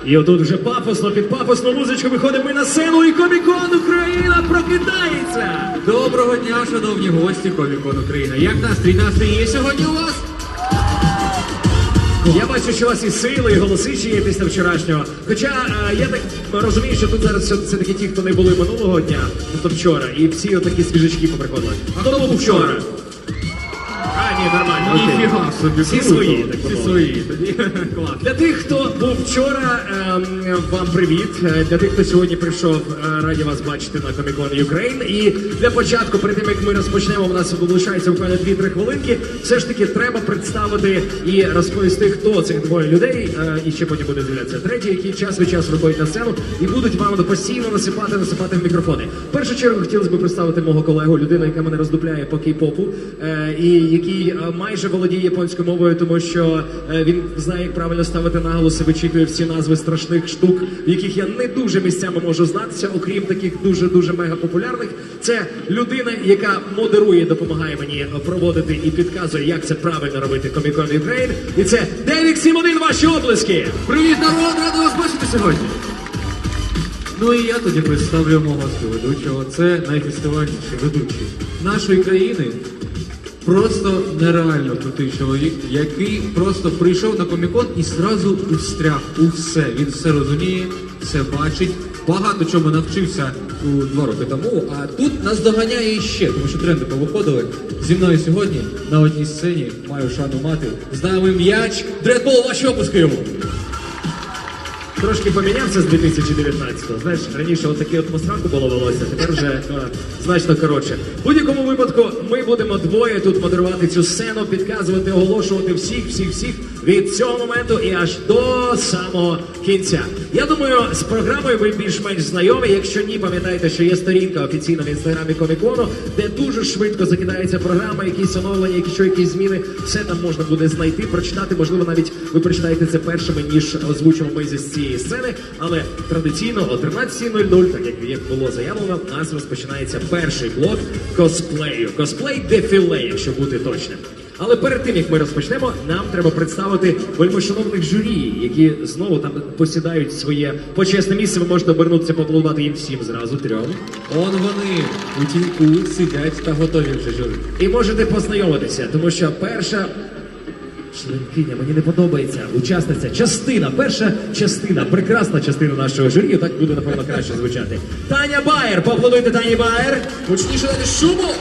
І отут вже пафосно, під пафосну музичку виходимо ми на сцену, і Комік-кон Україна прокидається! Доброго дня, шановні гості Комік-кон Україна. Як настрій? Настрій є сьогодні у вас? Я бачу, що у вас і сили, і голоси ще є після вчорашнього. Хоча я так розумію, що тут зараз все-таки ті, хто не були минулого дня, тобто вчора, і всі отакі свіжачки поприходили. А хто був вчора? А, ні, нормально. Окей. Ніфіга собі. Всі свої, так Всі свої. Тоді клас. Для тих, хто був вчора, вам привіт. Для тих, хто сьогодні прийшов, раді вас бачити на Комік-кон Україн. І для початку, перед тим, як ми розпочнемо, у нас залишається буквально 2-3 хвилинки, все ж таки треба представити і розповісти, хто цих двоє людей, і ще потім буде з'являтися третій, які час від часу виходять на сцену і будуть вам постійно насипати в мікрофони. В першу чергу хотілося б представити мого колегу, людину, яка мене роздупляє по кей-попу, і який майже володіє японською мовою, тому що він знає, як правильно ставити наголоси, вичитує всі назви страшних штук, в яких я не дуже місцями можу знатися, окрім таких дуже-дуже мега-популярних. Це людина, яка модерує, допомагає мені проводити і підказує, як це правильно робити Комік-кон Україн. І це Девік 7-1, ваші оплески! Привіт, народ! Радий вас бачити сьогодні! Ну і я тоді представлю мого співведучого. Це найфестивальніший ведучий нашої країни. Просто нереально крутий чоловік, який просто прийшов на Комік-кон і зразу устряг у все. Він все розуміє, все бачить. Багато чому навчився 2 роки тому, а тут нас доганяє іще, тому що тренди повиходили. Зі мною сьогодні на одній сцені маю шану мати. З нами м'яч. Дредбол, ваші опуски йому! Трошки помінявся з 2019-го. Знаєш, раніше отаке от мостранку було волосся, тепер вже значно коротше. В будь-якому випадку ми будемо двоє тут модерувати цю сцену, підказувати, оголошувати всіх від цього моменту і аж до самого кінця. Я думаю, з програмою ви більш-менш знайомі. Якщо ні, пам'ятайте, що є сторінка офіційна в інстаграмі Комік-кону, де дуже швидко закидається програма, якісь оновлення, якісь зміни. Все там можна буде знайти, прочитати. Можливо, навіть ви прочитаєте це першими, ніж озвучимо ми зі цієї сцени. Але традиційно о 13:00, так як було заявлено, у нас розпочинається перший блок косплею. Косплей-дефіле, якщо бути точним. Але перед тим, як ми розпочнемо, нам треба представити вельмишановних журі, які знову там посідають своє почесне місце. Ви можете обернутися, поаплодувати їм всім зразу, 3. Он вони у тіньку сидять та готові вже журі. І можете познайомитися, тому що перша членкиня, мені не подобається, учасниця, перша частина, прекрасна частина нашого журі, так буде, напевно, краще звучати. Таня Баєр, поаплодуйте Тані Баєр. Гучніше дати шуму!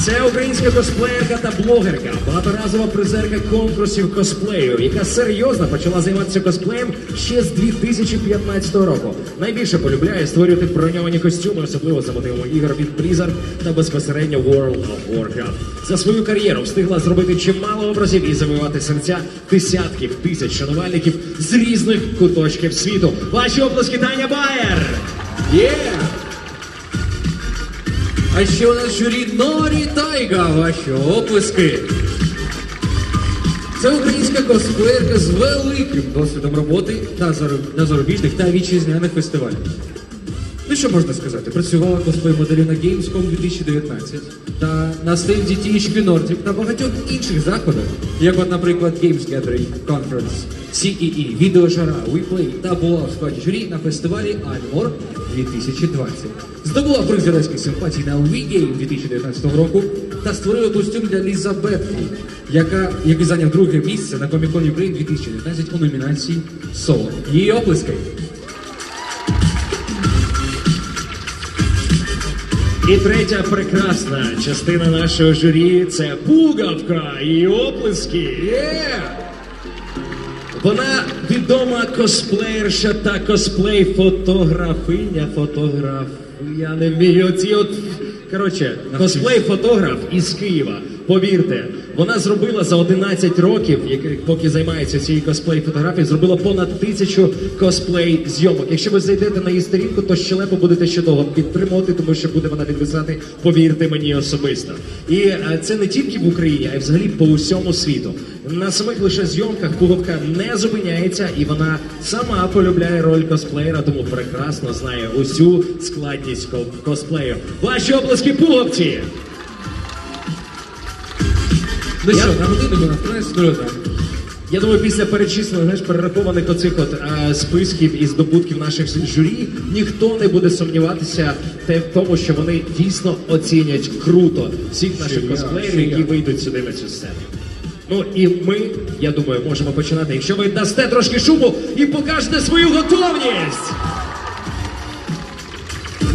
Це українська косплеєрка та блогерка, багаторазова призерка конкурсів косплею, яка серйозно почала займатися косплеєм ще з 2015 року. Найбільше полюбляє створювати броньовані костюми, особливо за мотивами ігор від Blizzard та безпосередньо World of Warcraft. За свою кар'єру встигла зробити чимало образів і завоювати серця десятків тисяч шанувальників з різних куточків світу. Ваші оплески, Таня Баєр! Є! А ще у нас журі Норі Тайга, ваші оплески. Це українська косплеєрка з великим досвідом роботи на зарубіжних та вітчизняних фестивалях. Ну що можна сказати, працювала косплей-моделі на Gamescom 2019 та на стенді THQ Nordic та багатьох інших заходах, як от, наприклад, Games Gathering Conference, CEE, Відеожара, WePlay та була в складі журі на фестивалі Альмор 2020. Здобула приз глядацьких симпатій на Wii Game 2019 року та створила костюм для Лізабетки, який зайняв 2-е місце на Комік-кон Україн 2019 у номінації «Соло». Її оплески! І третя прекрасна частина нашого журі – це Пугавка і оплески. Вона відома косплеєрша та косплей-фотографиня. Я не вмію косплей-фотограф із Києва. Повірте, вона зробила за 11 років, поки займається цією косплей-фотографією, зробила понад 1000 косплей-зйомок. Якщо ви зайдете на її сторінку, то щелепу будете ще довго підтримувати, тому що буде вона відвисати, повірте мені, особисто. І це не тільки в Україні, а й взагалі по усьому світу. На самих лише зйомках Пуговка не зупиняється, і вона сама полюбляє роль косплеєра, тому прекрасно знає усю складність косплею. Ваші оплески Пуговці! Ну що, на годину до нас 13:01. Я думаю, після перечислених, знаєш, перерахованих оцих списків і здобутків наших журі, ніхто не буде сумніватися в тому, що вони дійсно оцінять круто всіх наших косплеєрів, які вийдуть сюди на цю сцену. Ну і ми, я думаю, можемо починати, якщо ви дасте трошки шуму і покажете свою готовність.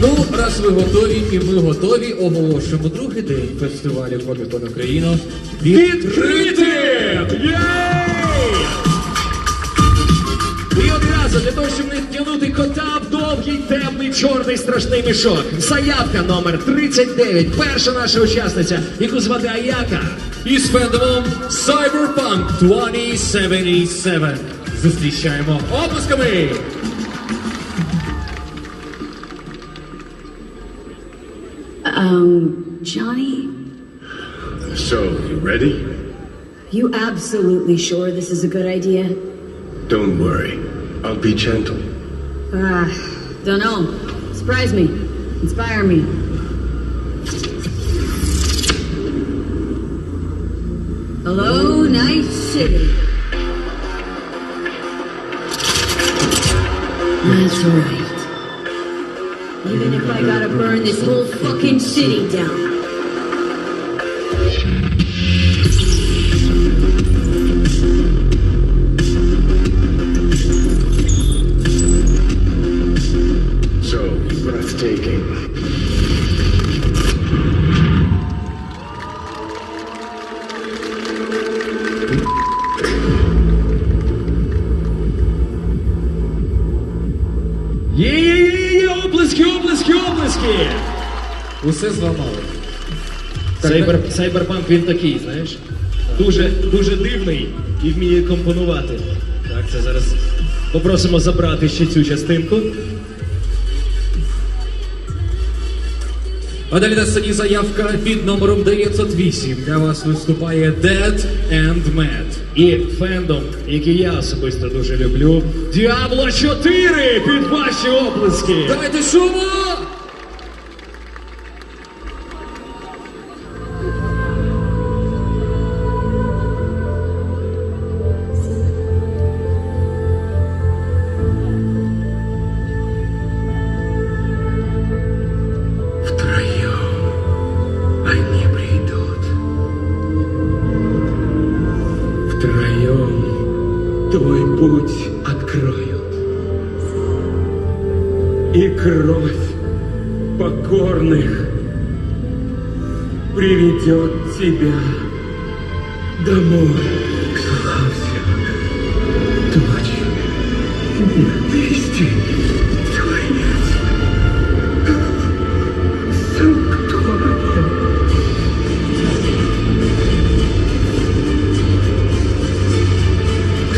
Ну, раз ви готові і ми готові, оголошуємо другий день фестивалю Комік-кон Україна Відкритим! Єй! І одразу для того, щоб не втягнути кота в довгий, темний, чорний, страшний мішок. Заявка номер 39. Перша наша учасниця, яку звати Аяка. із фендомом Cyberpunk 2077. Зустрічаємо оплесками! Johnny, So, you ready? you absolutely sure this is a good idea? Don't worry. I'll be gentle. Don't know. Surprise me. Inspire me. Hello, Night City. That's right. Even if I gotta burn this whole fucking city down. So, breathtaking. Є-є-є-є, оплески, оплески, оплески! Усе зламали. Сайберпанк він такий, знаєш, дуже дивний і вміє компонувати. Так, це зараз попросимо забрати ще цю частинку. А далі на сцені заявка під номером 908. Для вас виступає Dead and Mad. І фендом, який я особисто дуже люблю, Діабло 4 під ваші оплески! Давайте шуму! Втроем они придут. Втроем твой путь откроют. И кровь покорных приведет тебя домой. Славься, дочь, на месте творец. Санктуария.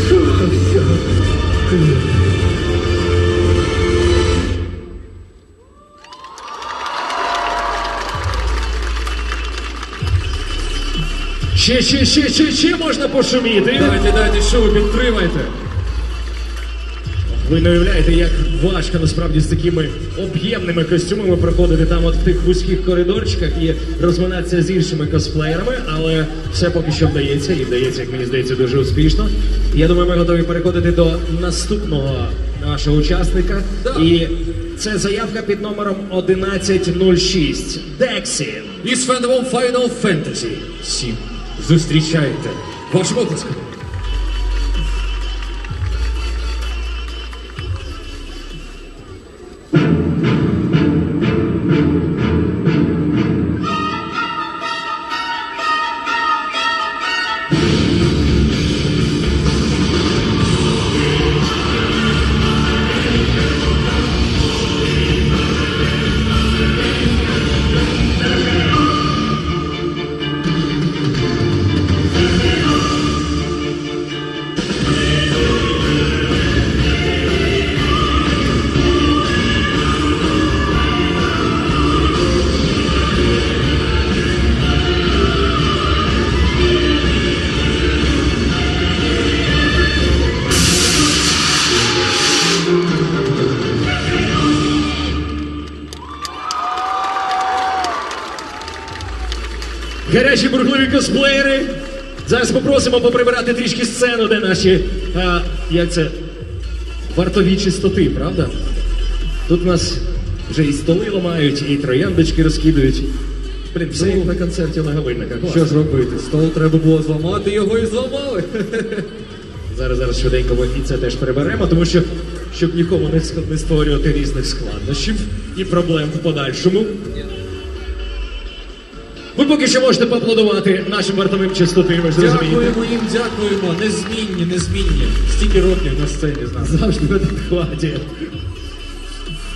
Славься, Ще можна пошуміти. Дайте шуму, підтримайте. Ви не уявляєте, як важко насправді з такими об'ємними костюмами проходити там от в тих вузьких коридорчиках і розминатися з іншими косплеєрами, але все поки що вдається, і вдається, як мені здається, дуже успішно. Я думаю, ми готові переходити до наступного нашого учасника. Да. І це заявка під номером 1106. Дексін. Із фендомом Final Fantasy 7. Зустрічайте вашим оплеском. Гарячі бурхливі косплеєри, Зараз попросимо поприбирати трішки сцену, де наші, як це, вартові чистоти, правда? Тут у нас вже і столи ламають, і трояндочки розкидують. Блін, все як на концерті Лаговинника. Що ж робити? Стол треба було зламати, його і зламали. Зараз швиденько ми і це теж переберемо, тому що, щоб нікому не створювати різних складнощів і проблем в подальшому. Ви поки що можете поаплодувати нашим вартовим чистоти, ви ж розумієте. Дякуємо їм, дякуємо. Незмінні. Стільки років на сцені з нами. Завжди в адекваті.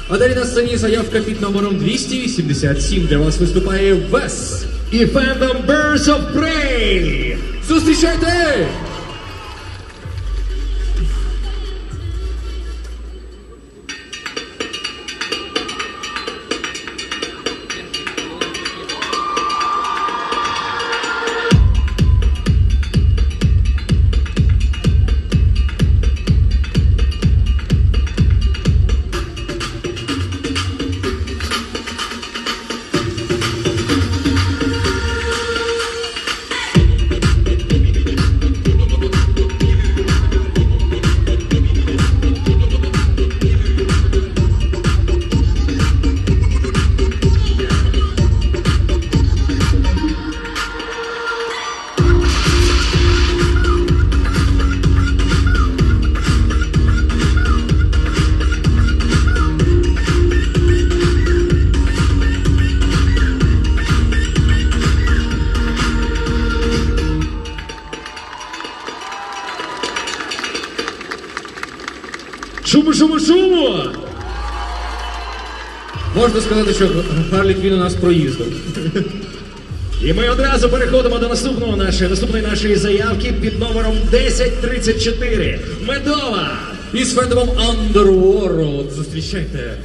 А далі на сцені заявка під номером 287. Для вас виступає Вес. І фендом Birds of Prey! Зустрічайте! Шуму! Можна сказати, що Гарлі Квін у нас проїздом. І ми одразу переходимо до наступної нашої заявки під номером 1034. Медова! Із фендомом Underworld. Зустрічайте.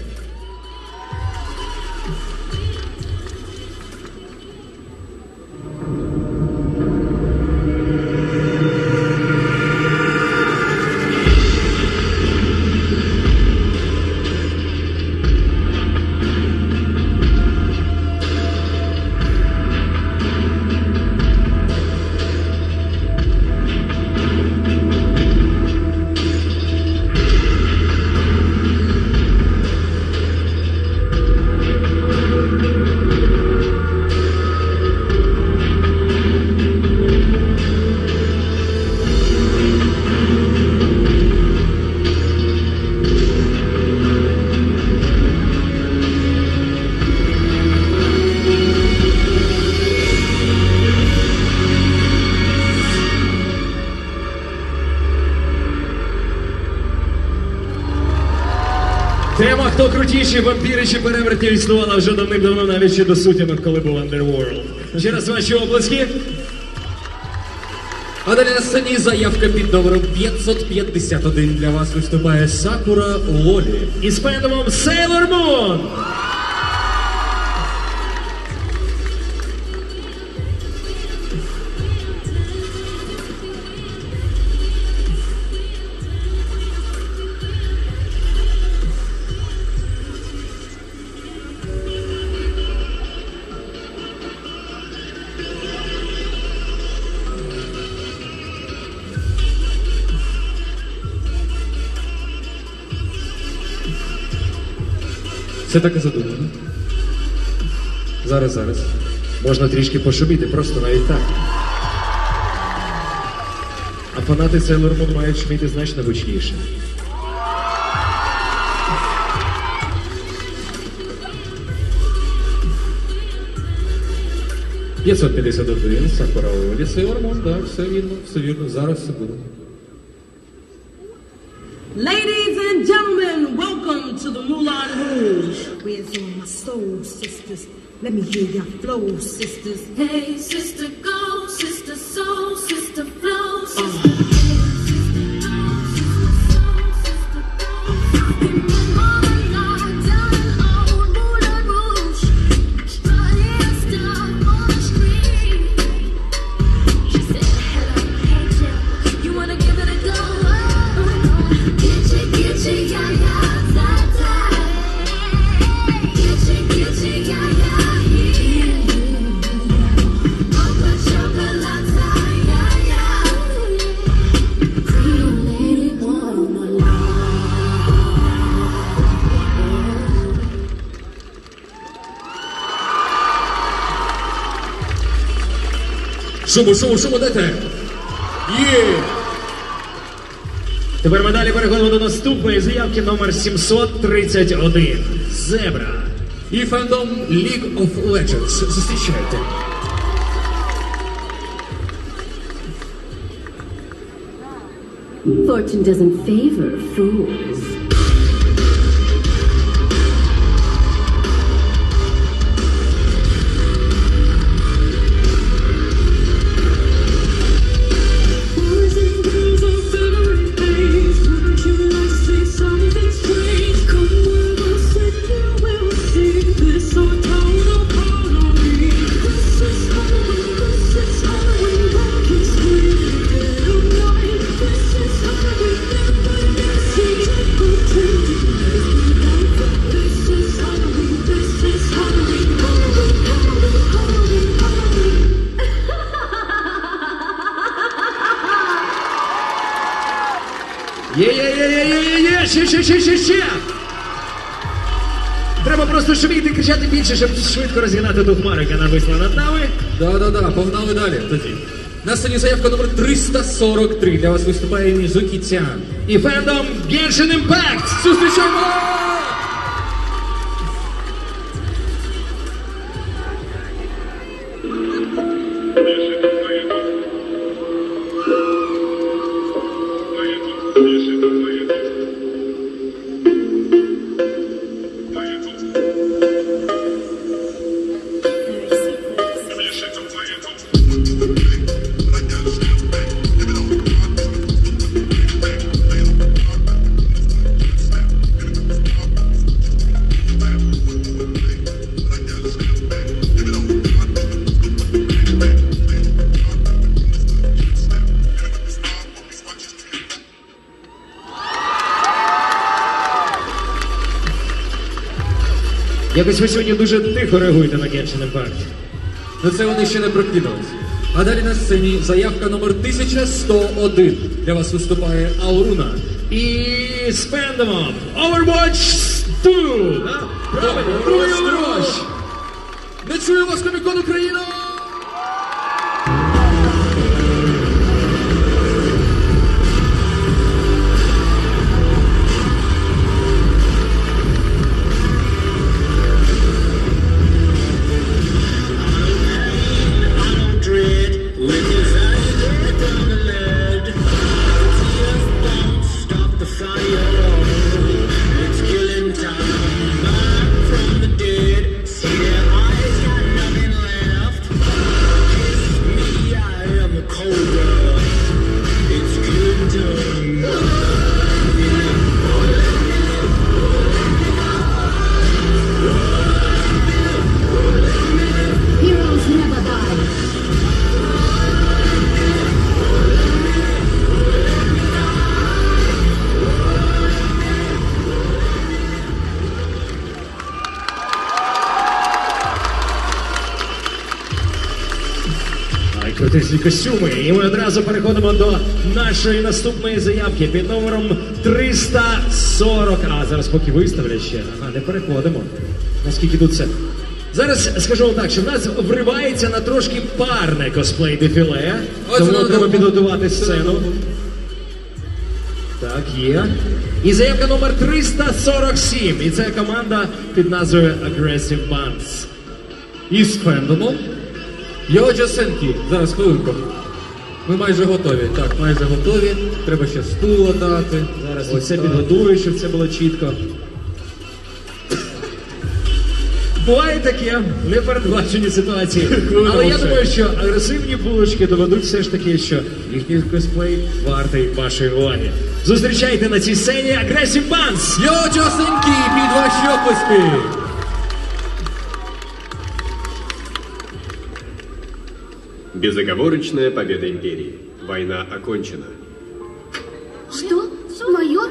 Тема «Хто крутіші, вампіри чи перевертні» існувала вже давним-давно, навіть ще до сутінок, коли був Underworld. Ще раз ваші оплески. А далі на сцені заявка під номером 551. Для вас виступає Сакура Лолі. І з фендомом Sailor Moon. Це так і задумано. Зараз. Можна трішки пошуміти, просто навіть так. А фанати Sailor Moon мають шуміти значно гучніше. «551, Сакура Лолі, Sailor Moon, так, все вірно, зараз все буде. Ladies and gentlemen, welcome to the Moulin Rouge. Where's all my soul sisters? Let me hear your flow, sisters. Hey, sister, go, sister, soul, sister, flow, sister. Шуму, дайте! Є! Тепер ми далі переходимо до наступної заявки номер 731. Зебра. І фандом League of Legends. Зустрічайте. Fortune doesn't favor fools. Є, ще! Треба просто шуміти і кричати більше, щоб швидко розігнати ту хмару, яка нависла над нами. Да, погнали далі тоді. На сцені заявка номер 343. Для вас виступає Мізукі-цян. І фендом Genshin Impact. Зустрічаємо! Якось ви сьогодні дуже тихо реагуєте на Genshin Impact. Ну це вони ще не прокинулись. А далі на сцені заявка номер 1101. Для вас виступає Ауруна. І з фендомом Overwatch 2. Правильно, Overwatch. Не чую вас, Комікон Україна! Heroes never die. Ай, крутезні костюми. І ми одразу переходимо до нашої наступної заявки під номером 340. А, зараз поки виставлять ще. Ага, не переходимо. Наскільки тут це? Зараз скажу вам так, що в нас вривається на трошки парне косплей-дефіле. Тому треба підготувати сцену. Так, є. І заявка номер 347. І це команда під назвою Aggressive Bands. І з фендомом Йоджо Сенкі. Зараз хвилинку. Ми майже готові. Так, майже готові. Треба ще стула дати. Зараз ось це підготую, щоб це було чітко. Буває таке, непередбачені ситуації. Але я думаю, що агресивні булочки доведуть все ж таки, що їхній косплей вартий вашої уваги. Зустрічайте на цій сцені Aggressive Bands! Йоджо Сенкі під ваші оплески! Безоговорочная победа империи. Война окончена. Что? Майор?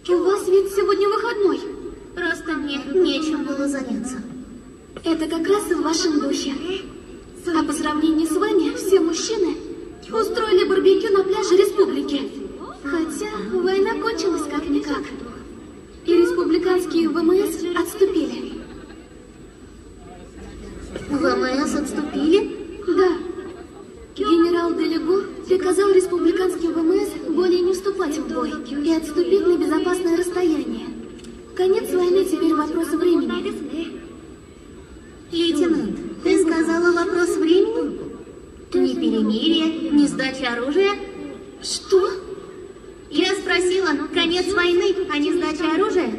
У вас ведь сегодня выходной. Просто мне нечем было заняться. Это как раз и в вашем духе. А по сравнению с вами, все мужчины устроили барбекю на пляже республики. Хотя война кончилась как-никак. И республиканские ВМС отступили. ВМС отступили? Да. сдачи оружия? Что? Я спросила, конец войны, а не сдача оружия?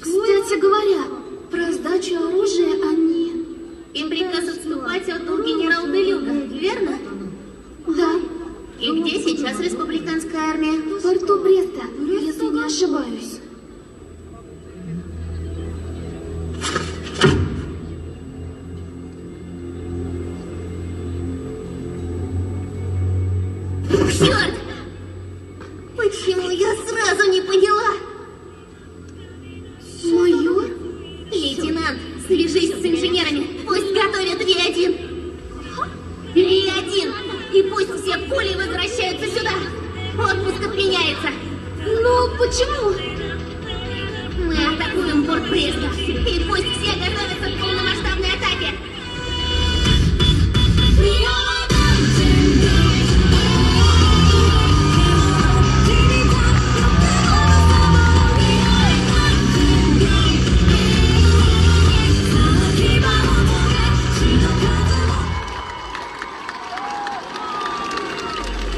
Кстати говоря, про сдачу оружия они... Им приказ отступать отдал генерал Делюга, верно? Да. И где сейчас республиканская армия? В порту Бреста, если не ошибаюсь. Черт! Почему я сразу не поняла? Майор? Лейтенант, свяжись с инженерами. Пусть готовят Ви-1. Ви-1. И пусть все пули возвращаются сюда. Отпуск отменяется. Но почему? Мы атакуем порт Бреста. И пусть все готовятся к полномасштабной атаке.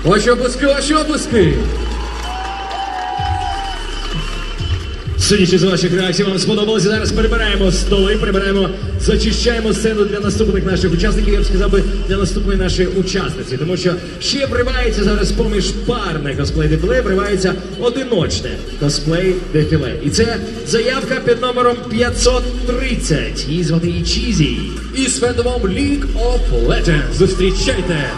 Ваші обласки, ваші обласки! Судячи з ваших реакцій, вам сподобалося. Зараз прибираємо столи, зачищаємо сцену для наступних наших учасників, я б сказав би, для наступної нашої учасниці. Тому що ще вривається зараз поміж парне косплей-дефіле, вривається одиночне косплей-дефіле. І це заявка під номером 530. Її звати її Чізі. І з фендомом League of Legends. Зустрічайте!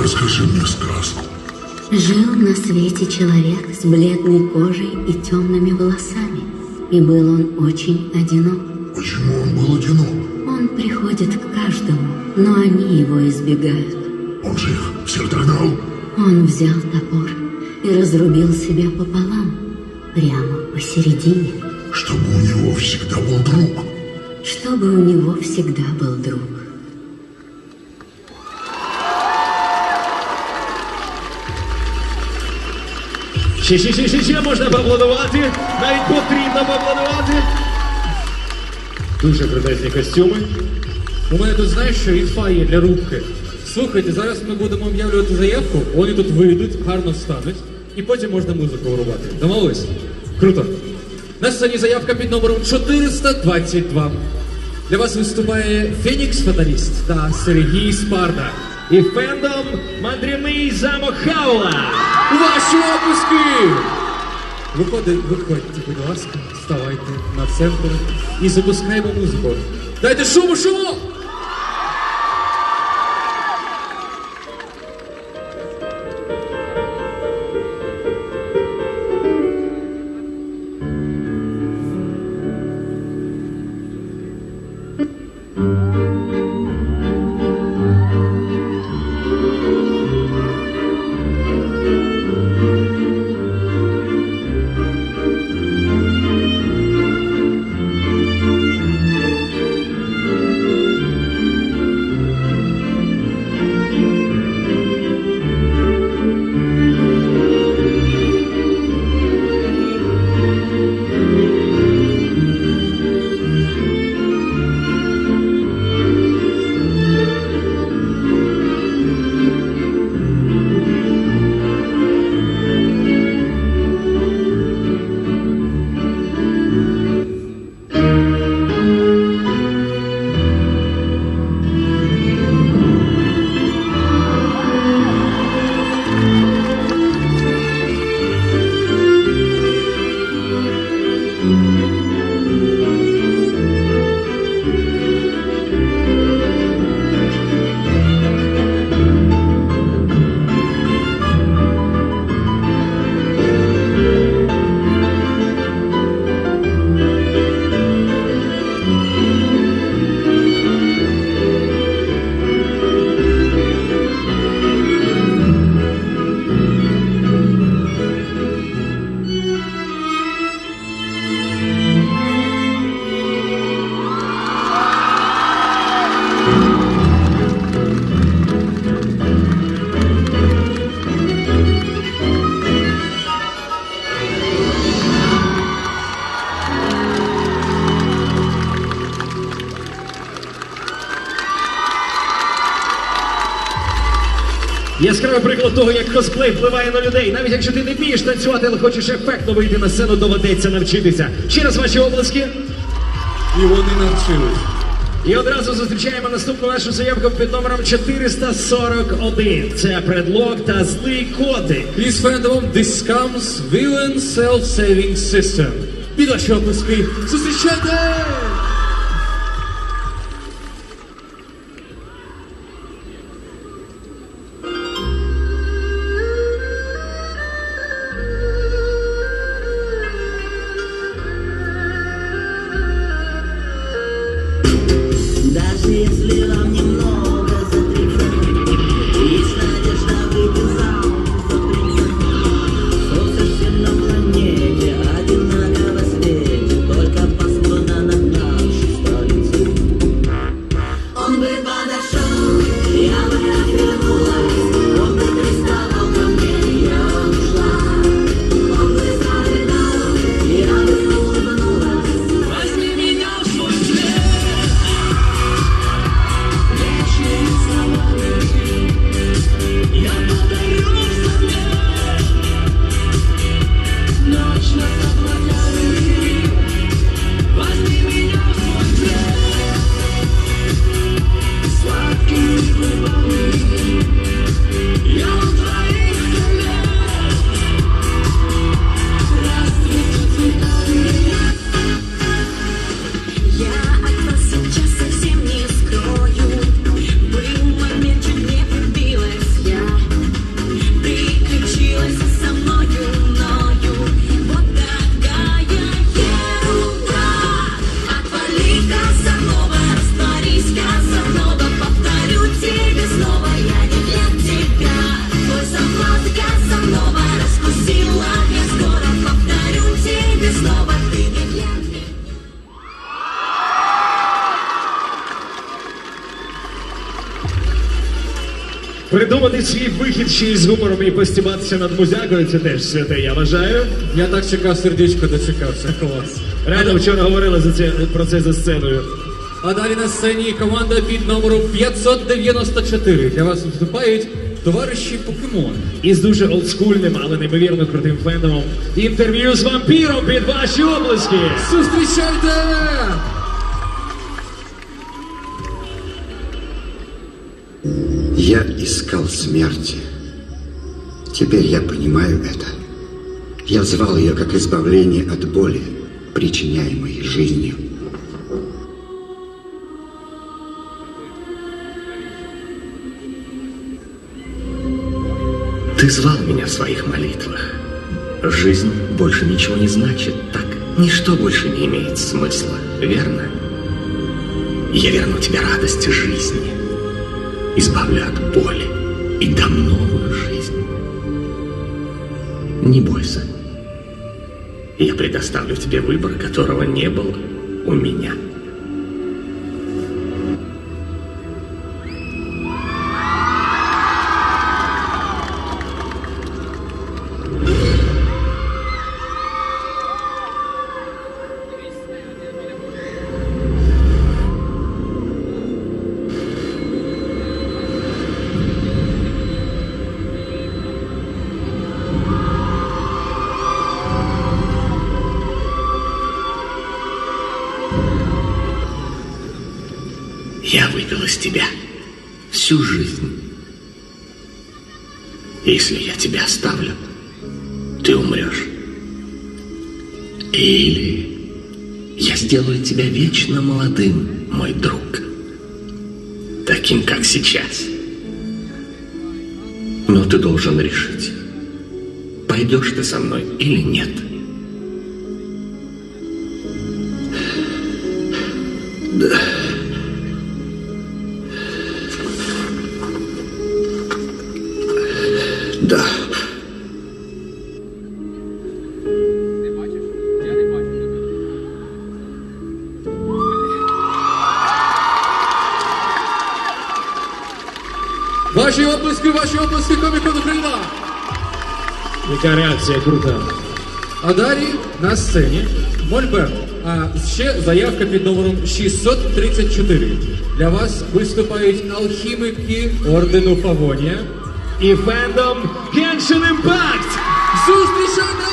Расскажи мне сказку. Жил на свете человек с бледной кожей и темными волосами. И был он очень одинок. Почему он был одинок? Он приходит к каждому, но они его избегают. Он же их всех догнал. Он взял топор и разрубил себя пополам, прямо посередине. Чтобы у него всегда был друг. Чтобы у него всегда был друг. Ще можна поаплодувати, навіть потрібно поаплодувати. Дуже крутезні костюми. У мене тут, знаєш, що інфа є для рубки. Слухайте, зараз ми будемо об'явлювати заявку, вони тут вийдуть, гарно встануть, і потім можна музику вирубати. Домовились? Круто. На сцені заявка під номером 422. Для вас виступає Фенікс Фаталіст та Сергій Спарда. І фендом мандрівний замок Хаула. Ваші опуски! Виходьте, будь ласка, вставайте на центр і запускаємо музику. Дайте шуму! Яскравий приклад того, як косплей впливає на людей. Навіть якщо ти не вмієш танцювати, але хочеш ефектно вийти на сцену, доведеться навчитися. Ще раз ваші оплески. І вони навчились. І одразу зустрічаємо наступну нашу заявку під номером 441. Це предлог та злий кодик. Із фендомом This Comes Villain Self-Saving System. Під ваші оплески. Зустрічайте! Даже если вам немного за 30, есть надежда выйти замуж за принца. Солнце всем на планете одинаково светит, только пасмурно над нашей столицей. Он бы подошел, я бы отвернулась, он бы приставал ко мне, я ушла. Он бы зарыдал, я бы улыбнулась. Возьми меня в свой плен. Я подарю взамен ночь над облаками. Возьми меня в свой плен сладкими губами. Я у твоих колен расцвету цветами. Я от вас сейчас совсем не скрою. Был момент, чуть не влюбилась я. Приключилась со мною, мною. Вот такая ерунда. Отвали, Казанова, растворись, Казанова. Повторю тебе снова, я не для тебя. Твой соблазн, Казанова, раскусила я скоро. Повторю тебе снова, ты не для меня. Придумати свій вихід ще й з гумором і постібатися над музякою – це теж святе, я вважаю. Я так чекав, сердечко дочекався. Клас. Реально вчора говорили про це за сценою. А далі на сцені команда під номером 594. Для вас виступають товариші покемон. І з дуже олдскульним, але неймовірно крутим фендомом. Інтерв'ю з вампіром під ваші оплески. Зустрічайте! Я искал смерти. Теперь я понимаю это. Я звал ее как избавление от боли, причиняемой жизнью. Ты звал меня в своих молитвах. Жизнь больше ничего не значит, так? Ничто больше не имеет смысла, верно? Я верну тебе радость жизни, избавлю от боли и дам новую жизнь. Не бойся. Я предоставлю тебе выбор, которого не было у меня. Я выпил из тебя всю жизнь. Если я тебя оставлю, ты умрешь. Или я сделаю тебя вечно молодым, мой друг. Таким, как сейчас. Но ты должен решить, пойдешь ты со мной или нет. Да. Да. Ваші оплески, комікон Україна! Яка реакція крута. А далі на сцені Мольберт. А ще заявка під номером 634. Для вас виступають алхімики Ордену Павонія і фендом Genshin Impact. Зустрічайте!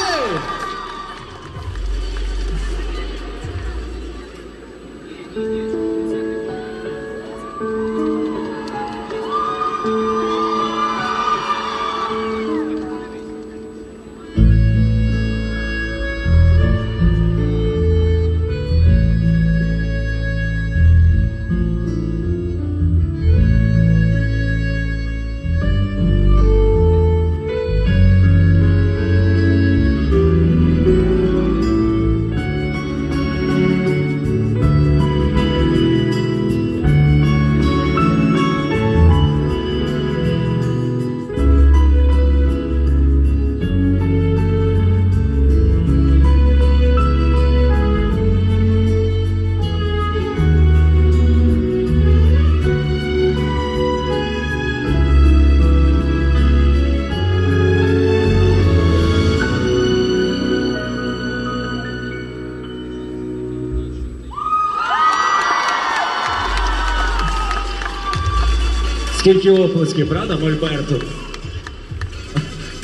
Скільки оплесків, правда, Мольберту?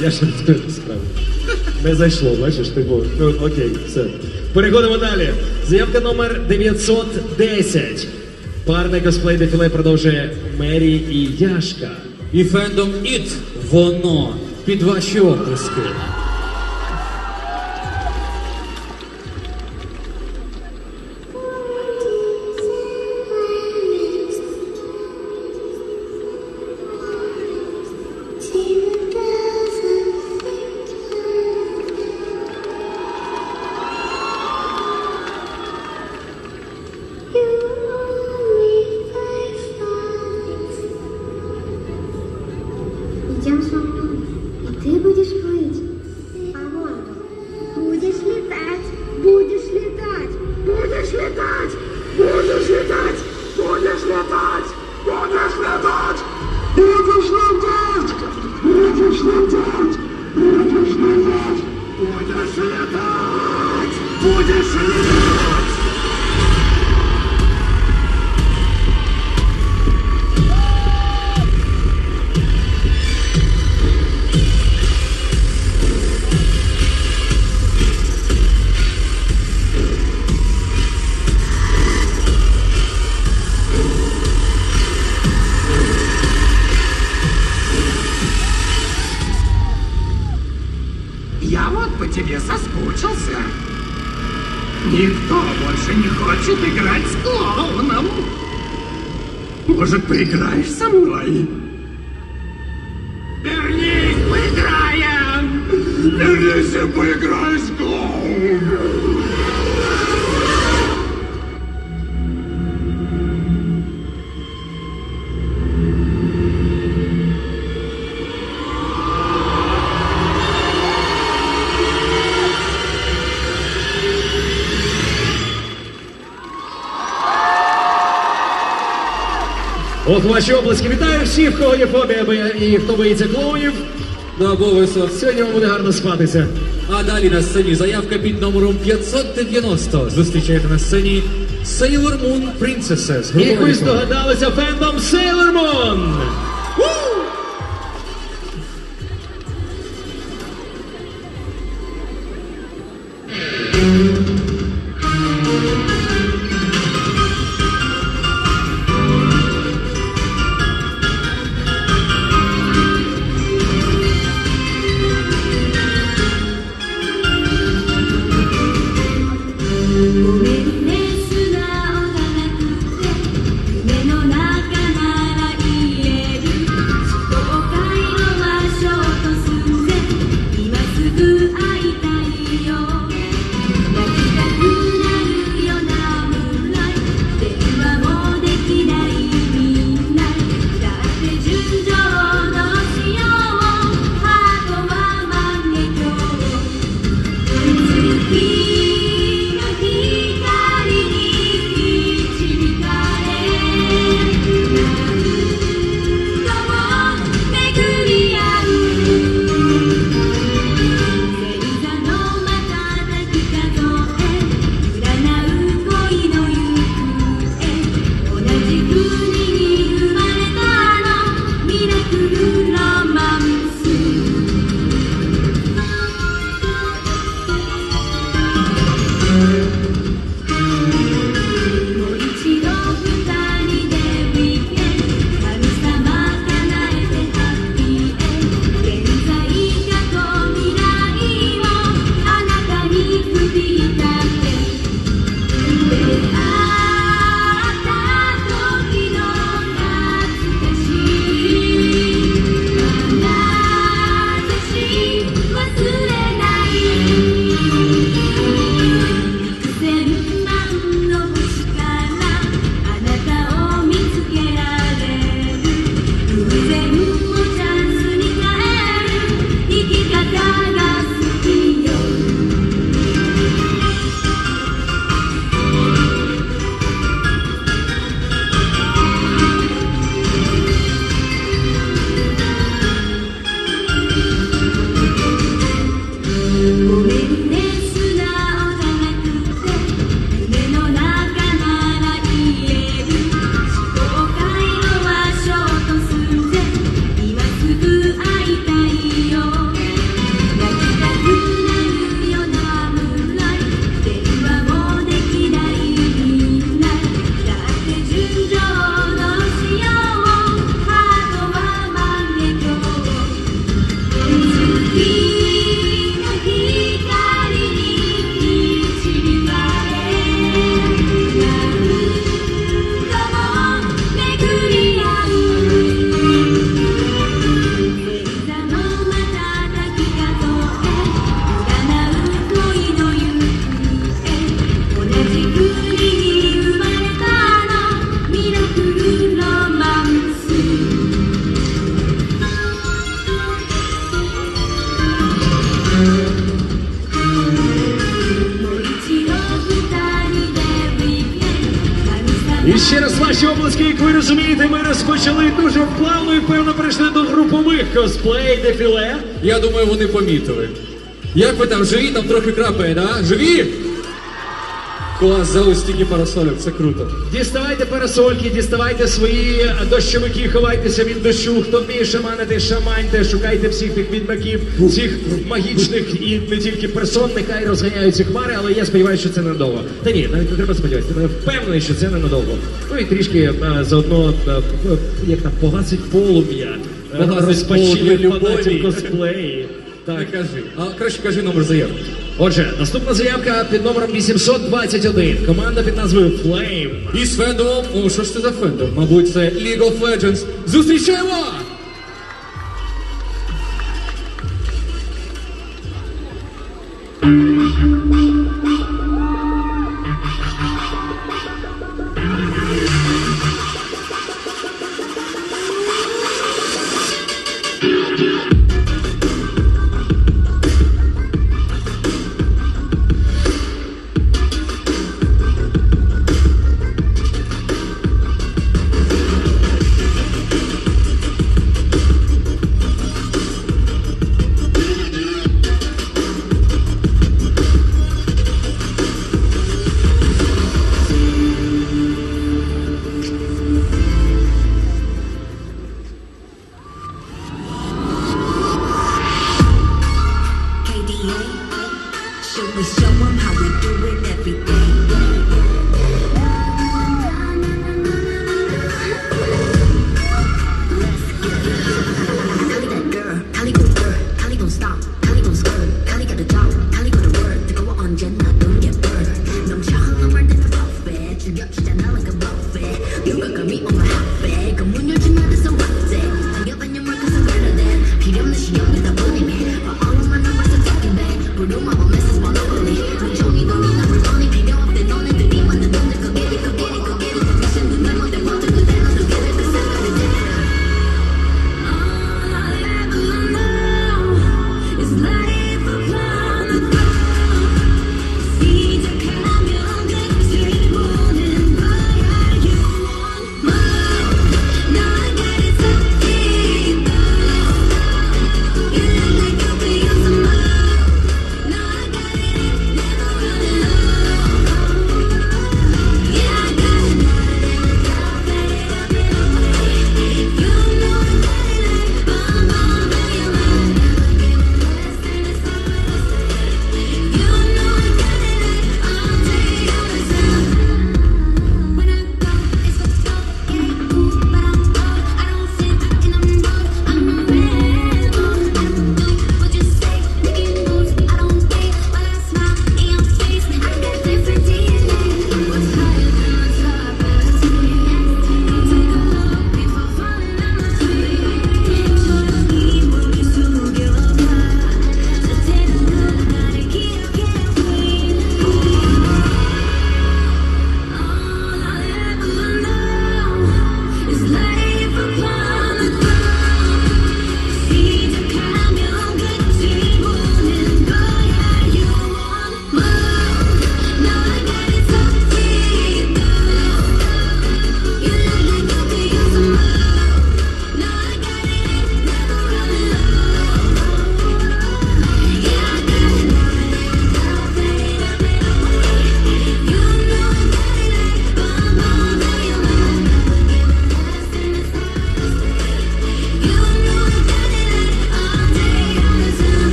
Я ще не справді. Не зайшло, бачиш, типу, ну окей, все. Переходимо далі. Заявка номер 910. Парне косплей дефіле продовжує Мері і Яшка. І фендом «Іт» воно під ваші оплески. Идем со мной, и ты будешь плыть по воду. Будешь летать, будешь летать, будешь летать, будешь летать, будешь летать, будешь летать, будешь летать, будешь летать, будешь летать, будешь летать, будешь летать. Я вот по тебе соскучился. Никто больше не хочет играть с клоуном. Может, поиграешь со мной? Вернись, поиграем! Вернись и поиграй с клоуном! От ваші оплески. Вітаю всіх, в кого є фобія і хто боїться клоунів. Ну, обов'язково. Сьогодні вам буде гарно спатися. А далі на сцені заявка під номером 590. Зустрічайте на сцені Sailor Moon Princesses. І ви здогадалися, фендом Sailor Moon! І ще раз ваші обласки, як ви розумієте, ми розпочали дуже плавно і певно перейшли до групових косплей дефіле. Я думаю, вони помітили. Як ви там, живі? Там трохи крапає, да? Живі? Клас, взяли стільки парасолів, це круто. Діставайте парасольки, діставайте свої дощовики, ховайтеся від дощу. Хто вміє шаманити, шаманьте, шукайте всіх тих відьмаків, всіх магічних і не тільки персон, нехай розганяються хмари, але я сподіваюся, що це ненадовго. Та ні, навіть не треба сподіватися, я впевнений, що це ненадовго. Ну і трішки заодно, як там, погасить полум'я, розпачили фанатів косплеї. Так, кажи. А краще кажи номер заявки. Отже, наступна заявка під номером 821. Команда під назвою Flame. І з фендомом, о, що ж це за фендом? Мабуть, це League of Legends. Зустрічаємо!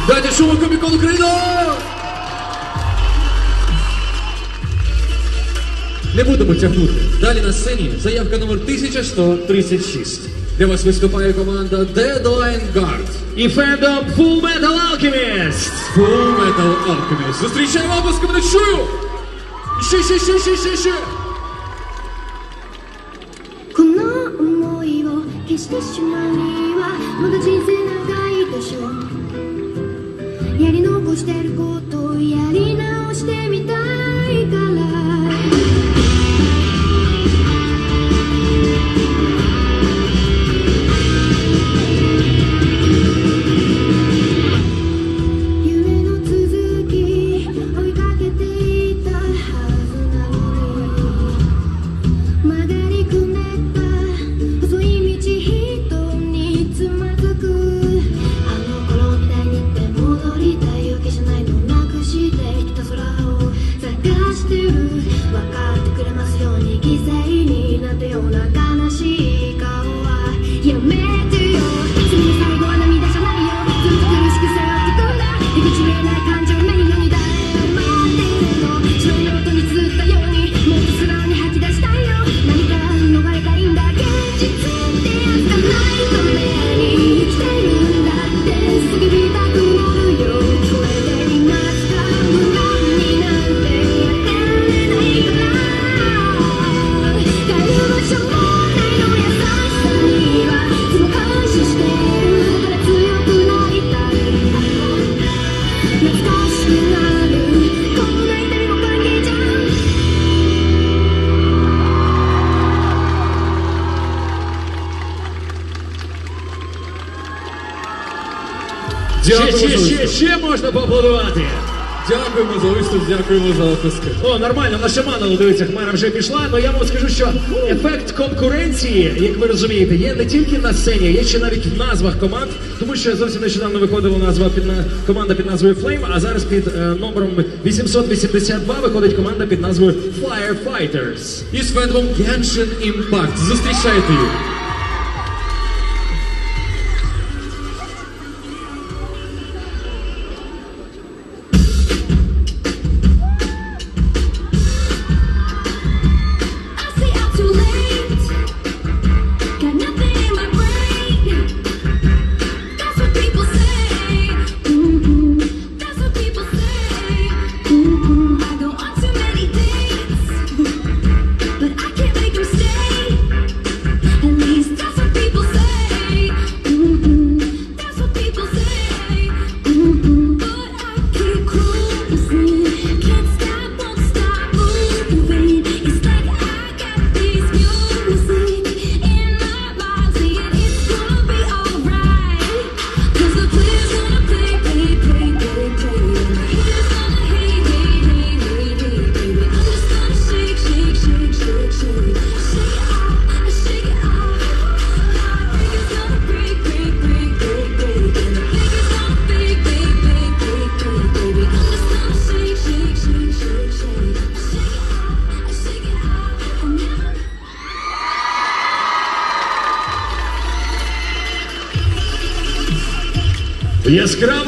Дайте шуму Комікон Україна! Не будемо тягнути. Далі на сцені заявка номер 1136. Для вас виступає команда Deadline Guard. І фендом Full Metal Alchemist. Full Metal Alchemist. Зустрічаємо обласками, не чую! Ще. この想いを消してしまうにはまだ人生長いでしょうやり残してることをやり直してみたいから夢の続き追いかけていたはずなのに曲がりくねった細い道人につまずくあの頃みたいにって戻りたいわけじゃないのなくしてひたすらを探してる分かってくれますように犠牲になったような悲しい顔はやめてよ次の最後は涙じゃないよずっと苦しく背負ってくんだ出口見えない感情ないのに誰を待ってるの白いノートに綴ったようにもっと素直に吐き出したいよ何か逃れたいんだ現実ってやつがないために生きてるんだって叫びたくなるよそれで今しか無駄になんてやれないから帰る場所もないの優しさにはいつも感謝してるだから強くなりたい懐かしくなるこんな痛みも関係じゃんЩе можна поаплодувати. Дякуємо за виступ, дякуємо за оплески. О, нормально, наша мана, дивіться, хмара вже пішла, але я вам скажу, що ефект конкуренції, як ви розумієте, є не тільки на сцені, є ще навіть в назвах команд, тому що зовсім нещодавно виходила команда під назвою Flame, а зараз під номером 882 виходить команда під назвою Firefighters. Із фендом Genshin Impact. Зустрічайте їх. I say I'm too late. Got nothing in my brain. That's what people say. That's what people say. I go on too many dates, but I can't make them stay. At least that's what people say. That's what people say. But I keep cruising. Can't stop, won't stop moving. It's like I got this music in my mind saying it's gonna be alright. 'Cause the players gonna play. And the haters gonna hate, baby. I'm just gonna shake. Shake it off, shake it off. Heartbreak is gonna break. And the biggest gonna break, baby. I'm just gonna shake. Shake it off. I'll never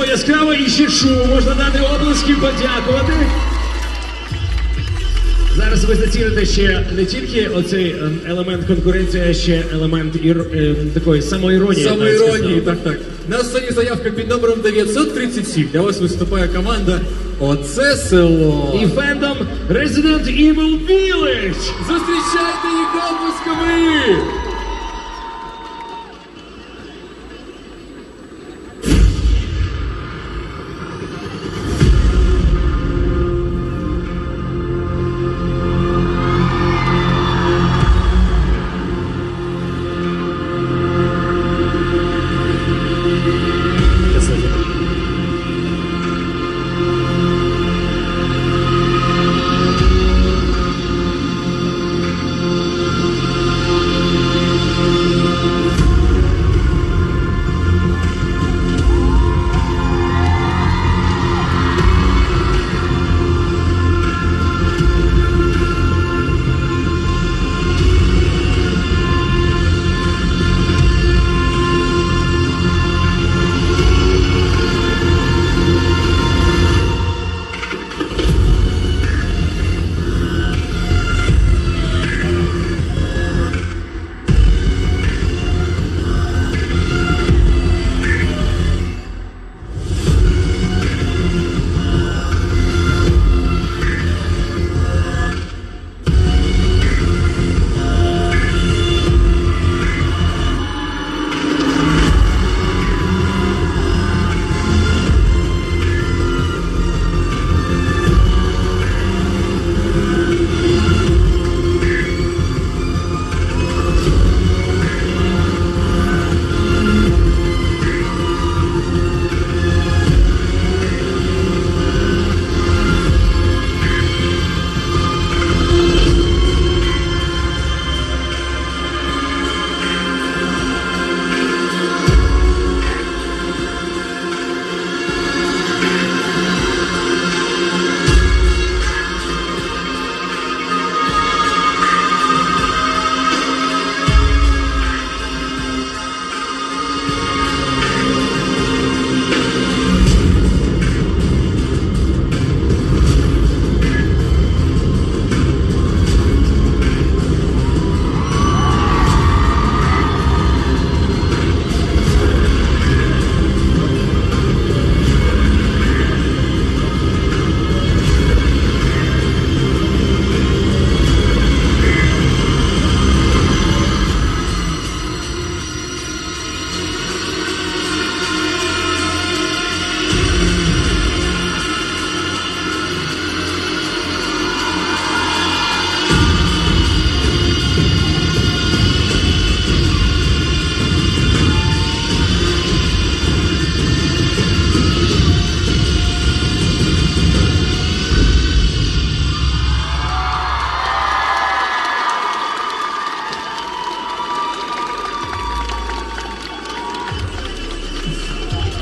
Яскраво і ще шум, можна дати оплески, подякувати. Зараз ви зацілите ще не тільки оцей елемент конкуренції, а ще елемент такої самоіронії. Самоіронії, так. На сцені заявка під номером 937. Для вас виступає команда «Оце село». І фендом Resident Evil Village. Зустрічайте їх оплесками!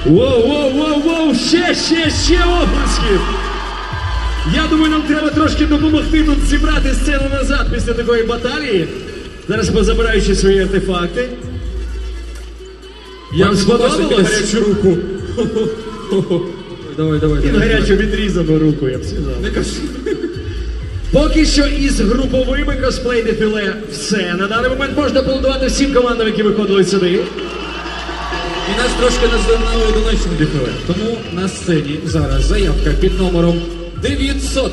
Воу, ще оплесків! Я думаю, нам треба трошки допомогти тут зібрати сцену назад після такої баталії. Зараз позабираючи свої артефакти. Вам сподобалось? Гарячу руку. Давай. Під гарячу відрізану руку, я б сказав. Не кажи. Поки що із груповими косплей дефіле все. На даний момент можна аплодувати всім командам, які виходили сюди. І нас трошки наздогнали одиночні дефіле. Тому на сцені зараз заявка під номером 900.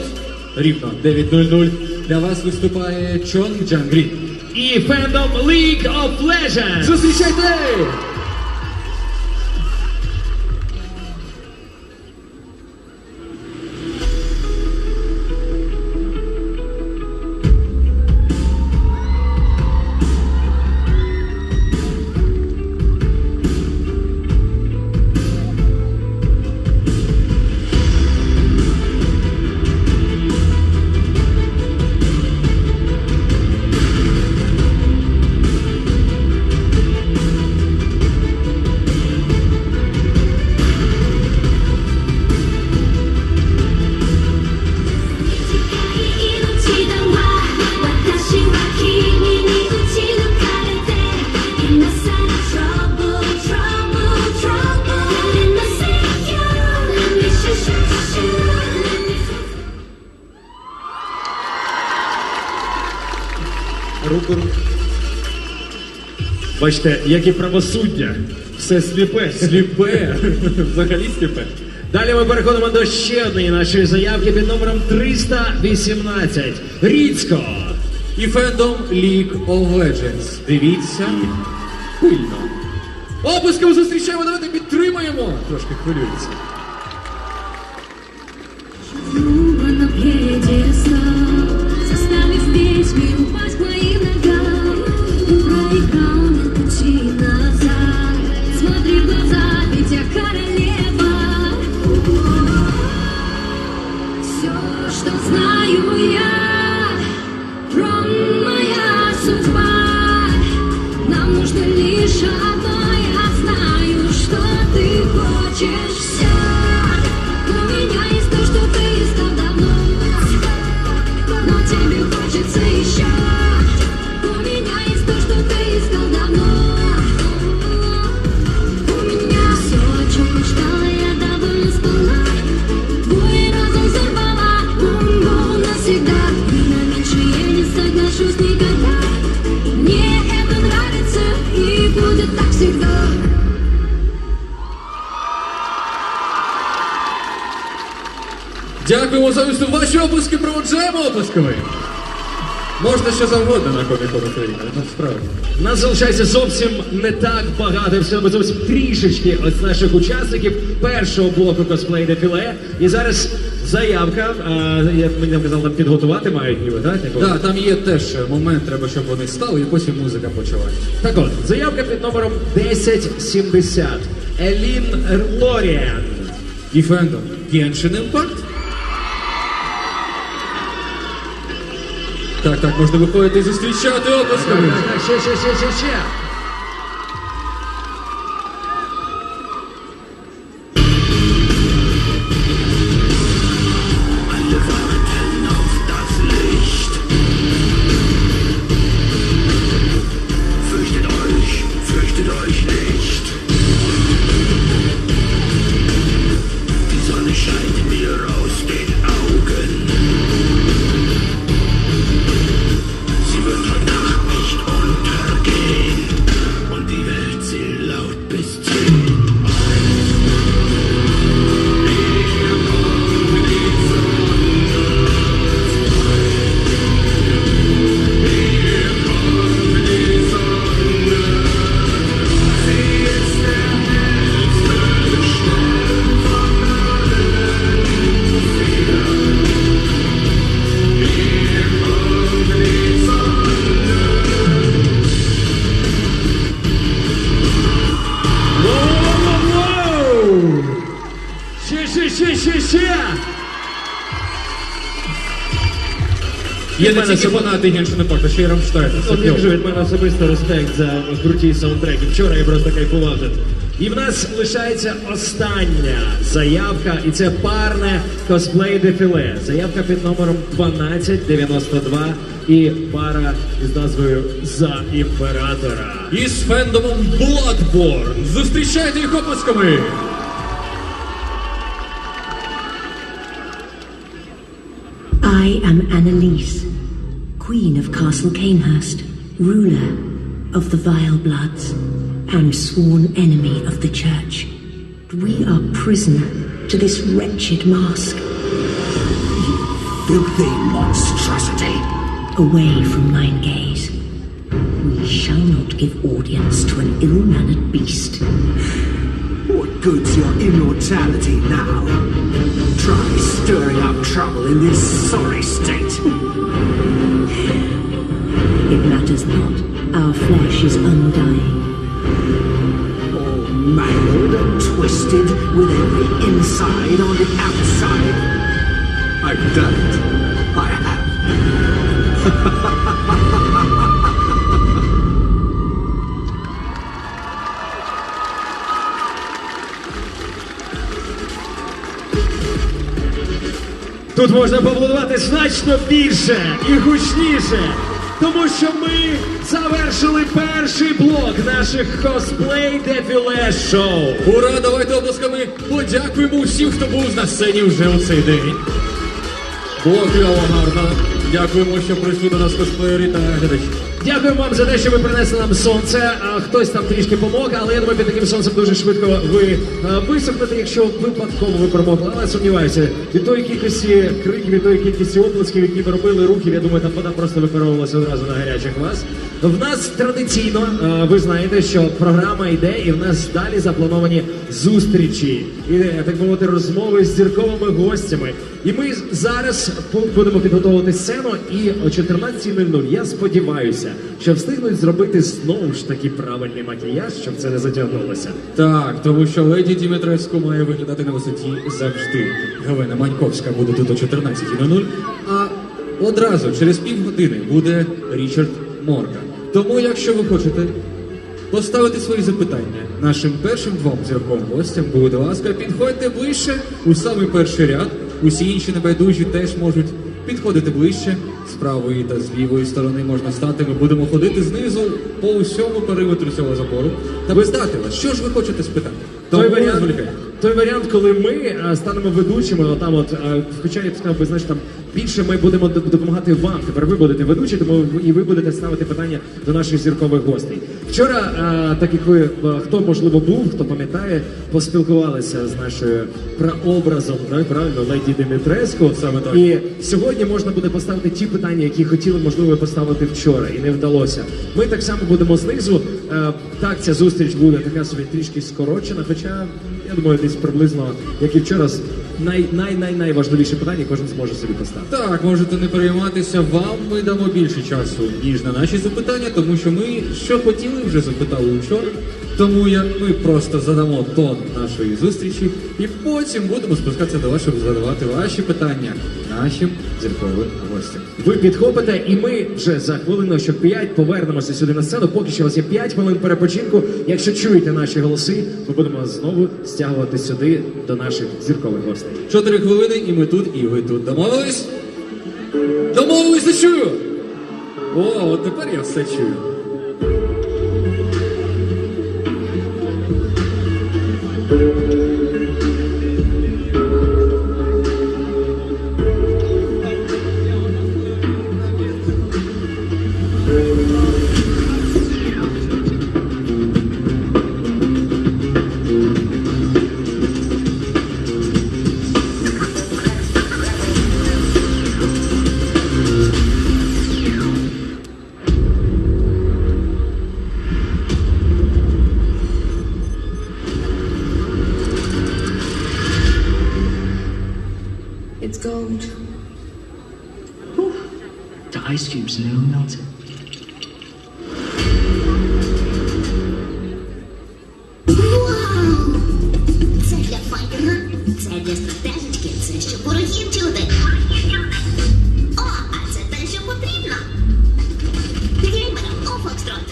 Рівно 900. Для вас виступає Чонг Джангрі. І фендом League of Legends. Зустрічайте! Руку. Бачите, як і правосуддя. Все сліпе. Сліпе. Взагалі сліпе. Далі ми переходимо до ще однієї нашої заявки під номером 318. Ріцько. І фендом League of Legends. Дивіться пильно. Оплесками зустрічаємо, давайте підтримаємо. Трошки хвилюється. На пледеса, заставив песню упасть к моим ногам. Проиграл на пути назад. Смотри в глаза, ведь я королева. Все, что знаю я, моя судьба. Нам нужно лишь одно, я знаю, что ты хочешь все. У меня есть то, что ты искал давно, но тебе хочется еще. У меня есть то, что ты искал давно. У меня все, о чем мечтала, я довольна сполна. Твой разум взорвала, бомбу навсегда. На меньше я не соглашусь никогда. Мне это нравится и будет так всегда. Дякуємо за виступ. Ваші оплески проводжаємо оплесками. Можна що завгодно на коміку Україна, насправді. Нас залишається зовсім не так багато, всього зовсім трішечки ось наших учасників першого блоку косплей дефіле. І зараз заявка, як мені нам казали, там підготувати мають ніби, так? Так, там є теж момент, треба, щоб вони стали, і потім музика почалась. Так от, заявка під номером 1070. Елін Лоріан. І фендом Genshin Impact. Так, можна виходити і зустрічати оплесками. Так, ще. Fürchtet euch nicht. Die Sonne scheint mir aus den Augen. Sie wird heute Nacht nicht untergehen. Und die Welt zählt laut bis 10. Ще! Є не тільки фанати Genshin Impact, а ще й Рамштайн. От як же від мене особисто респект за круті саундтреки. Вчора я просто кайфував. І в нас лишається остання заявка, і це парне косплей-дефіле. Заявка під номером 1292 і пара із назвою «За імператора». Із фендомом Bloodborne. Зустрічайте їх оплесками! I am Annalise, Queen of Castle Canehurst, ruler of the Vile Bloods, and sworn enemy of the Church. We are prisoner to this wretched mask. Filthy monstrosity. Away from mine gaze. We shall not give audience to an ill-mannered beast. What good's your immortality now? Try stirring up trouble in this sorry state. It matters not. Our flesh is undying. All mangled and twisted with every inside on the outside. I've done it. I have. Тут можна поаплодувати значно більше і гучніше, тому що ми завершили перший блок наших косплей-дефіле шоу. Ура, давайте оплесками подякуємо усім, хто був на сцені вже у цей день. Було кльово, гарно. Дякуємо, що прийшли до нас косплеєри та глядачі. Дякую вам за те, що ви принесли нам сонце. Хтось там трішки помог, але я думаю, під таким сонцем дуже швидко ви висохнете, якщо випадково ви промокли. Але сумніваюся, від тої кількості криків, від тої кількості оплесків, які ви робили, рухів, я думаю, там вода просто випаровувалася одразу на гарячих вас. В нас традиційно, ви знаєте, що програма йде, і в нас далі заплановані зустрічі. І, так би мовити, розмови з зірковими гостями. І ми зараз будемо підготовувати сцену, і о 14:00, я сподіваюся, що встигнуть зробити знову ж таки правильний макіяж, щоб це не затягнулося. Так, тому що леді Дімітреску має виглядати на висоті завжди. Галина Маньковська буде тут о 14:00, а одразу через півгодини буде Річард Морган. Тому, якщо ви хочете поставити свої запитання нашим першим двом зірковим гостям, будь ласка, підходьте ближче у самий перший ряд. Усі інші небайдужі теж можуть підходити ближче. З правої та з лівої сторони можна стати. Ми будемо ходити знизу по усьому периметру цього забору та питати вас, що ж ви хочете спитати. Той варіант, коли ми станемо ведучими, отам от, хоча я б сказав, ви знаєте, там більше ми будемо допомагати вам. Тепер ви будете ведучі, тому і ви будете ставити питання до наших зіркових гостей. Вчора, так як ви, хто можливо був, хто пам'ятає, поспілкувалися з нашою прообразом, так, правильно, леді Димитреску. Саме так. І сьогодні можна буде поставити ті питання, які хотіли, можливо, поставити вчора, і не вдалося. Ми так само будемо знизу. Так, ця зустріч буде така собі трішки скорочена, хоча, я думаю, десь приблизно, як і вчора, найважливіші питання кожен зможе собі поставити. Так, можете не перейматися, вам ми дамо більше часу, ніж на наші запитання, тому що ми, що хотіли, вже запитали вчора. Тому ми просто задамо тон нашої зустрічі і потім будемо спускатися до вас, щоб задавати ваші питання нашим зірковим гостям. Ви підхопите, і ми вже за хвилину, що 5 повернемося сюди на сцену. Поки що у вас є 5 хвилин перепочинку. Якщо чуєте наші голоси, ми будемо знову стягувати сюди до наших зіркових гостей. 4 хвилини, і ми тут, і ви тут. Домовились? Домовились, не чую! О, от тепер я все чую. It's gold. The ice cube's nearly melted. Вау! Це для файтинга, це для стратежечки, це щоб ворогів чути. О, а це те, що потрібно. Геймерам у Фокстрот.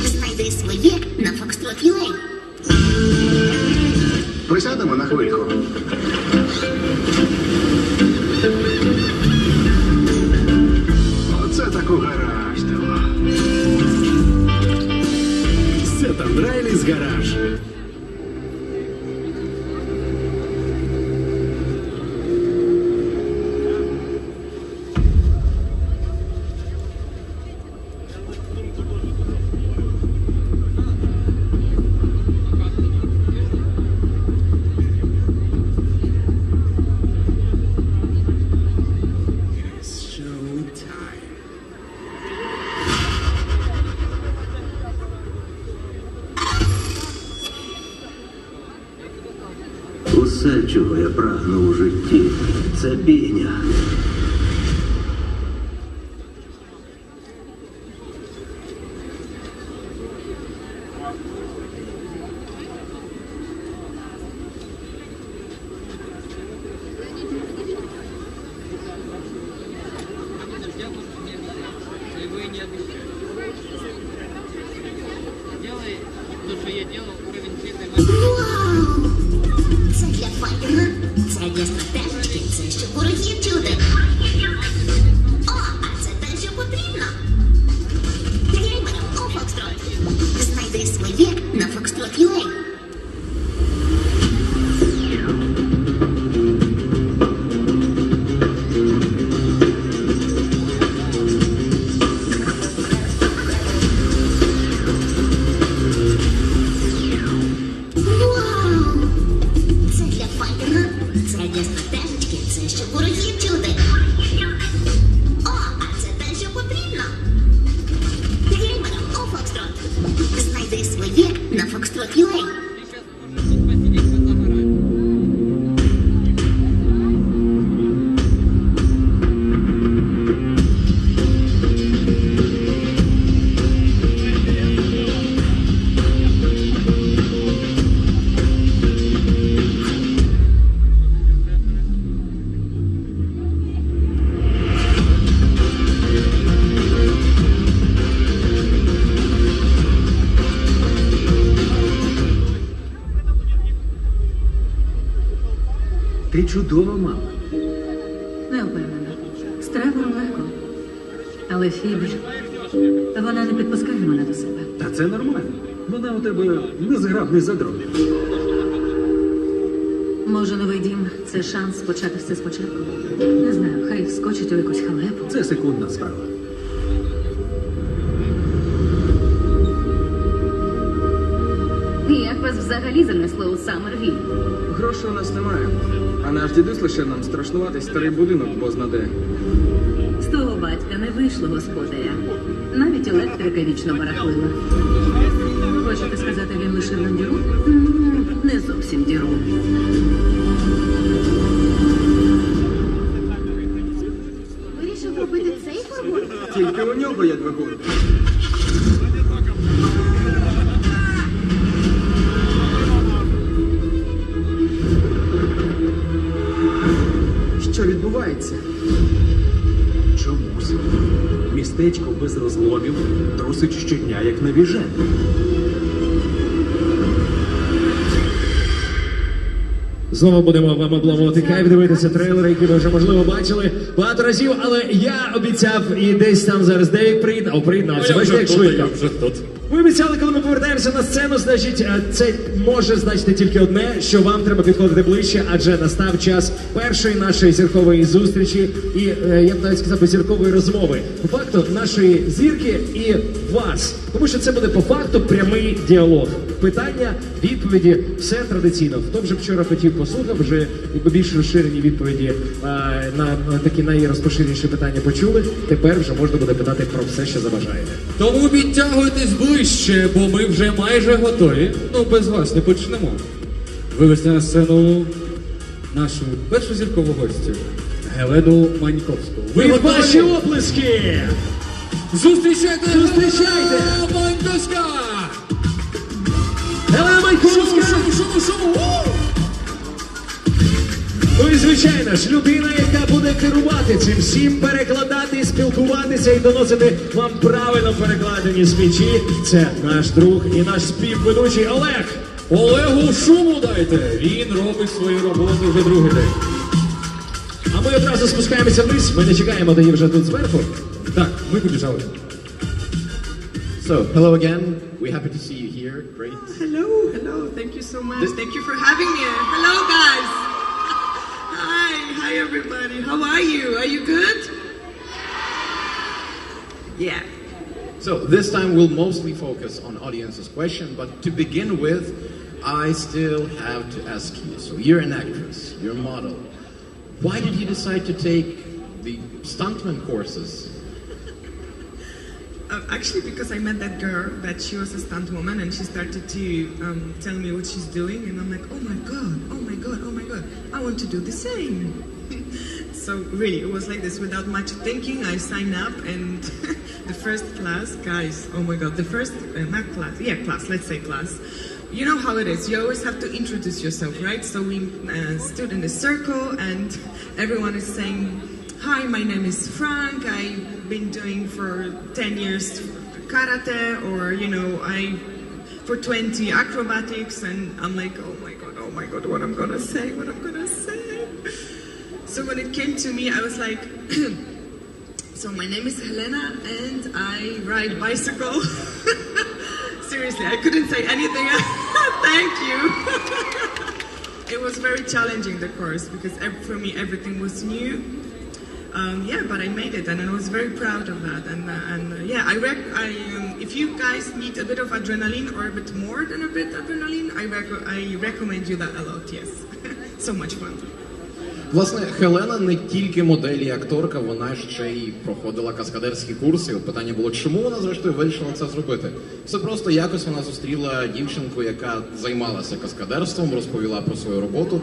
Знайди своє на Фокстрот.ua. Присядемо на хвильку. Оце так угараждало. Все там Райліс гараж. Усе, чого я прагну у житті, це бійня. Це для файтинга, це для стратежечки, це щоб ворогів чути. О, а це те, що потрібно. Геймерам у Фокстрот. Знайди своє на Foxtrot.ua. Це для файтинга, це для стратежечки, це щоб ворогів чути. О, а це те, що потрібно. Геймерам у Foxtrot. Знайди своє на Foxtrot.ua. Ти чудова мама. Не впевнена. З Тревором легко. Але Фібі, вона не підпускає мене до себе. Та це нормально. Вона у тебе незграбний задрот. Може, новий дім – це шанс почати все спочатку? Не знаю, хай вскочить у якусь халепу. Це секундна справа. Як вас взагалі занесло у Саммервіль? Грошей у нас немає. А наш дідусь лише нам страшнуватись старий будинок бозна-де. З того батька не вийшло господаря. Навіть електрика вічно барахлила. Хочете сказати, він лишив нам діру? Не зовсім діру. Вирішив купити цей фургон? Тільки у нього є двигун. Що відбувається? Чомусь. Містечко без розломів трусить щодня, як навіжене. Знову будемо вам обламувати кайф, дивитися трейлери, які ви вже, можливо, бачили багато разів, але я обіцяв і десь там зараз Девік приєднався. Бачите, як швидко. Ви обіцяли, коли ми повертаємося на сцену, значить, це може значити тільки одне, що вам треба підходити ближче, адже настав час першої нашої зіркової зустрічі і, я б навіть сказав, зіркової розмови. По факту, нашої зірки і вас. Тому що це буде по факту прямий діалог. Питання, відповіді, все традиційно. Хто вже вчора хотів, послухав, вже більш розширені відповіді на такі найрозпоширеніші питання почули. Тепер вже можна буде питати про все, що забажаєте. Тому підтягуйтесь ближче, бо ми вже майже готові. Ну, без вас не почнемо. Вивести на сцену нашу першу зіркову гостю Гелену Маньковську. Ви ваші оплески! Зустрічайте! Зустрічайте! Гелена Маньковська! Гелена Маньковська! Шоу! Ну і звичайно ж, людина, яка буде керувати цим всім, перекладати, спілкуватися і доносити вам правильно перекладені спічі, це наш друг і наш співведучий Олег. Олегу шуму дайте! Він робить свою роботу вже другий день. А ми одразу спускаємося вниз, ми не чекаємо, де є вже тут зверху. Так, ми побіжали. So, hello again. We're happy to see you here. Great. Hello. Thank you so much. Thank you for having me. Hello, guys. Hi, everybody. How are you? Are you good? Yeah. So, this time we'll mostly focus on audience's question, but to begin with, I still have to ask you. So, you're an actress, you're a model. Why did you decide to take the stuntman courses? Actually, because I met that girl, that she was a stunt woman, and she started to tell me what she's doing, and I'm like, oh my god, I want to do the same. So really, it was like this. Without much thinking, I signed up, and the first class, guys, oh my god, the first, not class, yeah, class, let's say class. You know how it is. You always have to introduce yourself, right? So we stood in a circle, and everyone is saying, hi, my name is Frank. I've been doing for 10 years karate, or, you know, for 20 acrobatics, and I'm like, oh my god, what I'm gonna say. So when it came to me, I was like, so my name is Helena, and I ride bicycle. Seriously, I couldn't say anything. Thank you. It was very challenging, the course, because for me everything was new. Yeah, but I made it, and I was very proud of that. And yeah, if you guys need a bit of adrenaline, or a bit more than a bit adrenaline, I recommend you that a lot. Yes, so much fun. Власне, Хелена не тільки модель і акторка, вона ще й проходила каскадерські курси. От питання було, чому вона зрештою вирішила це зробити? Все просто якось вона зустріла дівчинку, яка займалася каскадерством, розповіла про свою роботу.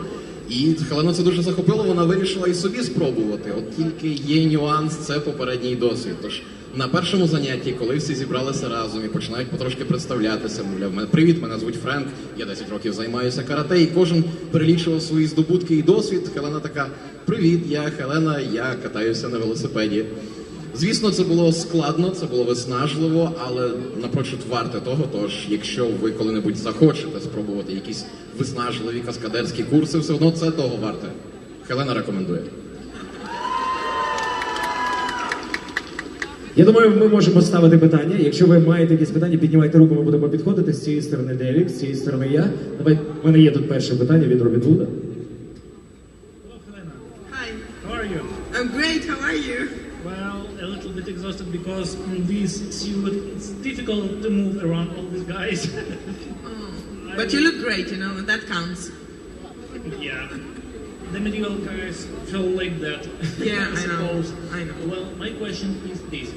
І Хелену це дуже захопило, вона вирішила і собі спробувати. От тільки є нюанс, це попередній досвід. Тож на першому занятті, коли всі зібралися разом і починають потрошки представлятися, мовляв, привіт, мене звуть Френк, я 10 років займаюся карате, і кожен перелічував свої здобутки і досвід. Хелена така, привіт, я Хелена, я катаюся на велосипеді. Звісно, це було складно, це було виснажливо, але напрочуд варте того, тож якщо ви коли-небудь захочете спробувати якісь виснажливі каскадерські курси, все одно це того варте. Хелена рекомендує. Я думаю, ми можемо ставити питання. Якщо ви маєте якісь питання, піднімайте руку, ми будемо підходити. З цієї сторони Девік, з цієї сторони я. Давай, в мене є тут перше питання від Робін Гуда. Hi. How are you? I'm great. How are you? Well, a little bit exhausted because in this suit it's difficult to move around all these guys. But you look great, you know, that counts. Yeah. The medieval guys feel like that. Yeah, I suppose. I know. Well, my question is this.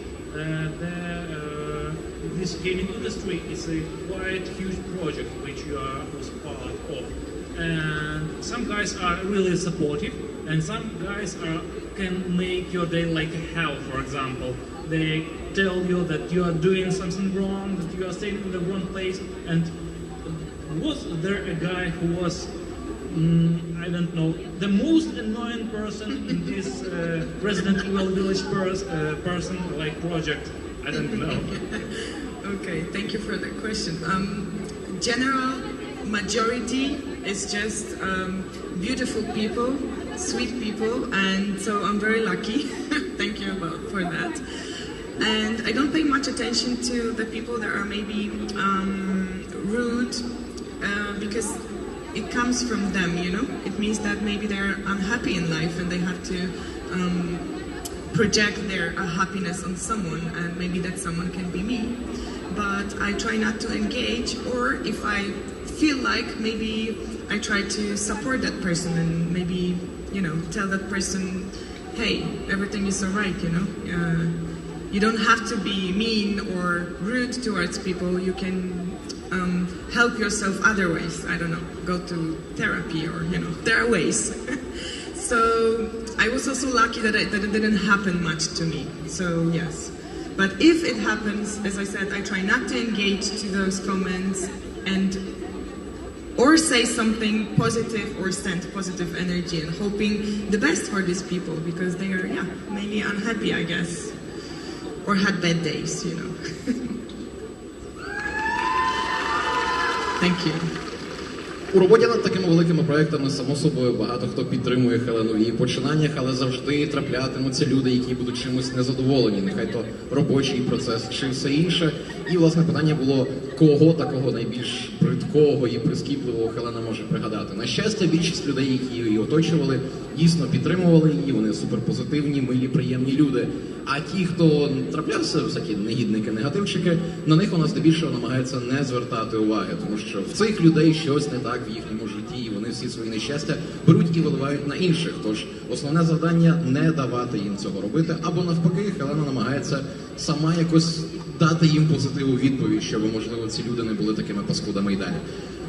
This gaming industry is a quite huge project which you are part of. And some guys are really supportive, and some guys can make your day like a hell, for example. They tell you that you are doing something wrong, that you are staying in the wrong place. And was there a guy who was, I don't know, the most annoying person in this Resident Evil Village person like project? I don't know. Okay, thank you for the question. General majority is just beautiful people, sweet people, and so I'm very lucky. Thank you for that. And I don't pay much attention to the people that are maybe rude, because it comes from them, you know? It means that maybe they're unhappy in life and they have to project their happiness on someone, and maybe that someone can be me. But I try not to engage, or if I feel like, maybe I try to support that person and maybe, you know, tell that person, hey, everything is alright, you know? You don't have to be mean or rude towards people. You can help yourself other ways. I don't know, go to therapy, or, you know, there are ways. So I was also lucky that it didn't happen much to me. So yes. But if it happens, as I said, I try not to engage to those comments and or say something positive or send positive energy and hoping the best for these people, because they are, yeah, mainly unhappy, I guess, or had bad days, you know. Thank you. У роботі над такими великими проектами, само собою, багато хто підтримує Хелену в її починаннях, але завжди траплятимуться люди, які будуть чимось незадоволені, нехай то робочий процес чи все інше. І, власне, питання було, кого такого найбільш бридкого і прискіпливого Хелена може пригадати. На щастя, більшість людей, які її оточували, дійсно підтримували її, вони суперпозитивні, милі, приємні люди. А ті, хто траплявся, всякі негідники, негативчики, на них вона здебільшого намагається не звертати уваги, тому що в цих людей щось не так в їхньому житті, і вони всі свої нещастя беруть і виливають на інших. Тож основне завдання – не давати їм цього робити, або навпаки, Хелена намагається сама якось дати їм позитиву відповідь, щоб, можливо, ці люди не були такими паскудами й далі.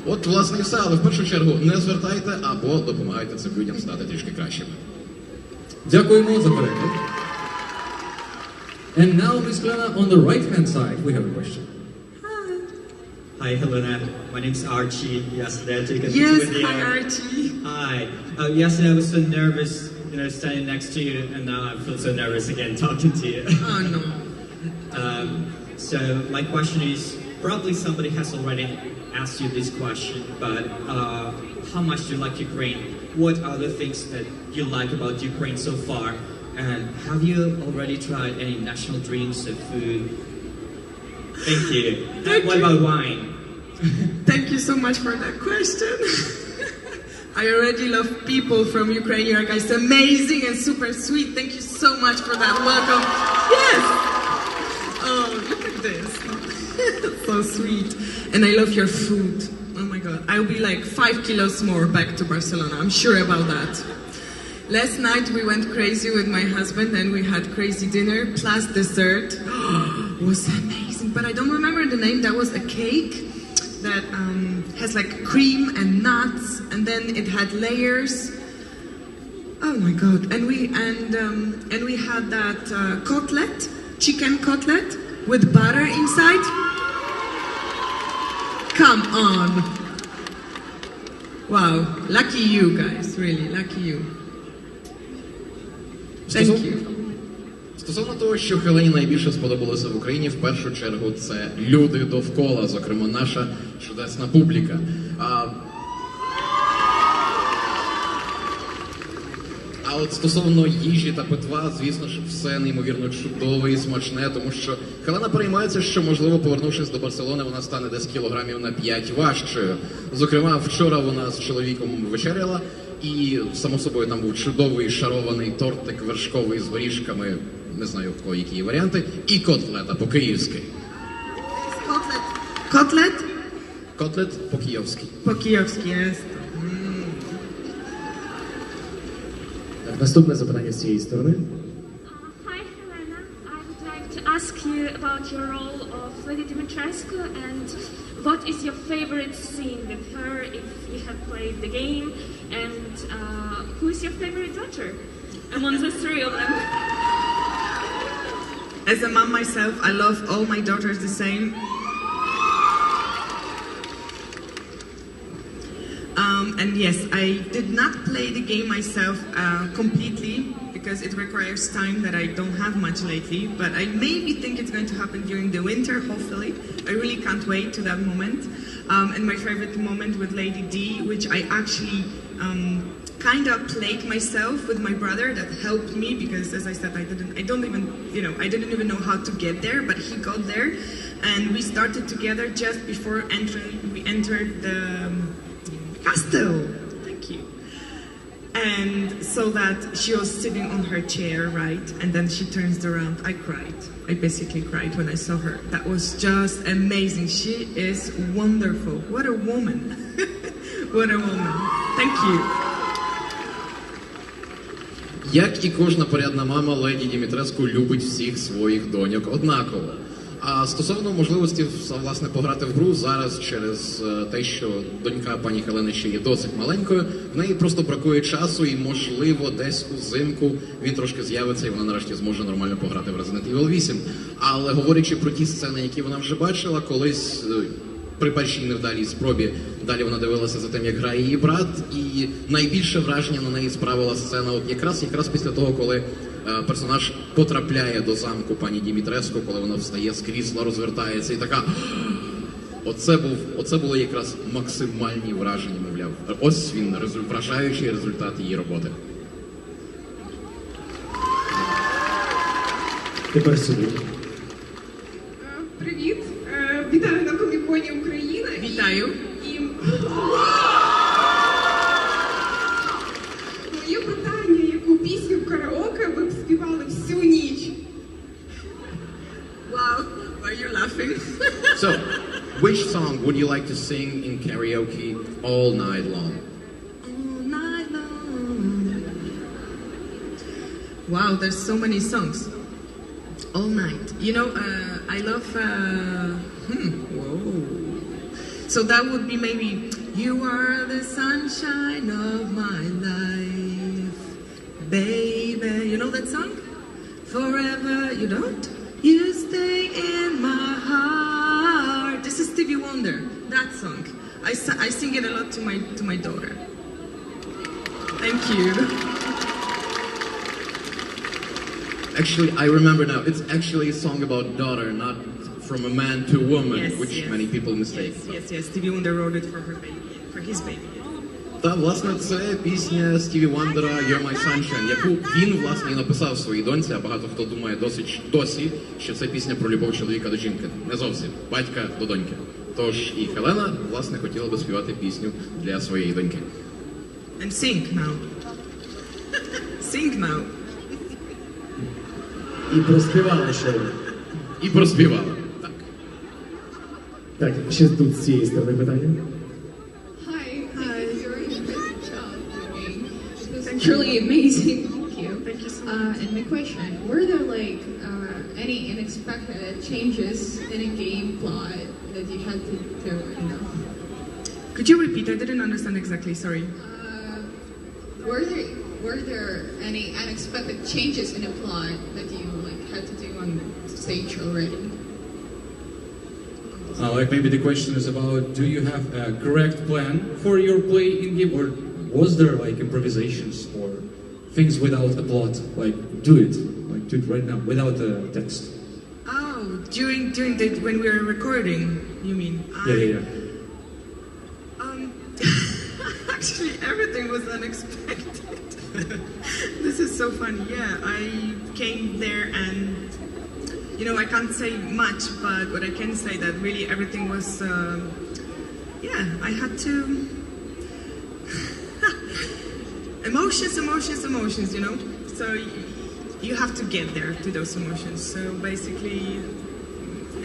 От, власне, і все, але в першу чергу не звертайте або допомагайте цим людям стати трішки кращими. Дякуємо за переклад. And now, Miss Helena, on the right-hand side, we have a question. Hi, Helena. My name's Archie. Yesterday I took a Yes, with you. hi, Archie. Hi. Yesterday I was so nervous, standing next to you, and now I feel so nervous again talking to you. Oh, no. So my question is, probably somebody has already asked you this question, but how much do you like Ukraine? What are the things that you like about Ukraine so far? And have you already tried any national drinks or food? Thank you. What about wine? Thank you so much for that question. I already love people from Ukraine. You guys are amazing and super sweet. Thank you so much for that welcome. Yes! Oh, look at this. So sweet. And I love your food. Oh my God. I'll be like 5 kilos more back to Barcelona. I'm sure about that. Last night we went crazy with my husband and we had crazy dinner plus dessert. It was amazing. But I don't remember the name. That was a cake that has like cream and nuts, and then it had layers. Oh my God! And we had that cutlet, chicken cutlet with butter inside. Come on! Wow! Lucky you guys, really lucky you. Thank you. Стосовно того, що Хелені найбільше сподобалося в Україні, в першу чергу це люди довкола, зокрема наша чудесна публіка. А от стосовно їжі та питва, звісно ж, все неймовірно чудове і смачне, тому що Хелена переймається, що, можливо, повернувшись до Барселони, вона стане десь кілограмів на 5 важчою. Зокрема, вчора вона з чоловіком вечеряла, і, само собою, там був чудовий шарований тортик вершковий з горішками, не знаю, в кого які є варіанти, і котлета по-київськи. Котлет? Котлет по-київськи. По-київськи, yes. Так, наступне запитання з цієї сторони. Hi, Helena. I would like to ask you about your role of Lady Dimitrescu and what is your favorite scene with her if you have played the game, and who is your favorite daughter among the three of them? As a mom myself, I love all my daughters the same. And yes, I did not play the game myself completely because it requires time that I don't have much lately, but I maybe think it's going to happen during the winter, hopefully. I really can't wait to that moment. And my favorite moment with Lady D, which I actually kind of played myself with my brother, that helped me because, as I said, I didn't even know how to get there, but he got there, and we started together just before we entered the castle. Thank you. And so that she was sitting on her chair, right, and then she turns around. I cried. I basically cried when I saw her. That was just amazing. She is wonderful. What a woman. What a woman. Thank you. Як і кожна порядна мама, леді Дімітреску любить всіх своїх доньок однаково. А стосовно можливості, власне, пограти в гру, зараз через те, що донька пані Хелени ще є досить маленькою, в неї просто бракує часу і, можливо, десь узимку він трошки з'явиться і вона нарешті зможе нормально пограти в Resident Evil 8. Але говорячи про ті сцени, які вона вже бачила, колись при першій невдалій спробі далі вона дивилася за тим, як грає її брат, і найбільше враження на неї справила сцена от якраз після того, коли персонаж потрапляє до замку пані Дімітреску, коли вона встає з крісла, розвертається і така: Оце було якраз максимальні враження, мовляв. Ось він, вражаючий результат її роботи. Тепер сюди. Привіт! Вітаю на Коміконі Україна. Вітаю. І... Моє питання, яку пісню в караоке ви б співали всю ніч? Wow, why are you laughing? So, which song would you like to sing in karaoke all night long? All night long. Wow, there's so many songs. All night. You know, I love... whoa. So that would be maybe... You are the sunshine of my life, baby. You know that song? Forever, you don't? You stay in my heart. This is Stevie Wonder, that song. I sing it a lot to my daughter. Thank you. Actually, I remember now. It's actually a song about daughter, not from a man to a woman, which many people mistake. Yes. Stevie Wonder wrote it for her baby, for his baby. Та, власне, це пісня Стіві Вандера «You're My Sunshine», яку він, власне, і написав своїй доньці, а багато хто думає досі, що це пісня про любов чоловіка до жінки. Не зовсім. Батька до доньки. Тож і Хелена, власне, хотіла би співати пісню для своєї доньки. And sing now. Sing now. І проспівала ще. І проспівала. Так. Так, ще тут з цієї сторони питання. Truly amazing. Thank you. Thank you so much. And my question, were there like any unexpected changes in a game plot that you had to do? Could you repeat? I didn't understand exactly, sorry. Were there any unexpected changes in a plot that you like had to do on stage already? Like maybe the question is about, do you have a correct plan for your play in game, or was there like improvisations or things without a plot? Like do it right now without the text. Oh, during when we were recording, you mean? Yeah. Actually, everything was unexpected. This is so funny. Yeah, I came there and, you know, I can't say much, but what I can say that really everything was, I had to, emotions, you know? So you have to get there to those emotions. So basically,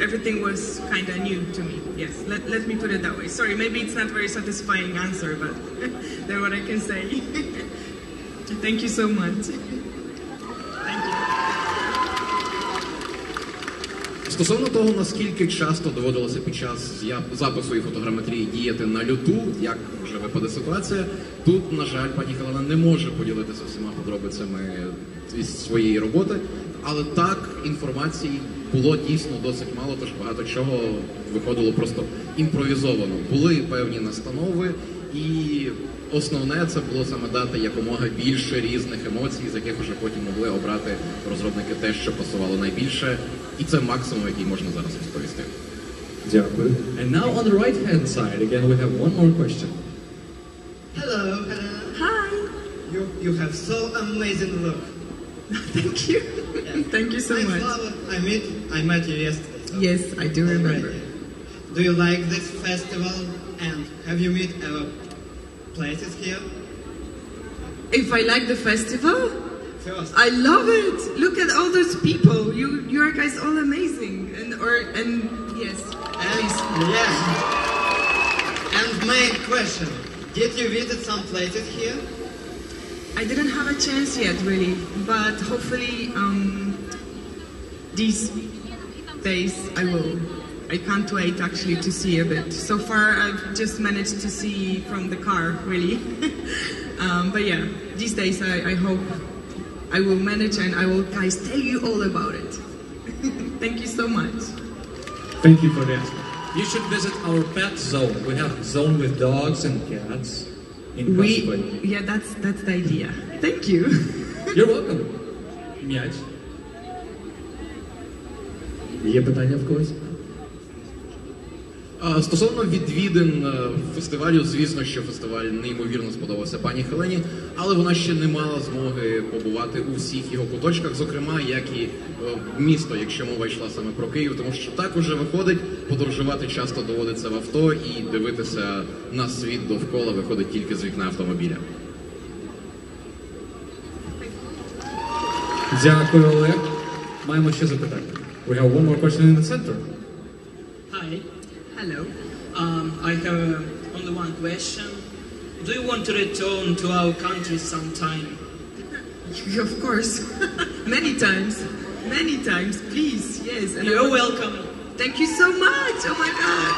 everything was kind of new to me. Yes, let me put it that way. Sorry, maybe it's not very satisfying answer, but that's what I can say. Thank you so much. Thank you. Стосовно того, наскільки часто доводилося під час запису і фотограметрії діяти на люту, як вже випаде ситуація, тут, на жаль, пані Хелена не може поділитися всіма подробицями із своєї роботи, але так, інформації було дійсно досить мало, тож багато чого виходило просто імпровізовано. Були певні настанови, і основне це було саме дати якомога більше різних емоцій, з яких вже потім могли обрати розробники те, що пасувало найбільше, і це максимум, який можна зараз розповісти. Дякую. And now on the right hand side, again, we have one more question. Hello. Hi. You have so amazing look. Thank you. Thank you so much. I met you yesterday. Yes, I do remember. Do you like this festival? And have you met our places here? If I like the festival? I love it. Look at all those people. You are guys all amazing. And yes. Please. Yeah. And main question. Did you visit some places here? I didn't have a chance yet, really, but hopefully these days I will. I can't wait actually to see a bit. So far I've just managed to see from the car, really. But yeah, these days I hope I will manage and I will guys tell you all about it. Thank you so much. Thank you for that. You should visit our pet zone. We have a zone with dogs and cats. Yeah, that's the idea. Thank you. You're welcome. М'яч. Є питання в когось? Стосовно відвідин фестивалю, звісно, що фестиваль неймовірно сподобався пані Хелені, але вона ще не мала змоги побувати у всіх його куточках, зокрема, як і місто, якщо мова йшла саме про Київ, тому що так уже виходить, подорожувати часто доводиться в авто і дивитися на світ довкола виходить тільки з вікна автомобіля. Дякую, Олег. Маємо ще запитання. We have one more question in the center. Hi. Hello. I have only one question. Do you want to return to our country sometime? Of course. Many times. Many times. Please, yes. And You're welcome. Thank you so much. Oh my God.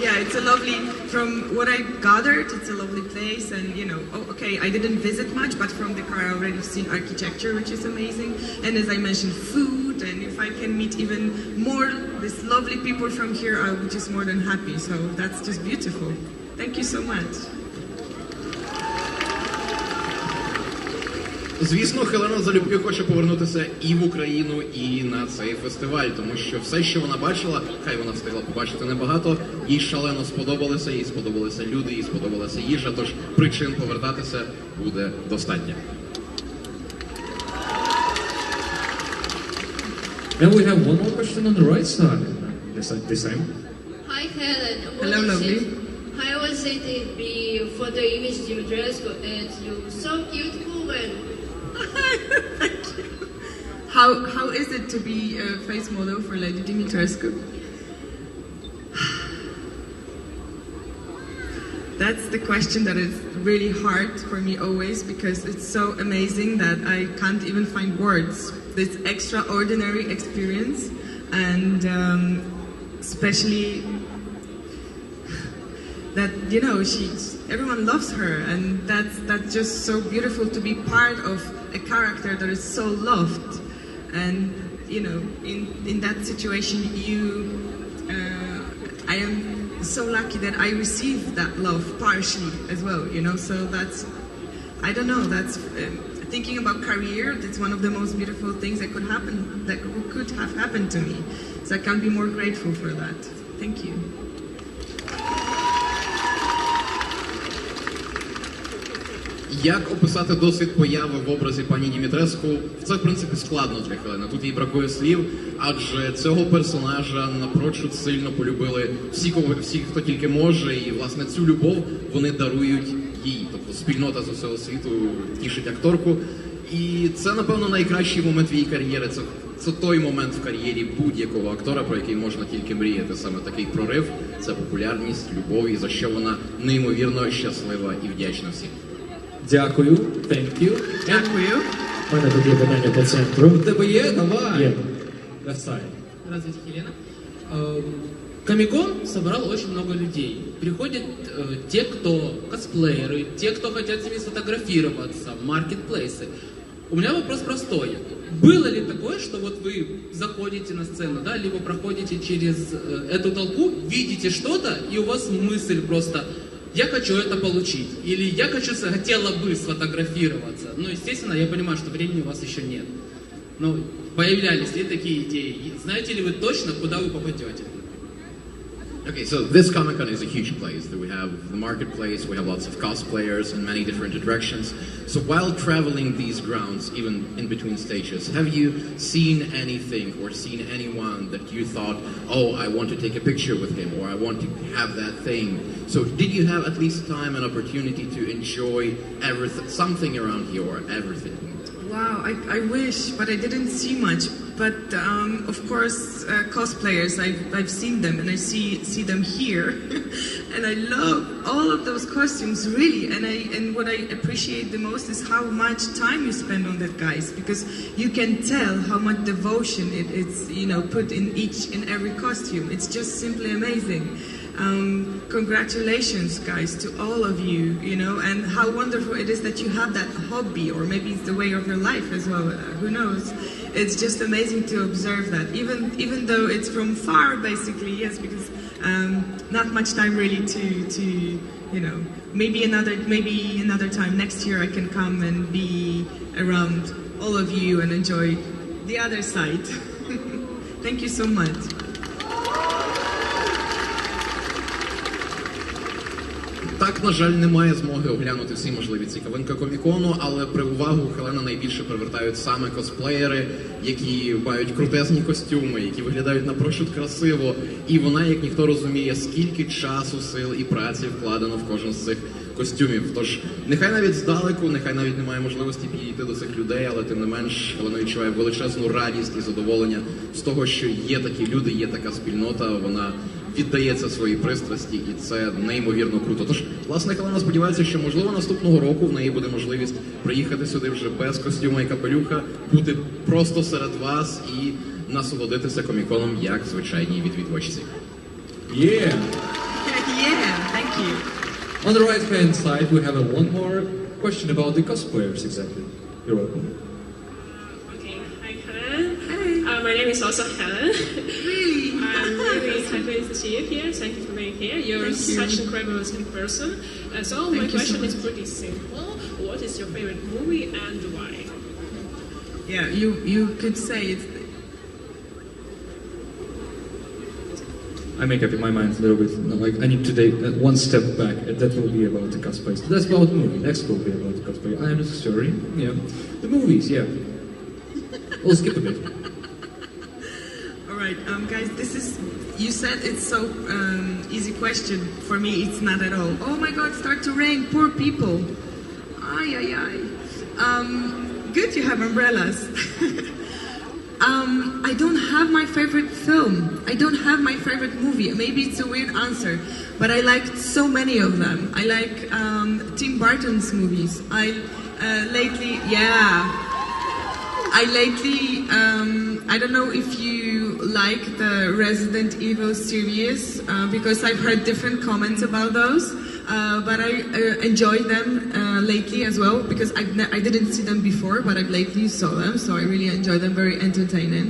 Yeah, it's a lovely, from what I gathered, it's a lovely place. And, you know, okay, I didn't visit much, but from the car I already seen architecture, which is amazing. And as I mentioned, food. And if I can meet even more these lovely people from here, I'll be just more than happy. So that's just beautiful. Thank you so much. Звісно, Хелена залюбки хоче повернутися і в Україну, і на цей фестиваль, тому що все, що вона бачила, хай вона встигла побачити небагато, їй шалено сподобалося, їй сподобалися люди, їй сподобалася їжа, тож причин повертатися буде достатньо. And we have one more question on the right side. This time. Hi, Helen. Hello, lovely. How was it to be for the image Dimitrescu and you so beautiful and Thank you. How is it to be a face model for Lady Dimitrescu? That's the question that is really hard for me always because it's so amazing that I can't even find words. This extraordinary experience and especially that, you know, everyone loves her and that's just so beautiful to be part of a character that is so loved. And, you know, in that situation, I am so lucky that I received that love partially as well, you know, so that's, I don't know, that's, thinking about career, that's one of the most beautiful things that could have happened to me. So I can't be more grateful for that. Thank you. Як описати досвід появи в образі пані Дімітреску? Це, в принципі, складно для Хелени. Тут їй бракує слів, адже цього персонажа напрочуд сильно полюбили всі, хто тільки може, і, власне, цю любов вони дарують їй. Тобто спільнота з усього світу тішить акторку. І це, напевно, найкращий момент в її кар'єрі. Це той момент в кар'єрі будь-якого актора, про який можна тільки мріяти. Саме такий прорив, це популярність, любов, і за що вона неймовірно щаслива і вдячна всім. Дякую, thank you. Дякую. У мене тут є питання по центру. У тебе є? Давай. Є. Здравствуйте, Елена. Комик-кон собрал очень много людей. Приходят те, кто косплееры, те, кто хотят с ними сфотографироваться, маркетплейсы. У меня вопрос простой. Было ли такое, что вот вы заходите на сцену, да, либо проходите через эту толпу, видите что-то, и у вас мысль просто «я хочу это получить» или «я хотела бы сфотографироваться». Ну, естественно, я понимаю, что времени у вас еще нет. Но появлялись ли такие идеи? Знаете ли вы точно, куда вы попадете? Okay, so this Comic-Con is a huge place. We have the marketplace, we have lots of cosplayers in many different attractions. So while traveling these grounds, even in between stages, have you seen anything or seen anyone that you thought, oh, I want to take a picture with him, or I want to have that thing? So did you have at least time and opportunity to enjoy something around here, or everything? Wow, I wish, but I didn't see much. But of course, cosplayers, I've seen them, and I see them here, and I love all of those costumes, really. And what I appreciate the most is how much time you spend on that, guys, because you can tell how much devotion it's put in each and every costume. It's just simply amazing. Congratulations, guys, to all of you, and how wonderful it is that you have that hobby, or maybe it's the way of your life as well, who knows. It's just amazing to observe that, even though it's from far, basically, yes, because not much time really to maybe another time next year I can come and be around all of you and enjoy the other side. Thank you so much. Так, на жаль, немає змоги оглянути всі можливі цікавинки комікону, але при увагу Хелена найбільше привертають саме косплеєри, які мають крутезні костюми, які виглядають напрочуд красиво, і вона, як ніхто, розуміє, скільки часу, сил і праці вкладено в кожен з цих костюмів. Тож, нехай навіть здалеку, нехай навіть немає можливості підійти до цих людей, але тим не менш вона відчуває величезну радість і задоволення з того, що є такі люди, є така спільнота, вона віддається своїй пристрасті, і це неймовірно круто. Тож, власне, Хелена сподівається, що, можливо, наступного року в неї буде можливість приїхати сюди вже без костюма і капелюха, бути просто серед вас і насолодитися коміконом як звичайній відвідувачці. Yeah! Yeah, thank you. On the right-hand side, we have one more question about the cosplayers, exactly. You're welcome. Okay, hi Helen. My name is also Helen. Really? I'm really happy to see you here. Thank you for being here. You're such an incredible person. So my question is pretty simple. What is your favorite movie and why? Yeah, you could say it's... I make up in my mind a little bit, like I need to take one step back, and that will be about the cosplay. So that's about the movie, next will be about the cosplay. I am sorry, yeah. The movies, yeah. We'll skip a bit. Alright, guys, this is... You said it's so easy question. For me, it's not at all. Oh my god, start to rain, poor people. Ay, ay, ay. Good you have umbrellas. I don't have my favorite film. I don't have my favorite movie. Maybe it's a weird answer, but I liked so many of them. I like Tim Burton's movies. I don't know if you like the Resident Evil series, because I've heard different comments about those. But I enjoy them lately as well, because I didn't see them before, but I've lately saw them, so I really enjoy them, very entertaining.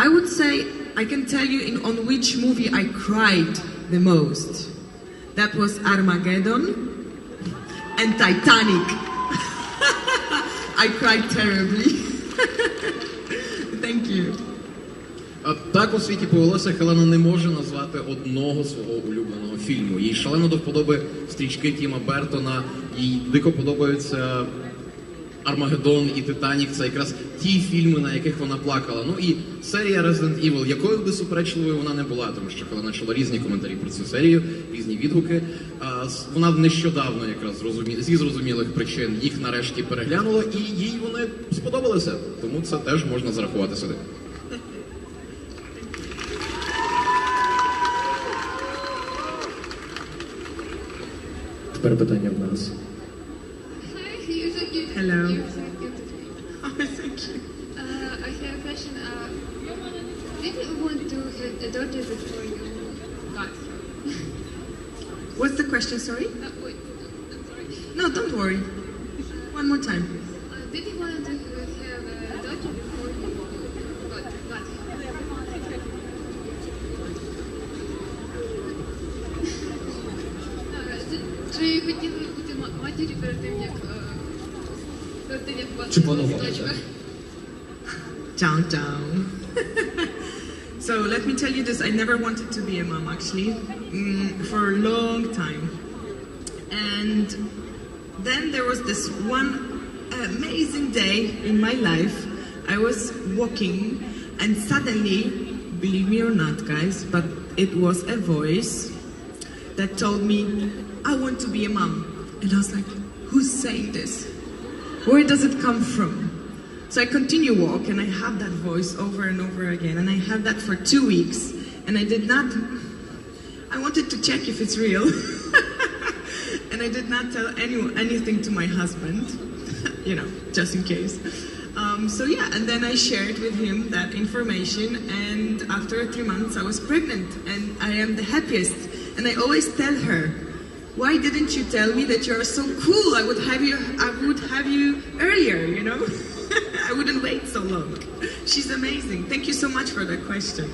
I would say I can tell you on which movie I cried the most. That was Armageddon and Titanic. I cried terribly. Thank you. Так у світі повелося, Хелена не може назвати одного свого улюбленого фільму. Їй шалено до вподоби стрічки Тіма Бертона, їй дико подобаються Армагеддон і Титанік. Це якраз ті фільми, на яких вона плакала. Ну і серія Resident Evil, якою би суперечливою вона не була, тому що Хелена чула різні коментарі про цю серію, різні відгуки. Вона нещодавно якраз зі зрозумілих причин їх нарешті переглянула, і їй вони сподобалися. Тому це теж можна зарахувати сюди. Тепер питання в нас. Hello. Oh, thank you. I have a question. Did you want to have a daughter before you got her? What's the question, sorry? Wait, I'm sorry. No, don't worry. One more time. Did you want to have a daughter before you got her? Чи хотіли бути матір'ю перед тим, як Чи планували? Down. So let me tell you this, I never wanted to be a mom actually, for a long time. And then there was this one amazing day in my life. I was walking and suddenly, believe me or not guys, but it was a voice that told me, I want to be a mom. And I was like, who's saying this? Where does it come from? So I continue walk and I have that voice over and over again, and I had that for 2 weeks, and I wanted to check if it's real. And I did not tell anything to my husband, you know, just in case. And then I shared with him that information, and after 3 months I was pregnant, and I am the happiest. And I always tell her, why didn't you tell me that you're so cool? I would have you earlier, you know? I wouldn't wait so long. She's amazing. Thank you so much for that question.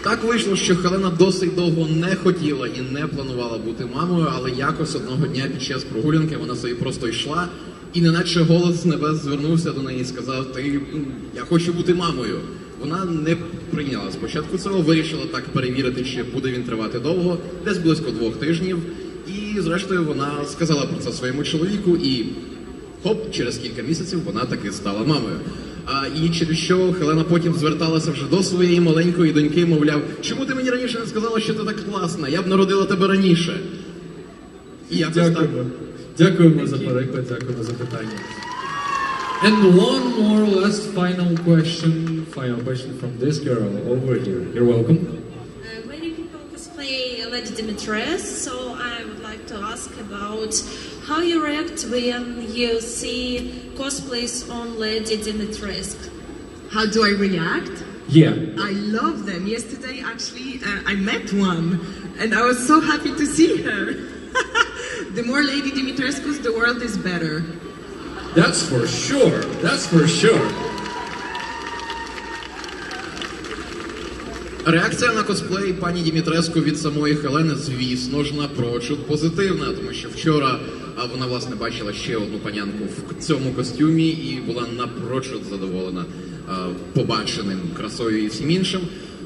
Так вийшло, що Хелена досить довго не хотіла і не планувала бути мамою, але якось одного дня під час прогулянки вона собі просто йшла, і неначе голос з небес звернувся до неї і сказав: я хочу бути мамою. Вона не прийняла спочатку цього, вирішила так перевірити, чи буде він тривати довго, десь близько 2 тижнів. І зрештою вона сказала про це своєму чоловіку і хоп, через кілька місяців вона таки стала мамою. І через що Хелена потім зверталася вже до своєї маленької доньки, мовляв, чому ти мені раніше не сказала, що ти так класна, я б народила тебе раніше. І якось так. Дякуємо за переклад, дякуємо за питання. And one more last final question from this girl over here. You're welcome. Many people cosplay Lady Dimitrescu, so I would like to ask about how you react when you see cosplays on Lady Dimitrescu. How do I react? Yeah. I love them. Yesterday, actually, I met one, and I was so happy to see her. The more Lady Dimitrescu's, the world is better. That's for sure. That's for sure. Реакція на косплей пані Дімітреску від самої Хелени, звісно ж, напрочуд позитивна, тому що вчора вона, власне, бачила ще одну панянку в цьому костюмі і була напрочуд задоволена побаченим красою і всім іншим.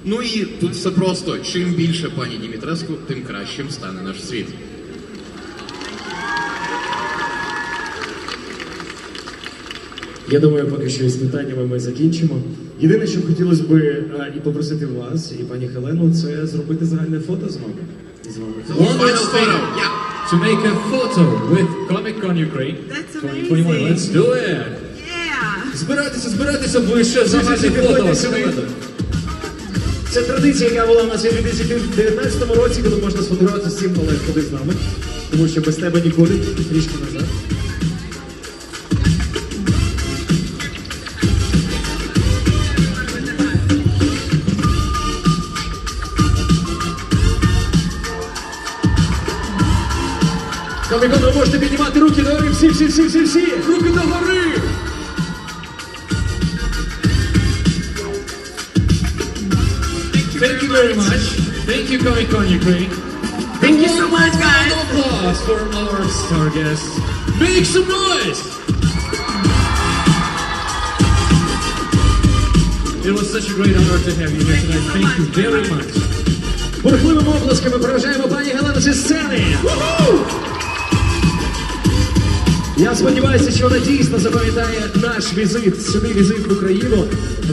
Ну і тут все просто. Чим більше пані Дімітреску, тим кращим стане наш світ. Я думаю, поки що із питаннями ми закінчимо. Єдине, що хотілося б і попросити вас, і пані Хелену, це зробити загальне фото з вами. One last thing. To make a photo with Comic-Con Ukraine 2021. Let's do it. Збирайтеся ближче, загальне фото. Це традиція, яка була у нас у 2019 році, коли можна сфотографуватися з цим, Олег, ходи з нами. Тому що без тебе нікуди, трішки назад. Комікон, ви можете піднімати руки догори, всі! Руки догори! Thank you very much. Thank you, Comic-Con Ukraine. Thank you so much, guys. Round of applause for our star guests. Make some noise! It was such a great honor to have you here tonight. Thank you very much. Бурхливими оплесками проважаємо пані Гелену зі сцени! Я сподіваюся, що вона дійсно запам'ятає наш візит сюди, візит в Україну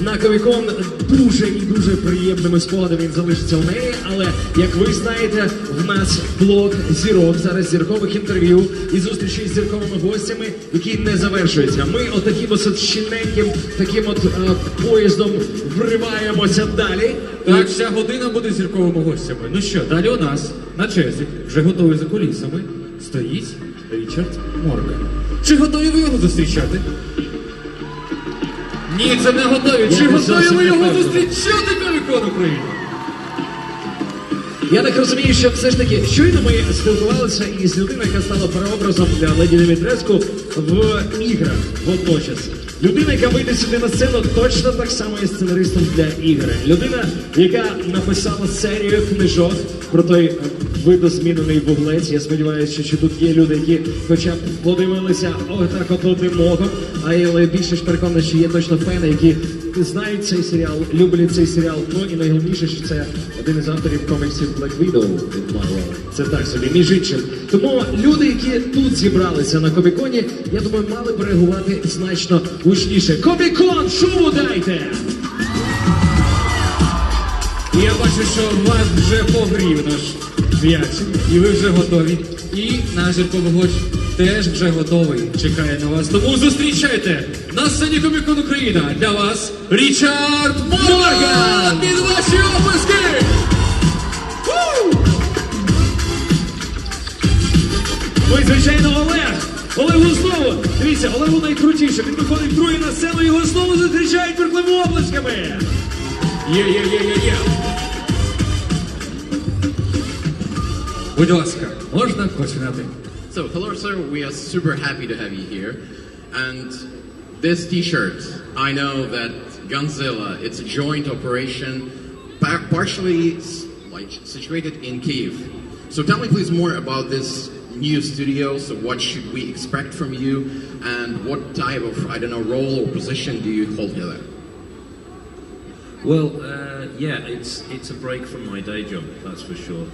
на Комікон. Дуже і дуже приємними спогадами він залишиться в неї. Але, як ви знаєте, в нас блок зірок, зараз зіркових інтерв'ю і зустрічей з зірковими гостями, які не завершуються. Ми отаким ось щільненьким, таким от поїздом вриваємося далі. Так, ця година буде зірковими гостями. Ну що, далі у нас на черзі, вже готовий за кулісами, стоїть Річард Морган. Чи готові ви його зустрічати? Ні, це не готові. Чи готові ви його зустрічати, Комік-Кон Україна? Я так розумію, що все ж таки щойно ми спілкувалися із людиною, яка стала прообразом для Леді Димитреску в іграх водночас. Людина, яка вийде сюди на сцену, точно так само є сценаристом для ігри. Людина, яка написала серію книжок про той видозмінений вуглець. Я сподіваюся, що тут є люди, які хоча б подивилися отак от одним оком, але більше ж переконаний, що є точно фени, які знають цей серіал, люблять цей серіал. Ну і найголовніше, що це один із авторів коміксів Black Widow від Marvel. Це так собі, між іншим. Тому люди, які тут зібралися на Коміконі, я думаю, мали б реагувати значно гучніше. Комікон, шуму дайте! І я бачу, що вас вже погрів наш м'яч, і ви вже готові. І наш зірковий гость теж вже готовий, чекає на вас. Тому зустрічайте на сцені Комік-Кон Україна для вас Річард Морган! Під ваші оплески! Ну і, звичайно, Олегу знову, дивіться, Олегу найкрутіше, він виходить другий на сцену, його знову зустрічають бурхливими оплесками. Є. Будь ласка, можна починати. So, hello sir, we are super happy to have you here. And this t-shirt, I know that Gunzilla, it's a joint operation, partially like situated in Kyiv. So tell me please more about this new studio. So what should we expect from you, and what type of, I don't know, role or position do you hold here? Well, yeah, it's a break from my day job, that's for sure.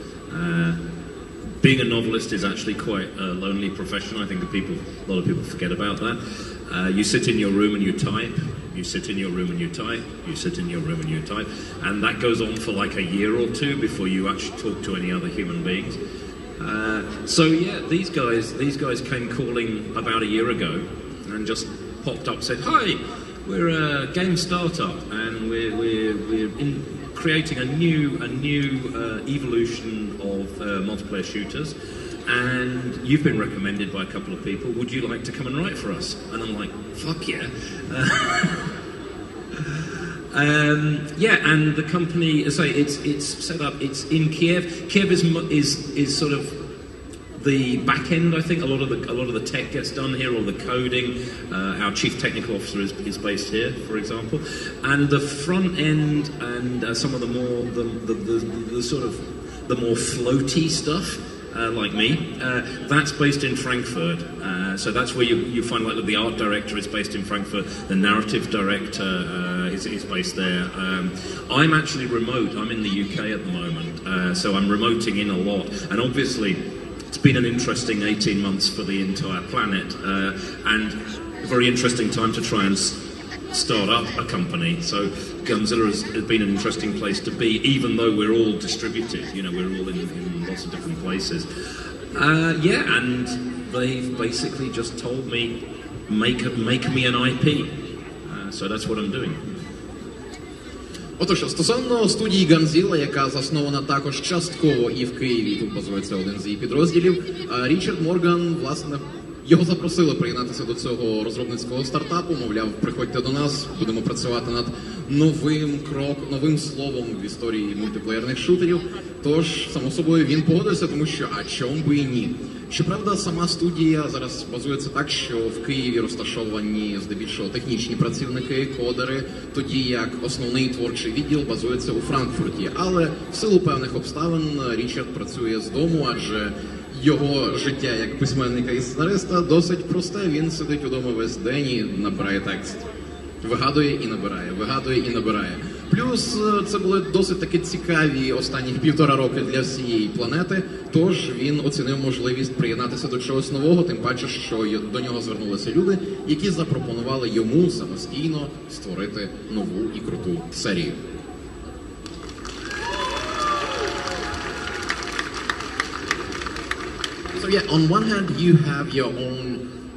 Being a novelist is actually quite a lonely profession. I think a lot of people forget about that. You sit in your room and you type. You sit in your room and you type. You sit in your room and you type, and that goes on for like a year or two before you actually talk to any other human beings. So yeah, these guys came calling about a year ago and just popped up, said, "Hi, we're a game startup and we're creating a new evolution of multiplayer shooters, and you've been recommended by a couple of people. Would you like to come and write for us?" And I'm like, "Fuck yeah!" Yeah, and the company, as I say, it's set up. It's in Kiev. Kiev is sort of the back end. I think a lot of the tech gets done here, all the coding. Our chief technical officer is based here, for example, and the front end and some of the more the sort of the more floaty stuff. Like me, that's based in Frankfurt. So that's where you find like the art director is based in Frankfurt, the narrative director is based there. I'm actually remote. I'm in the UK at the moment, so I'm remoting in a lot. And obviously, it's been an interesting 18 months for the entire planet, and a very interesting time to try and start up a company. So Gunzilla has been an interesting place to be, even though we're all distributed. You know, we're all in lots of different places. Yeah, and they've basically just told me, make me an IP. So that's what I'm doing. Отож, стосовно студії Gunzilla, яка заснована також частково і в Києві, тут базується один з її підрозділів, Річард Морган, власне, його запросили приєднатися до цього розробницького стартапу, мовляв, приходьте до нас, будемо працювати над новим словом в історії мультиплеєрних шутерів. Тож, само собою, він погодився, тому що, а чому би і ні? Щоправда, сама студія зараз базується так, що в Києві розташовані здебільшого технічні працівники, кодери, тоді як основний творчий відділ базується у Франкфурті. Але в силу певних обставин Річард працює з дому, адже його життя як письменника і сценариста досить просте. Він сидить удома весь день і набирає текст. Вигадує і набирає, вигадує і набирає. Плюс це були досить таки цікаві останніх 1,5 роки для всієї планети, тож він оцінив можливість приєднатися до чогось нового, тим паче, що до нього звернулися люди, які запропонували йому самостійно створити нову і круту серію. So yeah, on one hand you have your own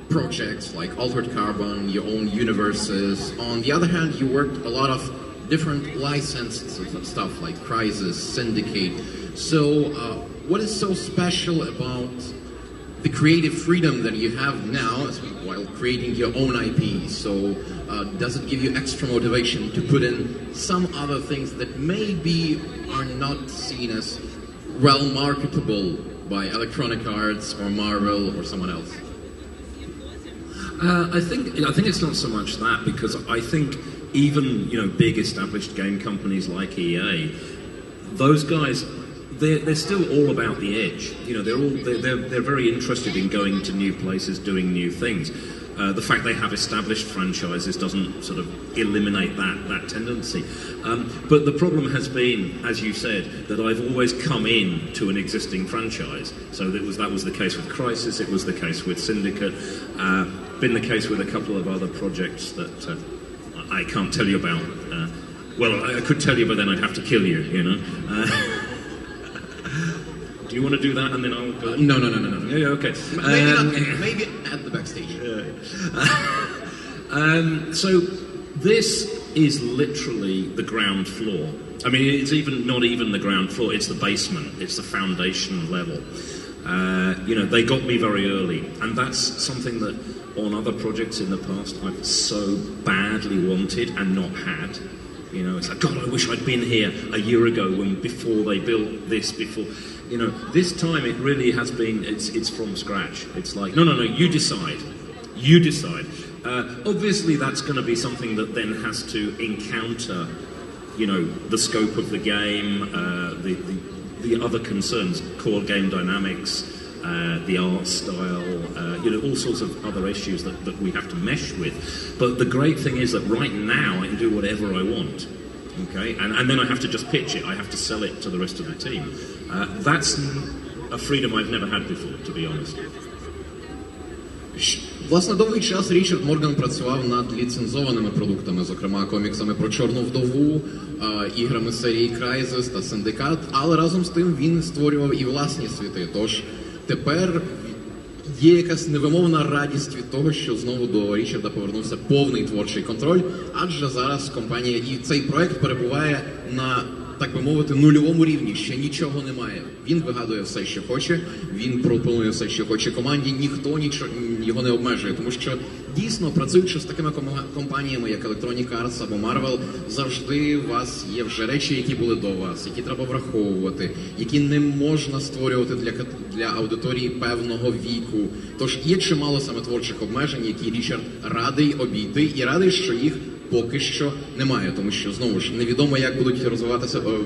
projects like Altered Carbon, your own universes. On the other hand, you worked a lot of different licensed stuff like Crysis, Syndicate. So what is so special about the creative freedom that you have now while creating your own IP? So does it give you extra motivation to put in some other things that maybe are not seen as well marketable by Electronic Arts or Marvel or someone else? I think it's not so much that, because I think even big established game companies like EA, those guys, they're still all about the edge. They're very interested in going to new places, doing new things. The fact they have established franchises doesn't sort of eliminate that tendency. But the problem has been, as you said, that I've always come in to an existing franchise. So that was the case with Crysis, it was the case with Syndicate, been the case with a couple of other projects that I can't tell you about. Well, I could tell you, but then I'd have to kill you, Do you want to do that, and then I'll go? No. Yeah, okay. Maybe at the backstage. So this is literally the ground floor. I mean, it's not even the ground floor. It's the basement. It's the foundation level. They got me very early, and that's something that on other projects in the past I've so badly wanted and not had. It's like, God, I wish I'd been here a year ago before they built this. This time it really has been. It's from scratch. It's like, no, you decide. You decide. Obviously, that's going to be something that then has to encounter, the scope of the game, the other concerns, core game dynamics, the art style, all sorts of other issues that we have to mesh with. But the great thing is that right now I can do whatever I want. Okay, and then I have to just pitch it. I have to sell it to the rest of the team. That's a freedom I've never had before, to be honest. Власне, довгий час Річард Морган працював над ліцензованими продуктами, зокрема коміксами про Чорну вдову, іграми серії Crysis та Синдикат, але разом з тим він створював і власні світи. Тож тепер є якась невимовна радість від того, що знову до Річарда повернувся повний творчий контроль, адже зараз компанія і цей проект перебуває на, так би мовити, нульовому рівні, ще нічого немає. Він вигадує все, що хоче, він пропонує все, що хоче команді, ніхто його не обмежує, тому що дійсно, працюючи з такими компаніями, як Electronic Arts або Marvel, завжди у вас є вже речі, які були до вас, які треба враховувати, які не можна створювати для аудиторії певного віку. Тож є чимало саме творчих обмежень, які Річард радий обійти і радий, що їх поки що немає, тому що, знову ж, невідомо, як будуть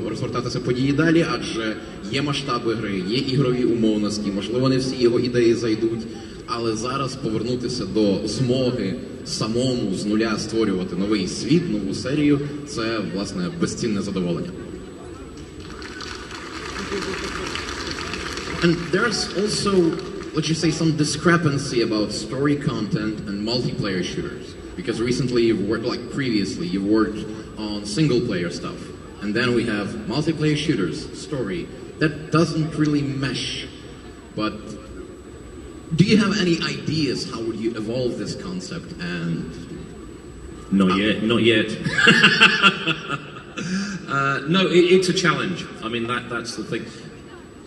розгортатися події далі, адже є масштаби гри, є ігрові умовності, можливо, не всі його ідеї зайдуть, але зараз повернутися до змоги самому з нуля створювати новий світ, нову серію, це, власне, безцінне задоволення. And there's also, let's just say, some discrepancy about story content and multiplayer shooters. Because recently you've worked, like previously, you've worked on single-player stuff. And then we have multiplayer shooters, story. That doesn't really mesh. But do you have any ideas how would you evolve this concept and... Not yet. No, it's a challenge. I mean, that's the thing.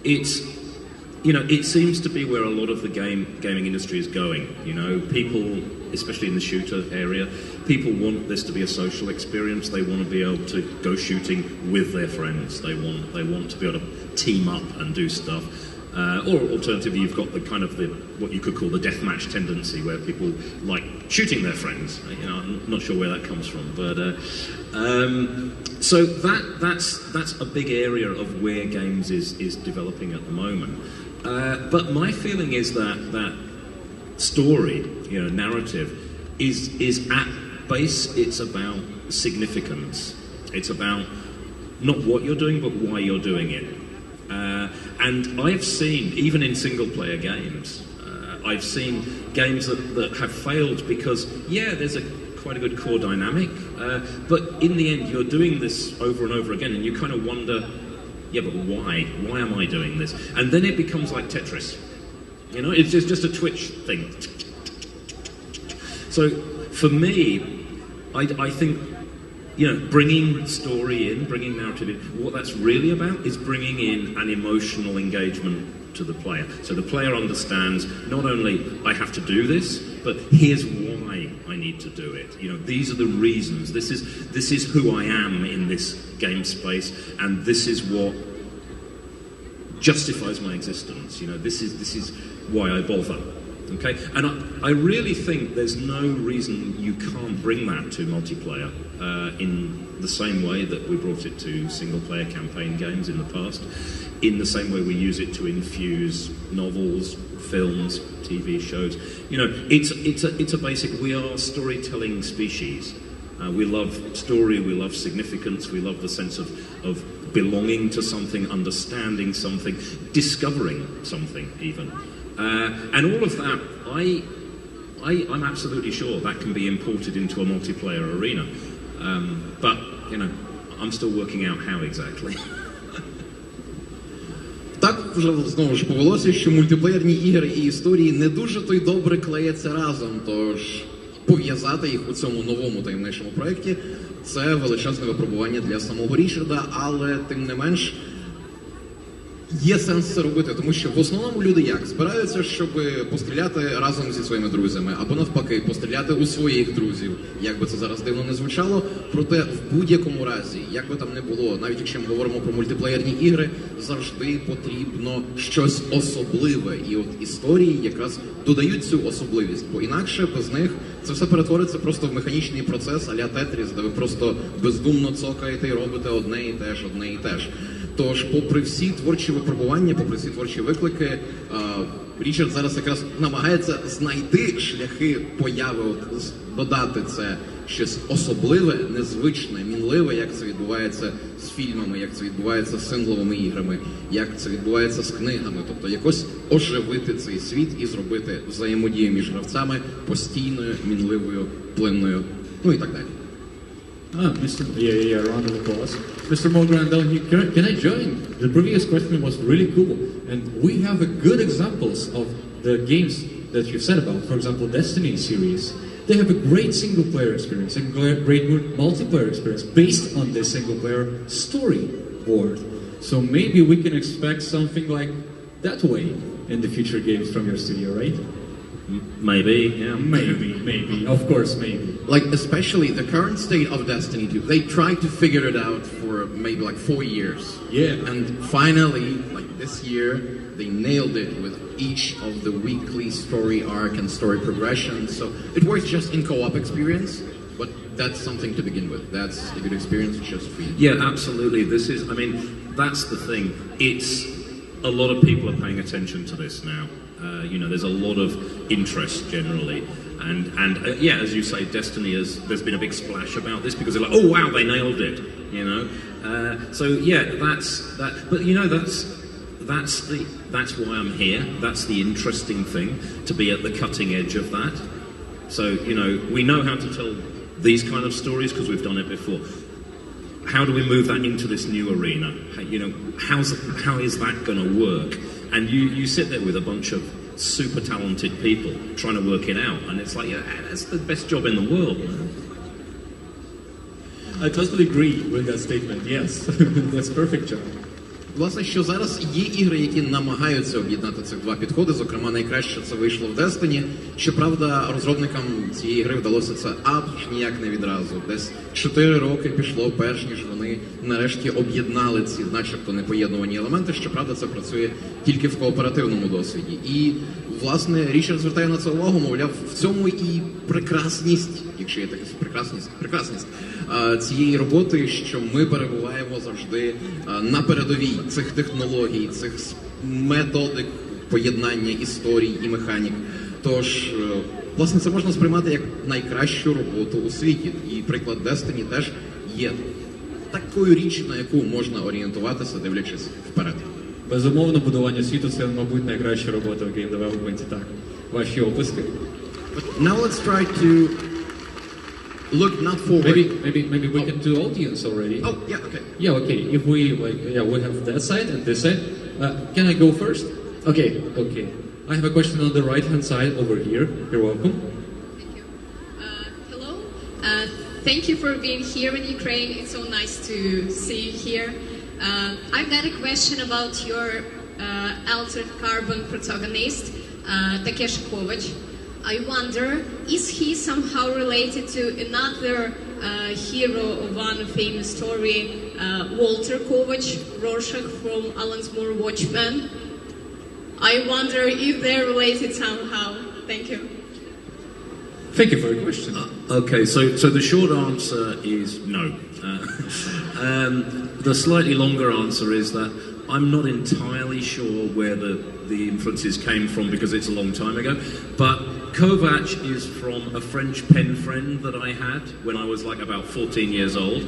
It's, you know, it seems to be where a lot of the gaming industry is going. You know, people, especially in the shooter area, people want this to be a social experience. They want to be able to go shooting with their friends. They want to be able to team up and do stuff. Or alternatively, you've got the kind of what you could call the deathmatch tendency, where people like shooting their friends. You know, I'm not sure where that comes from, but so that's a big area of where games is developing at the moment. But my feeling is that story, you know, narrative, is at base. It's about significance. It's about not what you're doing, but why you're doing it. And I've seen, even in single-player games, I've seen games that have failed because, yeah, there's quite a good core dynamic, but in the end you're doing this over and over again, and you kind of wonder, yeah, but why? Why am I doing this? And then it becomes like Tetris. You know, it's just a twitch thing. So for me, I think, you know, bringing story in, bringing narrative in, what that's really about is bringing in an emotional engagement to the player. So the player understands not only I have to do this, but here's why I need to do it. You know, these are the reasons. This is who I am in this game space, and this is what justifies my existence. You know, this is why I bother. Okay, and I really think there's no reason you can't bring that to multiplayer in the same way that we brought it to single-player campaign games in the past, in the same way we use it to infuse novels, films, TV shows. You know, it's a basic. We are storytelling species. We love story. We love significance. We love the sense of belonging to something, understanding something, discovering something, even. And all of that, I'm absolutely sure that can be imported into a multiplayer arena. But, you know, I'm still working out how exactly. Так вже знову ж повелося, що мультиплеєрні ігри і історії не дуже то й добре клеяться разом, тож пов'язати їх у цьому новому таємничому проєкті – це величезне випробування для самого Річарда, але тим не менш є сенс це робити, тому що в основному люди як? Збираються, щоб постріляти разом зі своїми друзями, або навпаки, постріляти у своїх друзів, як би це зараз дивно не звучало, проте в будь-якому разі, як би там не було, навіть якщо ми говоримо про мультиплеєрні ігри, завжди потрібно щось особливе, і от історії якраз додають цю особливість, бо інакше без них це все перетвориться просто в механічний процес а-ля Тетріс, де ви просто бездумно цокаєте і робите одне і те ж. Тож, попри всі творчі випробування, попри всі творчі виклики, Річард зараз якраз намагається знайти шляхи появи, додати це щось особливе, незвичне, мінливе, як це відбувається з фільмами, як це відбувається з сингловими іграми, як це відбувається з книгами. Тобто якось оживити цей світ і зробити взаємодію між гравцями постійною, мінливою, плинною, ну і так далі. Round of applause. Mr. Mograndel, can I join? The previous question was really cool, and we have good examples of the games that you said about. For example, Destiny series. They have a great single-player experience, a great multiplayer experience based on this single-player storyboard. So maybe we can expect something like that way in the future games from your studio, right? Maybe, yeah. Maybe. Of course, maybe. Like, especially the current state of Destiny 2, they tried to figure it out for maybe like 4 years. Yeah. And finally, like this year, they nailed it with each of the weekly story arc and story progression. So it works just in co-op experience, but that's something to begin with. That's a good experience just for you. Yeah, absolutely. That's the thing. A lot of people are paying attention to this now. There's a lot of interest generally. And as you say, Destiny there's been a big splash about this because they're like, oh wow, they nailed it, that's that. But that's why I'm here. That's the interesting thing, to be at the cutting edge of that. So, we know how to tell these kind of stories because we've done it before. How do we move that into this new arena? How is that going to work? And you sit there with a bunch of super talented people trying to work it out, and it's like, that's the best job in the world, man. I totally agree with that statement, yes. That's perfect job. Власне, що зараз є ігри, які намагаються об'єднати цих два підходи, зокрема, найкраще це вийшло в Destiny. Щоправда, розробникам цієї гри вдалося це аж ніяк не відразу. Десь 4 роки пішло, перш ніж вони нарешті об'єднали ці начебто непоєднувані елементи. Щоправда, це працює тільки в кооперативному досвіді. І, власне, Річард звертає на це увагу, мовляв, в цьому і прекрасність, якщо є така прекрасність цієї роботи, що ми перебуваємо завжди на передовій цих технологій, цих методик поєднання історій і механік. Тож, власне, це можна сприймати як найкращу роботу у світі. І приклад Destiny теж є такою річчю, на яку можна орієнтуватися, дивлячись вперед. Безумовно, будування світу – це, мабуть, найкраща робота в гейм-девелопменті, так. Ваші описки. But now let's try to look not forward. Maybe we can do audience already. Oh, yeah, okay. Yeah, okay. If we we have that side and this side. Can I go first? Okay. I have a question on the right-hand side over here. You're welcome. Hello. Thank you for being here in Ukraine. It's so nice to see you here. I've got a question about your Altered Carbon protagonist, Takeshi Kovacs. I wonder, is he somehow related to another hero of one famous story, Walter Kovacs, Rorschach from Alan Moore Watchmen? I wonder if they're related somehow. Thank you. Thank you for your question. Okay, so the short answer is no. The slightly longer answer is that I'm not entirely sure where the influences came from because it's a long time ago, but Kovacs is from a French pen friend that I had when I was like about 14 years old.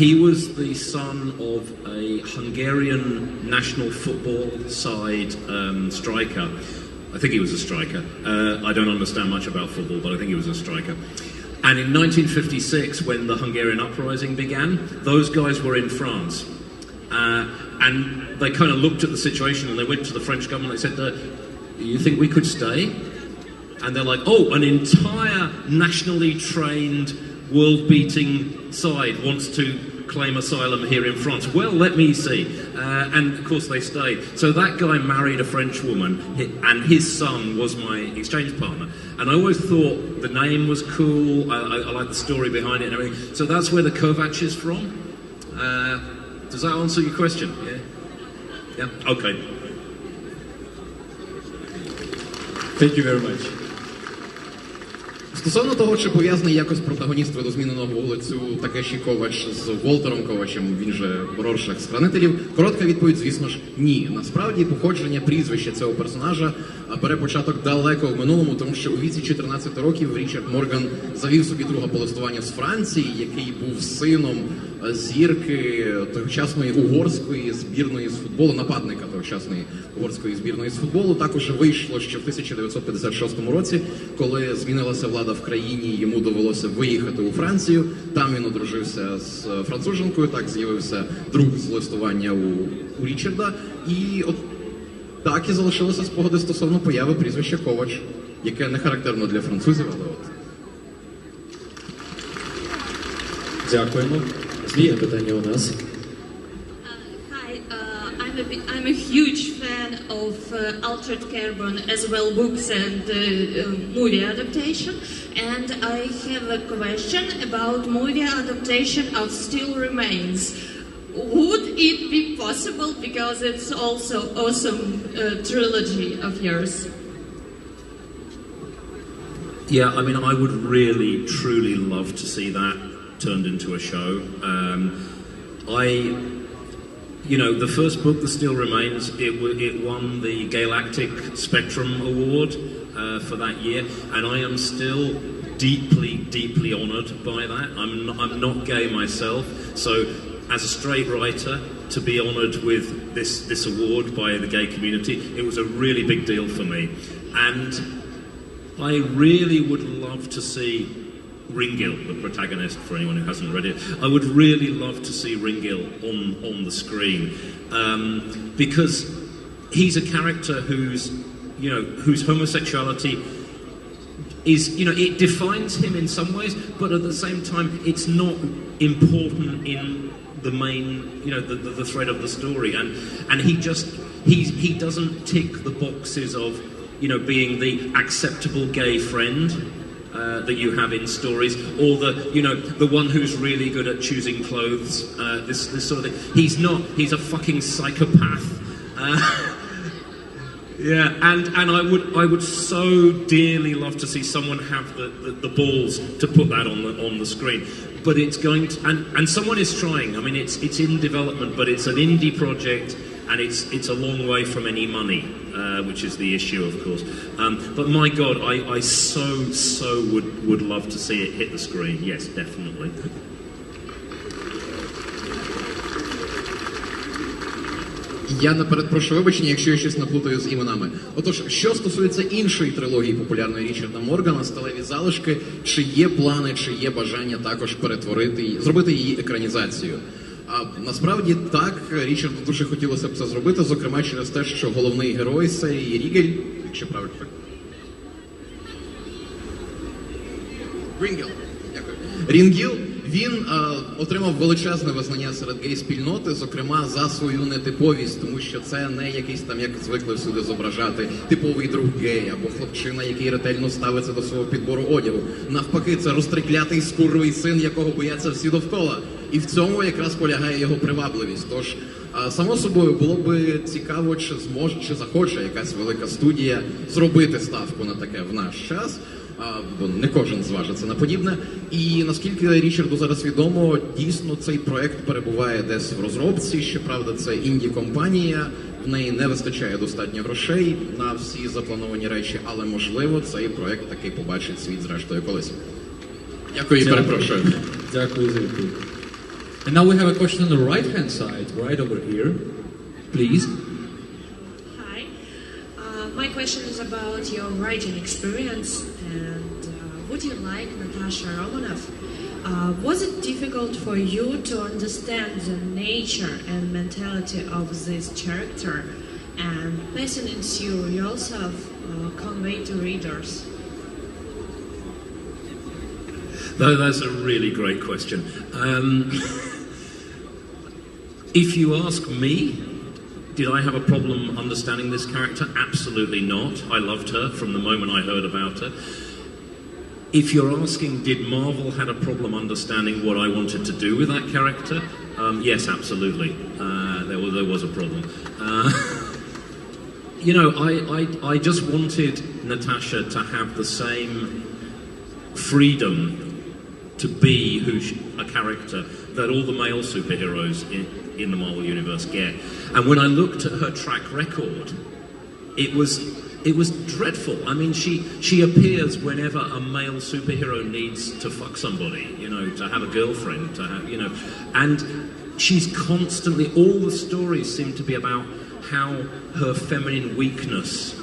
He was the son of a Hungarian national football side striker. I think he was a striker. I don't understand much about football, but I think he was a striker. And in 1956, when the Hungarian uprising began, those guys were in France. And they kind of looked at the situation and they went to the French government and they said, you think we could stay? And they're like, oh, an entire nationally trained, world-beating side wants to claim asylum here in France. Well, let me see. And of course they stayed. So that guy married a French woman and his son was my exchange partner. And I always thought the name was cool. I like the story behind it and everything. So that's where the Kovacs is from. Does that answer your question? Yeah? Okay. Thank you very much. Стосовно того, чи пов'язаний якось протагоніст видозміненого вулицю Такеші Ковач з Волтером Ковачем, він же Роршах з Хранителів, коротка відповідь, звісно ж, ні. Насправді, походження прізвища цього персонажа бере початок далеко в минулому, тому що у віці 14 років Річард Морган завів собі друга по листуванню з Франції, який був сином зірки тогочасної угорської збірної з футболу, нападника тогочасної угорської збірної з футболу. Також вийшло, що в 1956 році, коли змінилася влада в країні, йому довелося виїхати у Францію. Там він одружився з француженкою, так з'явився друг з листування у Річарда. І от так і залишилися спогади стосовно появи прізвища Ковач, яке не характерно для французів, але от. Дякуємо. Є питання у нас. Hi, I'm a huge fan of Altered Carbon as well books and movie adaptation, and I have a question about movie adaptation of Still Remains. Would it be possible, because it's also awesome trilogy of yours? Yeah, I mean, I would really, truly love to see that turned into a show. You know, the first book, The Still Remains, it won the Galactic Spectrum Award for that year, and I am still deeply, deeply honoured by that. I'm not gay myself, so as a straight writer, to be honoured with this award by the gay community, it was a really big deal for me. And I really would love to see Ringill, the protagonist, for anyone who hasn't read it. I would really love to see Ringill on the screen, because he's a character whose homosexuality is, you know, it defines him in some ways, but at the same time, it's not important in the main, you know, the thread of the story, and he doesn't tick the boxes of, you know, being the acceptable gay friend that you have in stories, or the one who's really good at choosing clothes, this sort of thing. He's not. He's a fucking psychopath. Yeah, and I would so dearly love to see someone have the balls to put that on the screen. But it's going to, and someone is trying. I mean, it's in development, but it's an indie project, and it's a long way from any money, which is the issue, of course. But my God, I so would love to see it hit the screen. Yes, definitely. Я наперед прошу вибачення, якщо я щось наплутаю з іменами. Отож, що стосується іншої трилогії популярної Річарда Моргана, «Сталеві залишки», чи є плани, чи є бажання також перетворити її, зробити її екранізацію? Насправді так, Річарду дуже хотілося б це зробити, зокрема через те, що головний герой серії Рігель, якщо правильно так? Рінгіл, він отримав величезне визнання серед гей-спільноти, зокрема за свою нетиповість, тому що це не якийсь там, як звикли всюди зображати, типовий друг гей, або хлопчина, який ретельно ставиться до свого підбору одягу. Навпаки, це розтриклятий скурвий син, якого бояться всі довкола. І в цьому якраз полягає його привабливість. Тож, само собою, було би цікаво, чи зможе, чи захоче якась велика студія зробити ставку на таке в наш час. Бо не кожен зважиться на подібне. І наскільки Річарду зараз відомо, дійсно цей проект перебуває десь в розробці. Щоправда, це інді-компанія, в неї не вистачає достатньо грошей на всі заплановані речі, але можливо цей проект таки побачить світ зрештою колись. Дякую і перепрошую. Дякую за відповідь. And now we have a question on the right-hand side, right over here. Please. Hi. My question is about your writing experience, and would you like Natasha Romanoff? Was it difficult for you to understand the nature and mentality of this character and passing it to yourself convey to readers? That's a really great question. If you ask me, did I have a problem understanding this character? Absolutely not. I loved her from the moment I heard about her. If you're asking, did Marvel had a problem understanding what I wanted to do with that character? Yes, absolutely. There was a problem. I just wanted Natasha to have the same freedom to be a character that all the male superheroes in the Marvel Universe get. And when I looked at her track record, it was dreadful. I mean, she appears whenever a male superhero needs to fuck somebody, you know, to have a girlfriend, to have, you know, and she's constantly, all the stories seem to be about how her feminine weakness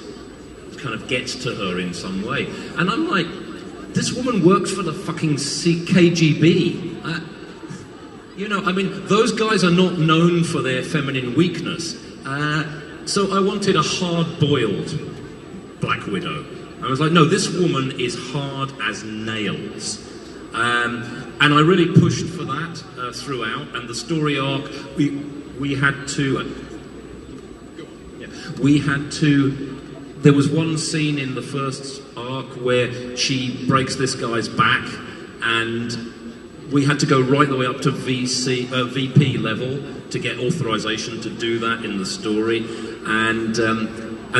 kind of gets to her in some way. And I'm like, this woman works for the fucking KGB. You know, I mean, those guys are not known for their feminine weakness. So I wanted a hard-boiled Black Widow. I was like, no, this woman is hard as nails. And I really pushed for that throughout. And the story arc, there was one scene in the first arc where she breaks this guy's back, and we had to go right the way up to VP level to get authorization to do that in the story. And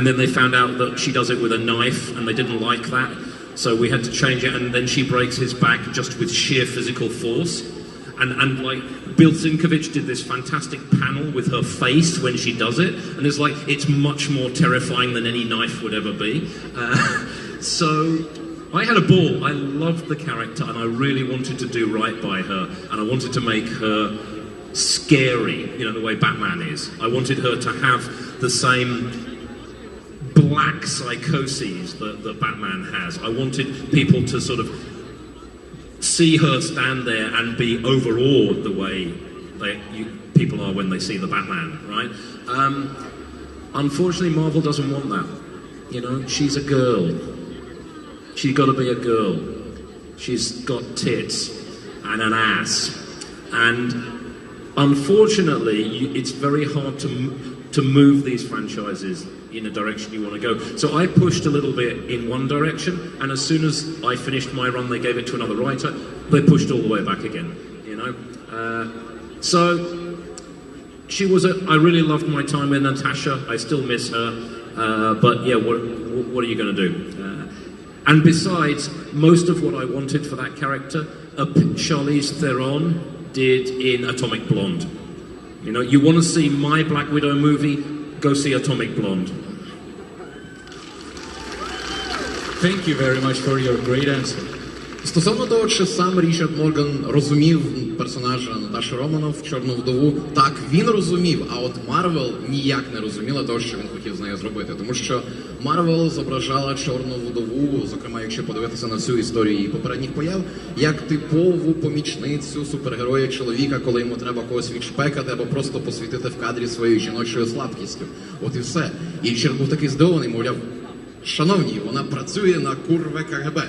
then they found out that she does it with a knife, and they didn't like that. So we had to change it, and then she breaks his back just with sheer physical force. And like, Bill Sienkiewicz did this fantastic panel with her face when she does it, and it's like, it's much more terrifying than any knife would ever be. So I had a ball. I loved the character, and I really wanted to do right by her, and I wanted to make her scary, you know, the way Batman is. I wanted her to have the same black psychoses that Batman has. I wanted people to sort of see her stand there and be overawed the way people are when they see the Batman, right? Unfortunately, Marvel doesn't want that. You know, she's a girl. She's got to be a girl. She's got tits and an ass. And unfortunately, it's very hard to move these franchises in a direction you want to go. So I pushed a little bit in one direction, and as soon as I finished my run, they gave it to another writer. They pushed all the way back again, you know. So I really loved my time with Natasha. I still miss her, but yeah, what are you going to do? And besides, most of what I wanted for that character, Charlize Theron did in Atomic Blonde. You know, you want to see my Black Widow movie, go see Atomic Blonde. Thank you very much for your great answer. Стосовно того, чи сам Річард Морган розумів персонажа Наташі Романов, Чорну вдову, так, він розумів, а от Марвел ніяк не розуміла того, що він хотів з нею зробити. Тому що Марвел зображала Чорну вдову, зокрема, якщо подивитися на всю історію її попередніх появ, як типову помічницю супергероя чоловіка, коли йому треба когось відшпекати або просто посвітити в кадрі своєю жіночою слабкістю. От і все. І Річард був такий здивований, мовляв, шановні, вона працює на курве КГБ.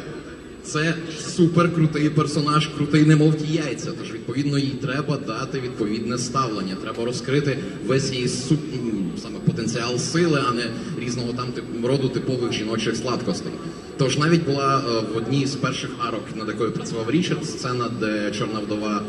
Це суперкрутий персонаж, крутий немов ті яйця, тож відповідно їй треба дати відповідне ставлення, треба розкрити весь її саме потенціал сили, а не різного там роду типових жіночих слабкостей. Тож навіть була в одній з перших арок, над якою працював Річард, сцена, де Чорна вдова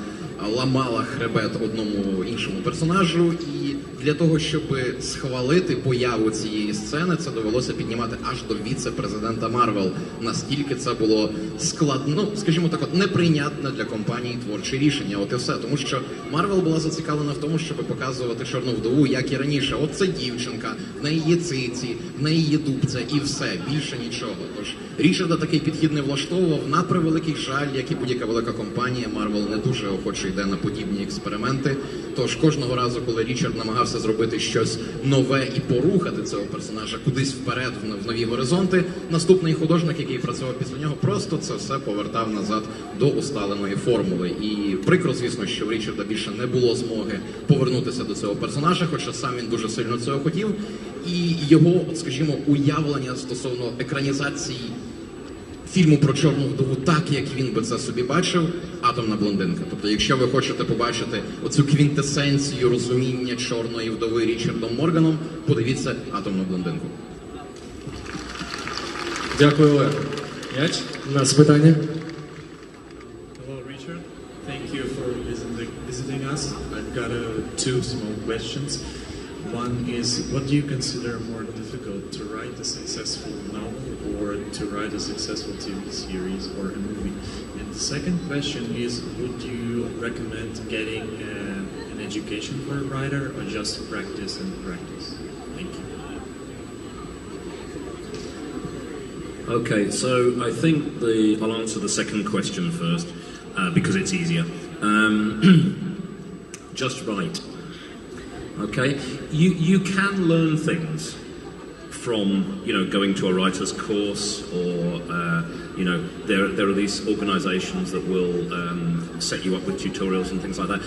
ламала хребет одному іншому персонажу, і для того, щоб схвалити появу цієї сцени, це довелося піднімати аж до віце-президента Марвел. Настільки це було складно, скажімо так, от неприйнятне для компанії творче рішення. От і все. Тому що Марвел була зацікавлена в тому, щоб показувати Чорну вдову, як і раніше. От це дівчинка, в неї є циці, в неї є дубця і все, більше нічого. Тож Річарда такий підхід не влаштовував. На превеликий жаль, як і будь-яка велика компанія, Марвел не дуже охоче йде на подібні експерименти. Тож кожного разу, коли Річард намагався зробити щось нове і порухати цього персонажа кудись вперед, в нові горизонти, наступний художник, який працював після нього, просто це все повертав назад до усталеної формули. І прикро, звісно, що в Річарда більше не було змоги повернутися до цього персонажа, хоча сам він дуже сильно цього хотів. І його, скажімо, уявлення стосовно екранізації фільму про Чорну вдову так, як він би це собі бачив, «Атомна блондинка». Тобто, якщо ви хочете побачити оцю квінтесенцію розуміння Чорної вдови Річардом Морганом, подивіться «Атомну блондинку». Дякую, Олег. Яч? У нас питання. Hello, Richard. Thank you for visiting us. I've got two small questions. One is, what do you consider more difficult, to write a successful novel or to write a successful TV series or a movie? And the second question is, would you recommend getting an education for a writer or just practice and practice? Thank you. Okay, so I think I'll answer the second question first because it's easier. Just write. Okay, you can learn things from going to a writer's course, or there are these organisations that will set you up with tutorials and things like that.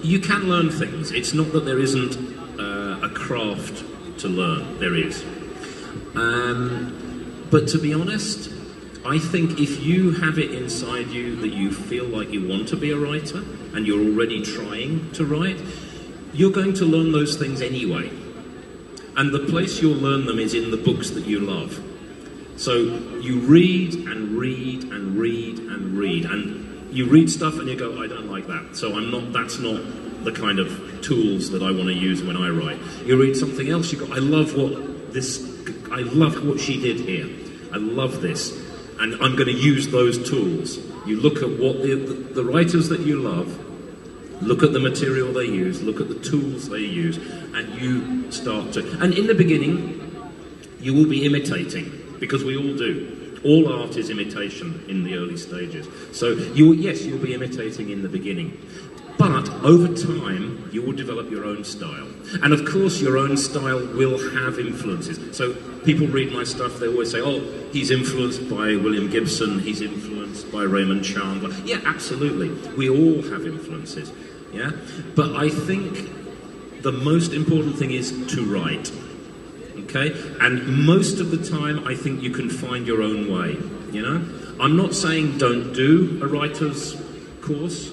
You can learn things. It's not that there isn't a craft to learn. There is. But to be honest, I think if you have it inside you that you feel like you want to be a writer and you're already trying to write, you're going to learn those things anyway. And the place you'll learn them is in the books that you love. So you read and read and read and read, and you read stuff and you go, I don't like that. So that's not the kind of tools that I want to use when I write. You read something else, you go, I love what she did here. I love this. And I'm going to use those tools. You look at what the writers that you love, look at the material they use, look at the tools they use, and you start to... And in the beginning, you will be imitating, because we all do. All art is imitation in the early stages. So, you'll be imitating in the beginning. But over time, you will develop your own style. And of course, your own style will have influences. So people read my stuff, they always say, oh, he's influenced by William Gibson, he's influenced by Raymond Chandler. Yeah, absolutely. We all have influences. Yeah? But I think the most important thing is to write. Okay? And most of the time, I think you can find your own way. I'm not saying don't do a writer's course,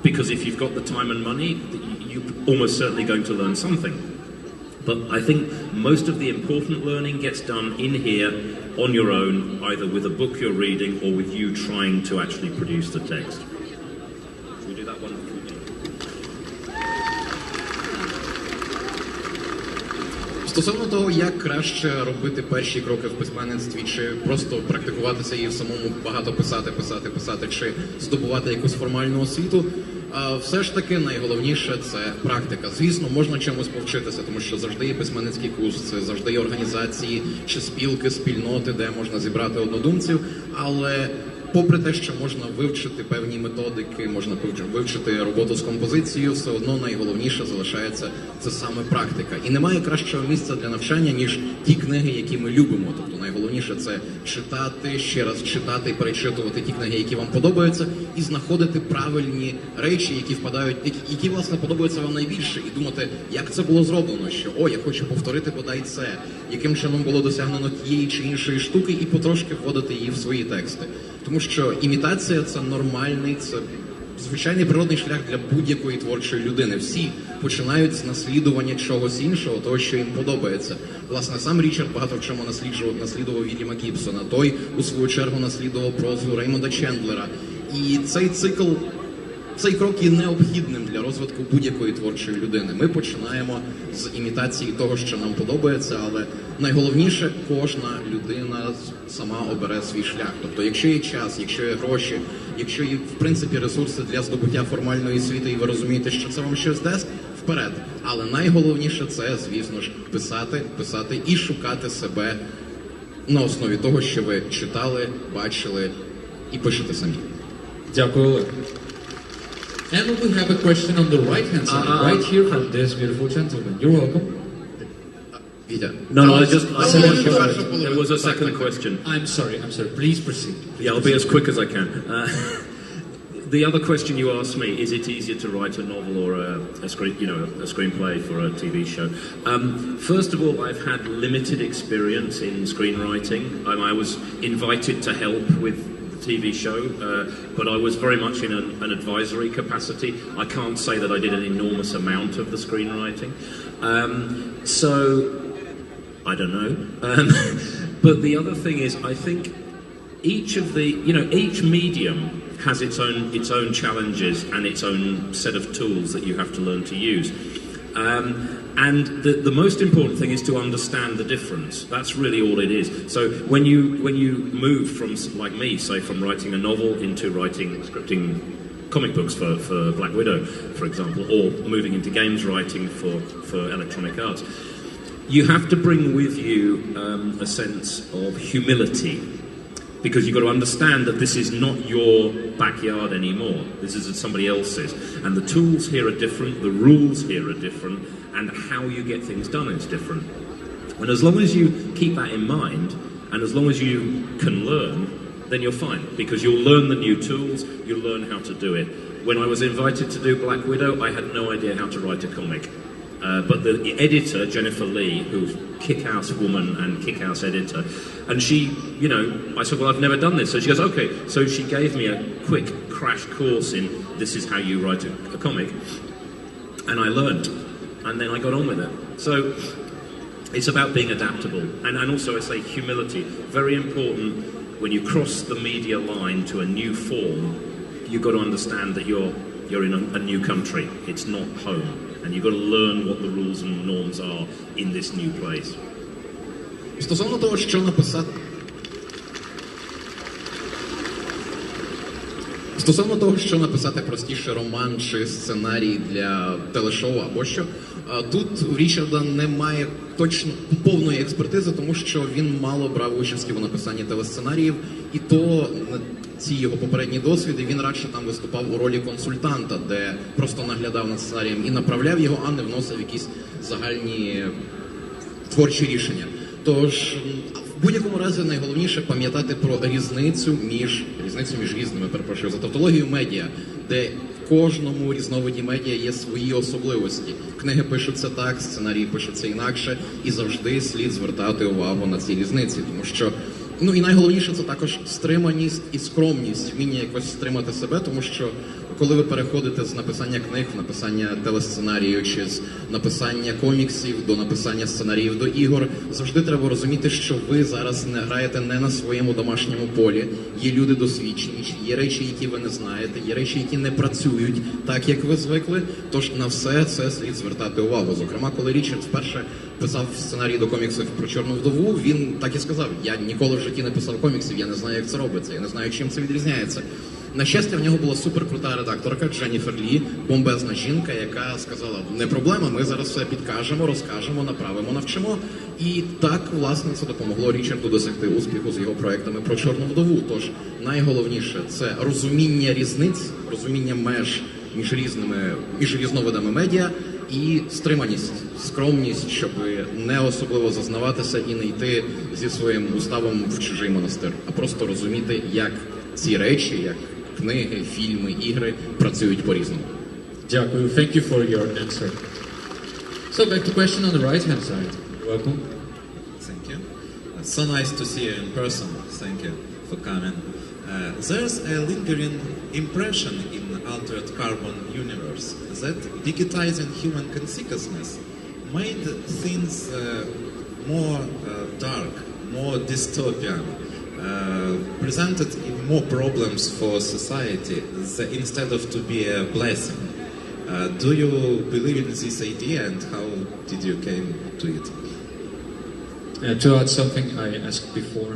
because if you've got the time and money, you're almost certainly going to learn something. But I think most of the important learning gets done in here on your own, either with a book you're reading or with you trying to actually produce the text. Should we do that one? Стосовно того, як краще робити перші кроки в письменництві, чи просто практикуватися і в самому багато писати, чи здобувати якусь формальну освіту, все ж таки найголовніше – це практика. Звісно, можна чомусь повчитися, тому що завжди є письменницький курс, це завжди є організації чи спілки, спільноти, де можна зібрати однодумців, але попри те, що можна вивчити певні методики, можна вивчити роботу з композицією, все одно найголовніше залишається це саме практика. І немає кращого місця для навчання, ніж ті книги, які ми любимо. Тобто найголовніше це читати, ще раз читати і перечитувати ті книги, які вам подобаються, і знаходити правильні речі, які власне подобаються вам найбільше, і думати, як це було зроблено, що я хочу повторити бодай це, яким чином було досягнено тієї чи іншої штуки, і потрошки вводити її в свої тексти. Тому що імітація – це нормальний, це звичайний природний шлях для будь-якої творчої людини. Всі починають з наслідування чогось іншого, того, що їм подобається. Власне, сам Річард багато в чому наслідував Вільяма Гібсона, той, у свою чергу, наслідував прозу Реймонда Чендлера. І цей крок є необхідним для розвитку будь-якої творчої людини. Ми починаємо з імітації того, що нам подобається, але найголовніше, кожна людина сама обере свій шлях. Тобто, якщо є час, якщо є гроші, якщо є, в принципі, ресурси для здобуття формальної освіти, і ви розумієте, що це вам щось дасть, вперед. Але найголовніше це, звісно ж, писати і шукати себе на основі того, що ви читали, бачили і пишете самі. Дякую, Олег. And we have a question on the right-hand side, right here from this beautiful gentleman. You're welcome. No, there was a second question. I'm sorry. Please proceed. Yeah, I'll be as quick as I can. The other question you asked me, is it easier to write a novel or a screenplay for a TV show? First of all, I've had limited experience in screenwriting. I was invited to help with TV show, but I was very much in an advisory capacity. I can't say that I did an enormous amount of the screenwriting. So, I don't know. But the other thing is, I think each medium has its own challenges and its own set of tools that you have to learn to use. And the most important thing is to understand the difference. That's really all it is. So when you move from, like me, say from writing a novel into writing, scripting comic books for Black Widow, for example, or moving into games writing for Electronic Arts, you have to bring with you a sense of humility. Because you've got to understand that this is not your backyard anymore. This is somebody else's. And the tools here are different, the rules here are different, and how you get things done is different. And as long as you keep that in mind, and as long as you can learn, then you're fine. Because you'll learn the new tools, you'll learn how to do it. When I was invited to do Black Widow, I had no idea how to write a comic. But the editor, Jennifer Lee, who's kick-ass woman and kick-ass editor, and she, you know, I said, well, I've never done this. So she goes, okay. So she gave me a quick crash course in this is how you write a comic. And I learned. And then I got on with it. So it's about being adaptable. And also, I say humility. Very important when you cross the media line to a new form, you've got to understand that you're in a new country. It's not home. And you've got to learn what the rules and norms are in this new place. Стосовно того, що написати... Стосовно того, що написати простіше роман чи сценарій для телешоу або що, тут у Річарда немає точно повної експертизи, тому що він мало брав участі у написанні телесценаріїв, і то ці його попередні досвіди, він радше там виступав у ролі консультанта, де просто наглядав над сценарієм і направляв його, а не вносив якісь загальні творчі рішення. Тож, в будь-якому разі найголовніше пам'ятати про різницю між різними, перепрошую, за тавтологією медіа, де в кожному різновиді медіа є свої особливості. Книги пишуться так, сценарії пишуться інакше, і завжди слід звертати увагу на ці різниці, тому що і найголовніше це також стриманість і скромність, вміння якось стримати себе, тому що коли ви переходите з написання книг в написання телесценарію чи з написання коміксів до написання сценаріїв до ігор, завжди треба розуміти, що ви зараз не граєте не на своєму домашньому полі. Є люди досвідчені, є речі, які ви не знаєте, є речі, які не працюють так, як ви звикли. Тож на все це слід звертати увагу. Зокрема, коли Річард вперше писав сценарій до коміксів про Чорну вдову, він так і сказав: я ніколи в житті не писав коміксів, я не знаю, як це робиться, я не знаю, чим це відрізняється. На щастя, в нього була суперкрута редакторка Дженніфер Лі, бомбезна жінка, яка сказала: не проблема, ми зараз все підкажемо, розкажемо, направимо, навчимо. І так, власне, це допомогло Річарду досягти успіху з його проектами про Чорну вдову. Тож найголовніше – це розуміння різниць, розуміння меж між різновидами медіа і стриманість, скромність, щоб не особливо зазнаватися і не йти зі своїм уставом в чужий монастир, а просто розуміти, як ці речі, як книги, фільми, ігри працюють по-різному. Дякую. Thank you for your answer. So back to question on the right-hand side. Welcome. Thank you. So nice to see you in person. Thank you for coming. There's a lingering impression in Altered Carbon universe that digitizing human consciousness made things more dark, more dystopian, presented more problems for society instead of to be a blessing. Do you believe in this idea, and how did you came to it? To add something I asked before,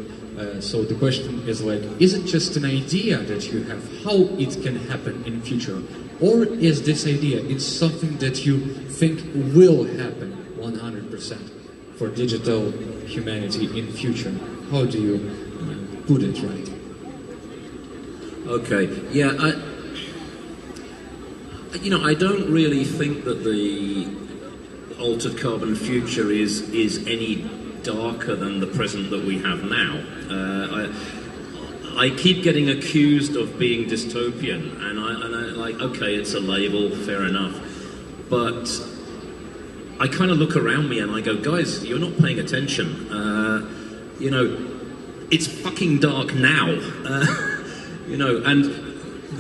so the question is like, is it just an idea that you have how it can happen in future? Or is this idea, it's something that you think will happen 100% for digital humanity in future? How do you put it right? Okay, yeah, I don't really think that the altered carbon future is any darker than the present that we have now. I keep getting accused of being dystopian, and I like, okay, it's a label, fair enough, but I kind of look around me and I go, guys, you're not paying attention. It's fucking dark now, and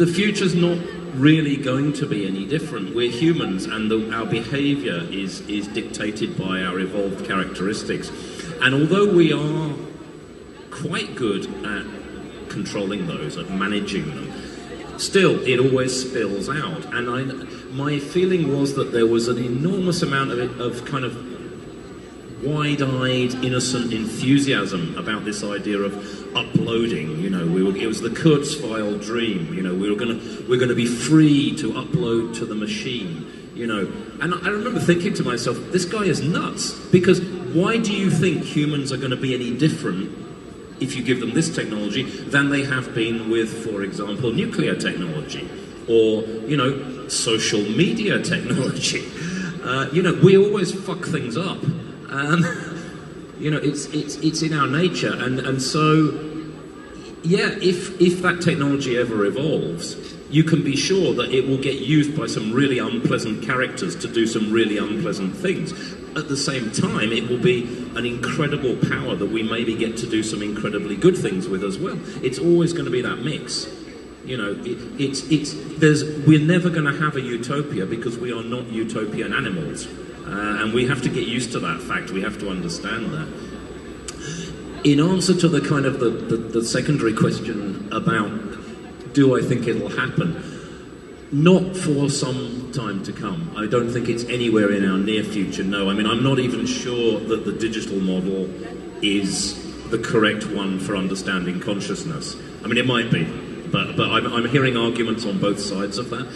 the future's not really going to be any different. We're humans, and our behavior is dictated by our evolved characteristics. And although we are quite good at controlling those, at managing them, still it always spills out. And my feeling was that there was an enormous amount of kind of wide-eyed, innocent enthusiasm about this idea of uploading. You know, it was the Kurzweil dream. You know, we're going to be free to upload to the machine. You know, and I remember thinking to myself, this guy is nuts. Because why do you think humans are going to be any different if you give them this technology than they have been with, for example, nuclear technology or, you know, social media technology? You know, we always fuck things up. You know, it's in our nature, and so, yeah, if that technology ever evolves, you can be sure that it will get used by some really unpleasant characters to do some really unpleasant things. At the same time, it will be an incredible power that we maybe get to do some incredibly good things with as well. It's always going to be that mix. You know, we're never going to have a utopia because we are not utopian animals. And we have to get used to that fact. We have to understand that. In answer to the kind of the secondary question about do I think it'll happen, not for some time to come. I don't think it's anywhere in our near future, no. I mean, I'm not even sure that the digital model is the correct one for understanding consciousness. I mean, it might be, but I'm hearing arguments on both sides of that.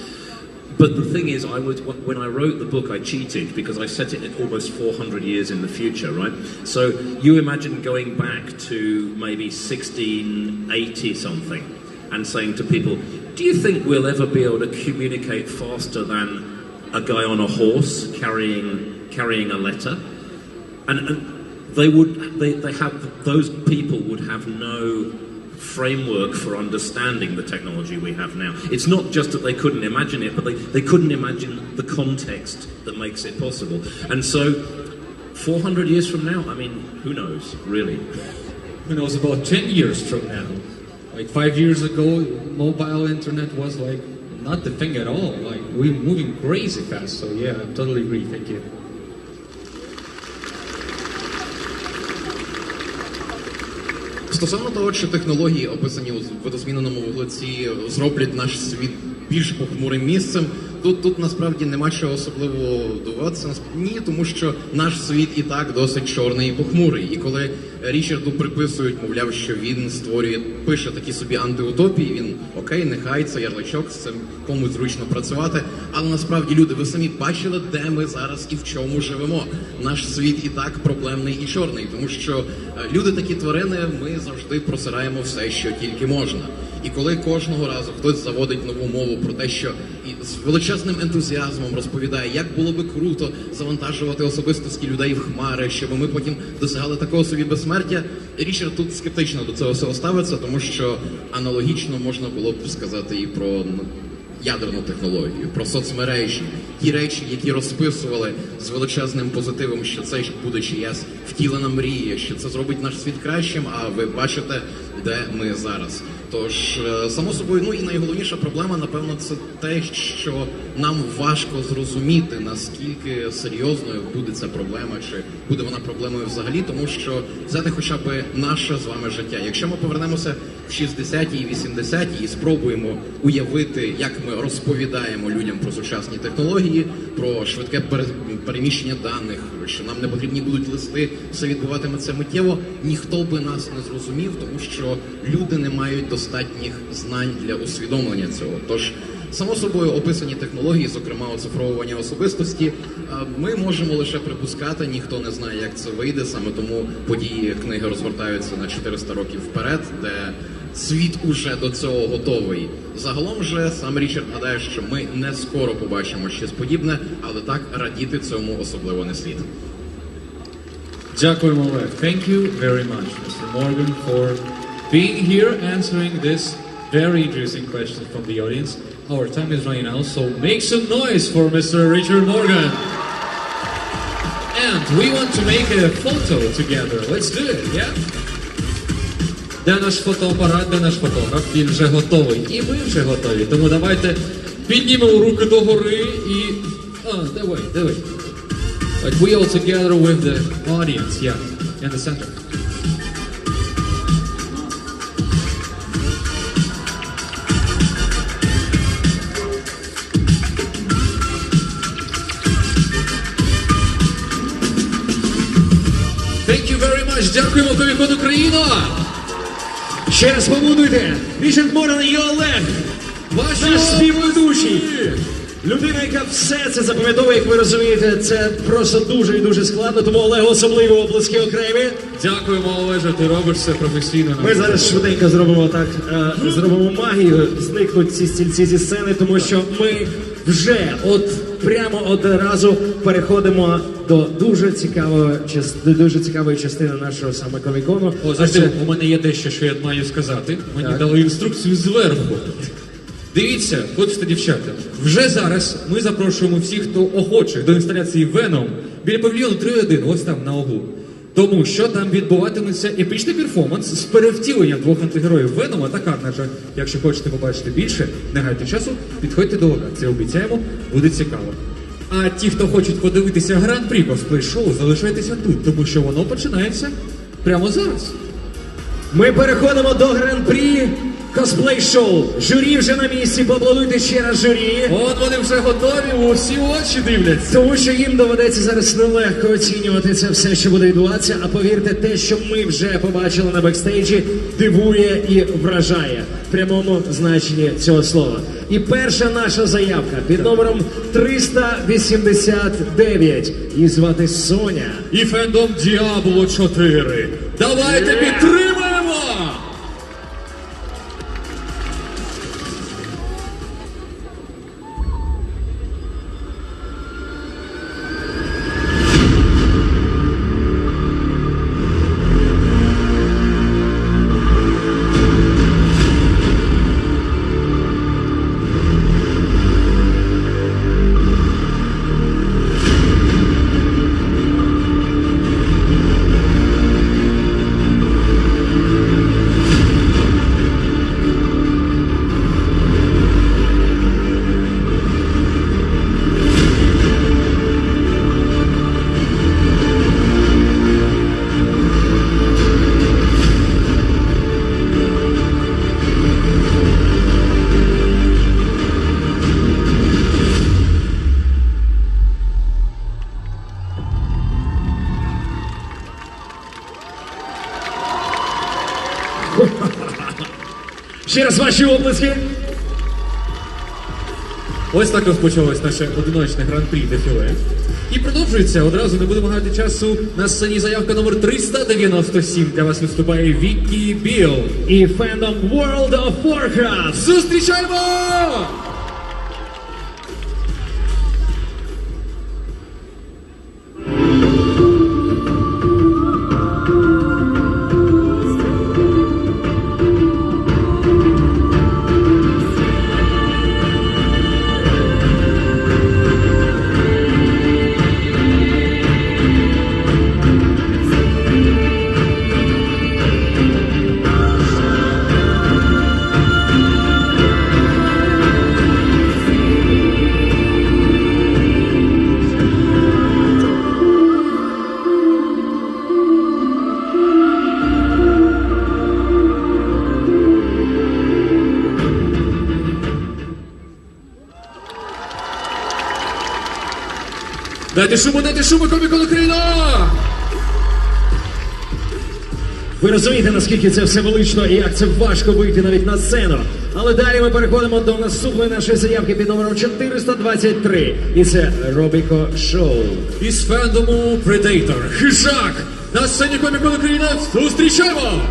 But the thing is, when I wrote the book, I cheated because I set it at almost 400 years in the future, right? So you imagine going back to maybe 1680 something and saying to people, do you think we'll ever be able to communicate faster than a guy on a horse carrying a letter? And those people would have no framework for understanding the technology we have now. It's not just that they couldn't imagine it, but they couldn't imagine the context that makes it possible. And so 400 years from now, I mean, who knows, really? Who knows about 10 years from now? Like 5 years ago, mobile internet was like not the thing at all. Like we're moving crazy fast. So yeah, I totally agree. Thank you. Стосовно того, чи технології, описані у видозміненому вуглеці, зроблять наш світ більш похмурим місцем, тут насправді нема чого особливо дивуватися. Ні, тому що наш світ і так досить чорний і похмурий. І коли Річарду приписують, мовляв, що він пише такі собі антиутопії, він окей, нехай, це ярличок, з цим комусь зручно працювати. Але насправді, люди, ви самі бачили, де ми зараз і в чому живемо. Наш світ і так проблемний і чорний, тому що люди такі тварини, ми завжди просираємо все, що тільки можна. І коли кожного разу хтось заводить нову мову про те, що з величезним ентузіазмом розповідає, як було би круто завантажувати особистості людей в хмари, щоб ми потім досягали такого собі безсмертя, Річард тут скептично до цього всього ставиться, тому що аналогічно можна було б сказати і про ядерну технологію, про соцмережі, ті речі, які розписували з величезним позитивом, що це буде чиясь втілена мрія, що це зробить наш світ кращим, а ви бачите, де ми зараз. Тож, само собою, і найголовніша проблема, напевно, це те, що нам важко зрозуміти, наскільки серйозною буде ця проблема, чи буде вона проблемою взагалі, тому що взяти хоча б наше з вами життя. Якщо ми повернемося в 60-ті і 80-ті і спробуємо уявити, як ми розповідаємо людям про сучасні технології, про швидке переміщення даних, що нам не потрібні будуть листи, все відбуватиметься миттєво, ніхто би нас не зрозумів, тому що люди не мають достатніх знань для усвідомлення цього. Тож, само собою, описані технології, зокрема оцифровування особистості, ми можемо лише припускати, ніхто не знає, як це вийде, саме тому події книги розгортаються на 400 років вперед, де світ уже до цього готовий. Загалом же сам Річард гадає, що ми не скоро побачимо щось подібне, але так радіти цьому особливо не слід. Дякуємо, Олег. Thank you very much, Mr. Morgan, for being here, answering this very interesting question from the audience. Our time is running out, so make some noise for Mr. Richard Morgan. And we want to make a photo together. Let's do it, yeah? Де наш фотоапарат, де наш фотограф? Він вже готовий. І ми вже готові. Тому давайте піднімемо руки догори і... давай. Like we all together with the audience, yeah, in the center. ж, дякуємо Комікон Україна! Ще раз побудуйте! Річард Моран і Олег! Наш співведучий! Людина, яка все це запам'ятовує, як ви розумієте, це просто дуже і дуже складно, тому Олегу особливі оплески окремі. Дякуємо, Олеже, ти робиш все професійно. Ми зараз швиденько зробимо так, зробимо магію, зникнуть ці стільці зі сцени, тому що ми вже прямо одразу переходимо до дуже цікавої частини нашого саме комікону. О, завжди, у мене є дещо, що я маю сказати. Мені дали інструкцію зверху. Дивіться, хлопці та дівчата, вже зараз ми запрошуємо всіх, хто охочих до інсталяції Venom біля павільйону 3.1, ось там на углу. Тому що там відбуватиметься епічний перформанс з перевтіленням двох антигероїв Венома та Карнаджа. Якщо хочете побачити більше, не гайте часу, підходьте до локації, обіцяємо, буде цікаво. А ті, хто хочуть подивитися гран-прі косплей-шоу, залишайтеся тут, тому що воно починається прямо зараз. Ми переходимо до гран-прі косплей-шоу. Журі вже на місці, поаплодуйте ще раз журі. От вони вже готові, усі очі дивляться. Тому що їм доведеться зараз нелегко оцінювати це все, що буде відбуватися, а повірте, те, що ми вже побачили на бекстейджі, дивує і вражає в прямому значенні цього слова. І перша наша заявка під номером 389. Її звати Соня. І фендом Діабло 4. Давайте підтримаємо! Ще раз ваші оплески. Ось так розпочалось наше одиночне гран-прі дефіле. І продовжується, одразу не будемо гати часу. На сцені заявка номер 397. Для вас виступає Віккі Біл. І фендом World of Warcraft. Зустрічаємо! Дайте шуму, Комікон Україна! Ви розумієте, наскільки це все велично і як це важко вийти навіть на сцену. Але далі ми переходимо до наступної нашої заявки під номером 423. І це Робіко Шоу. Із фендому Predator. Хижак! На сцені Комікон Україна зустрічаємо!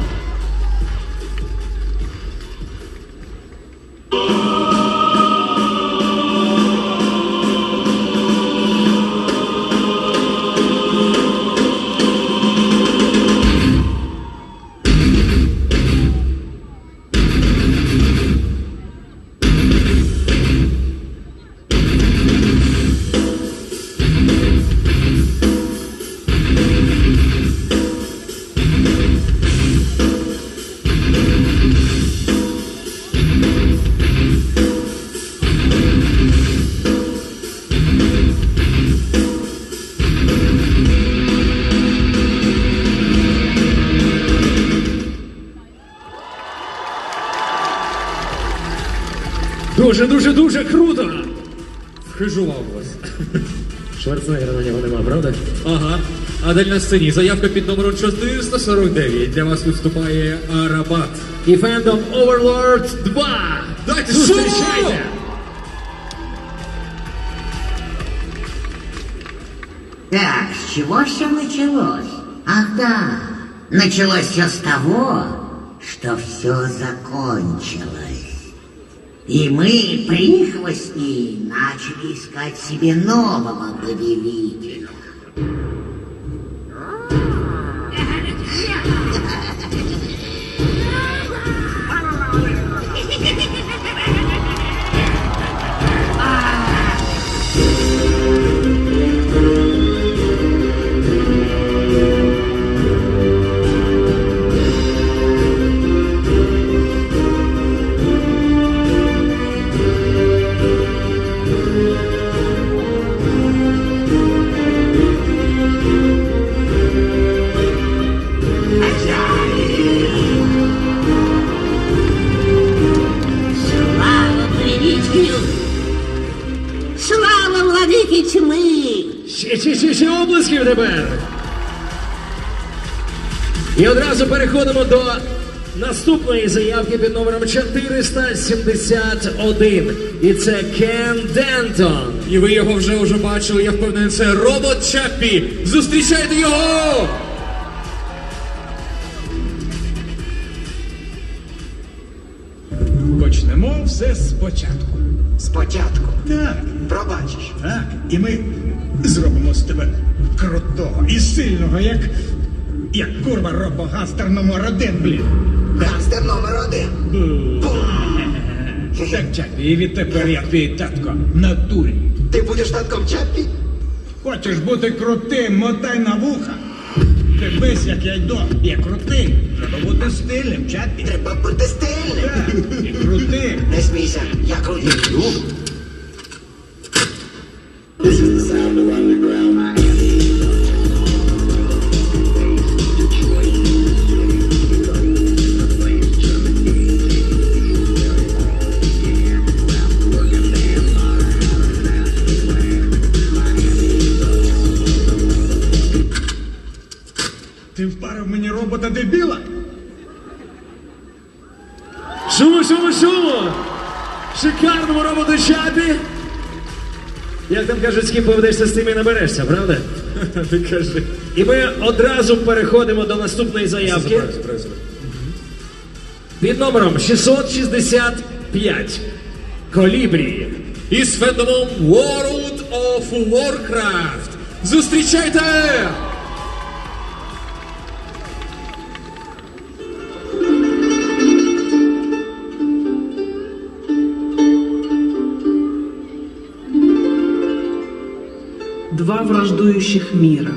Дуже круто! Вхижував вас. Шварценеггера на нього нема, правда? Ага. А далі на сцені заявка під номером 449. Для вас виступає Арабат. І фендом Overlord 2. Дайте Зустрічайте! Так, с чего все началось? Ах да, началось все с того, что все закончилось. И мы, прихвостни, начали искать себе нового повелителя. Слава владыке тьмы! Ще облисків тепер! І одразу переходимо до наступної заявки під номером 471. І це Кен Дентон. І ви його вже бачили, я впевнений, це робот Чаппі. Зустрічайте його! Почнемо все спочатку. Спочатку? Так. Пробачиш? Так. І ми зробимо з тебе крутого і сильного, як курва робогастер номер 1, блін. Гастер номер 1. Так, Чаппі, і відтепер я твій татко. В натурі. Ти будеш татком Чаппі? Хочеш бути крутим, мотай на вуха. Дивись, як я йду. Я крутий. Треба бути стильним, Чаппі. Треба бути стильним. Так, і крутим. Не смійся, я крутий. This is the sound of underground. Ти впарив мені робота-дебіла? Шуму! Шикарному роботу Чаппі! Як там кажуть, з ким поведешся, з тим і наберешся, правда? Ти кажи. І ми одразу переходимо до наступної заявки. Під номером 665. Колібрі. Із фендомом World of Warcraft. Зустрічайте! Два враждующих мира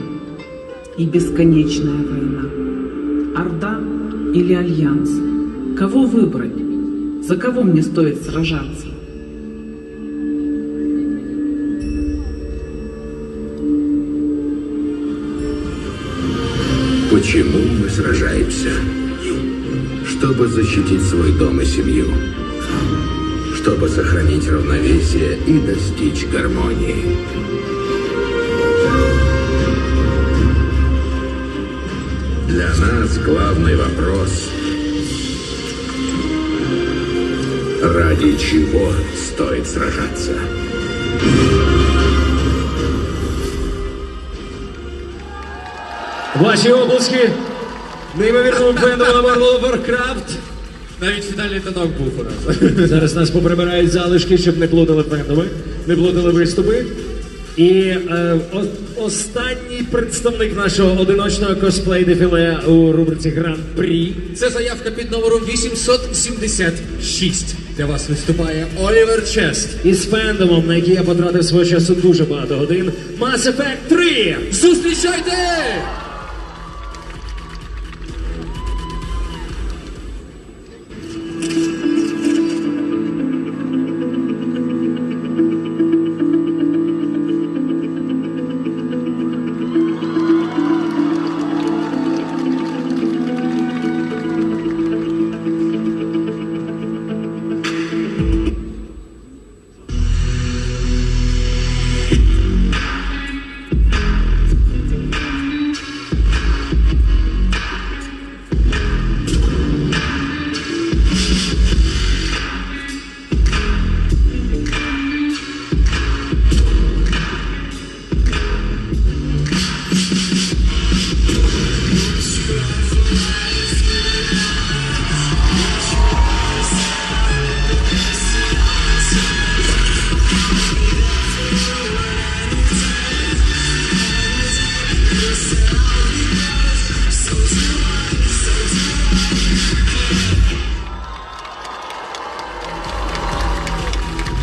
и бесконечная война. Орда или Альянс? Кого выбрать? За кого мне стоит сражаться? Почему мы сражаемся? Чтобы защитить свой дом и семью. Чтобы сохранить равновесие и достичь гармонии. Для нас главный вопрос: ради чего стоит сражаться? Ваші обласки неймовірному фендому на World of Warcraft. Навіть фінальний танок був у нас. Зараз нас поприбирають залишки, щоб не плутали фендоми, не плутали виступи. І останній представник нашого одиночного косплей-дефіле у рубриці Гран-прі. Це заявка під номером 876. Для вас виступає Олівер Чест. Із фендомом, на який я потратив свого часу дуже багато годин. Mass Effect 3! Зустрічайте!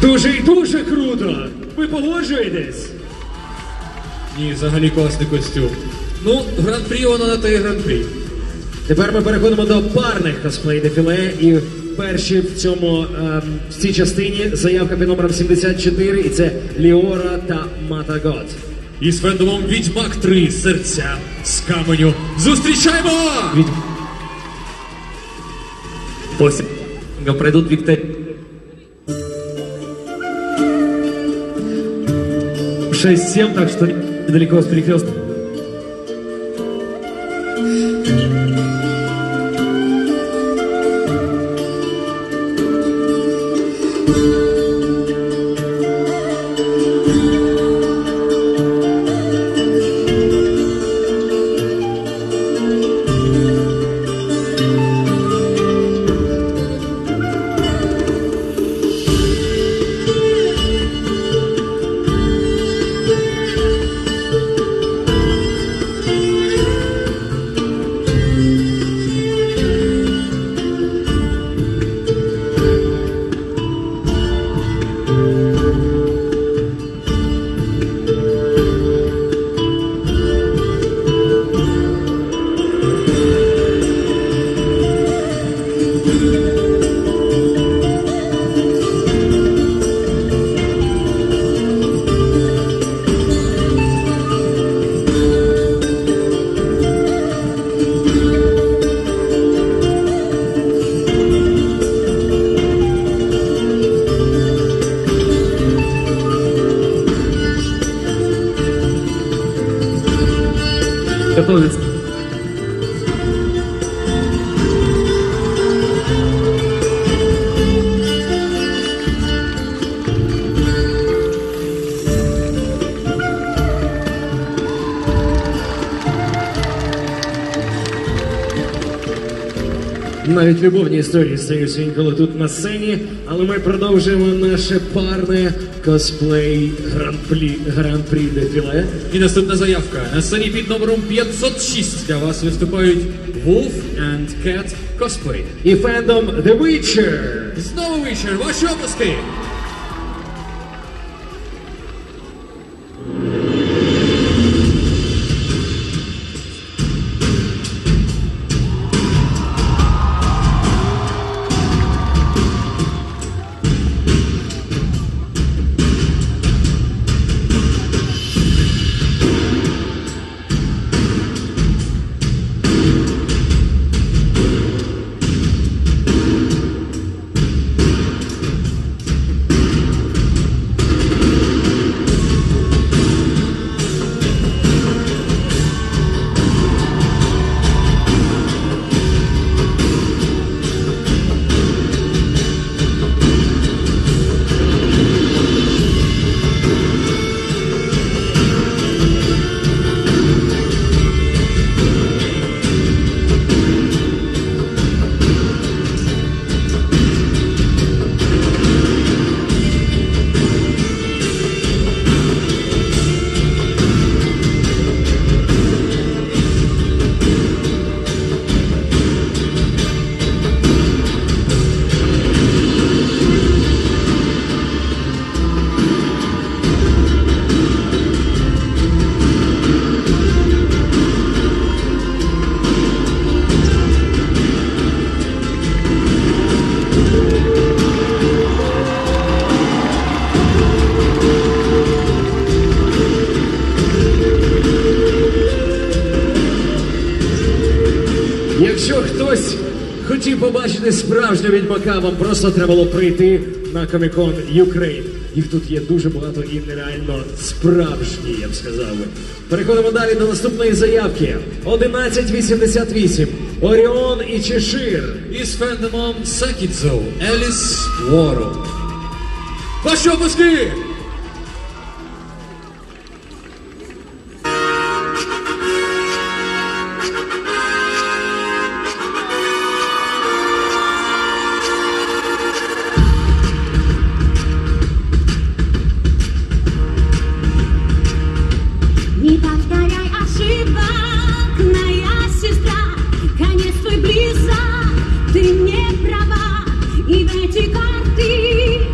Дуже і дуже круто! Ви погоджуєтесь? Ні, взагалі класний костюм. Ну, гран-прі воно на те і гран-прі. Тепер ми переходимо до парних косплей-дефіле. І перші в цій частині заявка під номером 74. І це Ліора та Матагот. І з фендомом Відьмак 3 серця з каменю. Зустрічаємо! После пройдут викторины. 6-7, так что недалеко с перекрестком. Готовится. Навіть любовні історії стаються інколи тут на сцені, але ми продовжуємо наше парне косплей гран-прі дефіле. І наступна заявка. На сцені під номером 506 для вас виступають Wolf and Cat Cosplay. І фендом The Witcher. Знову Witcher, ваші опуски! Якщо хтось хотів побачити справжнього відьмака, вам просто треба було прийти на Comic-Con Ukraine. Їх тут є дуже багато і нереально справжні, я б сказав би. Переходимо далі до наступної заявки. 1188. Оріон і Чешир. Із фендомом Сакідзо. Еліс Уоррен. Ваші опуски! Не повторяй ошибок, моя сестра. Конец твой близок, ты не права. И в эти карты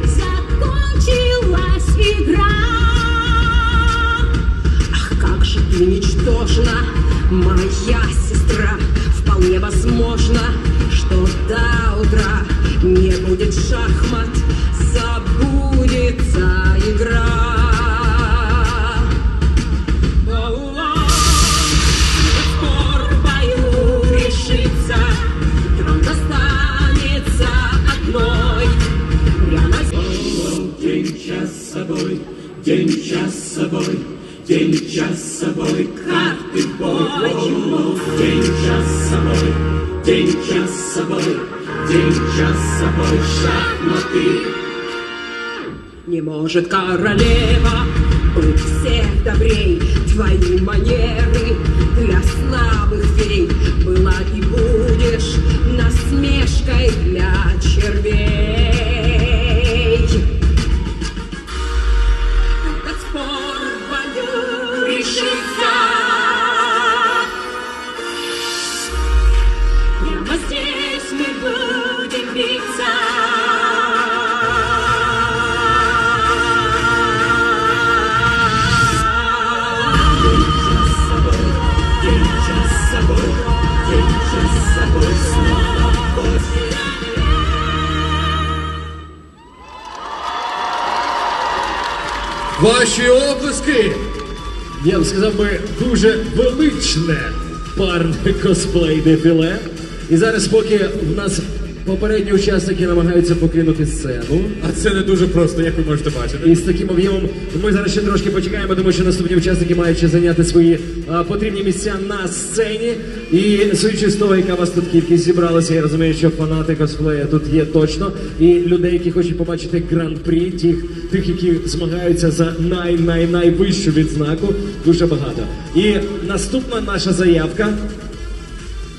закончились. ничтожна моя сестра. Вполне возможно, что до утра не будет шахмат, забудется игра. Спор в бою решится, трон достанется одной. Прямо День, час с собой, день, час с собой, день, час с собой, карты в бой. День, час с собой, день, час с собой, день, час с собой, шахматы. не может королева быть всех добрей. Твои манеры для слабых фей была и будешь насмешкой для червей. Этот спор в бою решится. Прямо здесь мы будем биться. Ваші оплески! Я б сказав би, дуже величне парне косплей-дефіле. І зараз, поки в нас попередні учасники намагаються покинути сцену. А це не дуже просто, як ви можете бачити. І з таким об'ємом ми зараз ще трошки почекаємо, тому що наступні учасники мають ще зайняти свої потрібні місця на сцені. І судячи з того, яка у вас тут кількість зібралася, я розумію, що фанати косплея тут є точно. І людей, які хочуть побачити гран-прі, тих, які змагаються за найвищу відзнаку, дуже багато. І наступна наша заявка.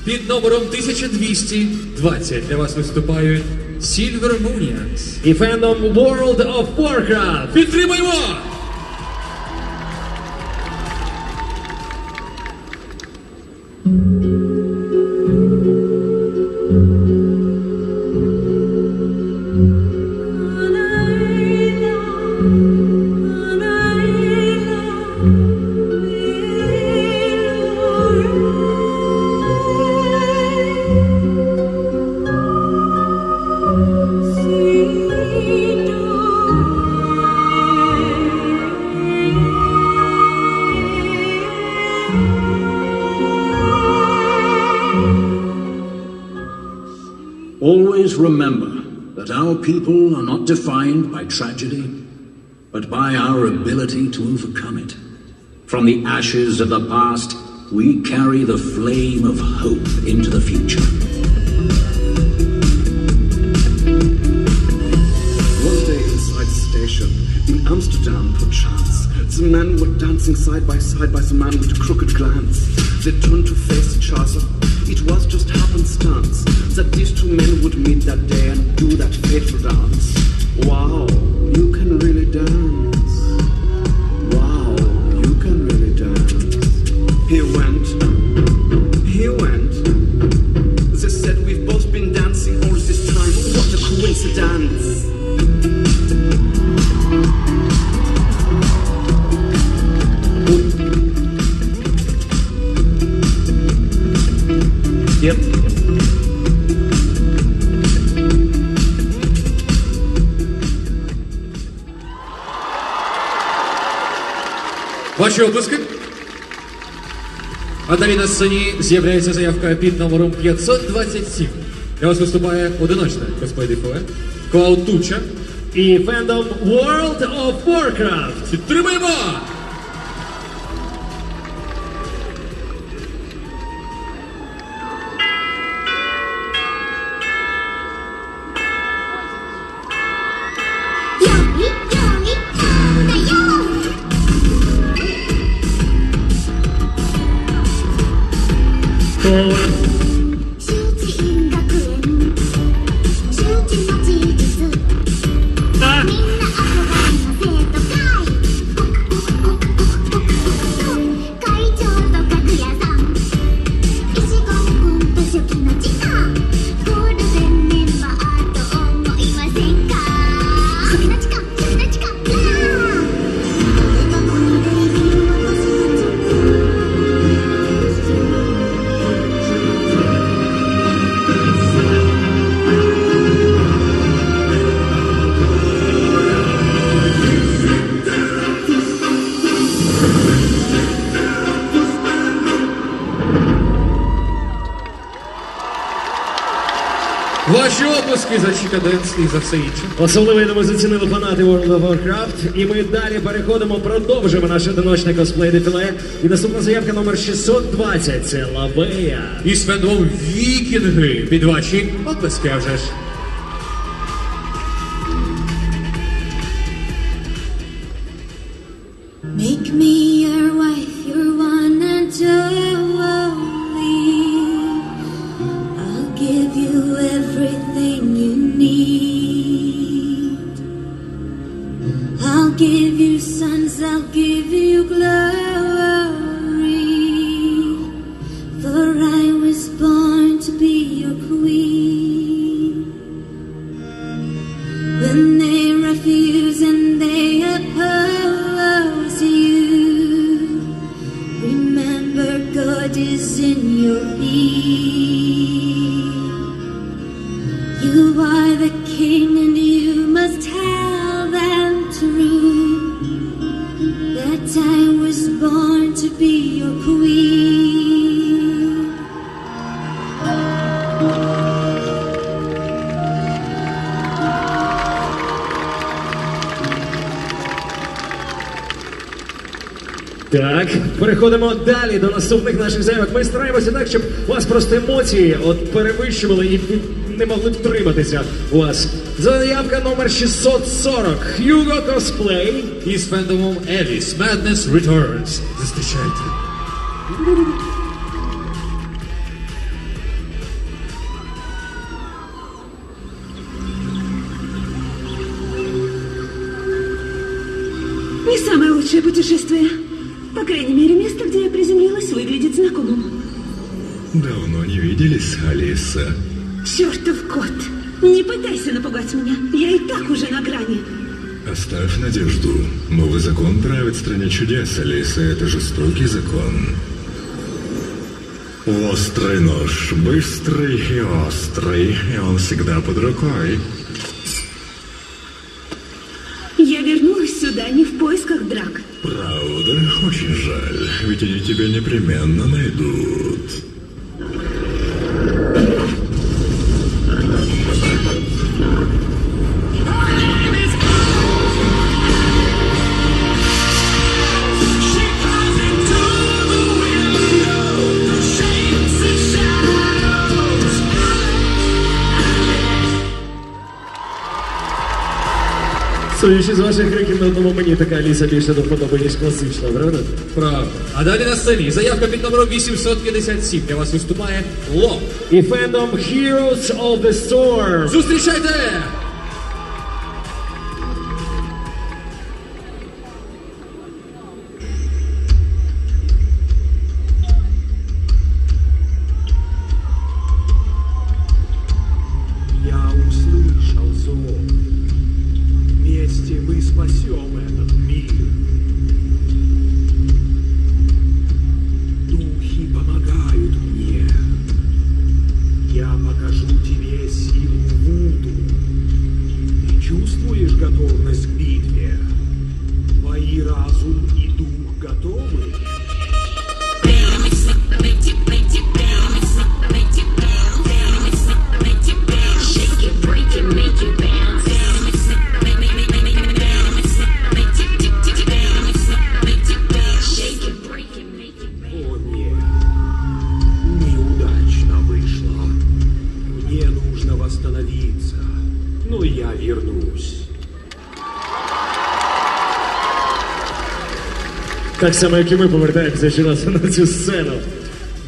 Під номером 1220 для вас виступають Silver Moonians і фендом World of Warcraft. Підтримаймо! Always remember that our people are not defined by tragedy, but by our ability to overcome it. From the ashes of the past, we carry the flame of hope into the future. One day inside the station, in Amsterdam perchance, the men were dancing side by the man with a crooked glance. They turned to face each other. It was just happenstance that these two men would meet that day and do that fateful dance. Wow, you can really dance. Wow, you can really dance. He went. They said we've both been dancing all this time. What a coincidence. Yep. Ваші оплески. А далі на сцені з'являється заявка під номером 527. Для вас виступає одиночне косплей-дефіле Клауд Туча і фендом World of Warcraft. Підтримаємо! Ваші оплески за Чікаденс і за все інше. Особливо, я думаю, зацінили фанати World of Warcraft. І ми далі переходимо, продовжимо наше доночне косплей-дефіле. І наступна заявка номер 620 – це Лавея. І з фендомом Вікінги під ваші оплески, а вже ж. Make me your wife, your one and only. I'll give you everything you need. I'll give you sons, I'll give you glory. For I was born to be your queen. When they refuse and they oppose you, remember God is in your need. You are the king and you must tell them true that I was born to be your queen. Так, переходимо далі до наступних наших заявок. Ми стараємося так, щоб у вас просто емоції перевищували і ви не могли втриматися у вас. Заявка номер 640. Hugo Cosplay. І з фендомом Alice Madness Returns. Зустрічайте. Не самое лучшее путешествие. По крайней мере, место, где я приземлилась, выглядит знакомым. Давно не виделись, Алиса. Чертов кот! Не пытайся напугать меня. Я и так уже на грани. Оставь надежду. Новый закон правит в стране чудес, Алиса. Это жестокий закон. Острый нож. Быстрый и острый. И он всегда под рукой. Я вернулась сюда не в поисках драк. Правда? Очень жаль. Ведь они тебя непременно найдут. Судячи з ваших криків, на одному мені така Аліса більше до вподоби, ніж класична, правда? Правда. А далі на сцені заявка під номером 857. Для вас виступає Ло. І фендом Heroes of the Storm. Зустрічайте! Я услышал зов. Вместе мы спасем этот мир. Духи помогают мне. Я покажу тебе силу Вуду. Ты чувствуешь готовность к битве? Твои разум и дух готовы? О нет, неудачно вышло. Мне нужно восстановиться, но я вернусь. Так само, як і ми повертаємося щоразу на цю сцену.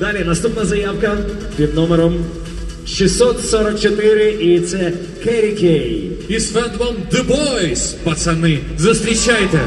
Далі наступна заявка під номером 644, і це Керрі Кей. І з фендомом The Boys, пацани. Зустрічайте!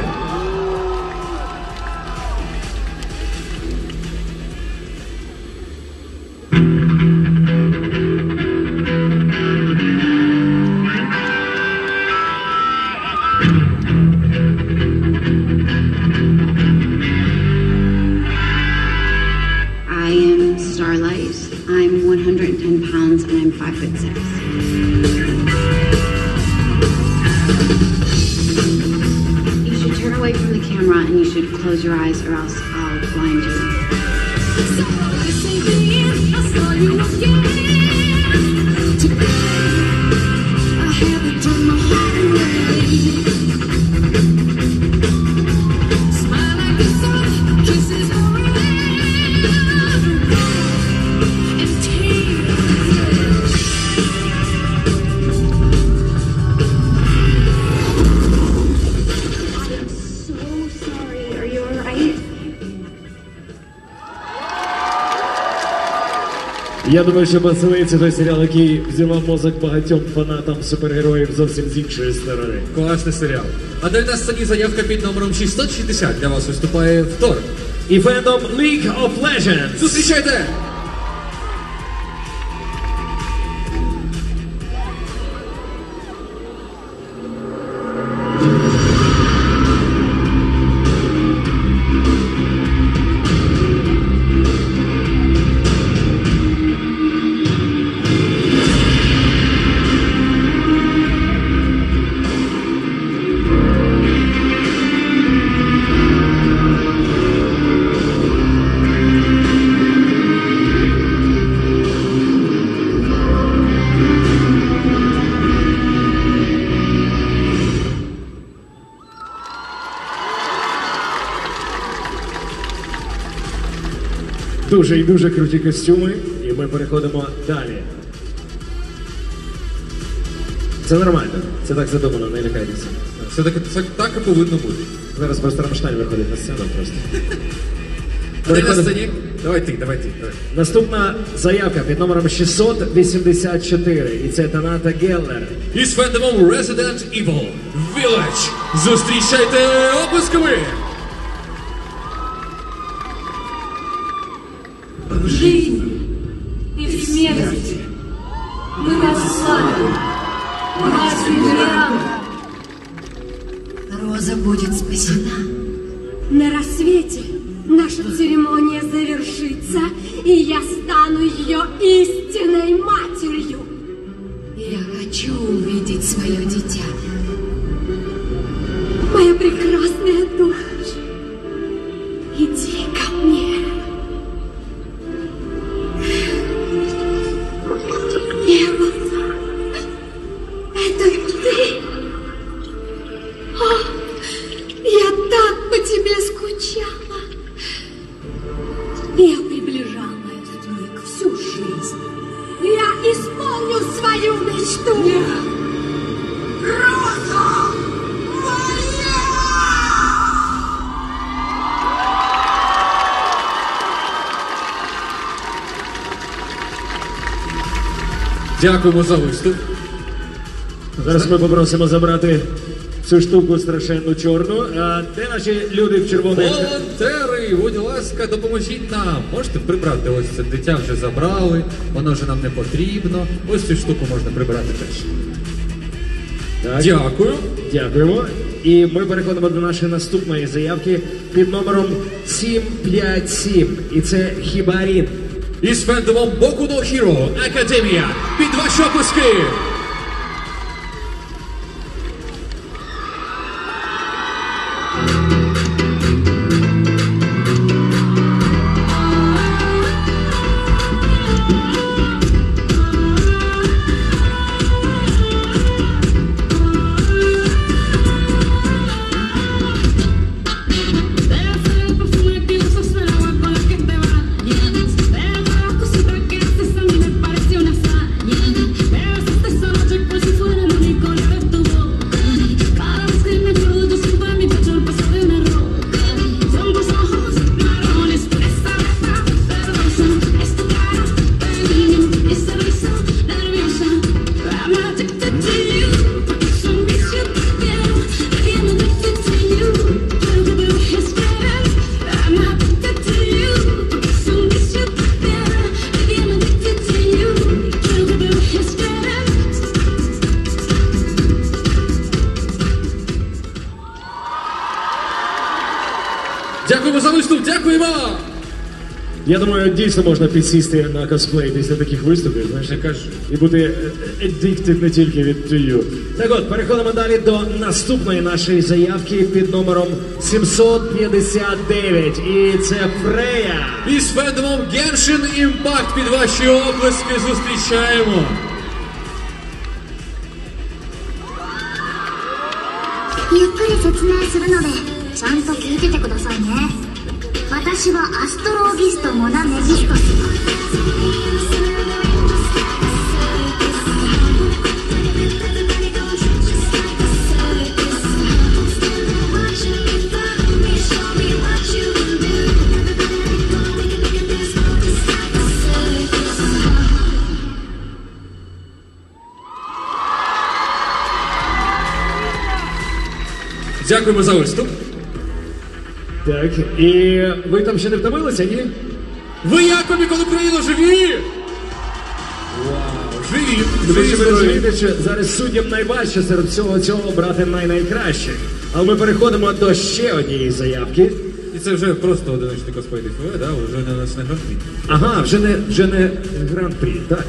I am Starlight. I'm 110 pounds and I'm 5'6". You should turn away from the camera and you should close your eyes or else I'll blind you. Я думаю, що «Пацани» – це той серіал, який взірвав мозок багатьом фанатам супергероїв зовсім з іншої сторони. Класний серіал. А далі на сцені заявка під номером 660. Для вас виступає Тор. І фендом League of Legends. Зустрічайте! Дуже і дуже круті костюми, і ми переходимо далі. Це нормально, це так задумано, не лякайтеся. Це так і повинно бути. Зараз просто Рамштайн виходить на сцену просто. А де на сцені? Давай ти. Наступна заявка під номером 684, і це Таната Геллер. Із фендомом Resident Evil Village. Зустрічайте оплесками! В жизни и в смерти мы вас славим, вас выбираем. Роза будет спасена. На рассвете наша церемония завершится, и я стану ее истинной матерью. Я хочу увидеть свое дитя. Моя прекрасная дочь, иди ко мне. Ева, это ты? О, я так по тебе скучала. Я приближала этот миг всю жизнь. Я исполню свою мечту. Роза моя! Дякуємо за виступ. Зараз ми попросимо забрати цю штуку страшенну чорну. А де наші люди в червоних? Волонтери, будь ласка, допоможіть нам. Можете прибрати ось це дитя вже забрали, воно вже нам не потрібно. Ось цю штуку можна прибрати теж. Так. Дякую. Дякуємо. І ми переходимо до нашої наступної заявки під номером 757. І це Хібарін. Із фендомом Boku no Hero Академія. Під ваші оплески! Дякуємо за виступ, дякуємо! Я думаю, дійсно можна підсісти на косплей після таких виступів, знаєш, я кажу, і бути addicted не тільки від тую. Так от, переходимо далі до наступної нашої заявки під номером 759, і це Фрея. Із фендомом Genshin Impact під ваші оплески зустрічаємо. ゆっくり説明するのでちゃんと聞いててくださいね。私はアストローギストモナ・メギストス。Дякуємо за виступ. Так, і ви там ще не втомилися, ні? Ви як обікон Україну живі? Вау, живі. Друзі, ви розумієте, що зараз суддям найважче серед всього цього брати найкращих. Але ми переходимо до ще однієї заявки. І це вже просто одиночний косплей дефіле, да? Вже не нас не гран-прі. Ага, вже не гран-прі, так.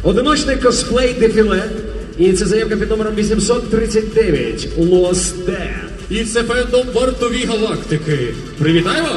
Одиночний косплей дефіле. І це заявка під номером 839. Лос Де. І це фендом бортові галактики. Привітаємо!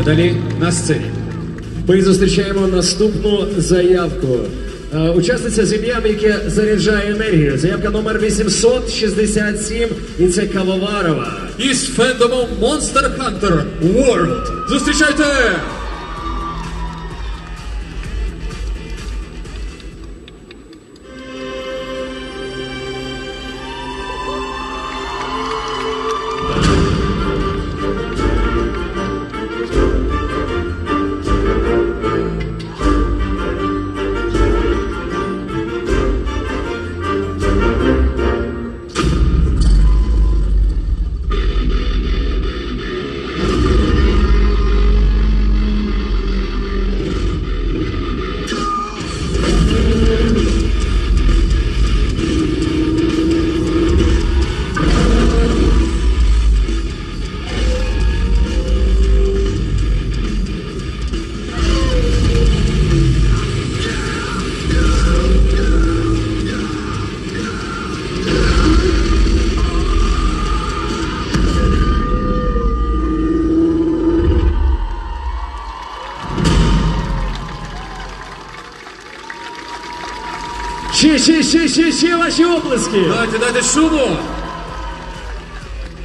Далі на сцені. Ми зустрічаємо наступну заявку. Учасниця з ім'ям, яке заряджає енергію. Заявка номер 867. І це Кавоварова. Із фендомом Monster Hunter World. Зустрічайте! Ще ваші оплески. Дайте шуму.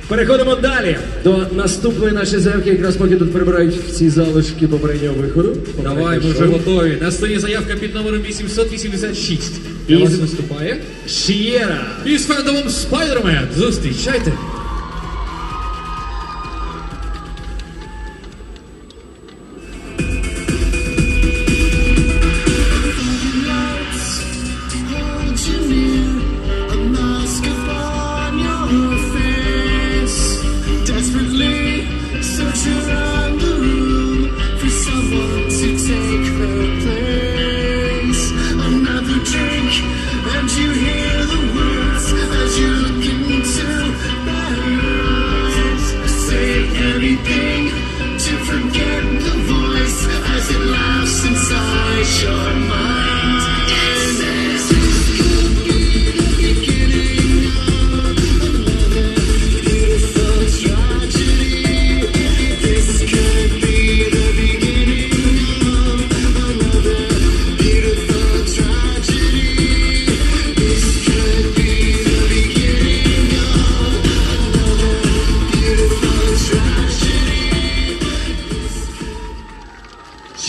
Переходимо далі до наступної нашої заявки. Якраз поки тут прибирають всі залишки попереднього виходу. Давай, ми вже готові. На столі заявка під номером 886. Для вас виступає Шієра. Із фендомом Spider-Man. Зустрічайте.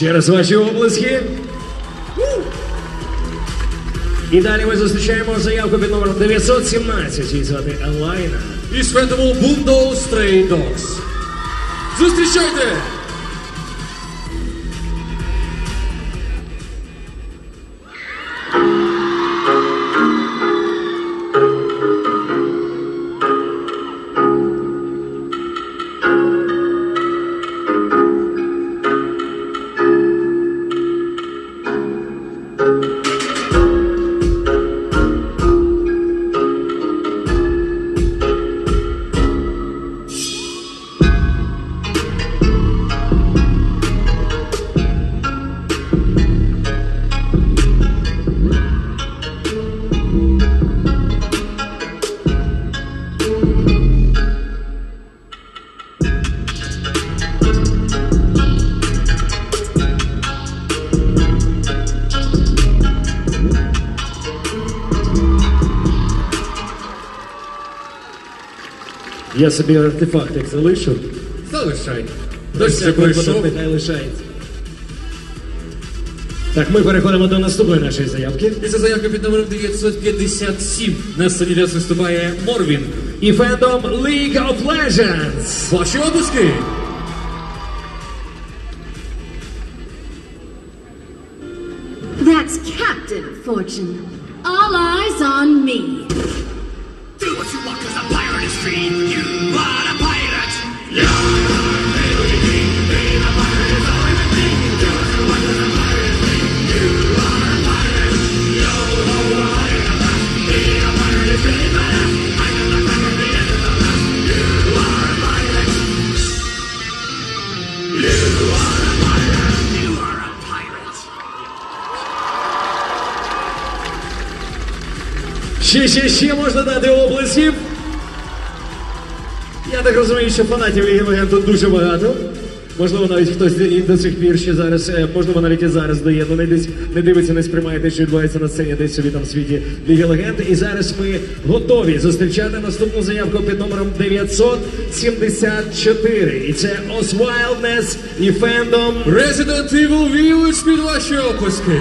Ще раз ваші оплески. І далі ми зустрічаємо заявку під номером 917. Її звати Елайна. Із фендому Bundo Stray Dogs. Зустрічайте! Я собі артефакт як залишу. Залишай. Дощ Дощ прийшов. нехай лишається. Так, ми переходимо до наступної нашої заявки. І це заявка під номером 957. На сцені для нас виступає Морвін. І фендом League of Legends. Ваші обласки. That's Captain Fortune. All eyes on me. Do what you want, cause a pirate is free. You are a pirate. Ще можна дати облесків. Я так розумію, що фанатів Ліги Легенд тут дуже багато. Можливо, навіть хтось і до сих пір ще зараз, можливо, навіть і зараз доєднаний десь, не дивиться, не сприймає те, що відбувається на сцені десь собі там в світі Ліги Легенд. І зараз ми готові зустрічати наступну заявку під номером 974. І це Oswildness і фендом Resident Evil Village під ваші обласки.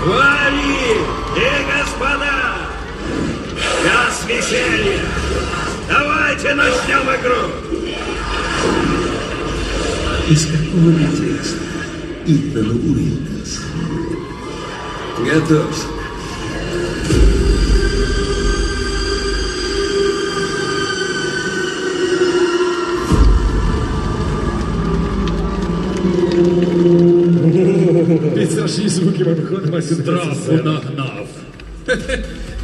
Вали и господа, час веселья. Давайте начнем игру. Из какого контекста? Итан Уильямс. Готовься. Під страшні звуки ми виходимо сюди. Страху нагнав.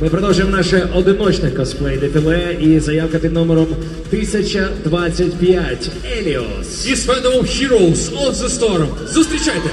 Ми продовжуємо наше одиночне косплей-дефіле і заявка під номером 1025. Еліос. Із фендомом Heroes of the Storm. Зустрічайте!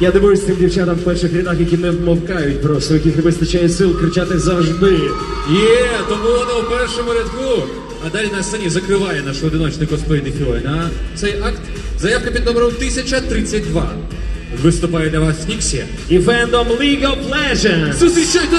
Я дивуюсь цим дівчатам в перших рядах, які не вмовкають просто, яких не вистачає сил кричати завжди. Є, тому воно в першому рядку. А далі на сцені закриває наш одиночний косплей-дефіле. На цей акт заявка під номером 1032. Виступає для вас Ніксі. І фендом League of Legends. Зустрічайте!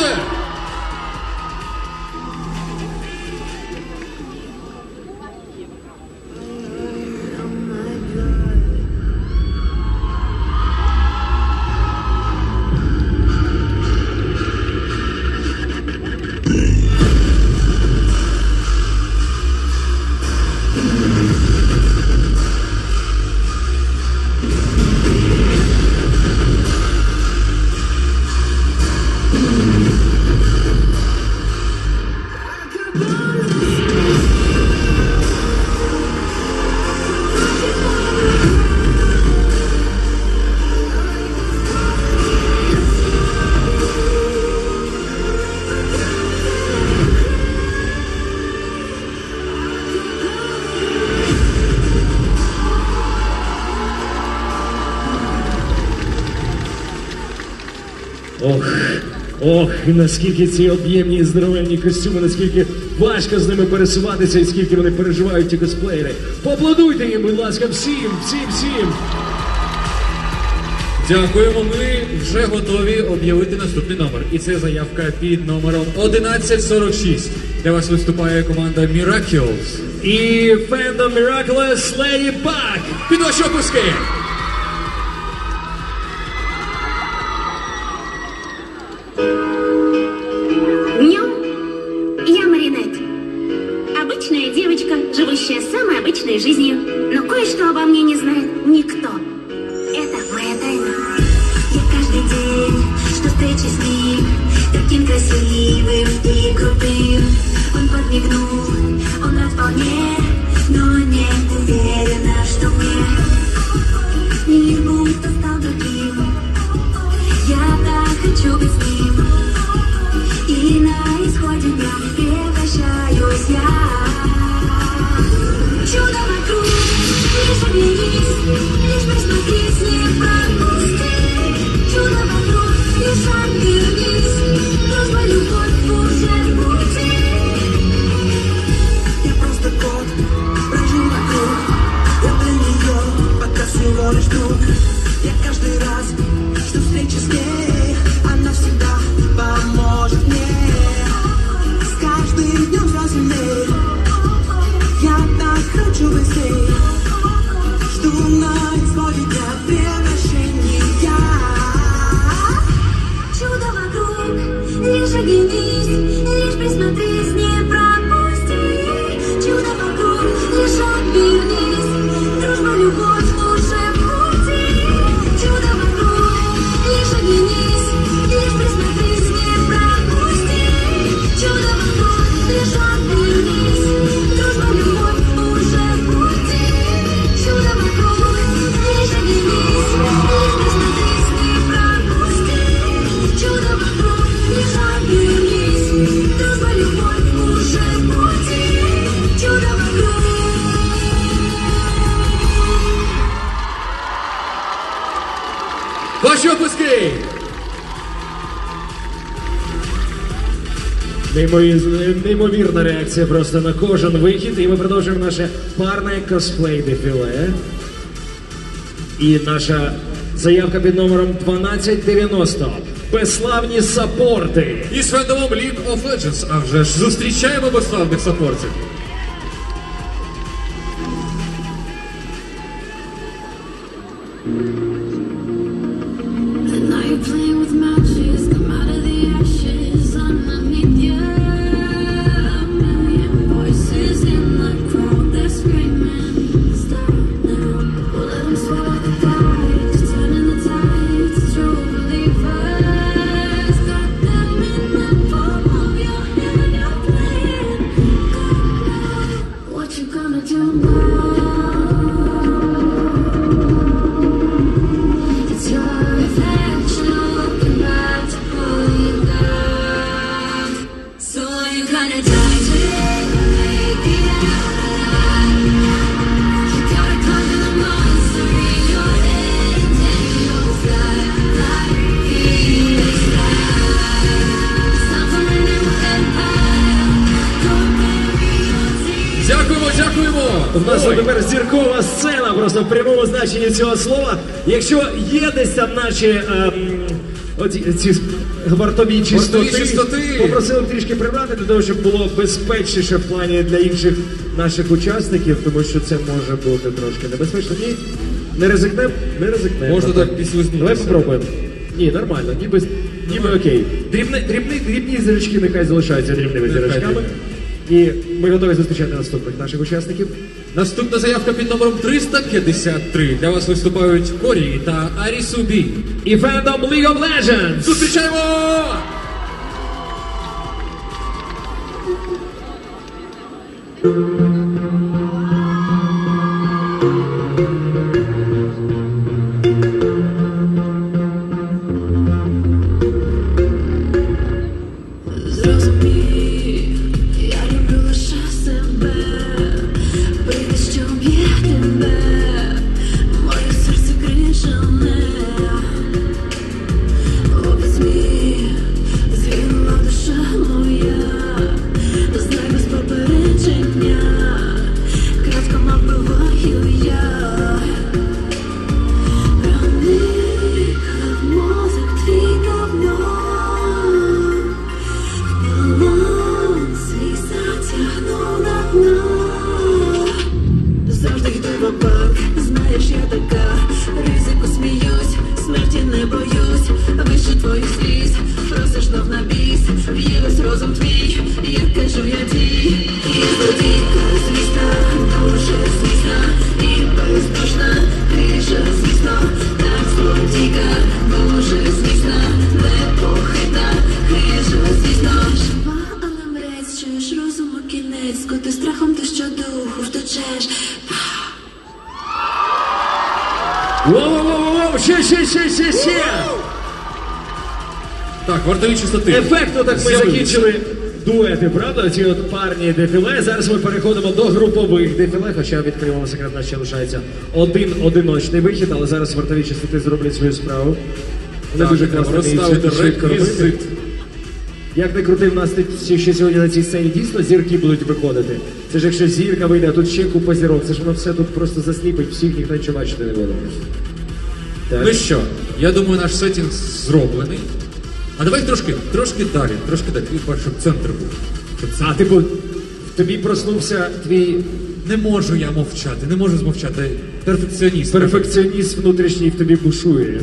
Ох, наскільки ці об'ємні і здоровенні костюми, наскільки важко з ними пересуватися і скільки вони переживають ті косплеєри. Поаплодуйте їм, будь ласка, всім! Дякуємо, ми вже готові об'явити наступний номер. І це заявка під номером 1146. Для вас виступає команда Miracles. І фендом Miraculous Lady Bug. Під ваші опуски! Днем я Маринет. Обычная девочка, живущая самой обычной жизнью. Но кое-что обо мне не знает никто. Это моя тайна. Я каждый день, что встречи с ним, таким красивым и крутым. Он подмигнул, он рад вполне, но не уверена, что мне мир будто стал другим. Я так хочу быть с ним. И на исходе дня превращаюсь я. Чудо вокруг, лишь оглянись, лишь присмотрись, не пропусти. Чудо вокруг, лишь обернись, дружба, любовь уже в пути. Я просто кот, брожу вокруг. Я для нее пока всего лишь друг. Я каждый раз, что встречу с ней, она всегда поможет мне. С каждым днем звездней я так хочу быть с ней. Жду на исходе дня превращения. Чудо вокруг, лишь оглянись, лишь присмотрись, не пропусти. Чудо вокруг, лишь обернись, дружба, любовь уже в пути. Чудо вокруг, лишь оглянись, лишь присмотрись, не пропусти. Чудо вокруг, лишь обернись, дружба, любовь уже в пути. Чудо вокруг, лишь оглянись, лишь присмотрись, не пропусти. Чудо вокруг, лишь обернись, дружба, любовь уже в пути. Чудо вокруг. Ваші опуски! Неймовірна реакція просто на кожен вихід. І ми продовжуємо наше парне косплей-дефіле. І наша заявка під номером 1290. Безславні саппорти. І з фендомом League of Legends. А вже ж зустрічаємо безславних саппортів. And now you're playing with matches, come out of the ashes underneath you. A million voices in the crowd, they're screaming, stop now. We'll let them swallow the pride, just turning the tides, true believers. Got them in the palm of your hand, you're playing. What you gonna do now? It's your reflection looking back to pull you down. So you gonna die today to make it out alive. You gotta conquer the monster in your head and then you'll fly, fly, fearless fly. It's time for a new empire. Don't bury your tears. Дякуємо, дякуємо! У нас тепер зіркова сцена, просто в прямому значенні цього слова. Якщо є десь там наші ці вартові чистоти, попросили трішки прибрати, для того, щоб було безпечніше в плані для інших наших учасників, тому що це може бути трошки небезпечно. Ні, не ризикнемо? Не ризикнемо. Можна так підслизнутися. Давай попробуємо. Ні, нормально, ніби окей. Дрібні зірочки нехай залишаються дрібними зірочками. І ми готові зустрічати наступних наших учасників. Наступна заявка під номером 353. Для вас виступають Корі та Арісубі. І фендом League of Legends. Зустрічаємо! Зрозумій, я люблю лише себе. Прийди, щоб є тебе. Моє серце крижане. Обіць мій, звільнила душа моя. Знай без попередження. в'їлась розум твій, як кажу я ті. І злодійка, звісно, дуже звісно, і бездушна, хижа, звісно, так злодійка, дуже звісно, непохитна, хижа, звісно. Жива, але мрець, чуєш розуму кінець, коти страхом ти щодуху втечеш. Воу-воу-воу-воу, ще. Так, вартові чистоти. Ефектно так ми закінчили дуети, правда? Ці от парні дефіле. Зараз ми переходимо до групових дефіле, хоча відкриємо вам секрет, у нас ще лишається один одиночний вихід, але зараз вартові чистоти зроблять свою справу. Вони дуже класно вміють швидко робити. Як не крути, в нас тут ще сьогодні на цій сцені дійсно зірки будуть виходити. Це ж якщо зірка вийде, а тут ще купа зірок, це ж воно все тут просто засліпить, всіх ніхто нічого бачити не буде. Ну що, я думаю, наш сеттинг зроблений. А давай трошки далі, щоб центр був. А, типу, тобі проснувся твій... Не можу я мовчати, не можу змовчати. Перфекціоніст. Перфекціоніст внутрішній в тобі бушує.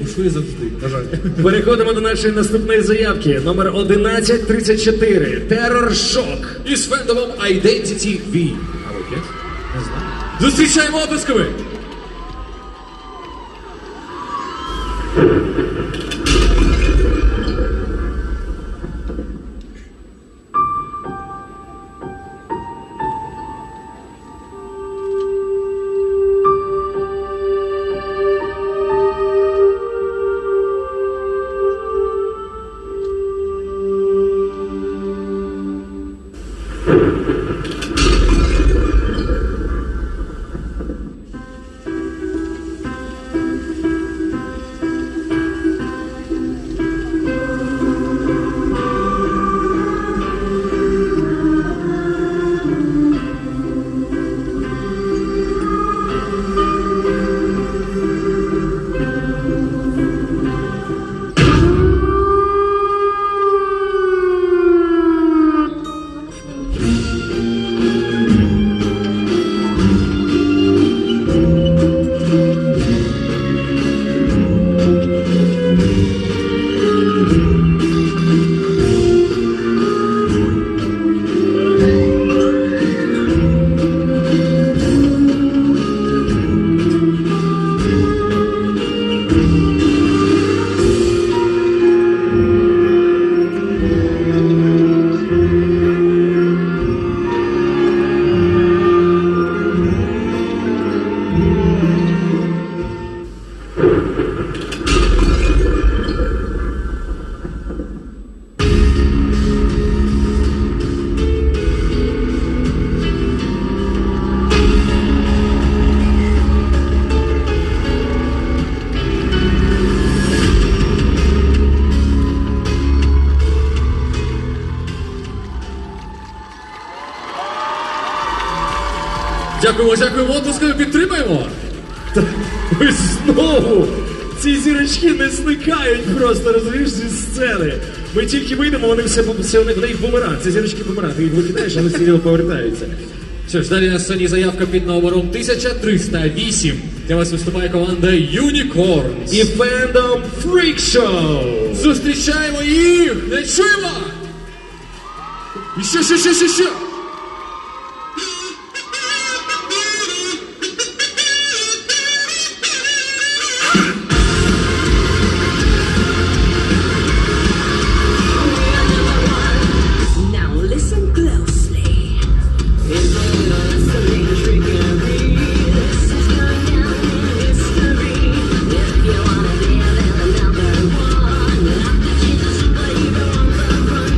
Бушує завжди, на жаль. Переходимо до нашої наступної заявки. Номер 1134. Террор-шок. Із фендомом Identity V. Або 5? Не знаю. Зустрічаємо оплесками! Дякуємо, оплесками підтримаємо. Ось знову ці зірочки не зникають просто, розумієш, зі сцени. Ми тільки вийдемо, вони все в них бумеранг. Це зірочки бумеранг, ти їх викидаєш, а вони всі повертаються. Що ж, далі на сцені заявка під номером 1308. Для вас виступає команда Unicorns. І фендом Freak Show. Зустрічаємо їх! Не чуємо! І ще! Now listen closely. Is it a strange trickery? This is going down in history. If you wanna be the number one, you have to choose a superhero on the run.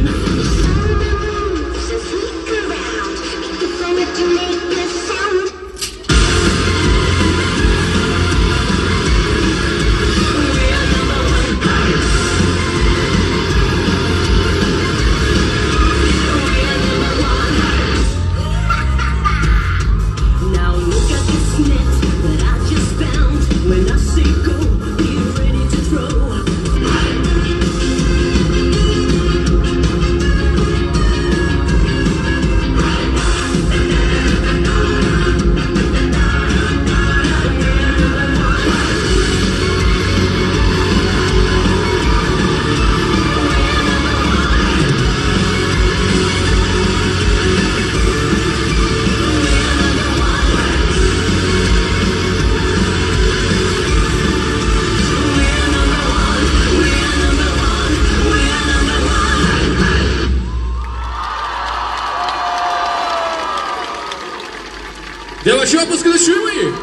Ваші оплески не чуємо їх?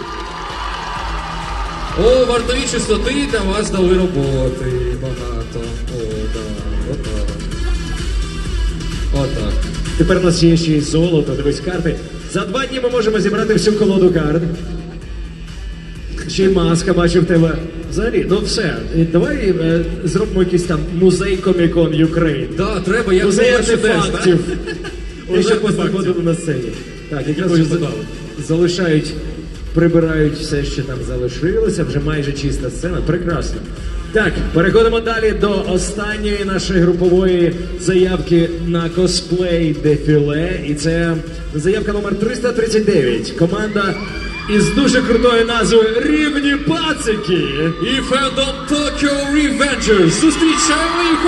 О, вартові чистоти для вас дали роботи. Багато. О, так. Отак. Отак. Тепер у нас є ще й золото, дивись карти. За 2 дні ми можемо зібрати всю колоду карт. Ще й маска, бачу в тебе. Взагалі, ну все. І давай зробимо якийсь там музей Комікон Юкрейн. Да, треба, як музей було чудес, артефактів. да? І щоб познаходили на сцені. Так, якраз вже залишають, прибирають все, що там залишилося. Вже майже чиста сцена. Прекрасно. Так, переходимо далі до останньої нашої групової заявки на косплей-дефіле. І це заявка номер 339. Команда із дуже крутою назвою «Рівні пацики». І фендом Tokyo Revengers. Зустрічаємо їх!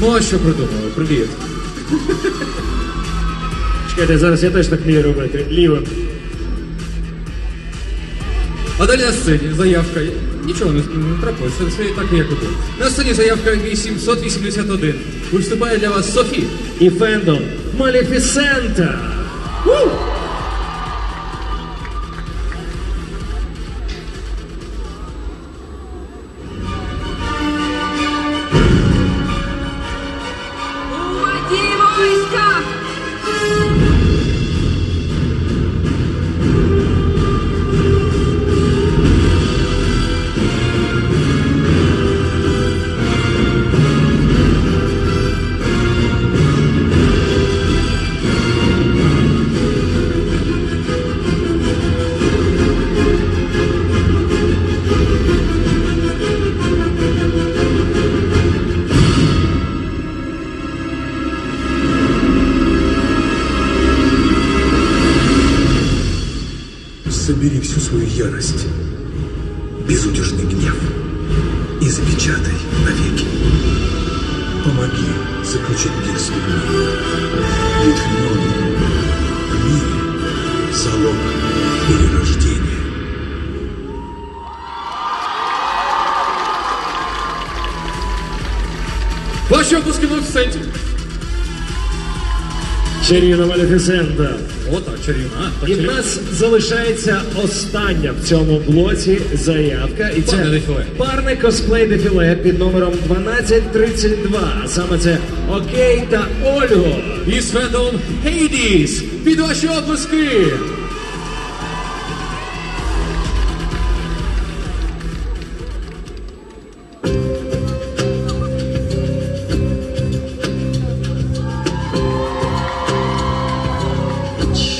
Ну, а що придумали? Привіт. Чекайте, зараз я теж так вмію робити. Лівим. А далі на сцені заявка. Нічого не трапилось, все так і як було. На сцені заявка 881. Виступає для вас Софі. І фендом Малефісента. Уводи войска! Собери всю свою ярость, безудержный гнев и запечатай навеки. Помоги заключить мир с людьми. Ведь в нем, в мире, залог перерождения. Ваші опуски в офсеті. Чарівна Малефісента. О, так, чарівна. І в нас залишається остання в цьому блоці заявка. І це парне косплей-дефіле під номером 1232. А саме це Окей та Ольго. Із фендом Hades. Під ваші опуски.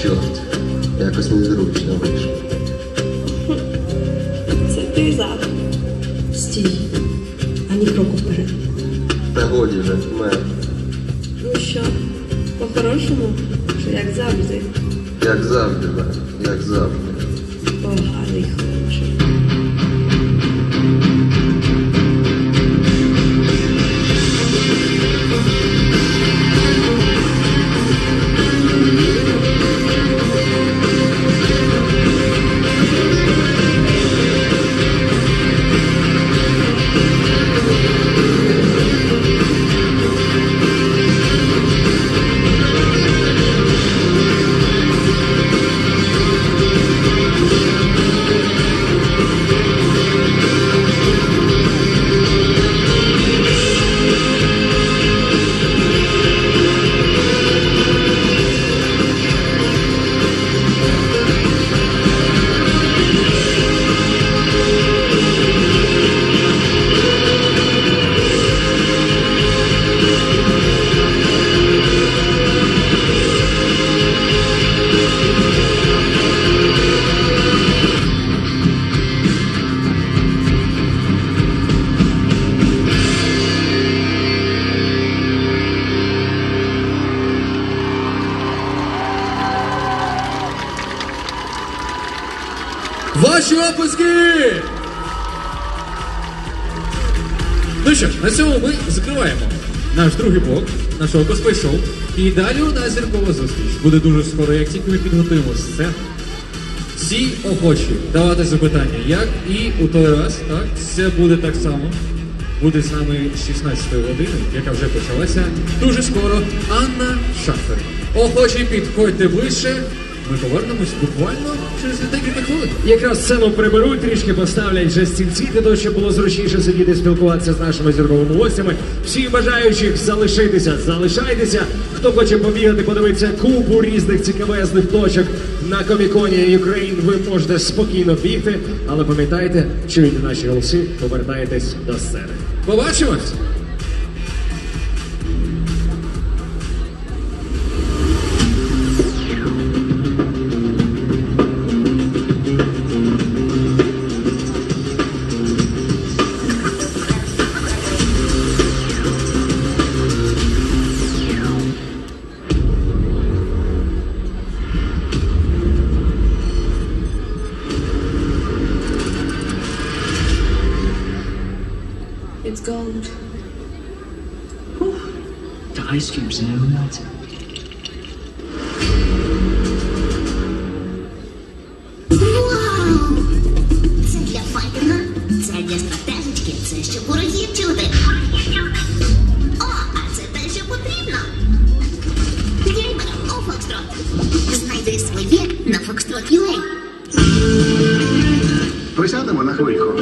Чорт, якось незручно вийшло. Це ти завтра. Стій. Ані кроку вперед. Та годі вже, мер. Ну що, по-хорошому? Чи як завжди? Як завжди, мер, як завжди. Поганий хлопчик. Ваші опуски! Ну що ж, на цьому ми закриваємо наш другий блок нашого косплей-шоу. І далі у нас зіркова зустріч. Буде дуже скоро, як тільки ми підготуємо сцену. Всі охочі давати запитання, як і у той раз, так, це буде так само. Буде з нами з 16-ї години, яка вже почалася, дуже скоро Анна Шафер. Охочі, підходьте ближче. Ми повернемось буквально через декілька хвилин. Якраз сцену приберуть, трішки поставлять вже стільці, для того, щоб було зручніше сидіти, спілкуватися з нашими зірковими гостями. Всіх бажаючих залишитися, залишайтеся. Хто хоче побігати, подивитися купу різних цікавезних точок на Коміконі Ukraine, ви можете спокійно бігти, але пам'ятайте, чуєте наші голоси, повертайтесь до сцени. Побачимось! It's gold. The ice cubes never melted. Вау! Це для файтинга, це для стратежечки, це щоб ворогів чути. О, а це те, що потрібно. Геймера, о, Фокстрот. Знайди своє на Foxtrot.ua. Присядемо на хвильку.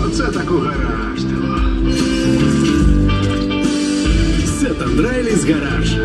Оце так угараждило. Сет Райліс гараж.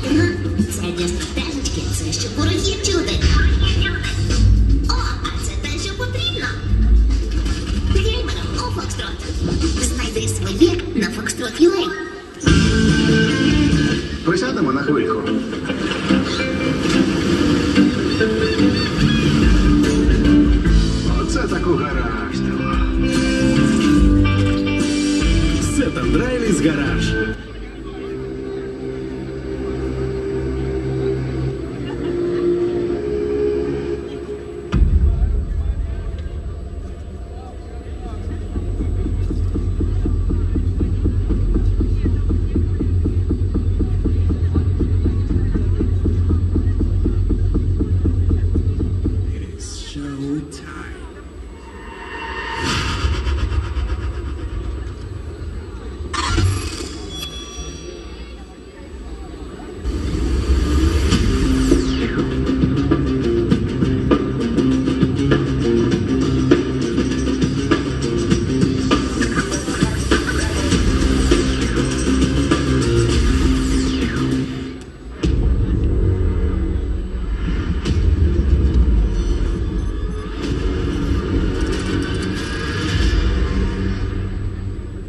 файтинга. Це для стратежечки, це щоб ворогів чути. О, а це те, що потрібно. Геймерам у Фокстрот. Знайди своє на Foxtrot.ua. Присядемо на хвильку. Оце так угараждило. Це там Райліс гараж.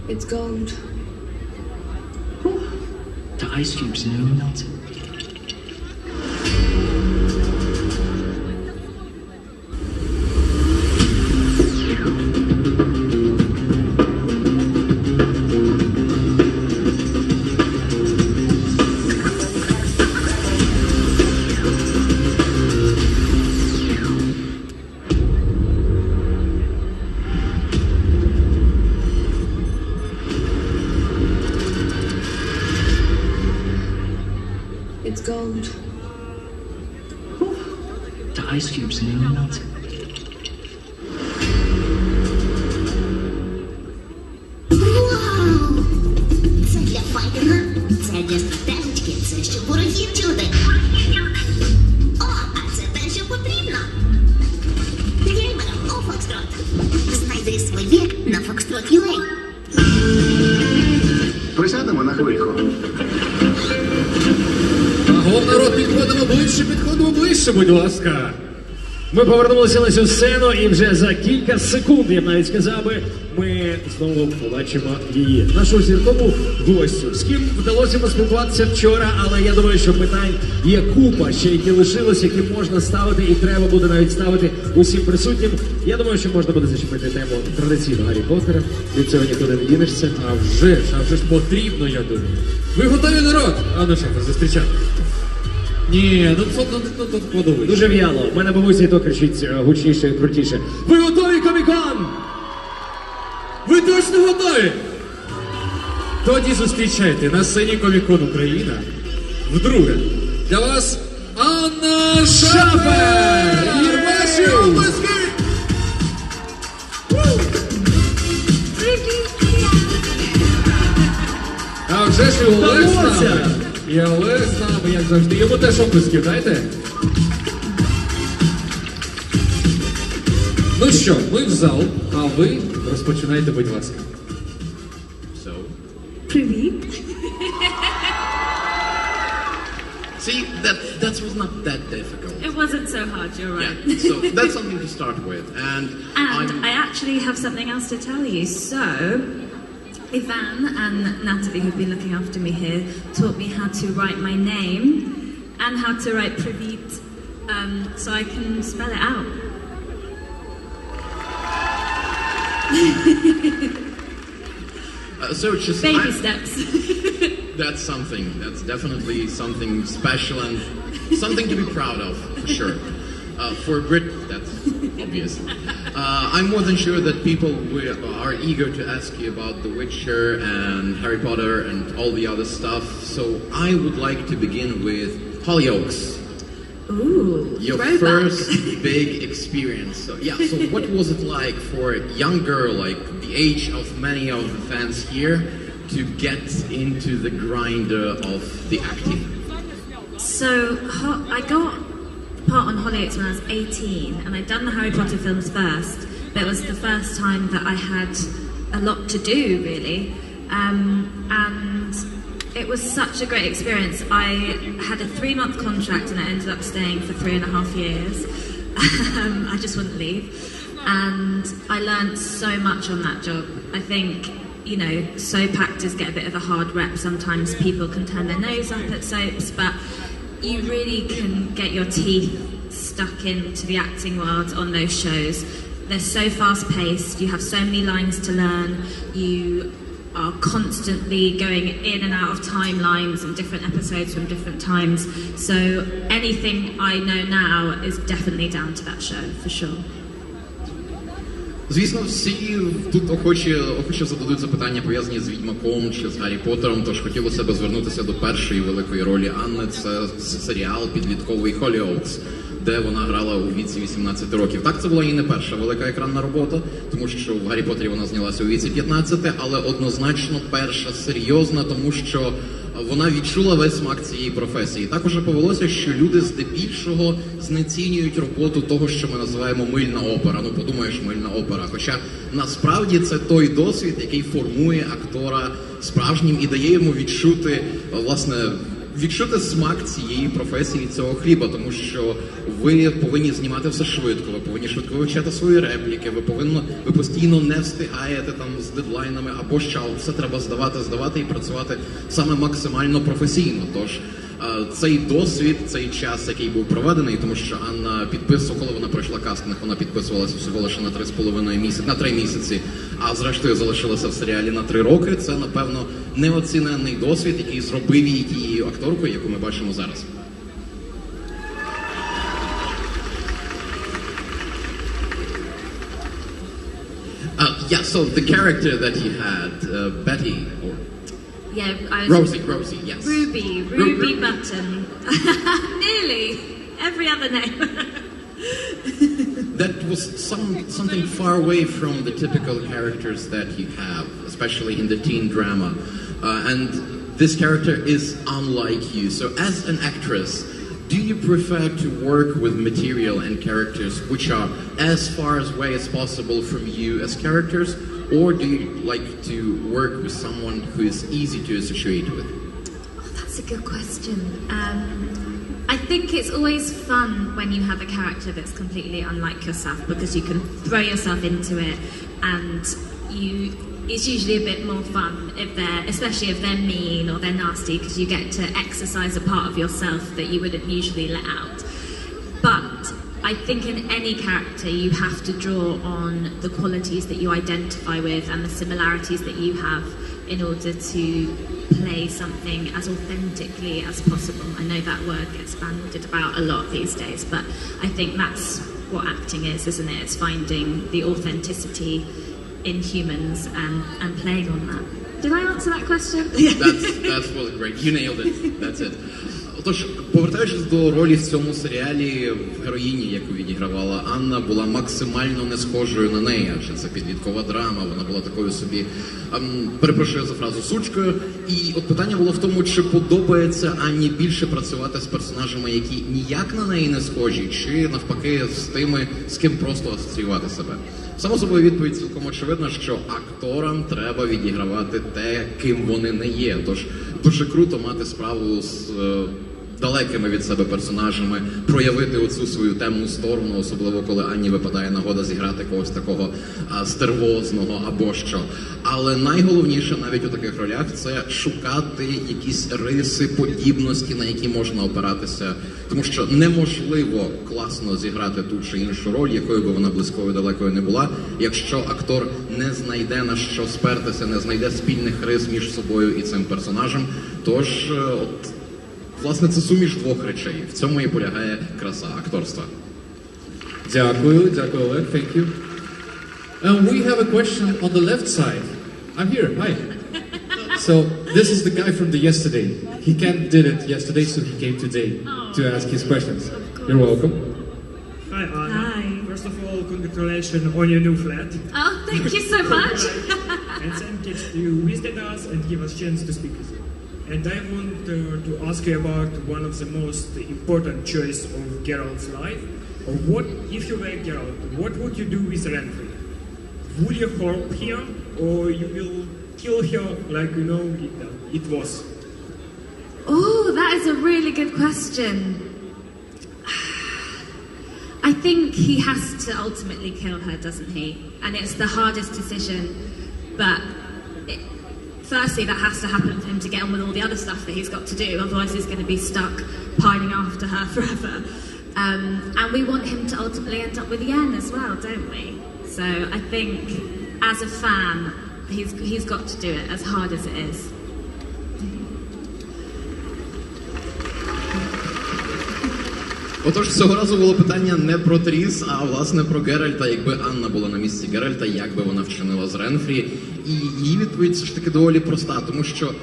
It's gold. The ice cubes nearly melted. It's gold. The ice cubes nearly melted. Вау! Це для файтинга, це для стратежечки, це щоб ворогів чути. О, а це те, що потрібно. Геймерам у Foxtrot. Знайди своє на Foxtrot.ua. Присядемо на хвильку. Агов, народ, підходимо ближче, будь ласка. Ми повернулися на цю сцену і вже за кілька секунд, я б навіть сказав би, ми знову побачимо її. Нашу зіркову гостю, з ким вдалося поспілкуватися вчора, але я думаю, що питань є купа ще, які лишились, які можна ставити і треба буде навіть ставити усім присутнім. Я думаю, що можна буде зачепити тему традиційного Гаррі Поттера. Від цього нікуди не дінешся. А вже ж потрібно, я думаю. Ви готові, народ? А ну що, зустрічати? Ні, ну подивись. Дуже в'яло. У мене бабуся і то кричить гучніше і крутіше. Ви готові, Комікон? Ви точно готові? Тоді зустрічайте на сцені Комікон Україна вдруге. Для вас Анна Шафер! І ваші обласки! А вже ж і Олег з нами. І Олег з нами, як завжди. Йому теж облисків, дайте. Ну що, ми в зал, а ви розпочинайте, будь ласка. Привіт. See, that was not that difficult. It wasn't so hard, you're right. Yeah, so that's something to start with. And I actually have something else to tell you. So, Ivan and Natalie, who've been looking after me here, taught me how to write my name and how to write Pravit, so I can spell it out. so it's just baby steps. That's something. That's definitely something special and something to be proud of, for sure. For Brit, that's obvious. I'm more than sure that people are eager to ask you about The Witcher and Harry Potter and all the other stuff. So I would like to begin with Hollyoaks. Ooh, your first big experience. So yeah, so what was it like for a young girl, like the age of many of the fans here, to get into the grinder of the acting? So I got the part on Hollyoaks when I was 18, and I'd done the Harry Potter films first, but it was the first time that I had a lot to do, really. And It was such a great experience. I had a 3-month contract and I ended up staying for 3.5 years. I just wouldn't leave. And I learned so much on that job. I think, you know, soap actors get a bit of a hard rep. Sometimes people can turn their nose up at soaps, but you really can get your teeth stuck into the acting world on those shows. They're so fast-paced, you have so many lines to learn, you are constantly going in and out of timelines and different episodes from different times. So anything I know now is definitely down to that show, for sure. Звісно, всі тут охоче зададуть запитання, пов'язані з Відьмаком чи з Гаррі Поттером, тож хотілося б звернутися до першої великої ролі Анни. Це серіал підлітковий Hollyoaks, де вона грала у віці 18 років. Так, це була її не перша велика екранна робота, тому що в Гаррі Поттері вона знялася у віці 15, але однозначно перша серйозна, тому що вона відчула весь смак цієї професії. Так уже повелося, що люди здебільшого знецінюють роботу того, що ми називаємо мильна опера. Ну, подумаєш, мильна опера. Хоча насправді це той досвід, який формує актора справжнім і дає йому відчути, власне, відчути смак цієї професії, цього хліба, тому що ви повинні знімати все швидко, ви повинні швидко вивчати свої репліки, ви постійно не встигаєте там з дедлайнами або що, все треба здавати і працювати саме максимально професійно. Тож цей досвід, цей час, який був проведений, тому що Анна підписувала, коли вона пройшла кастинг, вона підписувалася всього лише на 3,5 місяці, на 3 місяці, а зрештою залишилася в серіалі на 3 роки. Це, напевно, неоціненний досвід, який зробив її тією акторкою, яку ми бачимо зараз. Yeah, so the character that you had, Betty, or Yeah, I was Rosie, yes. Ruby Button. Nearly every other name. That was something far away from the typical characters that you have, especially in the teen drama. And this character is unlike you. So as an actress, do you prefer to work with material and characters which are as far away as possible from you as characters, or do you like to work with someone who is easy to associate with? Oh, that's a good question. I think it's always fun when you have a character that's completely unlike yourself, because you can throw yourself into it, and it's usually a bit more fun especially if they're mean or they're nasty, because you get to exercise a part of yourself that you wouldn't usually let out. But I think in any character you have to draw on the qualities that you identify with and the similarities that you have in order to play something as authentically as possible. I know that word gets bandied about a lot these days, but I think that's what acting is, isn't it? It's finding the authenticity in humans and playing on that. Did I answer that question? That was great. You nailed it. That's it. Отож, повертаючись до ролі в цьому серіалі, героїні, яку відігравала Анна, була максимально не схожою на неї, адже це підліткова драма, вона була такою собі, перепрошую за фразу, сучкою. І от питання було в тому, чи подобається Анні більше працювати з персонажами, які ніяк на неї не схожі, чи навпаки з тими, з ким просто асоціювати себе. Само собою відповідь цілком очевидна, що акторам треба відігравати те, ким вони не є. Тож дуже круто мати справу з далекими від себе персонажами, проявити оцю свою темну сторону, особливо коли Анні випадає нагода зіграти когось такого стервозного або що. Але найголовніше навіть у таких ролях – це шукати якісь риси, подібності, на які можна опиратися. Тому що неможливо класно зіграти ту чи іншу роль, якою би вона близькою далекою не була, якщо актор не знайде на що спертися, не знайде спільних рис між собою і цим персонажем. Тож, власне, це суміш двох речей. В цьому і полягає краса акторства. Дякую, Олег, thank you. We have a question on the left side. I'm here, hi. So, this is the guy from the yesterday. He did it yesterday, so he came today to ask his questions. You're welcome. Hi, Anna. Hi. First of all, congratulations on your new flat. Oh, thank you so much. And thank you you visited us and give us a chance to speak with you. And I want to ask you about one of the most important choice of Geralt's life. Or what, if you were Geralt, what would you do with Renfri? Would you help her, or you will kill her like, you know, it was? really good question. I think he has to ultimately kill her, doesn't he? And it's the hardest decision, but firstly, that has to happen for him to get on with all the other stuff that he's got to do, otherwise he's going to be stuck pining after her forever. And we want him to ultimately end up with Yen as well, don't we? So I think, as a fan, he's got to do it as hard as it is. Отож, цього разу було питання не про Тріс, а власне про Геральта. Якби Анна була на місці Геральта, як би вона вчинила з Ренфрі? І її відповідь все ж таки доволі проста, тому що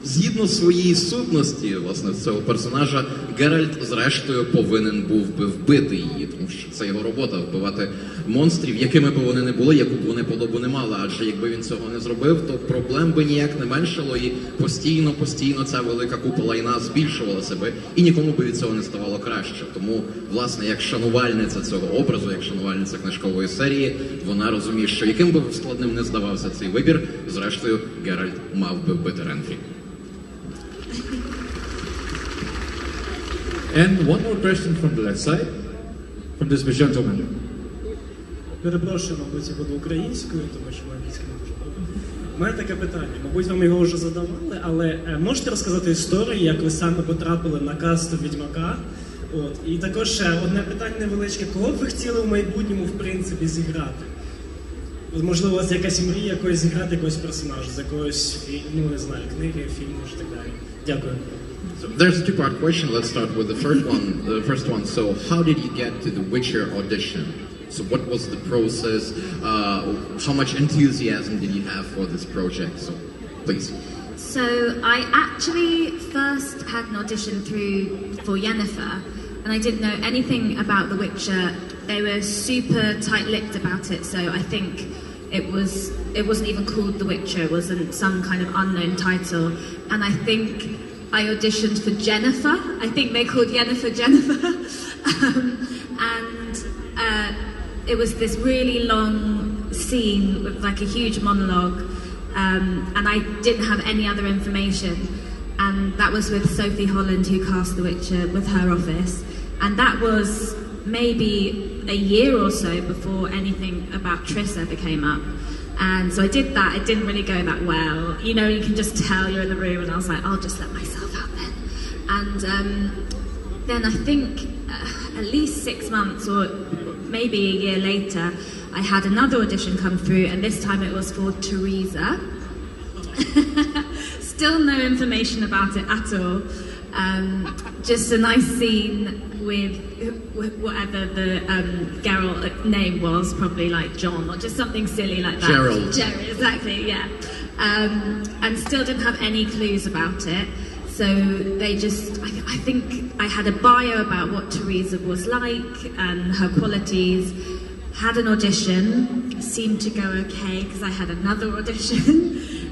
згідно своєї сутності, власне, цього персонажа, Геральт, зрештою, повинен був би вбити її, тому що це його робота – вбивати монстрів, якими б вони не були, яку б вони подобу не мали. Адже якби він цього не зробив, то проблем би ніяк не меншало, і постійно ця велика купа лайна збільшувала себе, і нікому би від цього не ставало краще. Тому, власне, як шанувальниця цього образу, як шанувальниця книжкової серії, вона розуміє, що яким би складним не здавався цей вибір, зрештою, Геральт мав би вбити Ренфрі. And one more question from the left side, from this gentleman. Перепрошую, мабуть, я буду українською, тому що англійською не дуже добре. У мене таке питання, мабуть, вам його вже задавали, але можете розказати історію, як ви саме потрапили на касту Відьмака? От. І також ще одне питання невеличке. Кого б ви хотіли в майбутньому, в принципі, зіграти? Можливо, у вас якась мрія якось зіграти якогось персонажа, з якогось, ну, не знаю, книги, фільму, і так далі. Дякую. So there's a two-part question. Let's start with the first one. So how did you get to the Witcher audition? So what was the process? How much enthusiasm did you have for this project? So please. So I actually first had an audition for Yennefer, and I didn't know anything about The Witcher. They were super tight-lipped about it, so I think it wasn't even called The Witcher. It wasn't some kind of unknown title, and I think I auditioned for Jennifer. I think they called Yennefer Jennifer. And it was this really long scene with like a huge monologue. And I didn't have any other information. And that was with Sophie Holland, who cast The Witcher, with her office. And that was maybe a year or so before anything about Triss ever came up. And so I did that. It didn't really go that well. You know, you can just tell you're in the room, and I was like, I'll just let myself out then. And then I think at least 6 months or maybe a year later, I had another audition come through, and this time it was for Teresa. Still no information about it at all. Just a nice scene with whatever the Geralt name was, probably like John or just something silly like that. Gerald. Gerald, exactly, yeah. And still didn't have any clues about it. So they just, I think I had a bio about what Teresa was like and her qualities. Had an audition, seemed to go okay because I had another audition.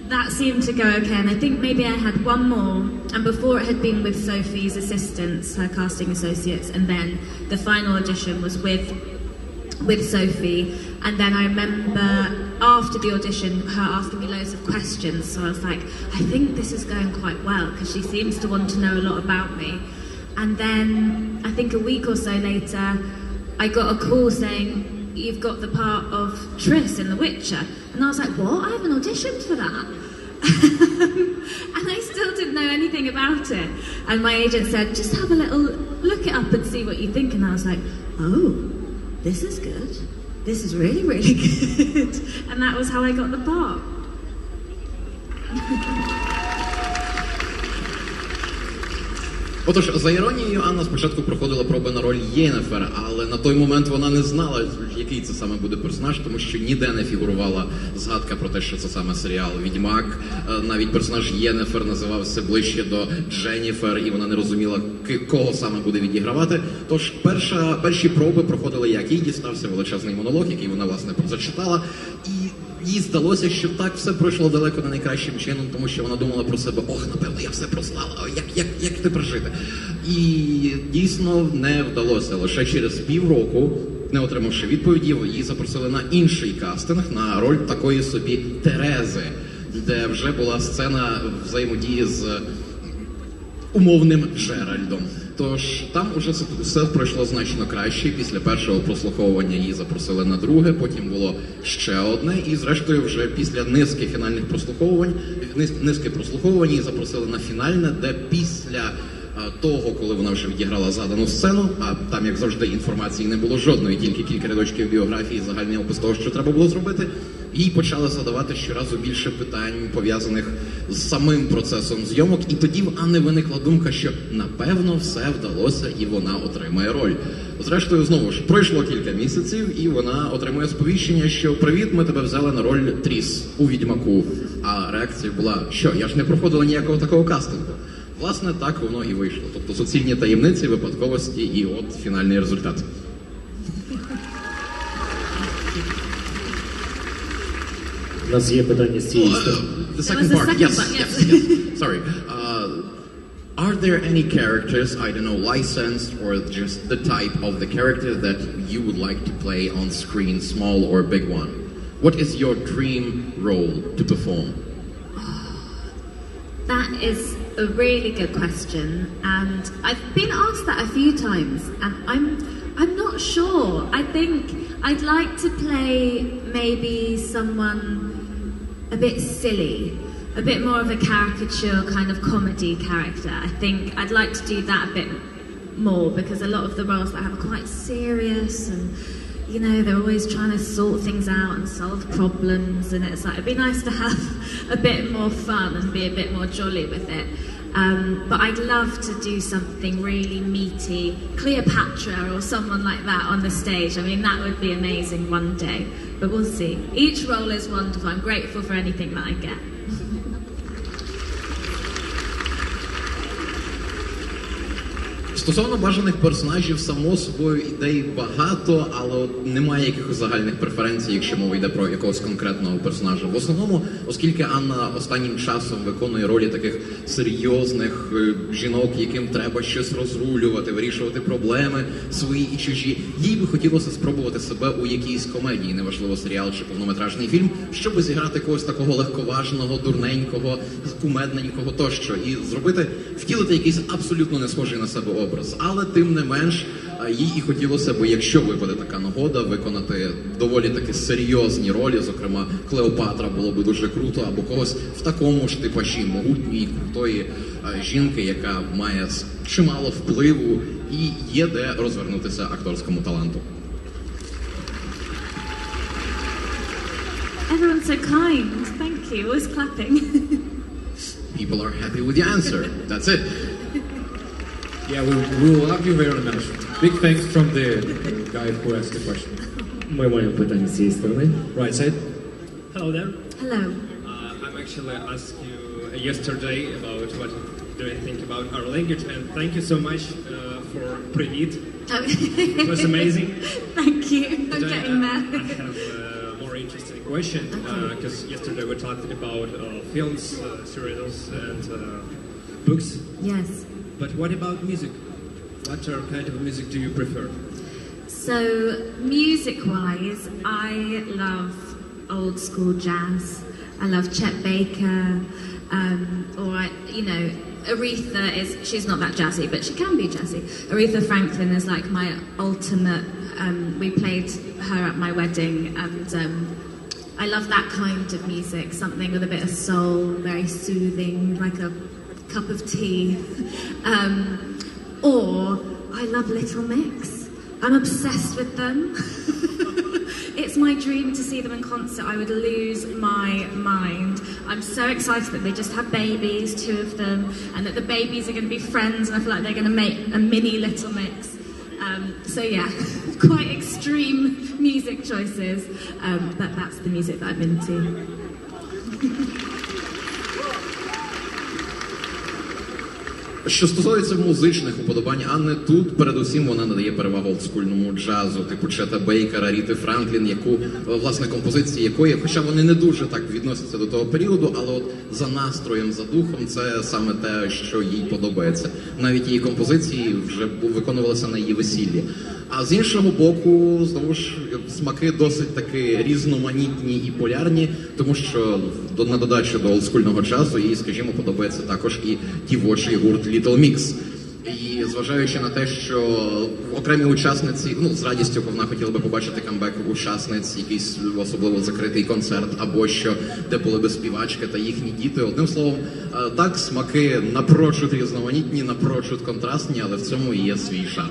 That seemed to go okay, and I think maybe I had one more, and before it had been with Sophie's assistants, her casting associates, and then the final audition was with Sophie. And then I remember after the audition her asking me loads of questions, so I was like, I think this is going quite well because she seems to want to know a lot about me. And then I think a week or so later I got a call saying, you've got the part of Triss in The Witcher. And I was like, what? I haven't auditioned for that. And I still didn't know anything about it. And my agent said, just have a little look it up and see what you think. And I was like, oh, this is good. This is really, really good. And that was how I got the part. Отож, за іронією, Анна спочатку проходила проби на роль Єнефер, але на той момент вона не знала, який це саме буде персонаж, тому що ніде не фігурувала згадка про те, що це саме серіал «Відьмак». Навіть персонаж Єнефер називався ближче до Дженніфер, і вона не розуміла, кого саме буде відігравати. Тож перші проби проходили як. Їй дістався величезний монолог, який вона, власне, зачитала, і їй здалося, що так все пройшло далеко не найкращим чином, тому що вона думала про себе, напевно, я все прослала, як тепер жити? І дійсно не вдалося. Лише через півроку, не отримавши відповіді, її запросили на інший кастинг, на роль такої собі Терези, де вже була сцена взаємодії з умовним Джеральдом. Тож там уже все пройшло значно краще. Після першого прослуховування її запросили на друге, потім було ще одне, і зрештою вже після низки фінальних прослуховувань її запросили на фінальне, де після того, коли вона вже відіграла задану сцену, а там, як завжди, інформації не було жодної, тільки кілька рядочків біографії, загальний опис того, що треба було зробити, їй почали задавати щоразу більше питань, пов'язаних з самим процесом зйомок, і тоді в Анни виникла думка, що напевно все вдалося і вона отримає роль. Зрештою, знову ж, пройшло кілька місяців, і вона отримує сповіщення, що «Привіт, ми тебе взяли на роль Тріс у «Відьмаку». А реакція була, що я ж не проходила ніякого такого кастингу. Власне, так воно і вийшло. Тобто суцільні таємниці, випадковості і от фінальний результат. У нас є питання з цієї сторони. The second part, yes. Sorry. Are there any characters, I don't know, licensed or just the type of the character that you would like to play on screen, small or big one? What is your dream role to perform? That is a really good question, and I've been asked that a few times, and I'm not sure. I think I'd like to play maybe someone a bit silly, a bit more of a caricature kind of comedy character. I think I'd like to do that a bit more, because a lot of the roles that I have are quite serious, and you know, they're always trying to sort things out and solve problems, and it's like, it'd be nice to have a bit more fun and be a bit more jolly with it. But I'd love to do something really meaty, Cleopatra or someone like that on the stage. I mean, that would be amazing one day, but we'll see. Each role is wonderful. I'm grateful for anything that I get. Стосовно бажаних персонажів, само собою ідей багато, але от немає якихось загальних преференцій, якщо мова йде про якогось конкретного персонажа. В основному, оскільки Анна останнім часом виконує ролі таких серйозних жінок, яким треба щось розрулювати, вирішувати проблеми свої і чужі, їй би хотілося спробувати себе у якійсь комедії, неважливо серіал чи повнометражний фільм, щоб зіграти когось такого легковажного, дурненького, кумедненького тощо, і зробити, втілити якийсь абсолютно не схожий на себе образ. Але тим не менш, їй і хотілося б, якщо випаде така нагода, виконати доволі таки серйозні ролі, зокрема Клеопатра було б дуже круто, або когось в такому ж типажі могутньої, крутої жінки, яка має чимало впливу і є де розвернутися акторському таланту. Everyone's so kind. Thank you. Always clapping. People are happy with the answer. That's it. Yeah, we will love you very much. Big thanks from the guy who asked the question. Ми маємо питання з цієї сторони. Right side. Hello there. Hello. I'm actually asked you yesterday about what do you think about our language, and thank you so much for Привіт. It was amazing. Thank you. I'm Today, getting there. I have a more interesting question, because yesterday we talked about films, serials, and books. Yes. But what about music? What kind of music do you prefer? So, music-wise, I love old school jazz. I love Chet Baker, or Aretha she's not that jazzy, but she can be jazzy. Aretha Franklin is like my ultimate, we played her at my wedding, and I love that kind of music, something with a bit of soul, very soothing, like a cup of tea. Or I love Little Mix. I'm obsessed with them. It's my dream to see them in concert. I would lose my mind. I'm so excited that they just have babies, 2 of them, and that the babies are going to be friends, and I feel like they're going to make a mini Little Mix. So yeah, quite extreme music choices, but that's the music that I'm into. Що стосується музичних уподобань Анни, тут передусім вона надає перевагу олдскульному джазу, типу Чета Бейкера, Ріти Франклін, власне, композиції якої, хоча вони не дуже так відносяться до того періоду, але от за настроєм, за духом, це саме те, що їй подобається. Навіть її композиції вже виконувалися на її весіллі. А з іншого боку, знову ж, смаки досить таки різноманітні і полярні, тому що на додачу до олдскульного джазу їй, скажімо, подобається також і дівочий гурт Beatle Mix. І зважаючи на те, що окремі учасниці, з радістю вона хотіла би побачити камбек учасниць, якийсь особливо закритий концерт, або що, де були би співачки та їхні діти. Одним словом, так, смаки напрочуд різноманітні, напрочуд контрастні, але в цьому і є свій шарм.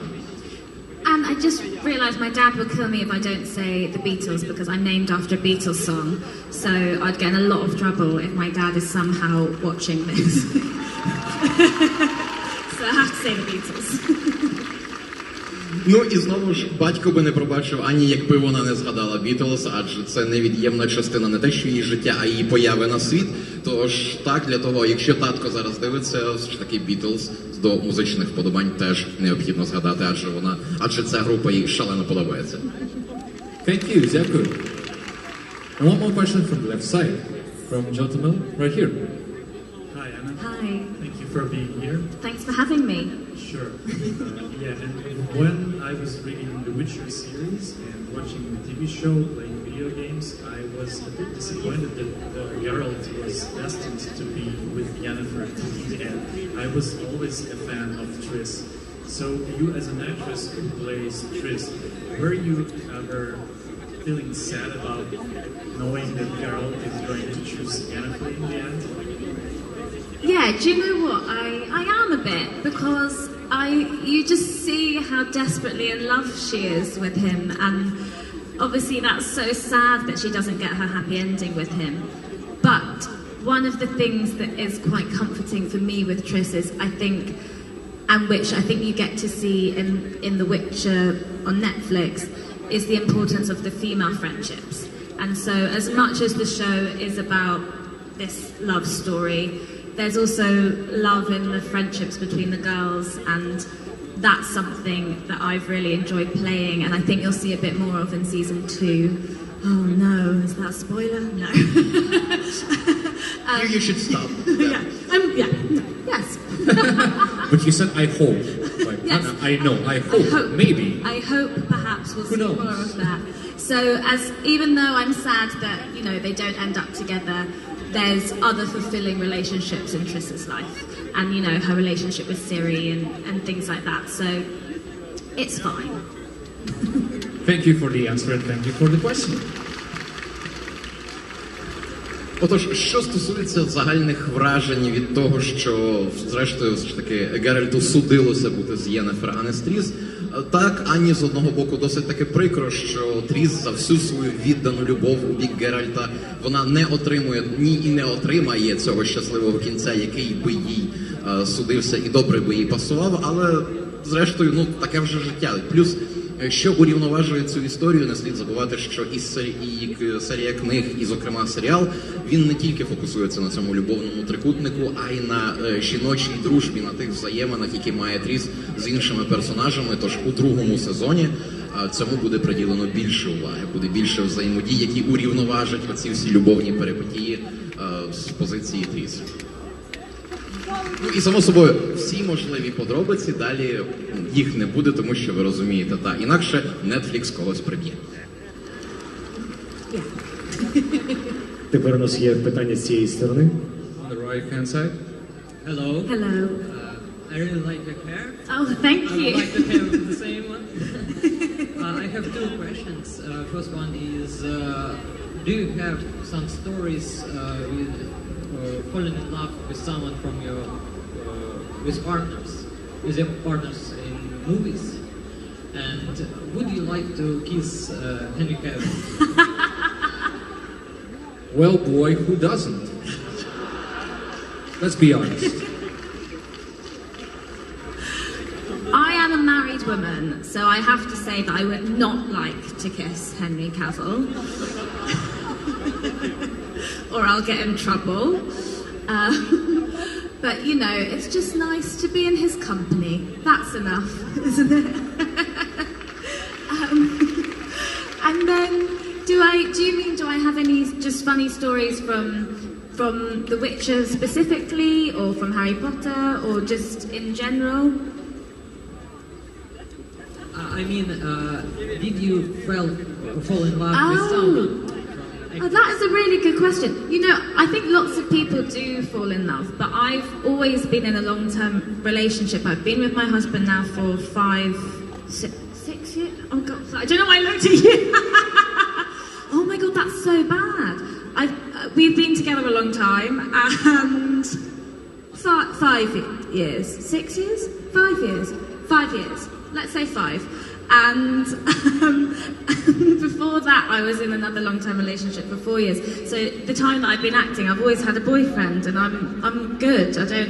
And I just realised my dad would kill me if I don't say the Beatles because I'm named after a Beatles song. So I'd get in a lot of trouble if my dad is somehow watching this. So I have to say the Beatles. Ну і знову ж, батько би не пробачив ані якби вона не згадала Beatles, адже це невід'ємна частина не те, що її життя, а її появи на світ. Тож так, для того, якщо татко зараз дивиться, все ж таки Beatles до музичних вподобань теж необхідно згадати, адже ця група їй шалено подобається. Thank you, дякую. And one more question from the left side, from gentleman right here. Hi, Anna. Hi. Thank you for being here. Thanks for having me. Sure. Yeah, and when I was reading the Witcher series and watching the TV show, playing video games, I was a bit disappointed that Geralt was destined to be with Yennefer to the end. I was always a fan of Triss. So you as an actress who plays Triss, were you ever feeling sad about knowing that Geralt is going to choose Yennefer in the end? Yeah, do you know what? I am a bit because you just see how desperately in love she is with him, and obviously that's so sad that she doesn't get her happy ending with him. But one of the things that is quite comforting for me with Triss is and which I think you get to see in The Witcher on Netflix, is the importance of the female friendships. And so as much as the show is about this love story, there's also love in the friendships between the girls, and that's something that I've really enjoyed playing, and I think you'll see a bit more of in season 2. Oh no, is that a spoiler? No. You should stop. Yes. But you said, I hope. Like, Yes. I know, I hope, maybe. I hope perhaps we'll Who see knows? more of that. So even though I'm sad that, they don't end up together, there's other fulfilling relationships in Triss's life. And, her relationship with Ciri and things like that. So it's fine. Thank you for the answer and thank you for the question. Отож, що стосується загальних вражень від того, що, зрештою, все ж таки, Геральту судилося бути з Єнефер, а не з Тріс, так, Анні з одного боку досить таки прикро, що Тріс за всю свою віддану любов у бік Геральта, вона не отримує, і не отримає цього щасливого кінця, який би їй судився і добре би їй пасував, але, зрештою, таке вже життя. Плюс, що урівноважує цю історію, не слід забувати, що і серія книг, і, зокрема, серіал, він не тільки фокусується на цьому любовному трикутнику, а й на жіночій дружбі, на тих взаєминах, які має Тріс з іншими персонажами. Тож у другому сезоні цьому буде приділено більше уваги, буде більше взаємодій, які урівноважать оці всі любовні перипетії з позиції Тріс. І, само собою, всі можливі подробиці, далі їх не буде, тому що ви розумієте, інакше Netflix когось приб'є. Тепер у нас є питання з цієї сторони. On the right hand side. Hello. Hello. I really like your hair. Oh, thank I you. would like to have the same one. I have two questions. First one is, do you have some stories with falling in love with someone from your with your partners in movies? And would you like to kiss Henry Cavill? Well, boy, who doesn't? Let's be honest. I am a married woman, so I have to say that I would not like to kiss Henry Cavill. Or I'll get in trouble. But, it's just nice to be in his company. That's enough, isn't it? And then, do I have any just funny stories from The Witcher specifically, or from Harry Potter, or just in general? I mean, did you fall in love with someone from Oh, that is a really good question. You know, I think lots of people do fall in love, but I've always been in a long-term relationship. I've been with my husband now for 6 years. Oh God, I don't know why I looked at you. Oh my God, that's so bad. We've been together a long time, and 5 years, 6 years, 5 years, 5 years. Let's say 5. And before that, I was in another long-term relationship for 4 years. So the time that I've been acting, I've always had a boyfriend, and I'm good. I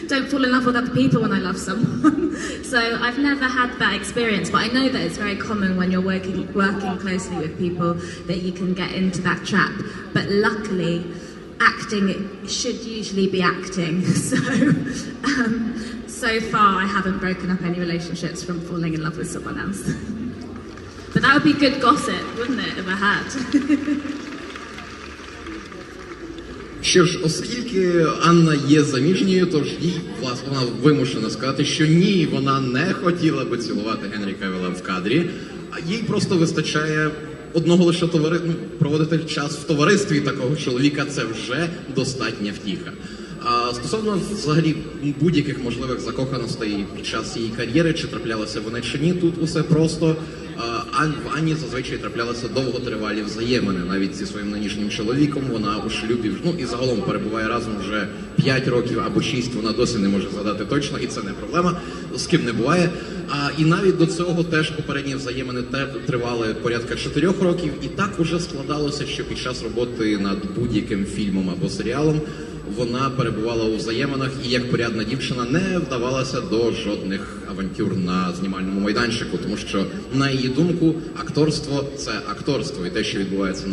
don't fall in love with other people when I love someone. So I've never had that experience, but I know that it's very common when you're working closely with people that you can get into that trap. But luckily, acting should usually be acting. So far, I haven't broken up any relationships from falling in love with someone else. But that would be good gossip, wouldn't it, if I had? Що ж, оскільки Анна є заміжньою, тож їй, власне, вона вимушена сказати, що ні, вона не хотіла би цілувати Генрі Кевіла в кадрі, а їй просто вистачає одного лише проводити час в товаристві такого чоловіка, це вже достатня втіха. Стосовно взагалі будь-яких можливих закоханостей під час її кар'єри, чи траплялися вони чи ні, тут усе просто. В Анні зазвичай траплялися довготривалі взаємини. Навіть зі своїм нинішнім чоловіком вона у шлюбі, і загалом перебуває разом вже 5 років або 6, вона досі не може згадати точно, і це не проблема, з ким не буває. І навіть до цього теж попередні взаємини тривали порядка 4 років, і так уже складалося, що під час роботи над будь-яким фільмом або серіалом вона перебувала у взаєминах і як порядна дівчина не вдавалася до жодних авантюр на знімальному майданчику, тому що, на її думку, акторство – це акторство, і те, що відбувається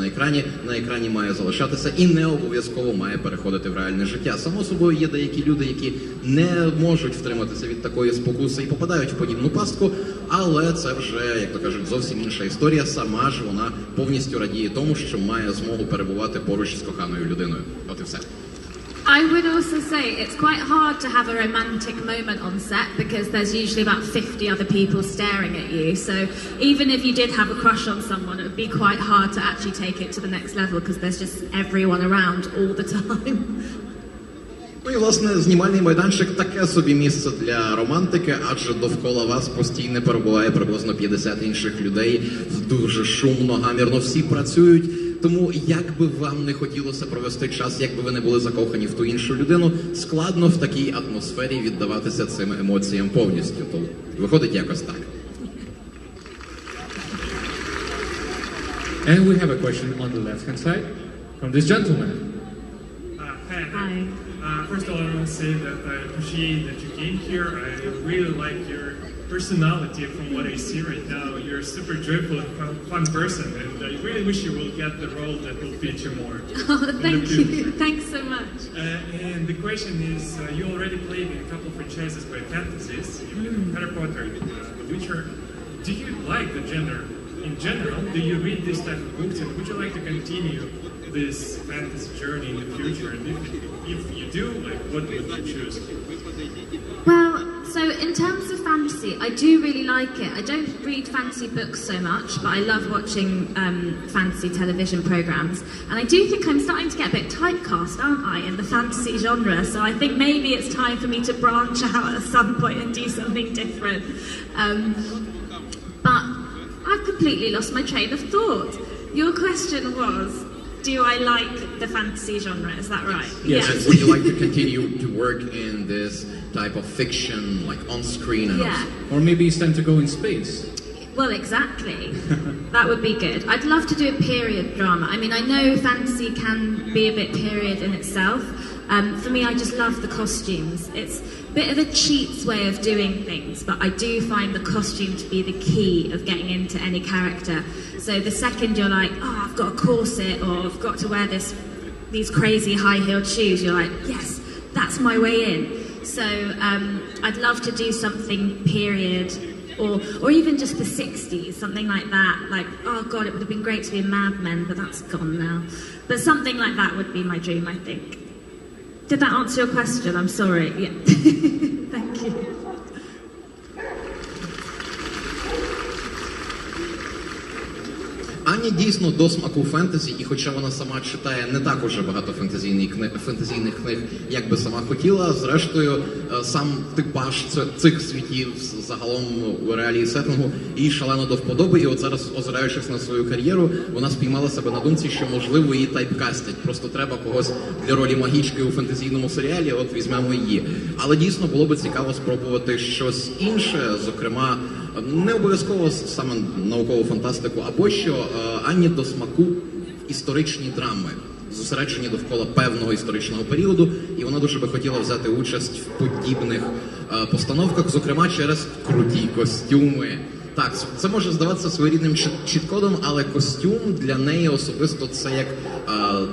на екрані має залишатися і не обов'язково має переходити в реальне життя. Само собою, є деякі люди, які не можуть втриматися від такої спокуси і попадають в подібну пастку, але це вже, як то кажуть, зовсім інша історія. Сама ж вона повністю радіє тому, що має змогу перебувати поруч з коханою людиною. От і все. I would also say it's quite hard to have a romantic moment on set because there's usually about 50 other people staring at you. So even if you did have a crush on someone, it would be quite hard to actually take it to the next level because there's just everyone around all the time. Ну і, власне, знімальний майданчик таке собі місце для романтики, адже довкола вас постійно перебуває приблизно 50 інших людей, дуже шумно, гамірно, всі працюють. Тому, як би вам не хотілося провести час, як би ви не були закохані в ту іншу людину, складно в такій атмосфері віддаватися цим емоціям повністю. То виходить якось так. And we have a question on the left-hand side from this gentleman. Hi. First of all, I want to say that I appreciate that you came here. I really like your personality from what I see right now. You're a super joyful and fun person, and I really wish you will get the role that will fit you more. Oh, thank you. Thanks so much. And the question is, you already played in a couple of franchises by fantasies, Harry Potter, The Witcher. Do you like the genre in general? Do you read this type of books, and would you like to continue this fantasy journey in the future? And if you do, like, what would you choose? Well, so in terms of fantasy, I do really like it. I don't read fantasy books so much, but I love watching fantasy television programs. And I do think I'm starting to get a bit typecast, aren't I, in the fantasy genre? So I think maybe it's time for me to branch out at some point and do something different. But I've completely lost my train of thought. Your question was, do I like the fantasy genre? Is that right? Yes. And would you like to continue to work in this type of fiction, like on screen? And Or maybe it's time to go in space. Well, exactly. That would be good. I'd love to do a period drama. I mean, I know fantasy can be a bit period in itself. For me, I just love the costumes. It's a bit of a cheats way of doing things, but I do find the costume to be the key of getting into any character. So the second you're like, oh, I've got a corset, or I've got to wear these crazy high-heeled shoes, you're like, yes, that's my way in. So I'd love to do something period, or even just the 60s, something like that. Like, oh God, it would have been great to be a Mad Men, but that's gone now. But something like that would be my dream, I think. Did that answer your question? I'm sorry. Yeah. Thank you. Ані дійсно до смаку фентезі, і хоча вона сама читає не так уже багато фентезійних книг, як би сама хотіла, зрештою сам типаж цих світів загалом у реалії сеттингу їй шалено до вподоби, і от зараз, озираючись на свою кар'єру, вона спіймала себе на думці, що можливо її тайпкастять, просто треба когось для ролі магічки у фентезійному серіалі, от візьмемо її. Але дійсно було би цікаво спробувати щось інше, зокрема, не обов'язково саме наукову фантастику, або що Анні до смаку історичні драми, зосереджені довкола певного історичного періоду, і вона дуже би хотіла взяти участь в подібних постановках, зокрема через круті костюми. Так, це може здаватися своєрідним чіткодом, але костюм для неї особисто це як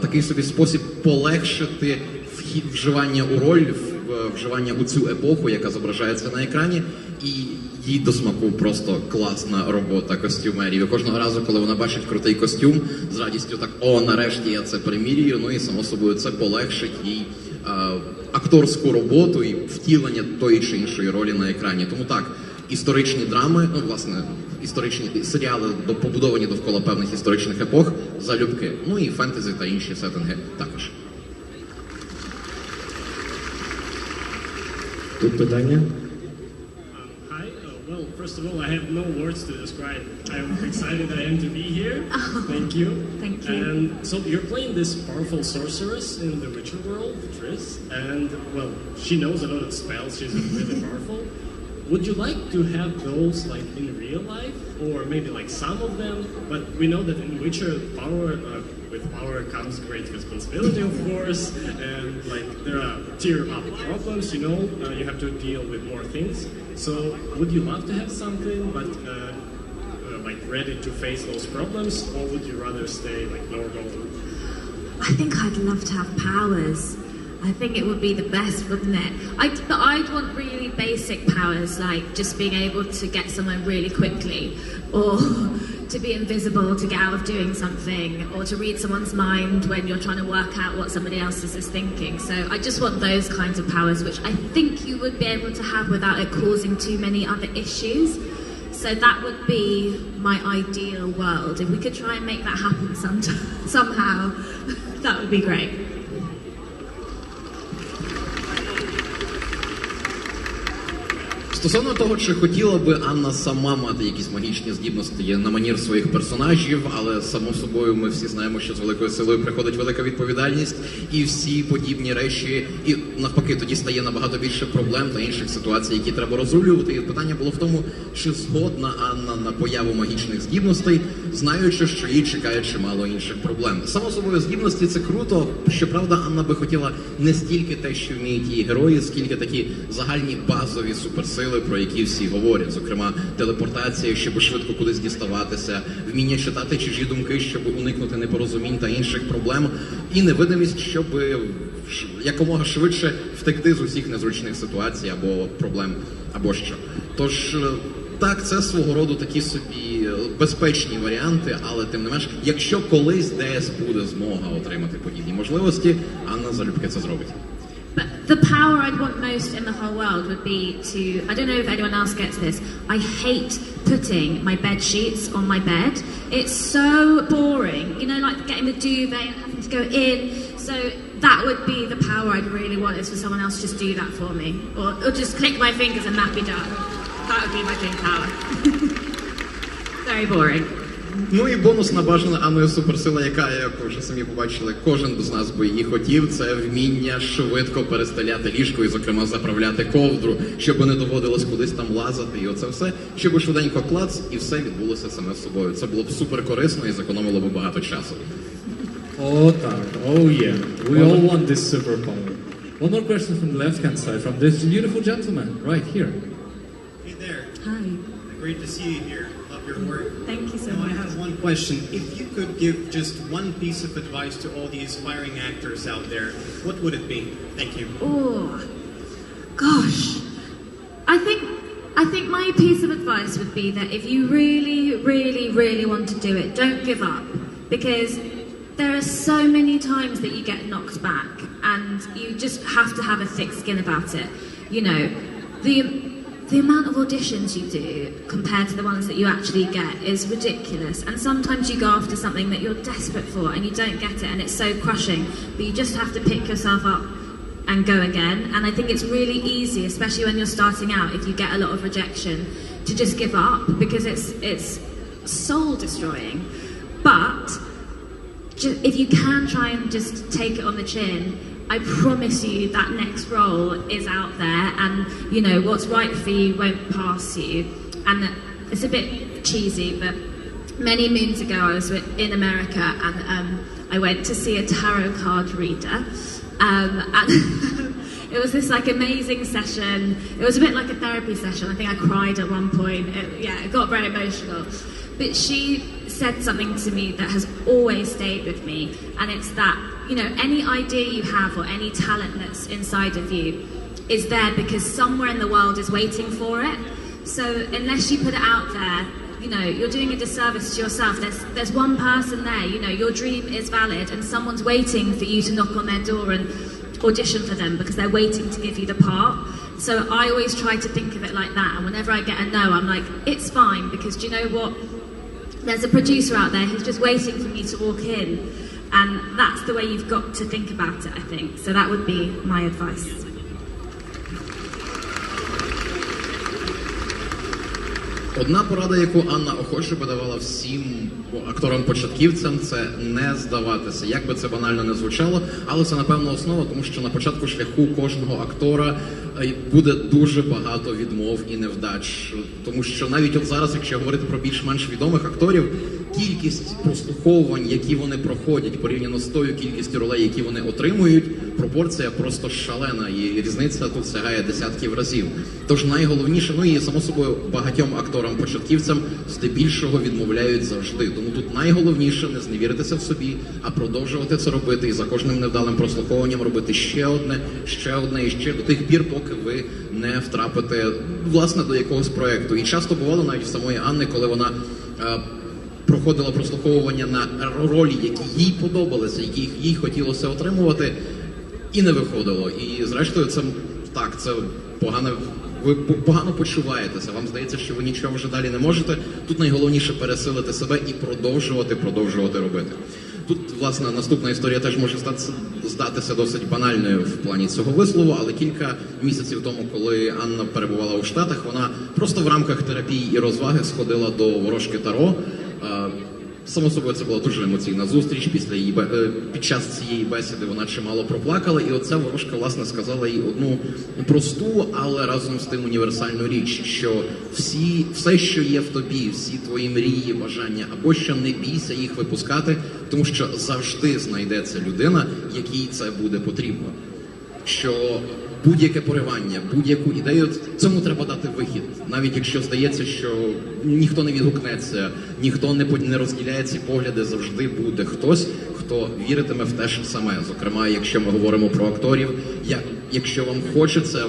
такий собі спосіб полегшити вживання у роль, вживання у цю епоху, яка зображається на екрані, і їй до смаку просто класна робота костюмерів. І кожного разу, коли вона бачить крутий костюм, з радістю так, о, нарешті я це примірюю, ну і само собою це полегшить їй акторську роботу і втілення тої чи іншої ролі на екрані. Тому так, історичні драми, ну, власне, історичні серіали, побудовані довкола певних історичних епох, залюбки. Ну і фентезі та інші сеттинги також. Тут питання. Hi. Well, first of all, I have no words to describe how excited I am to be here. Thank you. Thank you. And so you're playing this powerful sorceress in the Witcher world, Triss, and well, she knows a lot of spells. She's really powerful. Would you like to have those like in real life, or maybe like some of them? But we know that in Witcher, with power comes great responsibility, of course, and like there are tier up problems. You have to deal with more things. So, would you love to have something, but like ready to face those problems, or would you rather stay like normal? I think I'd love to have powers. I think it would be the best, wouldn't it? But I'd want really basic powers, like just being able to get somewhere really quickly, or to be invisible, to get out of doing something, or to read someone's mind when you're trying to work out what somebody else is thinking. So I just want those kinds of powers, which I think you would be able to have without it causing too many other issues. So that would be my ideal world. If we could try and make that happen somehow, that would be great. Стосовно того, чи хотіла би Анна сама мати якісь магічні здібності на манір своїх персонажів, але само собою ми всі знаємо, що з великою силою приходить велика відповідальність, і всі подібні речі, і навпаки тоді стає набагато більше проблем та інших ситуацій, які треба розрулювати. І питання було в тому, чи згодна Анна на появу магічних здібностей, знаючи, що їй чекає чимало інших проблем. Само собою, здібності – це круто, щоправда, Анна би хотіла не стільки те, що вміють її герої, скільки такі загальні базові суперсили, про які всі говорять, зокрема телепортація, щоб швидко кудись діставатися, вміння читати чужі думки, щоб уникнути непорозумінь та інших проблем, і невидимість, щоб якомога швидше втекти з усіх незручних ситуацій або проблем, або що. Тож, так, це свого роду такі собі безпечні варіанти, але тим не менш, якщо колись десь буде змога отримати подібні можливості, Анна залюбки це зробить. But the power I'd want most in the whole world would be to, I don't know if anyone else gets this, I hate putting my bed sheets on my bed. It's so boring, like getting the duvet and having to go in. So that would be the power I'd really want, is for someone else to just do that for me. Or just click my fingers and that be done. That would be my dream power. Very boring. Ну і бонусна бажана Анною суперсила, яка, як ви вже самі побачили, кожен з нас би її хотів, це вміння швидко перестеляти ліжко і, зокрема, заправляти ковдру, щоб не доводилось кудись там лазити і оце все, щоб швиденько клац і все відбулося саме собою. Це було б супер корисно і зекономило б багато часу. Oh, так. Oh, yeah. We all want this superpower. One more question from the left-hand side, from this beautiful gentleman, right here. Hey there. Hi. Great to see you here. Love your work. Thank you so now, much. I have one question. If you could give just one piece of advice to all the aspiring actors out there, what would it be? Thank you. Oh, gosh. I think my piece of advice would be that if you really, really, really want to do it, don't give up. Because there are so many times that you get knocked back, and you just have to have a thick skin about it. the amount of auditions you do compared to the ones that you actually get is ridiculous. And sometimes you go after something that you're desperate for and you don't get it and it's so crushing, but you just have to pick yourself up and go again. And I think it's really easy, especially when you're starting out, if you get a lot of rejection, to just give up, because it's soul destroying. But if you can try and just take it on the chin, I promise you that next role is out there, and you know what's right for you won't pass you. And it's a bit cheesy, but many moons ago I was in America, and I went to see a tarot card reader, and it was this like amazing session. It was a bit like a therapy session. I think I cried at one point. It got very emotional. But she said something to me that has always stayed with me, and it's that, you know, any idea you have or any talent that's inside of you is there because somewhere in the world is waiting for it. So unless you put it out there, you know, you're doing a disservice to yourself. There's one person there, you know, your dream is valid and someone's waiting for you to knock on their door and audition for them because they're waiting to give you the part. So I always try to think of it like that, and whenever I get a no, I'm like, it's fine, because do you know what? There's a producer out there who's just waiting for me to walk in, and that's the way you've got to think about it, I think. So that would be my advice. Одна порада, яку Анна охоче би давала всім акторам-початківцям, це не здаватися. Як би це банально не звучало, але це, напевно, основа, тому що на початку шляху кожного актора буде дуже багато відмов і невдач. Тому що навіть от зараз, якщо говорити про більш-менш відомих акторів, кількість прослуховувань, які вони проходять, порівняно з тою кількістю ролей, які вони отримують, пропорція просто шалена, і різниця тут сягає десятків разів. Тож найголовніше, ну і само собою багатьом акторам-початківцям здебільшого відмовляють завжди. Тому тут найголовніше не зневіритися в собі, а продовжувати це робити і за кожним невдалим прослуховуванням робити ще одне і ще до тих пір, поки ви не втрапите, власне, до якогось проєкту. І часто бувало навіть в самої Анни, коли вона проходила прослуховування на ролі, які їй подобалися, які їй хотілося отримувати, і не виходило. І зрештою це так, це погано. Ви погано почуваєтеся, вам здається, що ви нічого вже далі не можете. Тут найголовніше пересилити себе і продовжувати робити. Тут, власне, наступна історія теж може здатися досить банальною в плані цього вислову, але кілька місяців тому, коли Анна перебувала у Штатах, вона просто в рамках терапії і розваги сходила до ворожки Таро. Само собою, це була дуже емоційна зустріч. Під час цієї бесіди вона чимало проплакала, і оця ворожка, власне, сказала їй одну просту, але разом з тим універсальну річ, що все, що є в тобі, всі твої мрії, бажання, або що не бійся їх випускати, тому що завжди знайдеться людина, якій це буде потрібно. Що будь-яке поривання, будь-яку ідею, цьому треба дати вихід. Навіть якщо здається, що ніхто не відгукнеться, ніхто не розділяє ці погляди, завжди буде хтось, хто віритиме в те ж саме. Зокрема, якщо ми говоримо про акторів, якщо вам хочеться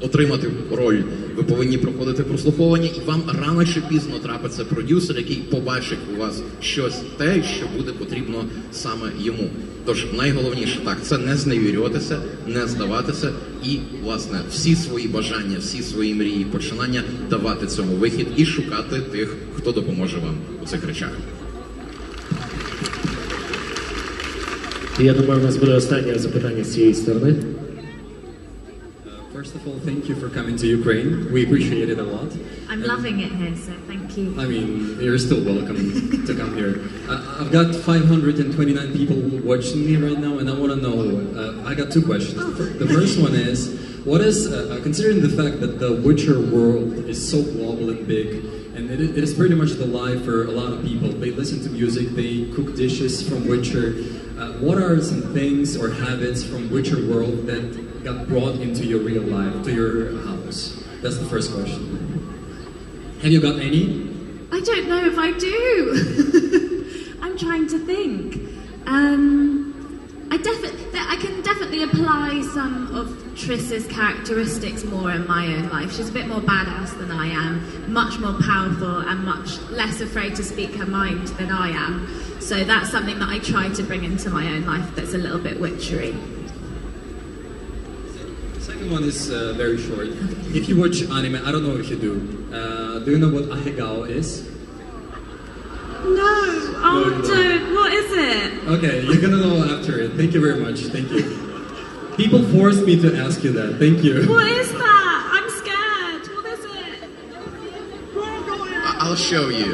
отримати роль, ви повинні проходити прослуховування, і вам рано чи пізно трапиться продюсер, який побачить у вас щось те, що буде потрібно саме йому. Тож найголовніше так, це не зневірюватися, не здаватися і, власне, всі свої бажання, всі свої мрії, починання давати цьому вихід і шукати тих, хто допоможе вам у цих речах. Я думаю, у нас буде останнє запитання з цієї сторони. First of all, thank you for coming to Ukraine. We appreciate it a lot. I'm loving it here, so thank you. I mean, you're still welcome to come here. I've got 529 people watching me right now, and I want to know, I got two questions. The first one is, what is, considering the fact that the Witcher world is so global and big, and it is pretty much the life for a lot of people. They listen to music, they cook dishes from Witcher. What are some things or habits from Witcher world that got brought into your real life, to your house? That's the first question. Have you got any? I don't know if I do. I'm trying to think. I can definitely apply some of Triss's characteristics more in my own life. She's a bit more badass than I am, much more powerful and much less afraid to speak her mind than I am. So that's something that I try to bring into my own life that's a little bit witchery. second one is very short. If you watch anime, I don't know if you do. Do you know what ahegao is? No. Oh, don't. What is it? Okay, you're gonna know after it. Thank you very much. Thank you. People forced me to ask you that. Thank you. What is that? I'm scared. What is it? I'll show you.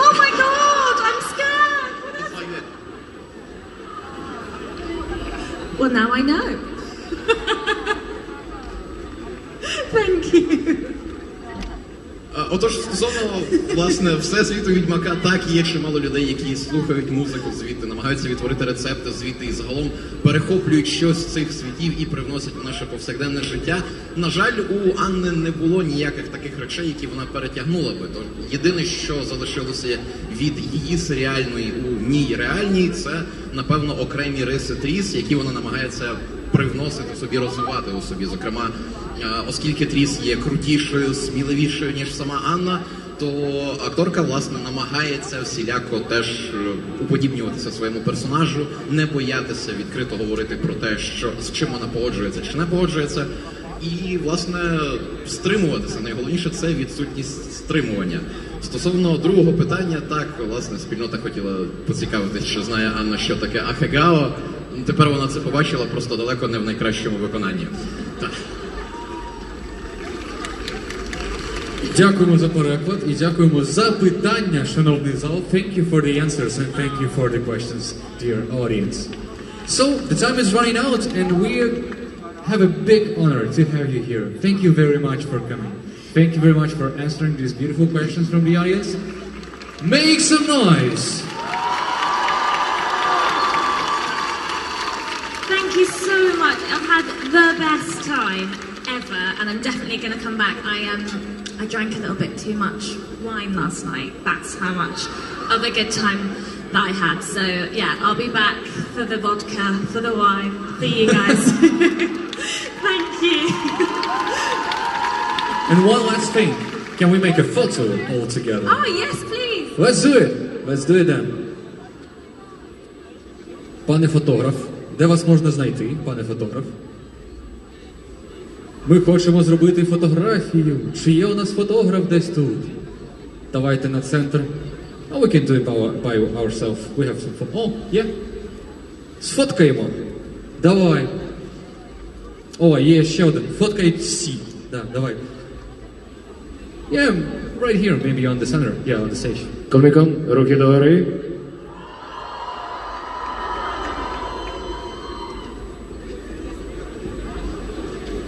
Oh my god, I'm scared. What is it? Well, now I know. Thank you. Отож, стосовно, власне, всесвіту Відьмака, так, є чимало людей, які слухають музику звідти, намагаються відтворити рецепти звідти і загалом перехоплюють щось з цих світів і привносять в наше повсякденне життя. На жаль, у Анни не було ніяких таких речей, які вона перетягнула би. Тож єдине, що залишилося від її серіальної у ній реальній, це, напевно, окремі риси Тріс, які вона намагається привносити собі, розвивати у собі. Зокрема, оскільки Тріс є крутішою, сміливішою, ніж сама Анна, то акторка, власне, намагається всіляко теж уподібнюватися своєму персонажу, не боятися відкрито говорити про те, що, з чим вона погоджується чи не погоджується, і, власне, стримуватися. Найголовніше – це відсутність стримування. Стосовно другого питання, так, власне, спільнота хотіла поцікавитись, чи знає Анна, що таке ахегао. Тепер вона це побачила, просто далеко не в найкращому виконанні. Так. Дякуємо за переклад і дякуємо за питання, шановний зал. Thank you for the answers and thank you for the questions, dear audience. So, the time is running out and we have a big honor to have you here. Thank you very much for coming. Thank you very much for answering these beautiful questions from the audience. Make some noise! Thank you so much. I've had the best time ever, and I'm definitely going to come back. I drank a little bit too much wine last night. That's how much of a good time that I had. So yeah, I'll be back for the vodka, for the wine, for you guys. Thank you. And one last thing. Can we make a photo all together? Oh yes, please. Let's do it. Let's do it then. Пане фотограф, де вас можна знайти, пане фотограф? Ми хочемо зробити фотографію. Чи є у нас фотограф десь тут? Давайте на центр. Oh, we can do it by ourselves. We have some fun. Oh, yeah. Сфоткаємо. Давай. О, є ще один. Фоткають всі. Да, давай. Yeah, right here, maybe on the center. Yeah, on the stage. Комікон, руки догори.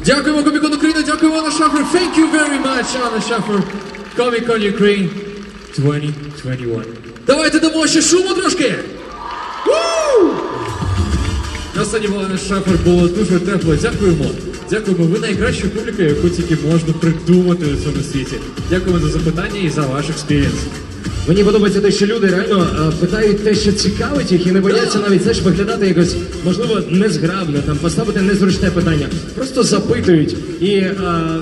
Дякуємо, Комікон Україна, дякуємо, Анна Шафер. Thank you very much, Анна Шафер. Комікон Ukraine 2021. Давайте дамо ще шуму трошки. На сцені була Анна Шафер, було дуже тепло. Дякуємо. Дякуємо, ви найкраща публіка, яку тільки можна придумати у цьому світі. Дякуємо за запитання і за ваш експірієнс. Мені подобається те, що люди реально питають те, що цікавить їх, і не бояться навіть, знаєш, виглядати якось, можливо, незграбно, там, поставити незручне питання. Просто запитують. І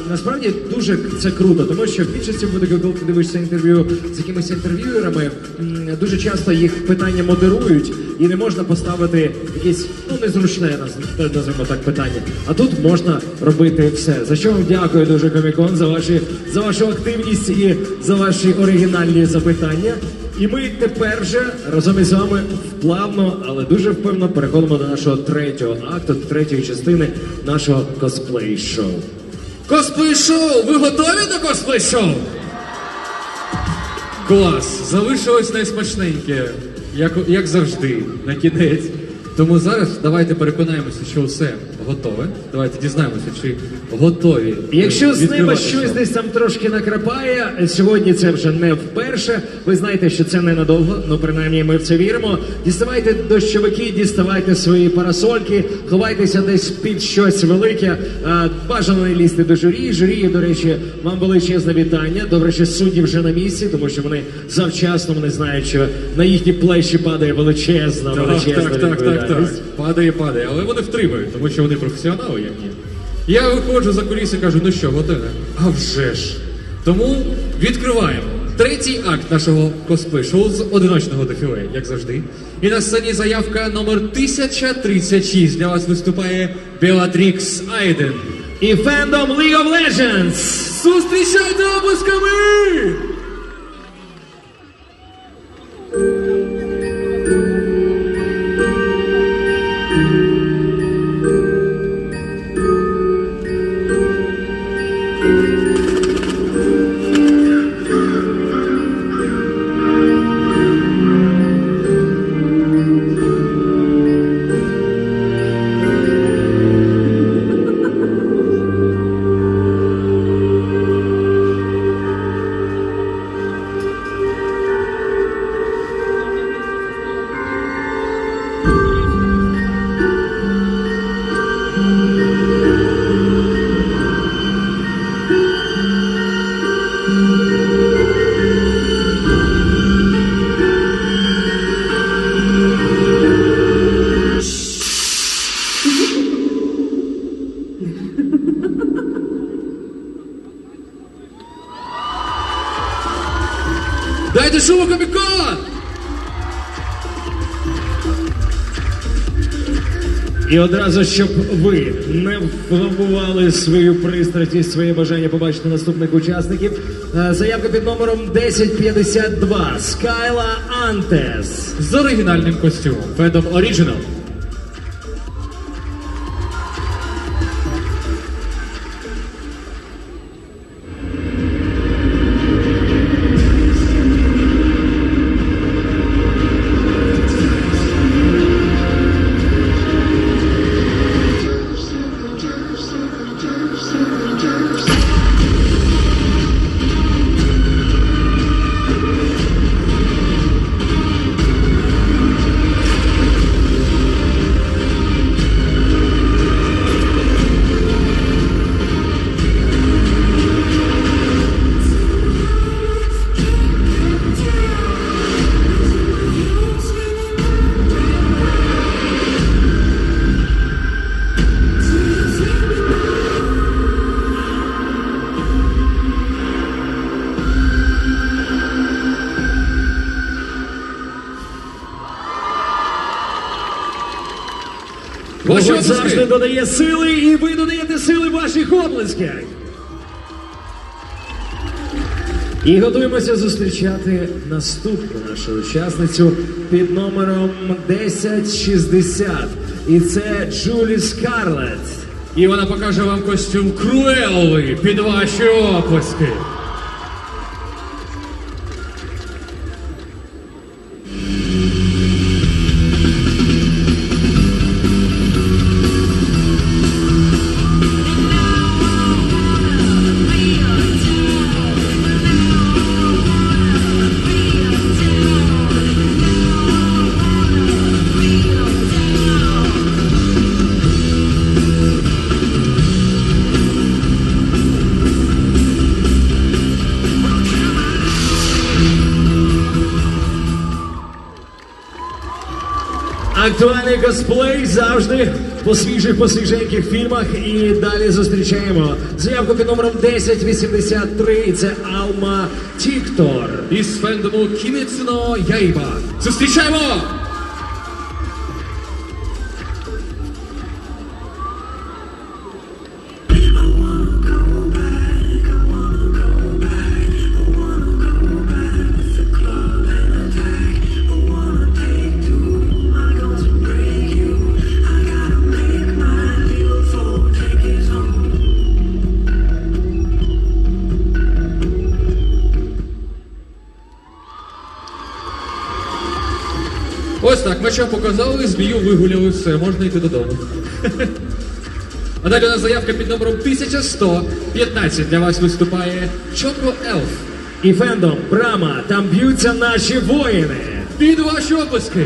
насправді дуже це круто, тому що в більшості випадків, коли ти дивишся інтерв'ю з якимись інтерв'юерами, дуже часто їх питання модерують, і не можна поставити якесь, незручне, називаємо так, питання. А тут можна робити все. За що вам дякую дуже, Комікон, за вашу активність і за ваші оригінальні запитання. І ми тепер же разом із вами плавно, але дуже впевнено переходимо до нашого третього акту, до третьої частини нашого косплей-шоу. Косплей-шоу! Ви готові до косплей-шоу? Клас! Залишилось найсмачненьке, як завжди, на кінець. Тому зараз давайте переконаємося, що все готове. Давайте дізнаємося, чи готові. Якщо з неба щось десь там трошки накрапає, сьогодні це вже не вперше. Ви знаєте, що це ненадовго, ну принаймні ми в це віримо. Діставайте дощовики, діставайте свої парасольки, ховайтеся десь під щось велике. Бажано не лізти до журі. Журі, до речі, вам величезне вітання. Добре, що судді вже на місці, тому що вони завчасно, вони знають, що на їхні плечі падає величезна відповідальність. Так, падає, але вони втримають, тому що вони професіонали, як ні. Я виходжу за куліси і кажу, ну що, готові? А вже ж. Тому відкриваємо третій акт нашого косплей-шоу з одиночного дефіле, як завжди. І на сцені заявка номер 1036. Для вас виступає Белатрікс Айден. і фендом League of Legends. Зустрічайте облисками! Дайте шуму, Комік-кон! І одразу, щоб ви не вгамували свою пристрасть, своє бажання побачити наступних учасників, заявка під номером 1052 Скайла Антес. З оригінальним костюмом. Фендом Original. Вогонь завжди додає сили, і ви додаєте сили ваших оплесках. І готуємося зустрічати наступну нашу учасницю під номером 1060. І це Джулі Скарлетт. І вона покаже вам костюм Круелли під ваші оплески. Актуальний косплей завжди по свіжих фільмах. І далі зустрічаємо заявку під номером 1083. І це Алма Тіктор. Із фендому Кіміцуно Яйба. Зустрічаємо! Ось так, меча показали, змію вигуляли, все, можна йти додому. А далі у нас заявка під номером 1115. Для вас виступає Choco Elf. І фендом Брама, там б'ються наші воїни. Під ваші оплески.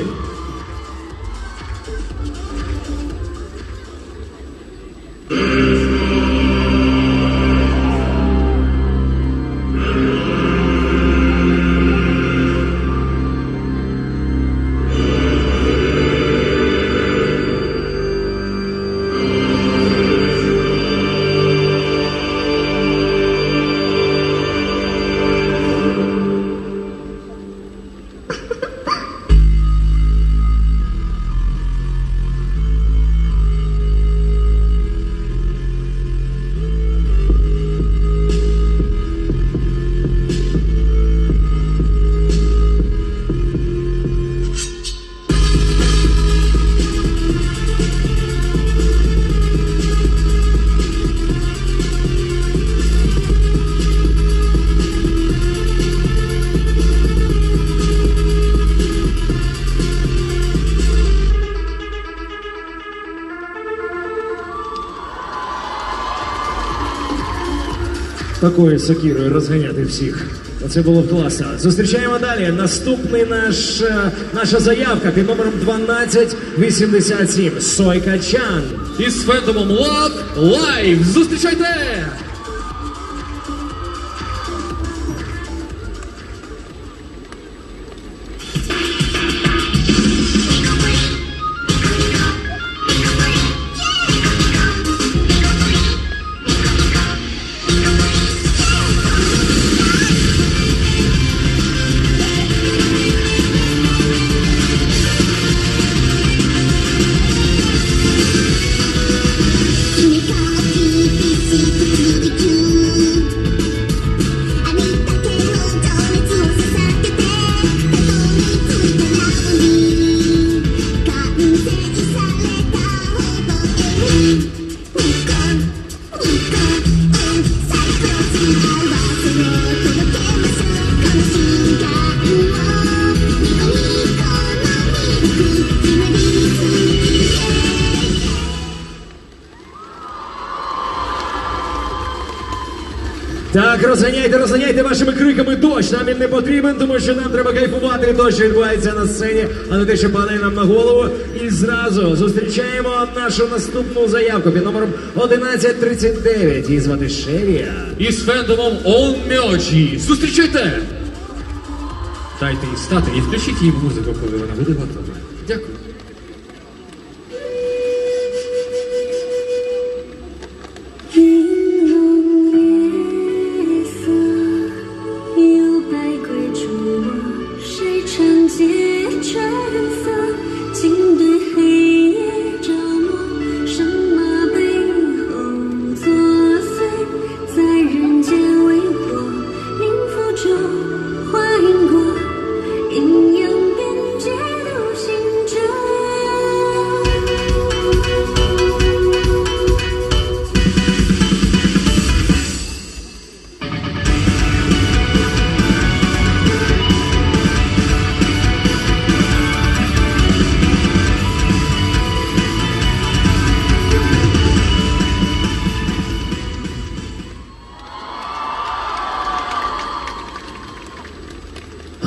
такою сокирою розганяти всіх. Оце було б класно. Зустрічаємо далі. Наступний наша заявка під номером 1287. Сойка Чан. Із фендомом Love Live. Зустрічайте! Так, розганяйте вашими криками дощ. Нам він не потрібен, тому що нам треба кайфувати від того, що відбувається на сцені, а не те, що падає нам на голову. І зразу зустрічаємо нашу наступну заявку під номером 1139. Її звати Шерія. Із фендомом Онмьоджі. Зустрічайте! Дайте їй стати і включіть їй музику, коли вона буде готова. Дякую.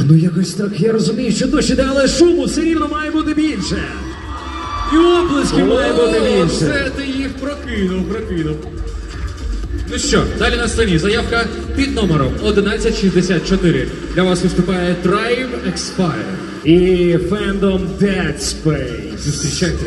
Ну якось так, я розумію, що дощ іде, але шуму все рівно має бути більше. І оплесків має бути більше. Це ти їх прокинув. Ну що, далі на сцені заявка під номером 1164. Для вас виступає Drive Expire. І фендом Dead Space. Зустрічайте.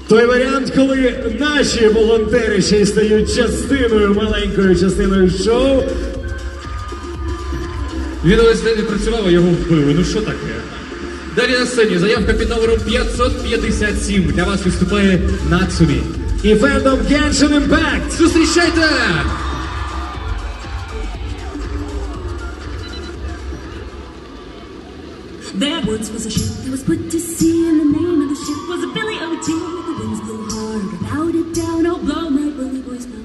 Той варіант, коли наші волонтери ще й стають маленькою частиною шоу. Він ось не працював, а його вбили. Ну що таке? Далі на сцені заявка під номером 557. Для вас виступає Нацумі. І фендом Genshin Impact. Зустрічайте! There once was a ship that was put to sea, and the name of the ship was a Billy O.T. The winds blew hard, without it down, oh blow, my bully boys blow.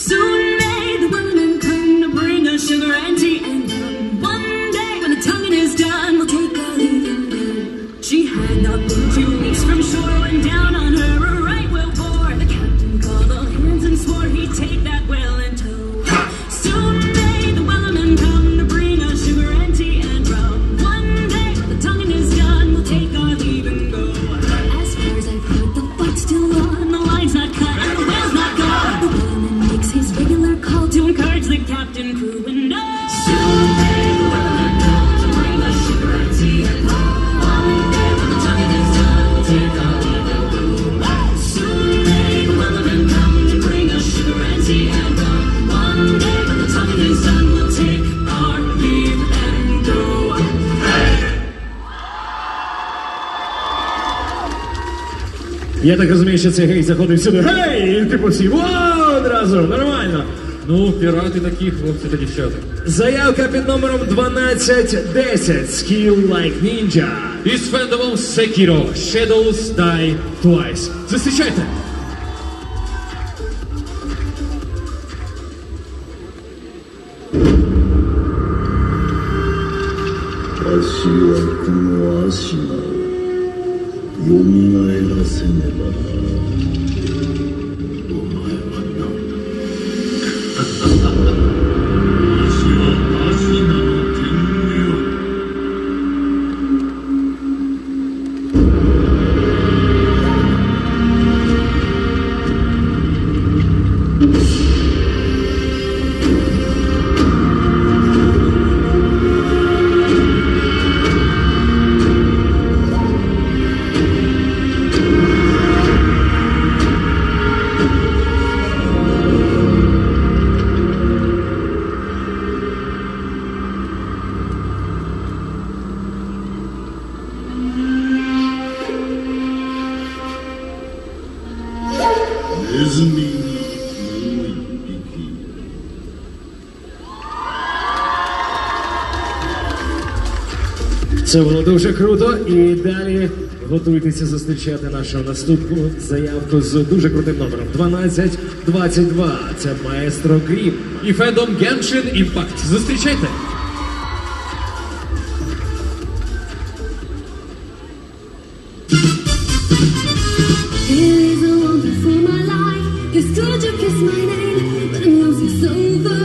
Soon may the women come to bring us sugar and tea and rum. One day when the tonguing is done, we'll take our leave and go. She had not been 2 weeks from shore when down on her a right whale bore. The captain called all hands and swore he'd take that whale in tow. Soon may the wellermen come to bring us sugar and tea and rum. One day when the tonguing is done, we'll take our leave and go. As far as I've heard, the fox Я так розумію, що цей гей заходить сюди. Гей! І типу всі, вау, одразу, нормально. Ну, пірати такі, хлопці та дівчата. Заявка під номером 1210. Skill like ninja. Із фендомом Sekiro Shadows Die Twice. Зустрічайте! Це було дуже круто. І далі готуйтеся зустрічати нашу наступну заявку з дуже крутим номером. 1222. Це Маестро Грім. І фендом Genshin Impact. Зустрічайте! Here is a wonder for my life. Just could you kiss my name? But the music's over.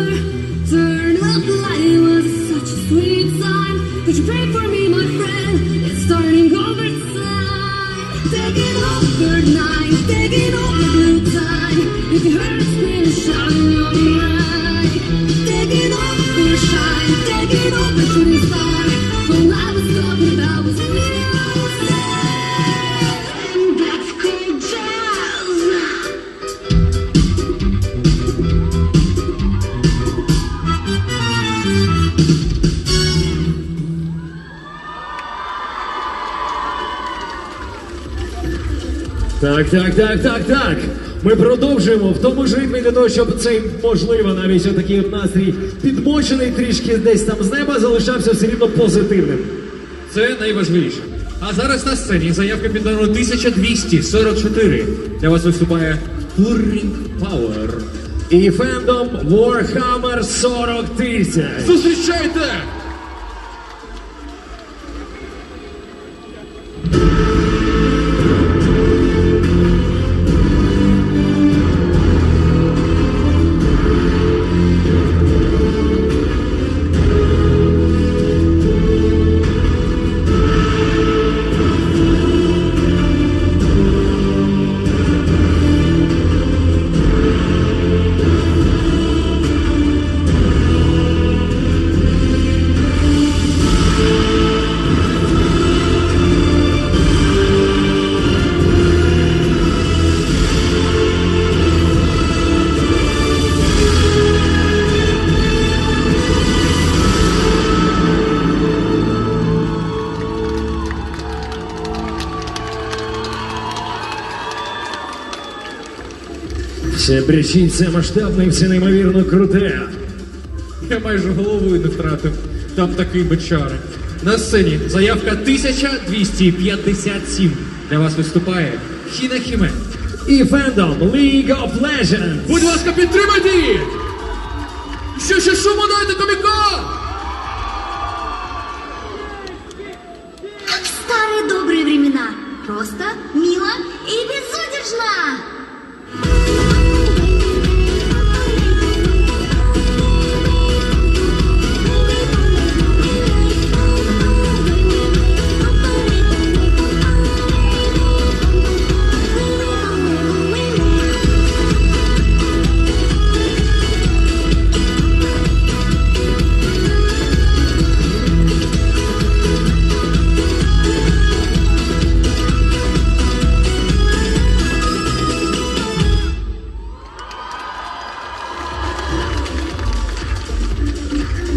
Turn up the light. It was such a sweet sign. Could you pray for me, my friend? It's starting over time. Taking over night. Taking over blue time. If you heard it scream, shouting on the right. Taking over shine. Taking over shooting star. All I was talking about was me. That's cool jazz. Так. Ми продовжуємо в тому ж ритмі для того, щоб цей, можливо, навіть отакий от настрій підмочений трішки десь там з неба залишався все рівно позитивним. Це найважливіше. А зараз на сцені заявка під номером 1244. Для вас виступає Pouring Power. І фендом Warhammer 40 000. Зустрічайте! Все бречіть, це масштабне і все неймовірно круте. Я майже головою не втратив. Там такий бичара. На сцені заявка 1257. Для вас виступає Хіна Хіме. І фендом League of Legends. Будь ласка, підтримайте їх! Що шуму дайте, коміко! Как в старые добрые времена. Просто, мило и безудержно.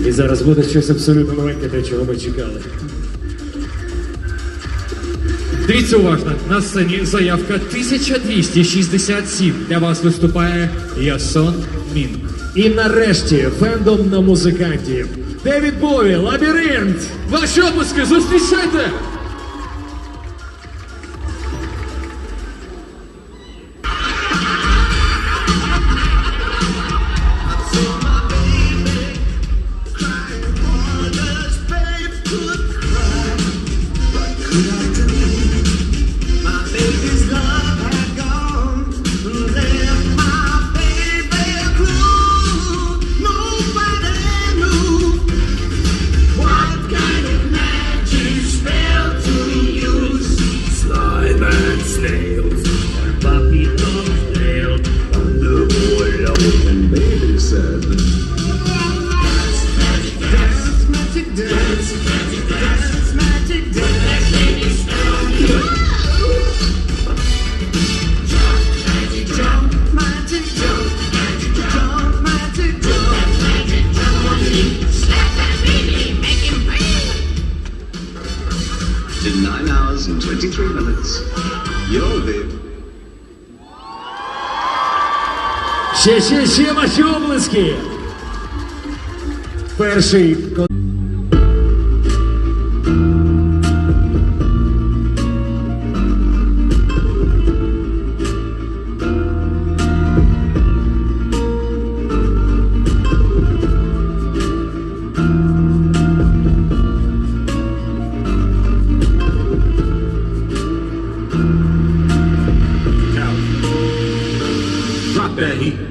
І зараз буде щось абсолютно новеньке, те, чого ми чекали. Дивіться уважно, на сцені заявка 1267. Для вас виступає Ясон Мінг. І нарешті фендом на музикантів. Девід Бові, Лабіринт! Ваші обласки, зустрічайте! In 9 hours and 23 minutes, you'll be... Ще ваші облиски! Перший Drop that heat.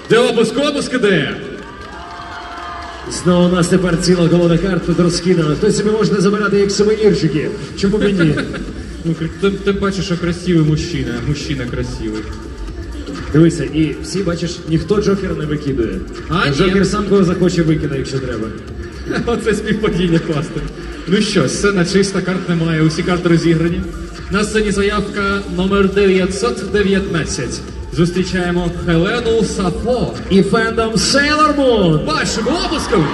Де обласки де? Знову у нас тепер ціла колода карт тут розкидана. Хтось собі можна забирати як сувенірчики. Чому б і ні? Ну, тим паче, що красивий мужчина красивий. Дивися, і всі, бачиш, ніхто Джокер не викидує. А, Джокер ні. сам кого захоче викине, якщо треба. Оце співпадіння класне. Ну що, сцена чиста, карт немає, усі карти розіграні. На сцені заявка номер 919. Зустрічаємо Хелену Сафо. І фендом Sailor Moon. Вашим обласком!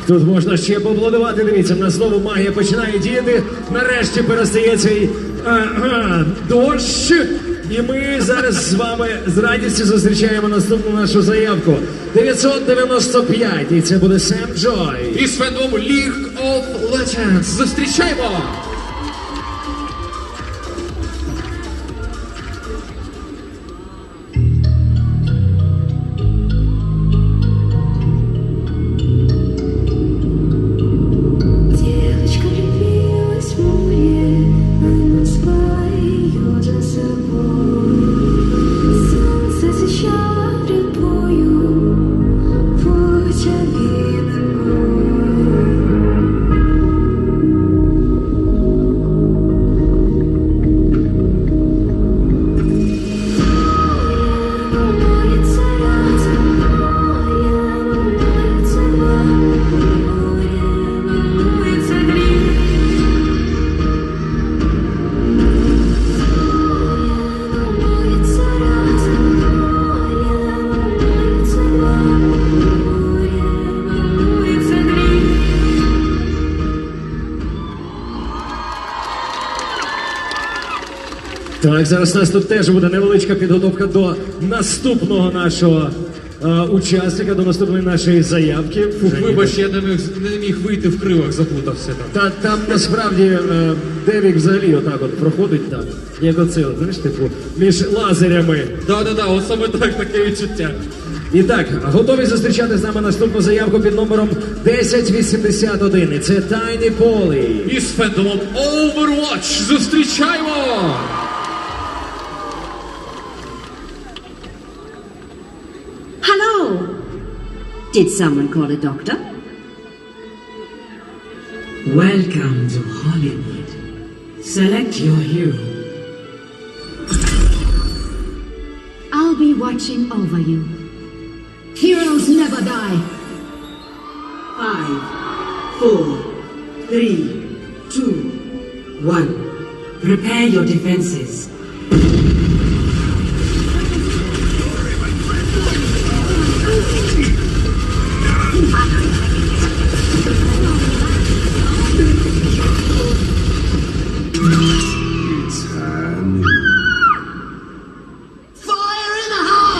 Тут можна ще поаплодувати, дивіться, в нас знову магія починає діяти. Нарешті перестає цей дощ. І ми зараз з вами з радістю зустрічаємо наступну нашу заявку. 995, і це буде Сем Джой. Із фендом League of Legends. Зустрічаємо! Девочка влюбилась в море, она звала ее за собой. Солнце освещало рябою путь обидный мой. Так, зараз у нас тут теж буде невеличка підготовка до наступного нашого учасника, до наступної нашої заявки. Вибач, я не міг вийти в кривах, заплутався там. Та там насправді Девік взагалі отак от проходить так, як оце, знаєш, типу, між лазерями. Да, от саме так, таке відчуття. І так, готові зустрічати з нами наступну заявку під номером 1081. І це Tiny Polly. Із фендомом Overwatch зустрічаємо! Hello! Did someone call a doctor? Welcome to Hollywood. Select your hero. I'll be watching over you. Heroes never die. 5, 4, 3, 2, 1. Prepare your defenses. Fire in the hole!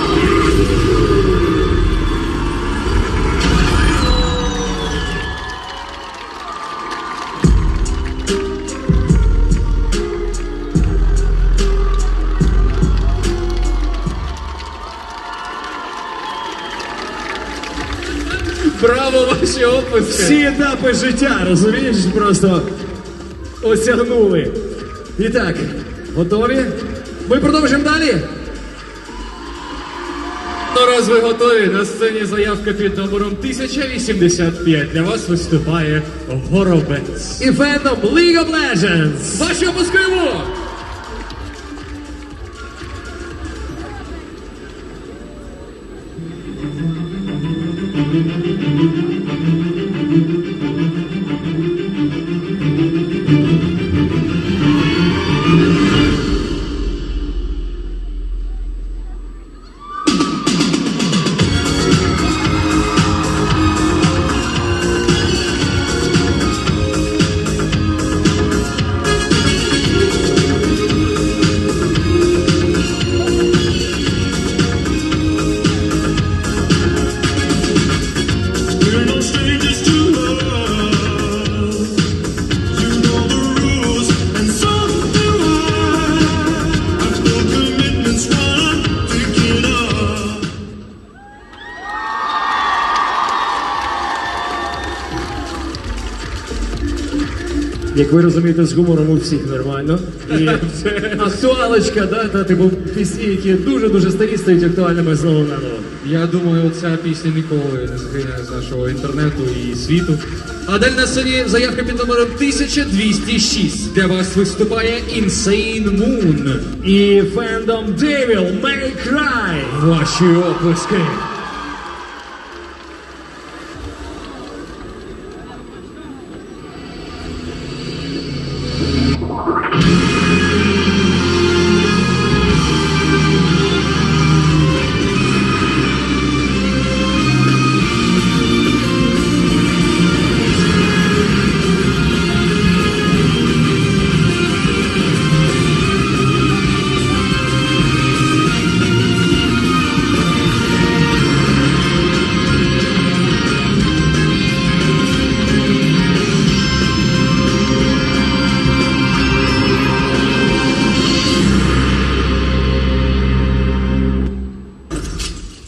Браво, ваші описки! Всі етапи життя, розумієш, просто осягнули. І так, готові? Ми продовжимо далі? Ну, раз ви готові, на сцені заявка під номером 1085. Для вас виступає Горобець. І фендом League of Legends. Ваші опускаємо! We're no strangers to love. You know the rules, and so do I. I've no commitments while I'm thinking of. Як ви розумієте, з гумором у всіх нормально. І актуалочка, да, та типу пісні, які дуже-дуже старі, стають актуальними знову наново. Я думаю, ця пісня ніколи не згине з нашого інтернету і світу. А далі на сцені заявка під номером 1206. Для вас виступає Insane Moon. І фендом Devil May Cry. Ваші оплески.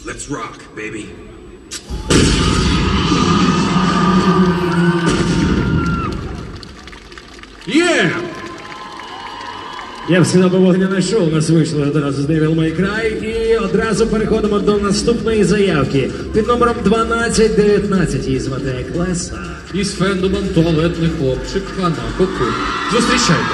Let's rock, baby. Є! Я б сказав, вогняне шоу у нас вийшло одразу з Devil May Cry. І одразу переходимо до наступної заявки. Під номером 1219. Її звати Клеса. Із фендомом туалетний хлопчик Ханако Кун. Зустрічайте.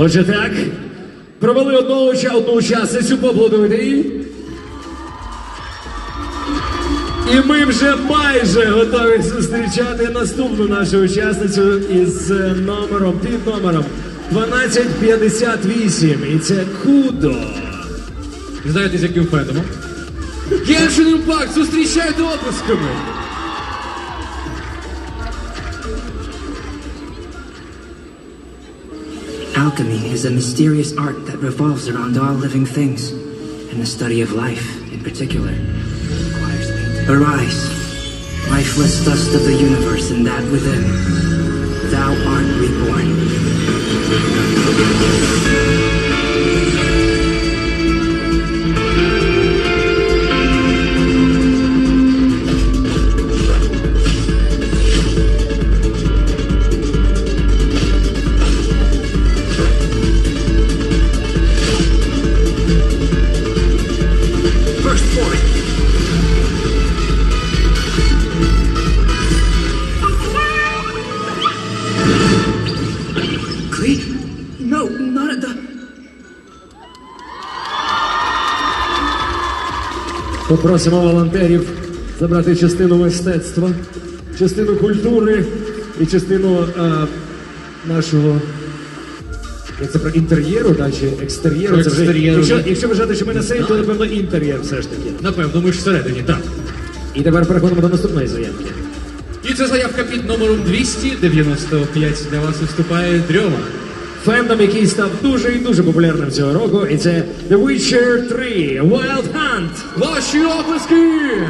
Отже так, провели одну учасницю, поаплодуйте їй. І ми вже майже готові зустрічати наступну нашу учасницю із номером, під номером 1258. І це Кудо. Знаєте, з яким фендомом? Genshin Impact, зустрічайте оплесками! Alchemy is a mysterious art that revolves around all living things, and the study of life, in particular, requires pain. Arise, lifeless dust of the universe and that within. Thou art reborn. No, not at the... Попросимо волонтерів забрати частину мистецтва, частину культури і частину нашого, як це про інтер'єру, да, чи екстер'єру. Це вже, якщо вважати, що ми на сцені, то напевно інтер'єр все ж таки. Напевно, ми ж всередині, так. І тепер переходимо до наступної заявки. І це заявка під номером 295. Для вас виступає Дрьома. Фендом, який став дуже і дуже популярним цього року, і це The Witcher 3 Wild Hunt. Ваші оплески!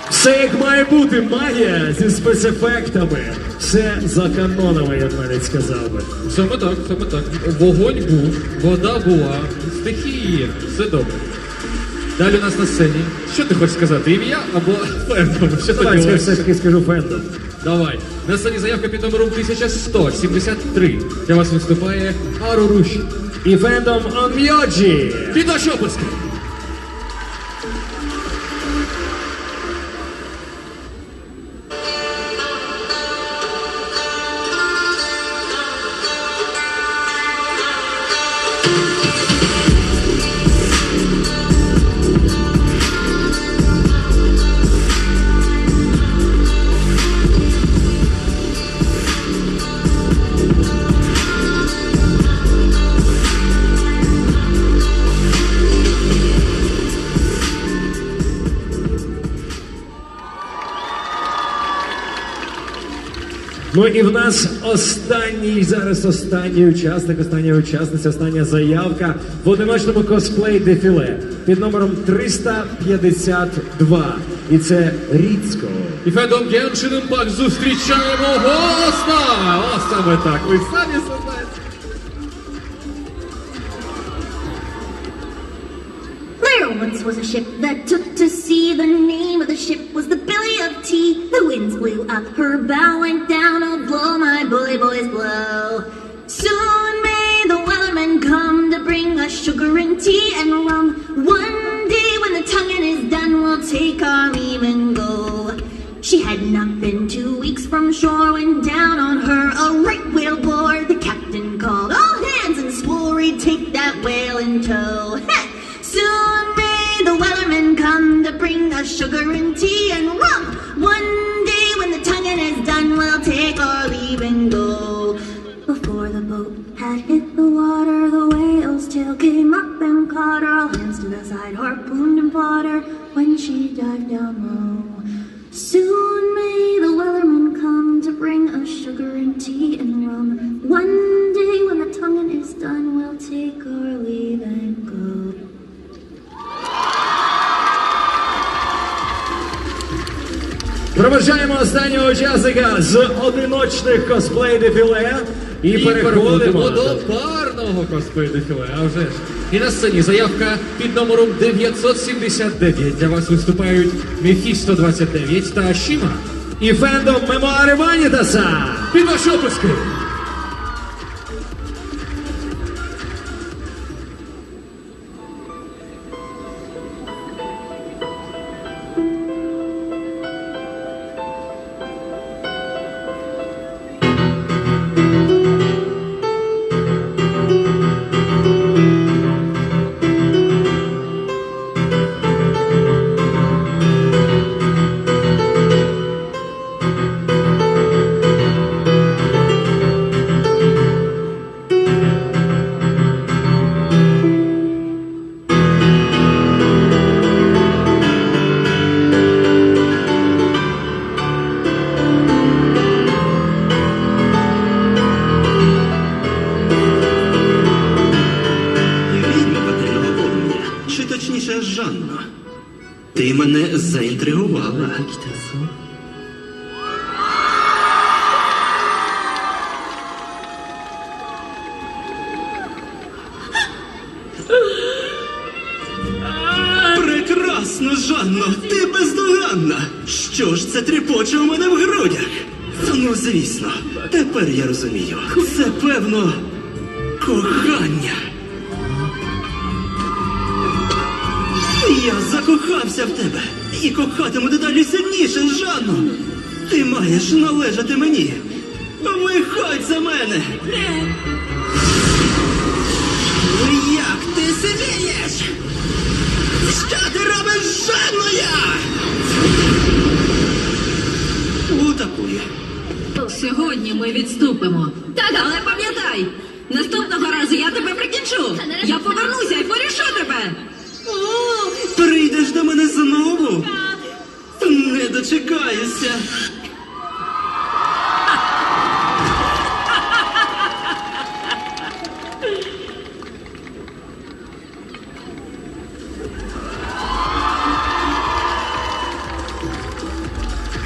Все як має бути, магія зі спецефектами. Все за канонами, я б навіть сказав би. Саме так, саме так. Вогонь був, вода була, стихії є, все добре. Далі у нас на сцені. Що ти хочеш сказати? Ім'я або фендом? Що Давай, тобі все ж таки скажу фендом. Давай. На сцені заявка під номером 1173. Для вас виступає Ару Руші. І фендом Онмьоджі. Під наші оплески! Ну і в нас останній учасник, остання учасниця, остання заявка в одиночному косплей-дефіле під номером 352. І це Ріцько. І фендом Genshin Impact зустрічаємо госта! Ось саме так, ви самі знаєте. There once was a ship that took to sea. The name of the ship was the Billy of Tea. The winds blew up, her bow went down. Oh, blow, my bully boys, blow. Soon may the wellerman come to bring us sugar and tea and rum. One day when the tonguing is done, we'll take our leave and go. She had not been 2 weeks from shore when down on her a right whale bore. The captain called all hands and swore he'd take that whale in tow. Soon may the wellerman come to bring us sugar and tea and rum. One day when the tonguing is done, we'll take caught her, all hands to the side, harpooned and fought her when she dived down low. Soon may the wellerman come to bring us sugar and tea and rum. One day when the tonguing is done, we'll take our leave and go. Проведжаємо останнього учасника з одиночних косплей-дефіле і переходимо до парного косплей-дефіле, а вже ж. І на сцені заявка під номером 979. Для вас виступають Мефісто 29 та Шіма. І фендом Мемуари Ванітаса. Під ваші опуски! Жанно, ти мене заінтригувала. Прекрасно, Жанно, ти бездоганна. Що ж це тріпоче у мене в грудях? Ну, звісно, тепер я розумію. Це, певно, кохання. Я закохався в тебе і кохатиму дедалі сильніше, Жанно. Ти маєш належати мені. Виходь за мене. Як ти смієш? Що ти робиш, Жанноя? Утакує. Сьогодні ми відступимо. Так, але пам'ятай, наступного разу я тебе прикінчу. Я повернуся і порішу тебе. Прийдеш до мене знову? Не дочекаюся.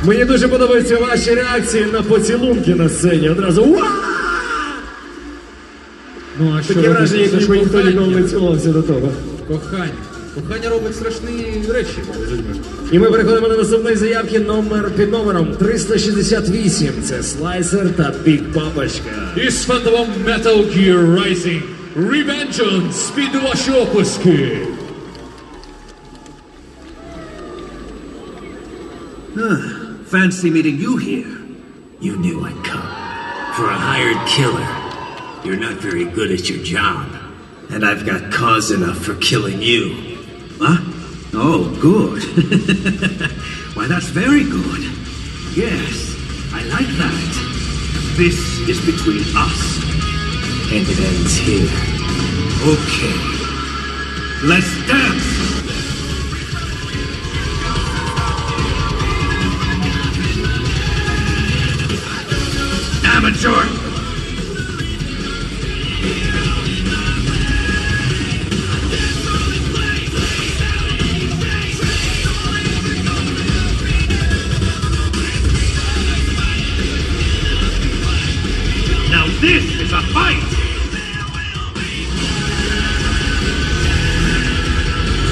Мені дуже подобаються ваші реакції на поцілунки на сцені. Одразу уа! Ну, а що таке враження, робити? ніби ніхто ніколи не цілувався до того. Кохання. Кохання робить страшні речі з людьми. І ми переходимо до наступної заявки під номером 368. Це Слайсер та Бік Папочка. Із фендомом Metal Gear Rising Revengeance під ваші опуски. Fancy meeting you here. You knew I'd come. For a hired killer, you're not very good at your job. And I've got cause enough for killing you. Huh? Oh, good. Why, that's very good. Yes, I like that. This is between us. And it ends here. Okay. Let's dance! Amateur! Now this is a fight!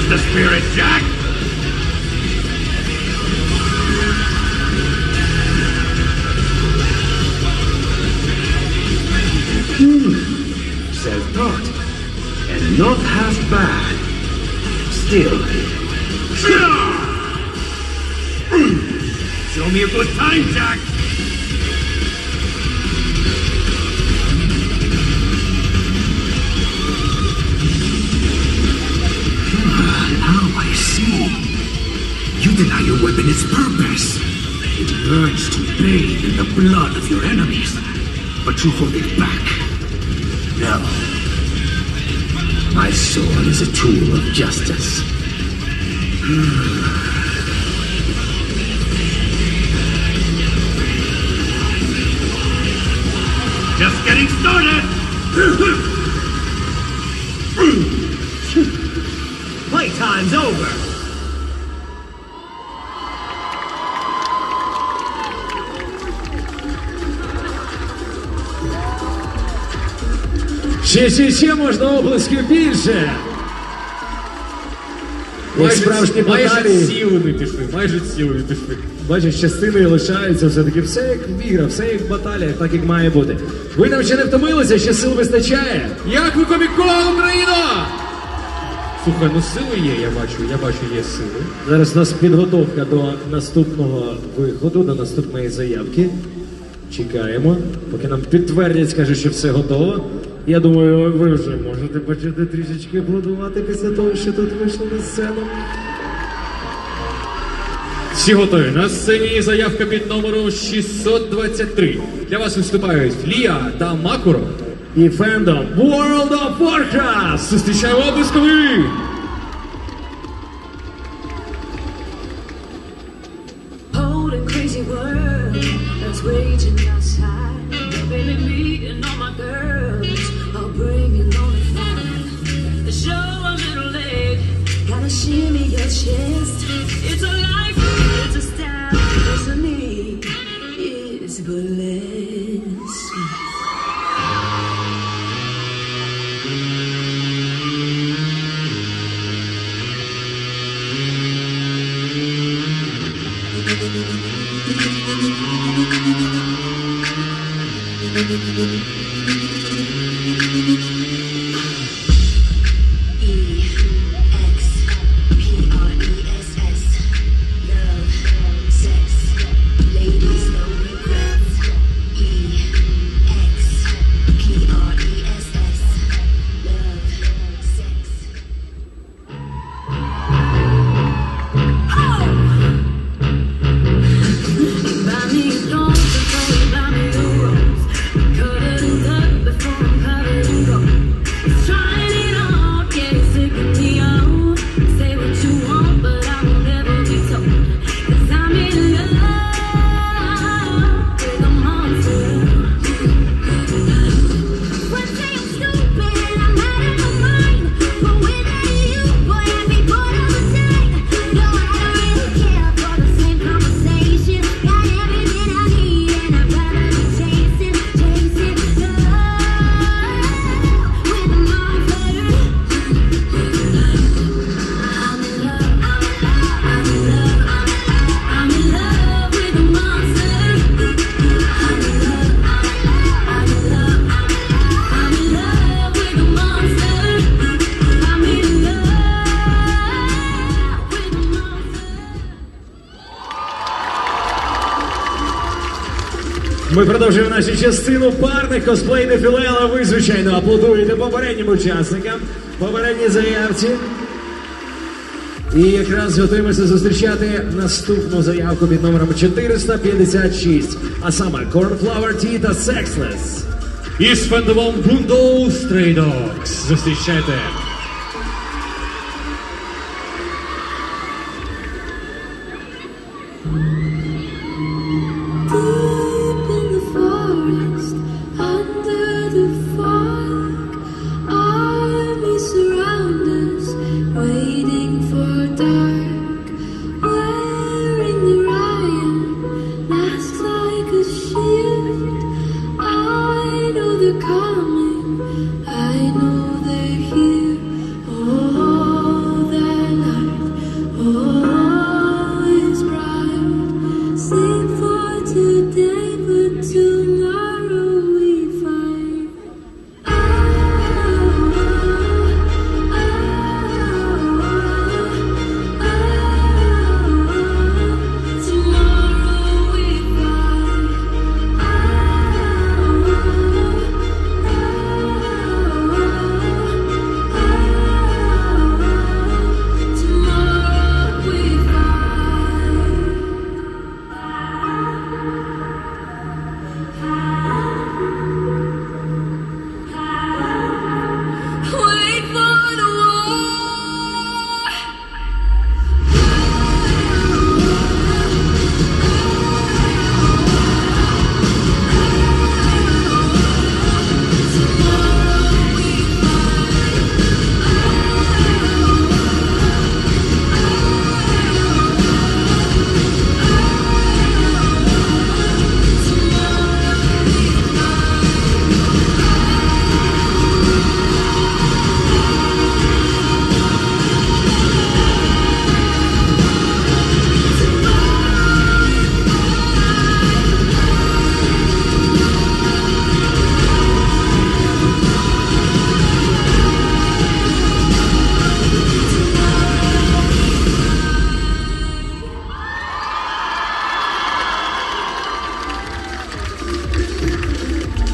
The Spirit Jack! Self-taught, and not half bad. Still. Show me a good time, Jack! Now I see. You deny your weapon its purpose. It burns to bathe in the blood of your enemies, but you hold it back. No. My sword is a tool of justice. Just getting started! Playtime's over! Ще можна облисків більше. Майже цілими пішли. Бачиш, частини лишаються, все-таки все як віра, все як в баталіях, так як має бути. Ви там ще не втомилися, ще сил вистачає. Як ви, Комік-кон, Україна? Слухай, ну сили є, я бачу, є сили. Зараз у нас підготовка до наступного виходу, до наступної заявки. Чекаємо, поки нам підтвердять, скажуть, що все готово. Я думаю, ви вже можете почати трішечки аплодувати після того, що тут вийшло на сцену. Всі готові. На сцені заявка під номером 623. Для вас виступають Лія та Макуро. І фендом World of Warcraft. Зустрічаємо облискові! Holding crazy world that's waging outside. Baby, me and all my girls are bringing on the fire. Show a little leg, gotta shimmy your chest. It's a life, it's a style, it's a need, it's blessed. Ми продовжуємо нашу частину парних косплей дефіле, але ви, звичайно, аплодуєте попереднім учасникам, попередній заявці. І якраз готуємося зустрічати наступну заявку під номером 456, а саме Cornflower Tea та Sexless. Із фендомом Bundo Stray Dogs. Зустрічайте. Deep in the forest, under the fog, armies surround us, waiting for dark. Wearing the Ryan, masks like a shield. I know they're coming, I know they're here. Oh, that light, oh, is bright.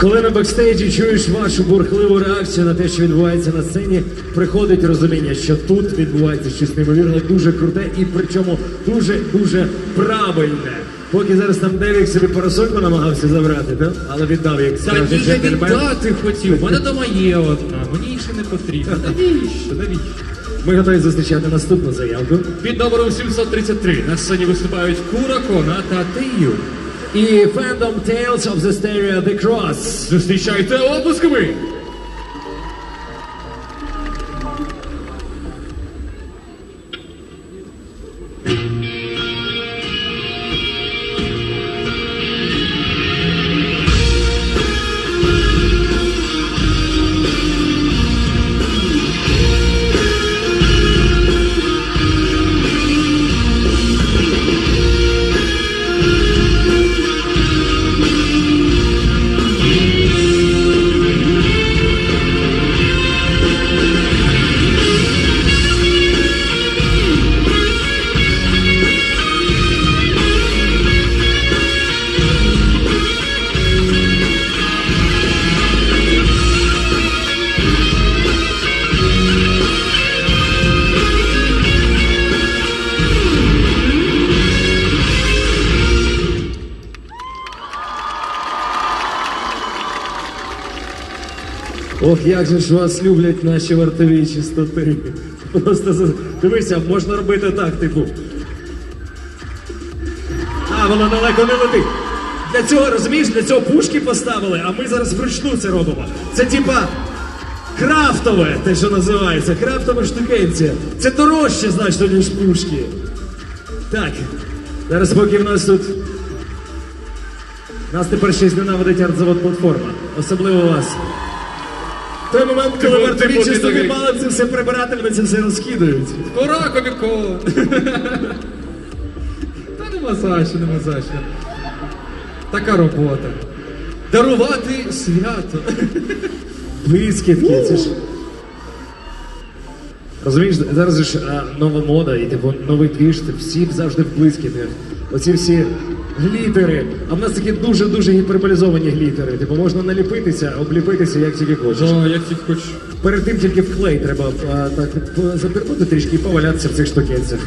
Коли на бекстейджі чуєш вашу бурхливу реакцію на те, що відбувається на сцені, приходить розуміння, що тут відбувається щось неймовірно дуже круте і причому дуже правильне. Поки зараз там Девік собі парасольку намагався забрати, так? Але віддав як Та справжній ні, я джентльмен. віддати хотів. У мене дома є одна, мені інше не потрібно. Навіщо? Ми готові зустрічати наступну заявку. Під номером 733 на сцені виступають Кура, Кона та Тею. І Fandom Tales of the Stereo The Cross. Зустрічайте оплесками! Ох, як же ж вас люблять наші вартові чистоти. Просто дивися, можна робити так, типу. А, воно далеко не летить. Для цього, розумієш, для цього пушки поставили, а ми зараз вручну це робимо. Це типа крафтове, те, що називається, крафтова штукенція. Це дорожче, значно, ніж пушки. Так, зараз поки в нас тут... Нас тепер ще й зненавидить артзавод платформа. Особливо вас. В той момент, коли вартові чистоти мали це все прибирати, вони це все розкидають. Пора, Коміко! Та нема за що. Така робота. Дарувати свято. Блискітки, це ж... Розумієш, зараз ж нова мода і типу новий двіж, всі завжди в блискітках. Оці всі глітери. А в нас такі дуже гіперболізовані глітери. Типу можна наліпитися, обліпитися, як тільки хочеш. Ну, як тільки хочеш. Перед тим тільки в клей треба так запірнути трішки і повалятися в цих штукенцях.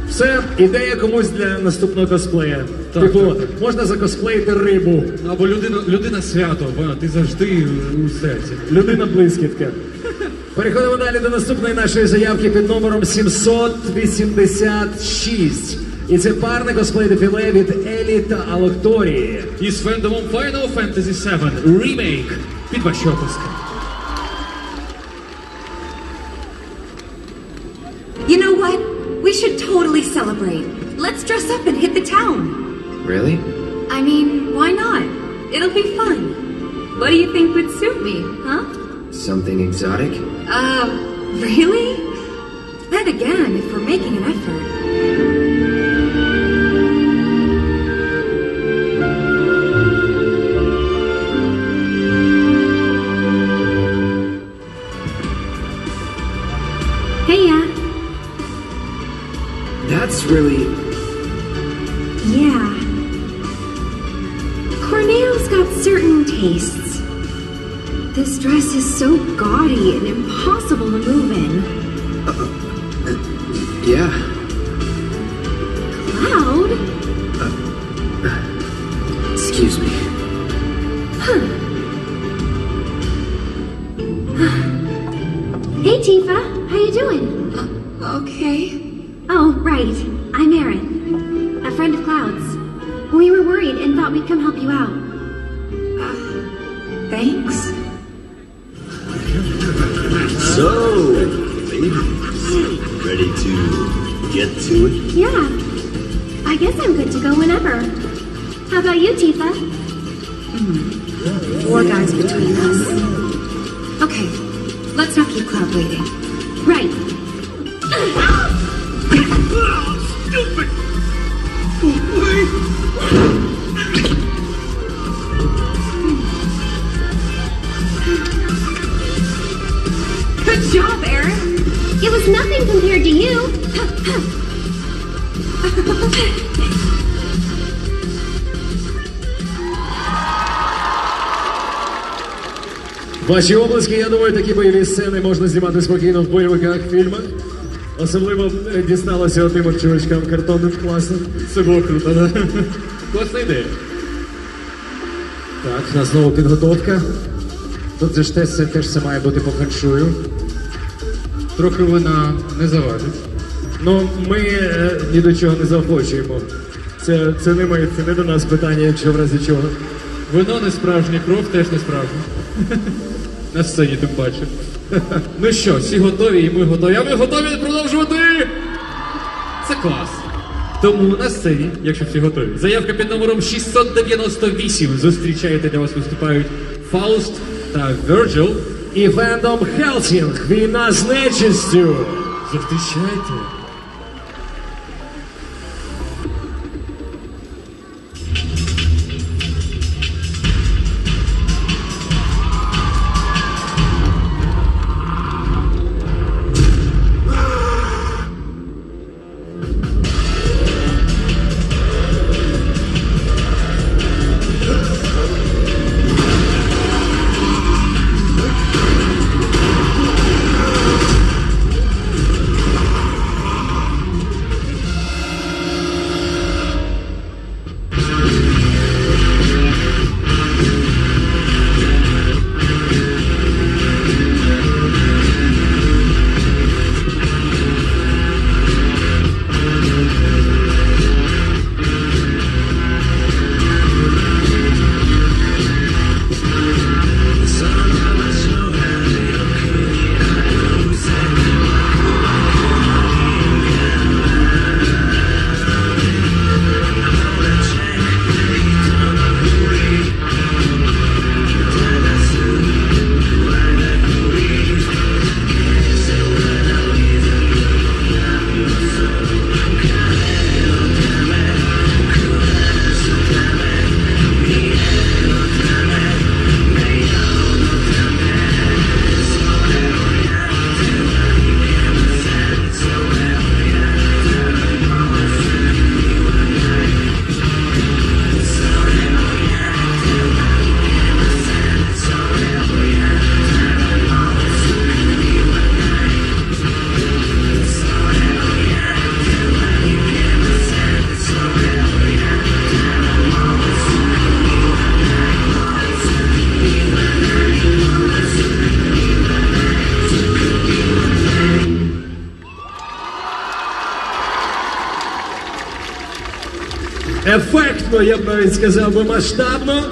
Все, ідея комусь для наступного косплея. Так, типу, так. можна закосплеїти рибу. Або людина свято, ти завжди у серці. Людина блискітка. Переходимо далі до наступної нашої заявки під номером 786. І це парне косплей дефіле від Елі та Алокторії. Із фендомом Final Fantasy VII Remake. Під ваші опуски. You know what? We should totally celebrate. Let's dress up and hit the town. Really? I mean, why not? It'll be fun. What do you think would suit me, huh? Something exotic? Really? Then again, if we're making an effort. Hey, That's really... yeah. Corneo's got certain tastes. This dress is so gaudy and impossible to move in. Yeah. Cloud? Excuse me. Huh. Hey, Tifa. How you doing? Okay. Oh, right. I'm Erin, a friend of Cloud's. We were worried and thought we'd come help you out. Thanks. So, ladies, ready to get to it? Yeah. I guess I'm good to go whenever. How about you, Tifa? 4 guys between us. Okay, let's not keep Cloud waiting. Right. Stupid! Good job, Erin. It was nothing compared to you. Ваші обласки, я думаю, такі бойові сцени можна знімати спокійно в бойовиках, фільмах. Особливо дісталося отим от чувачкам картонним класним. Це було круто, да? Класна ідея. Так, у нас знову підготовка. Тут же ж теж все має бути по феншую. Трохи вона не завадить. Ну, ми ні до чого не заохочуємо. Це не до нас питання, якщо в разі чого. Вино не справжнє, кров теж не справжня. На сцені тим паче. Ну що, всі готові і ми готові. А ви готові продовжувати? Це клас. Тому на сцені, якщо всі готові, заявка під номером 698. Зустрічаєте, для вас виступають Фауст та Вірджил. І фендом Хелсінг. Війна з нечистю. Зустрічайте. Ефектно, я б навіть сказав би масштабно.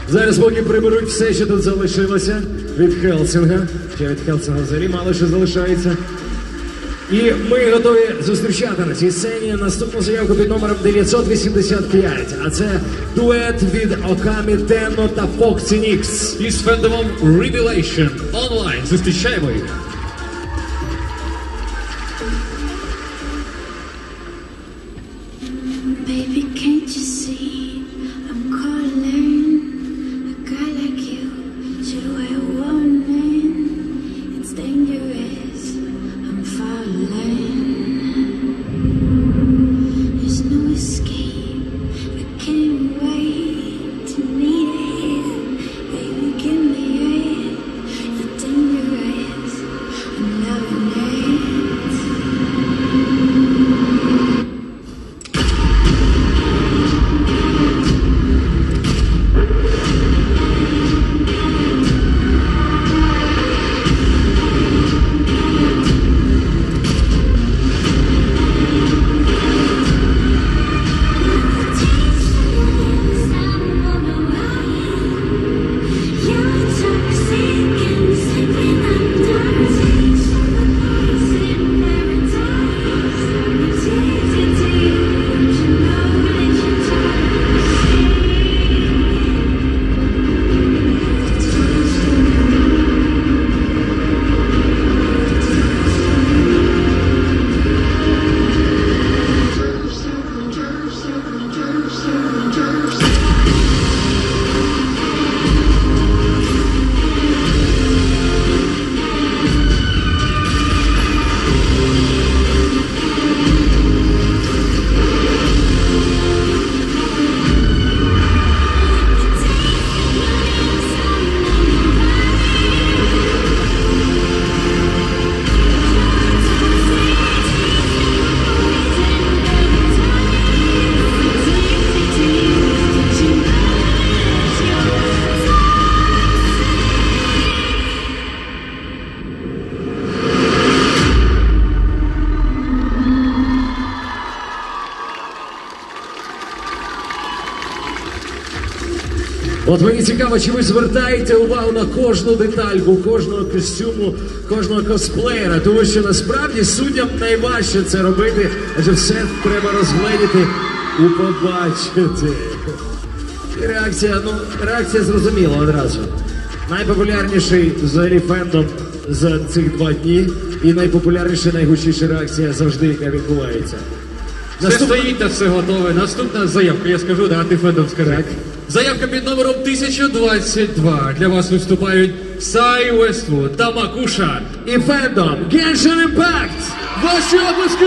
Зараз поки приберуть все, що тут залишилося від Хелсінга. Ще від Хелсінга взагалі мало що залишається. І ми готові зустрічати на цій сцені наступну заявку під номером 985. А це дует від Окамі Тенно та Фоксі Нікс. Із фендомом Revelation онлайн. Зустрічаємо їх. Baby, can't you see I'm calling a guy like you? Should wear warning. It's dangerous. I'm falling. There's no escape. I can't wait to need it here. Baby, give me it. You're dangerous. I'm loving it. От мені цікаво, чи ви звертаєте увагу на кожну детальку, кожного костюму, кожного косплеєра, тому що насправді суддям найважче це робити, адже все треба розгледіти і побачити. І реакція зрозуміла одразу. Найпопулярніший взагалі фендом за цих 2 дні і найпопулярніша, найгучніша реакція завжди, яка відбувається. Все стоїть та все готове. Наступна заявка, я скажу, а ти фендом скажи. Так. Заявка під номером 1022. Для вас виступають Сай Вествуд та Макуша. І фендом Genshin Impact! Ваші оплески!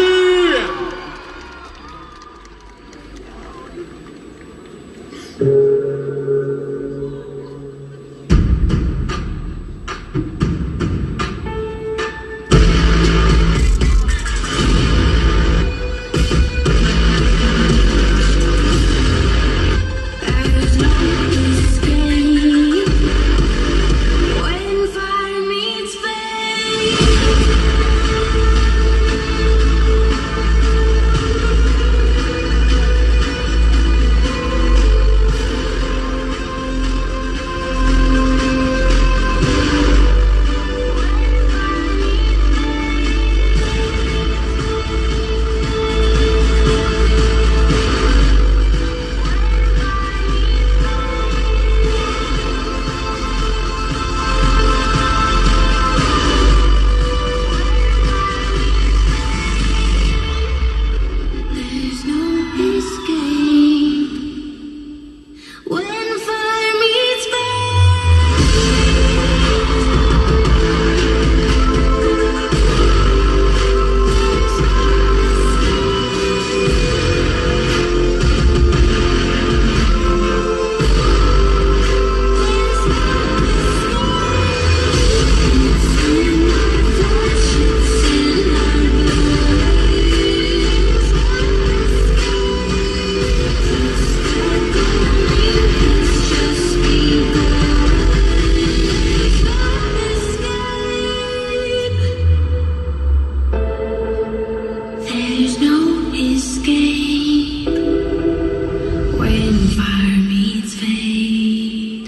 When fire meets fire.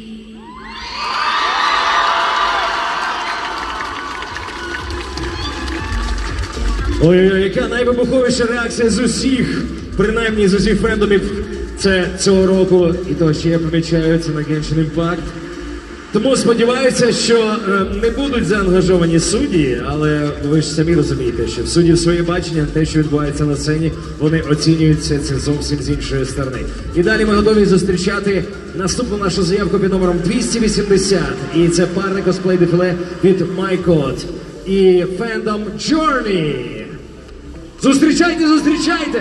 Ой-ой-ой, яка найвибуховіша реакція з усіх, принаймні з усіх фендомів це цього року, і того ще я помічаю, це на Genshin Impact. Тому сподіваюся, що не будуть заангажовані судді, але ви ж самі розумієте, що в суддів своє бачення, те, що відбувається на сцені, вони оцінюються це зовсім з іншої сторони. І далі ми готові зустрічати наступну нашу заявку під номером 280. І це парне косплей-дефіле від MyCode і фендом Journey. Зустрічайте, зустрічайте!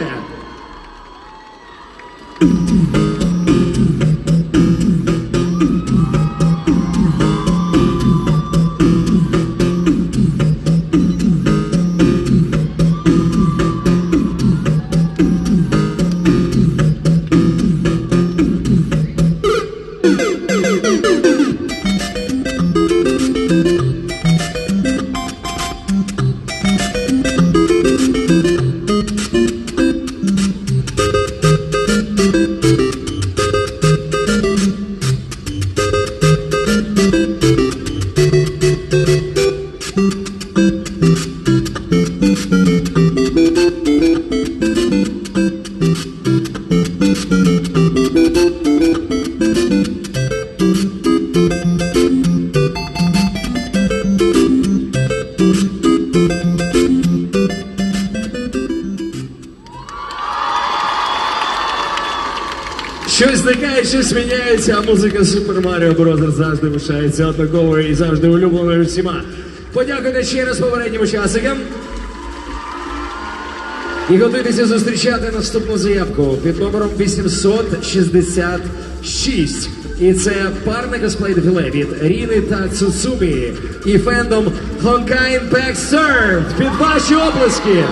Щось зникає, щось міняється, а музика Super Mario Bros. Завжди лишається однаковою і завжди улюбленою всіма. Подякуйте ще раз попереднім учасникам. І готуйтеся зустрічати наступну заявку під номером 866. І це парне косплей-дефіле від Ріни та Цуцумі і фендом Honkai Impact Served. Під ваші оплески!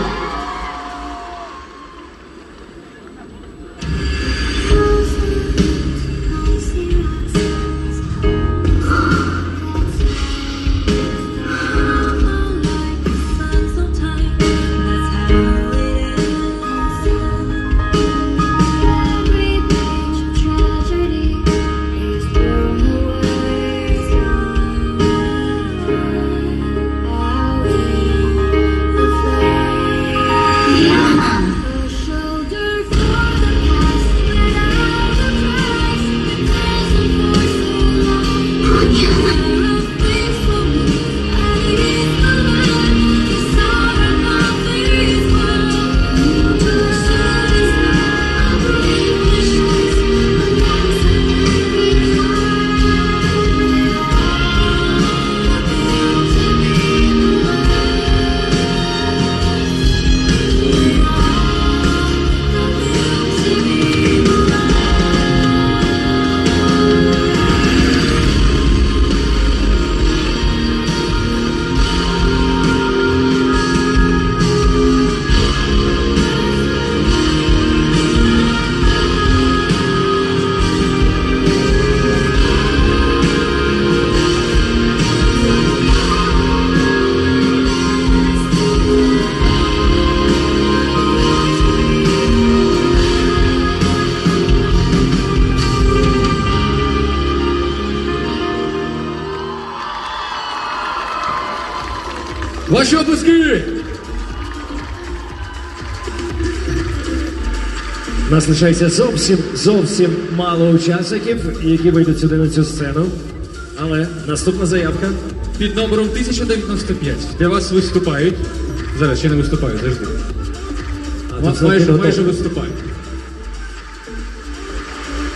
Every page of tragedy is the Ваші оплески! У нас лишається зовсім мало учасників, які вийдуть сюди на цю сцену. Але наступна заявка. Під номером 1095. Для вас виступають. Зараз ще не виступають, завжди. Майже виступають.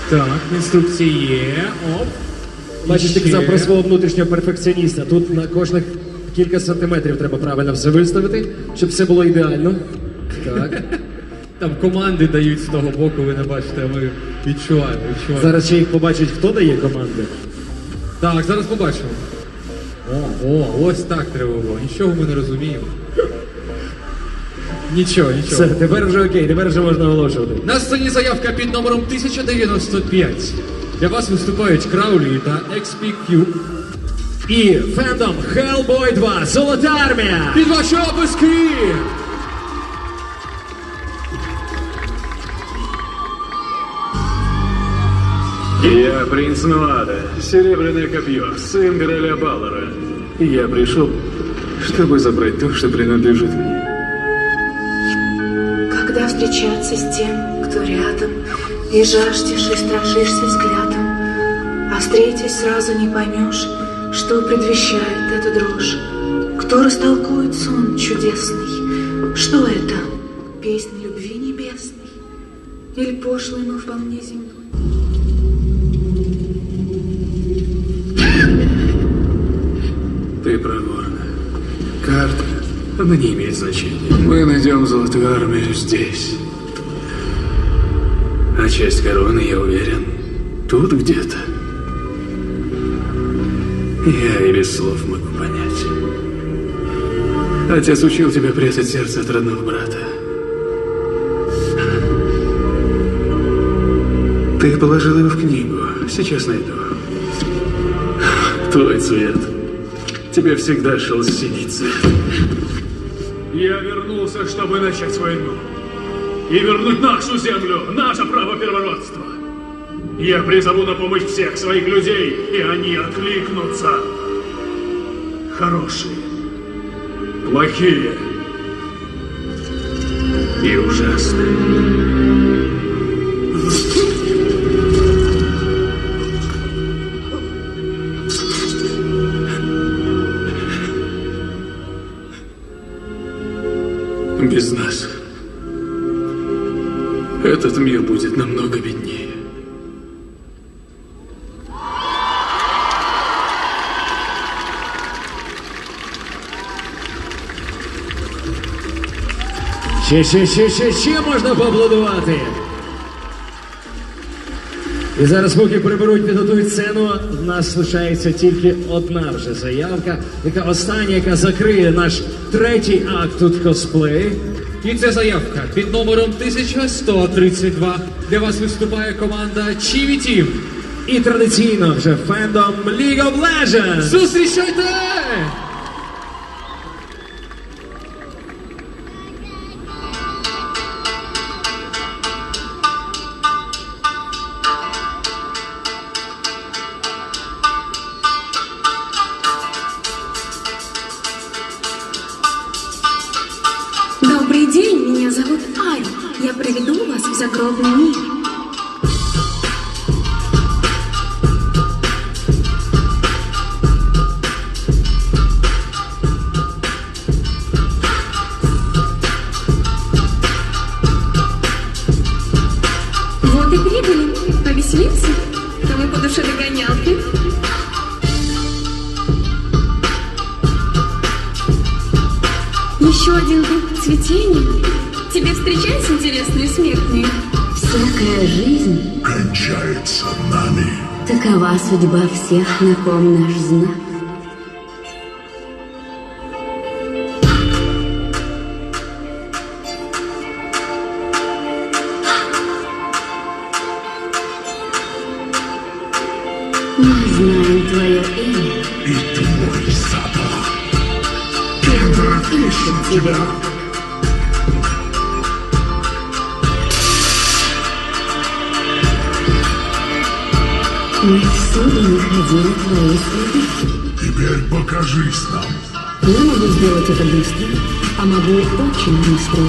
Так, інструкції є. Оп. Бачиш, ти казав про свого внутрішнього перфекціоніста. Тут на кожних кілька сантиметрів треба правильно все виставити, щоб все було ідеально. Так. Там команди дають з того боку, ви не бачите, а ми відчуваємо. Зараз ще їх побачать, хто дає команди. Так, зараз побачимо. Ось так треба було. Нічого ми не розуміємо. Нічого. Все, тепер вже окей, тепер вже можна оголошувати. На сцені заявка під номером 1095. Для вас виступають Краулі та XPQ. І фендом Hellboy 2 Золота армія! Під ваші оплески! Я принц Нуада, Серебряное копье, сын короля Баллара. Я пришел, чтобы забрать то, что принадлежит мне. Когда встречаться с тем, кто рядом, и жаждешь, и страшишься взглядом, а встретясь, сразу не поймешь, что предвещает эта дрожь. Кто растолкует сон чудесный? Что это? Песнь любви небесной? Или пошлый, но вполне земной? Ты проворна. Карта, она не имеет значения. Мы найдем Золотую армию здесь. А часть короны, я уверен, тут где-то. Я и без слов могу понять. Отец учил тебя прятать сердце от родного брата. Ты положил его в книгу. Сейчас найду. Твой цвет. Тебе всегда шел синий цвет. Я вернулся, чтобы начать войну. И вернуть нашу землю, наше право первородства. Я призову на помощь всех своих людей, и они откликнутся. Хорошие, плохие и ужасные. Без нас этот мир будет намного беднее. Ще можна поаплодувати. І зараз, поки приберуть, підготують сцену, в нас лишається тільки одна вже заявка, яка остання, яка закриє наш третій акт тут косплей. І це заявка під номером 1132. Для вас виступає команда Chibi Team. І традиційно вже фендом League of Legends. Зустрічайте! Добрый день, меня зовут Ари. Я приведу вас в загробный мир. Вот и прибыли. Повеселимся? Кому по душе догонялки? Еще один вид цветения. Тебе встречаются интересные смертные? Всякая жизнь кончается нами. Такова судьба всех, на ком наш знак. Мы знаем твое имя. И твой запах. Кем ищет тебя? Мы всюду находили твои следы. Теперь покажись нам. Я могу сделать это быстро, а могу очень быстро.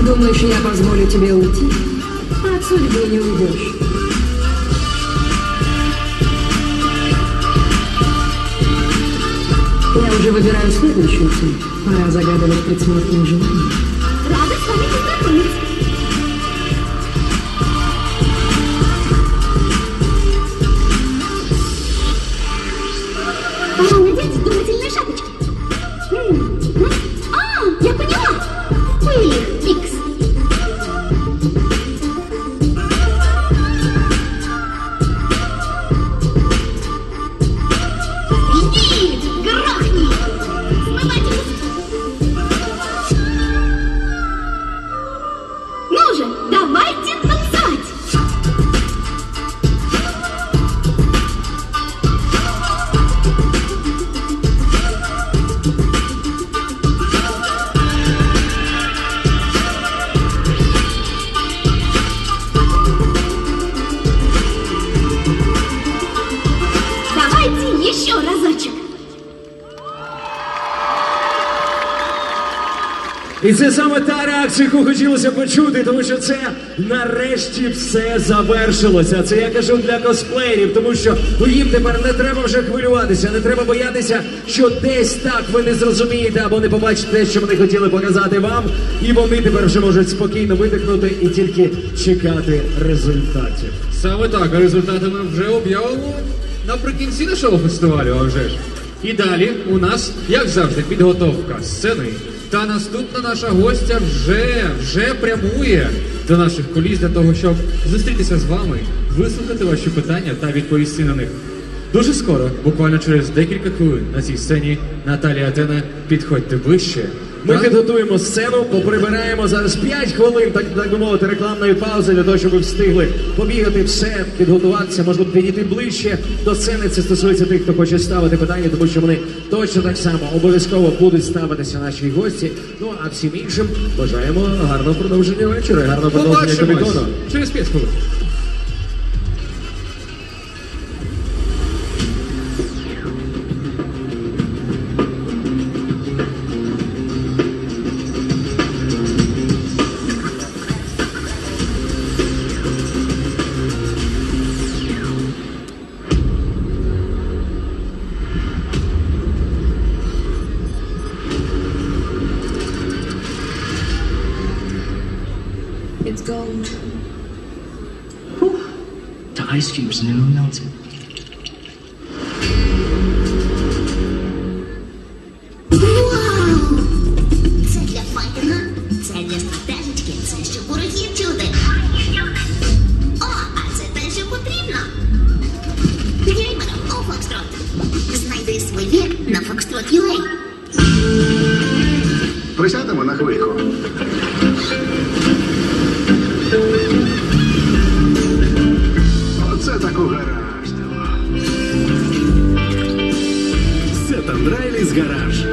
Думаешь, я позволю тебе уйти? От судьбы не уйдешь. Я уже выбираю следующую цель. Пора загадывать предсмертные желания. Рада с вами познакомиться. Пора надеть вдумательные шапочки. А, я поняла. Пыль, Икс. Иди, грохни. Смывайте. Ну же, давайте танцевать. Давайте еще разочек. І це саме та реакція, яку хотілося почути, тому що це нарешті все завершилося. Це я кажу для косплеєрів, тому що їм тепер не треба вже хвилюватися, не треба боятися, що десь так ви не зрозумієте або не побачите те, що вони хотіли показати вам, і вони тепер вже можуть спокійно видихнути і тільки чекати результатів. Саме так, а результати ми вже об'явимо наприкінці нашого фестивалю, а вже ж. І далі у нас, як завжди, підготовка сцени. Та наступна наша гостя вже прямує до наших куліс для того, щоб зустрітися з вами, вислухати ваші питання та відповісти на них. Дуже скоро, буквально через декілька хвилин на цій сцені, Наталія Атена, підходьте ближче. Ми підготуємо сцену, поприбираємо зараз 5 хвилин, так би мовити, рекламної паузи, для того, щоб ви встигли побігати все, підготуватися, можливо, підійти ближче до сцени. Це стосується тих, хто хоче ставити питання, тому що вони точно так само обов'язково будуть ставитися наші гості. Ну, а всім іншим бажаємо гарного продовження вечора, гарного продовження Побачимось комікону. через 5 хвилин. It's gold. The ice cube's new melted. Вау! Це для файтинга, це для стратежечки, це щоб ворогів чути. О, а це те, що потрібно. Геймерам у Фокстрот. Знайди своє на Foxtrot.ua. Присядемо на хвильку. Оце так угараждило. Це там Драйліс гараж.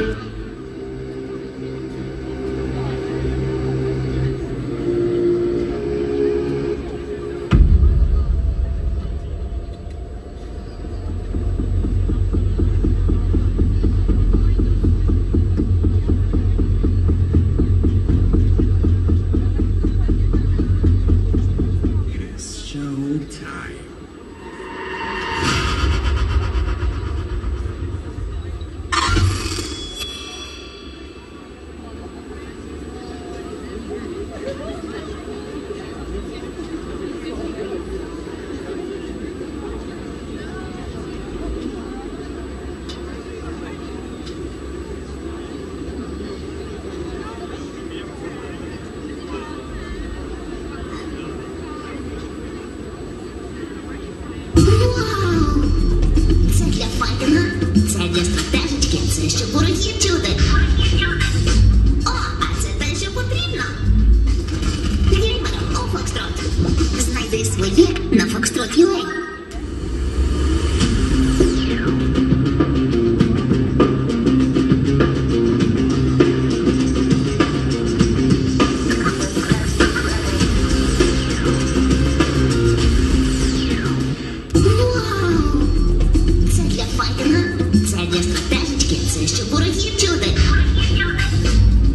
Це для стратежечки, це щоб ворогів чути.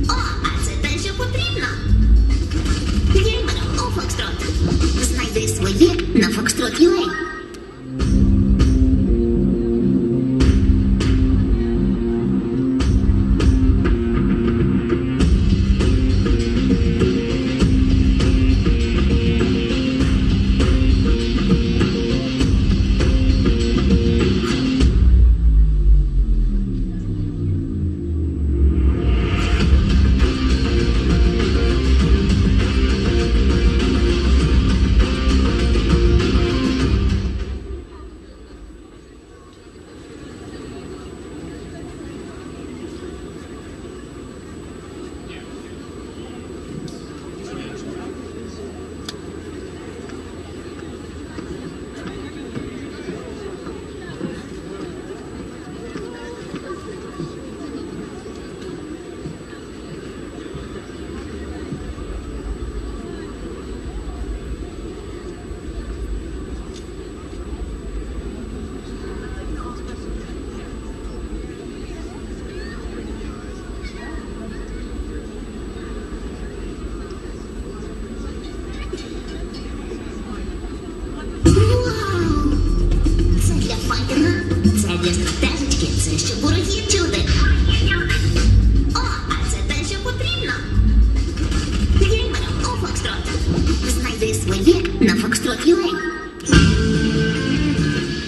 О, а це те, що потрібно. Геймерам у Фокстрот. Знайди своє на Foxtrot.ua. Це для файтера, це для стратежечки, це щоб ворогів чути. О, а це те, що потрібно. Геймерам у Foxtrot. Знайди своє на Foxtrot.ua.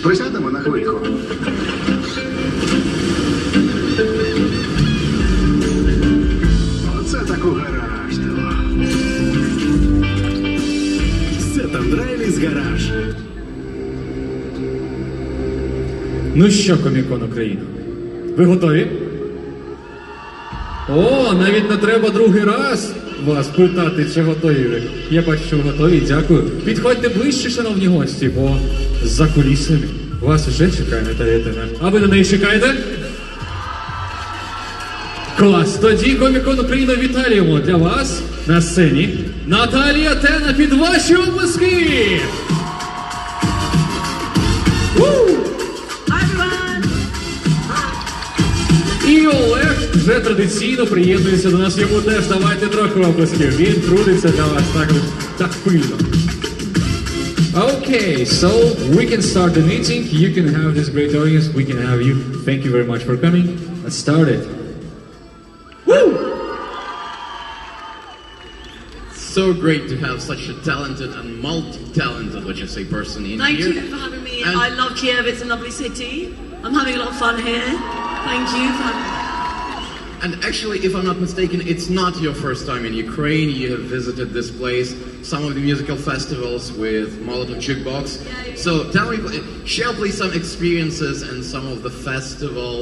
Присядемо на хвильку. Оце так угараждало. Це там Драйліс гараж. Ну що, Комікон Україна, ви готові? О, навіть не треба другий раз вас питати, чи готові ви. Я бачу, що ви готові, дякую. Підходьте ближче, шановні гості, бо за кулісами вас вже чекає Наталія Тена. А ви на неї чекаєте? Клас, тоді Комікон Україна вітаємо для вас на сцені Наталія Тена під ваші оплески! І Олег вже традиційно приєднується до нас. Йому теж давайте трохи оплесків. Він трудиться для вас так пильно. Okay, so we can start the meeting. You can have this great audience. We can have you. Thank you very much for coming. Let's start it. Woo! So great to have such a talented and multi-talented, let's just say, person in Thank here. you for having me. And I love Kiev. It's a lovely city. I'm having a lot of fun here. Thank you for having me. And actually, if I'm not mistaken, it's not your first time in Ukraine. You have visited this place, some of the musical festivals with Molotov Jukebox. So tell me, share please some experiences and some of the festival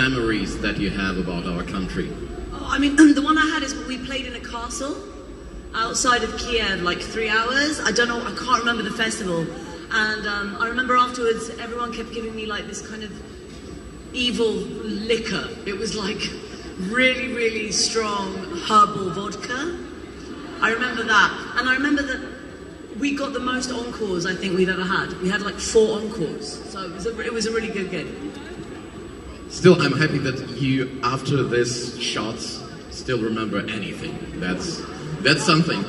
memories that you have about our country. Oh, I mean, the one I had is we played in a castle outside of Kiev, like 3 hours. I don't know, I can't remember the festival. And I remember afterwards, everyone kept giving me like this kind of evil liquor. It was like really, really strong herbal vodka. I remember that. And I remember that we got the most encores I think we've ever had. We had like 4 encores. So it was a really good gig. Still, I'm happy that you, after this shots, still remember anything. That's something.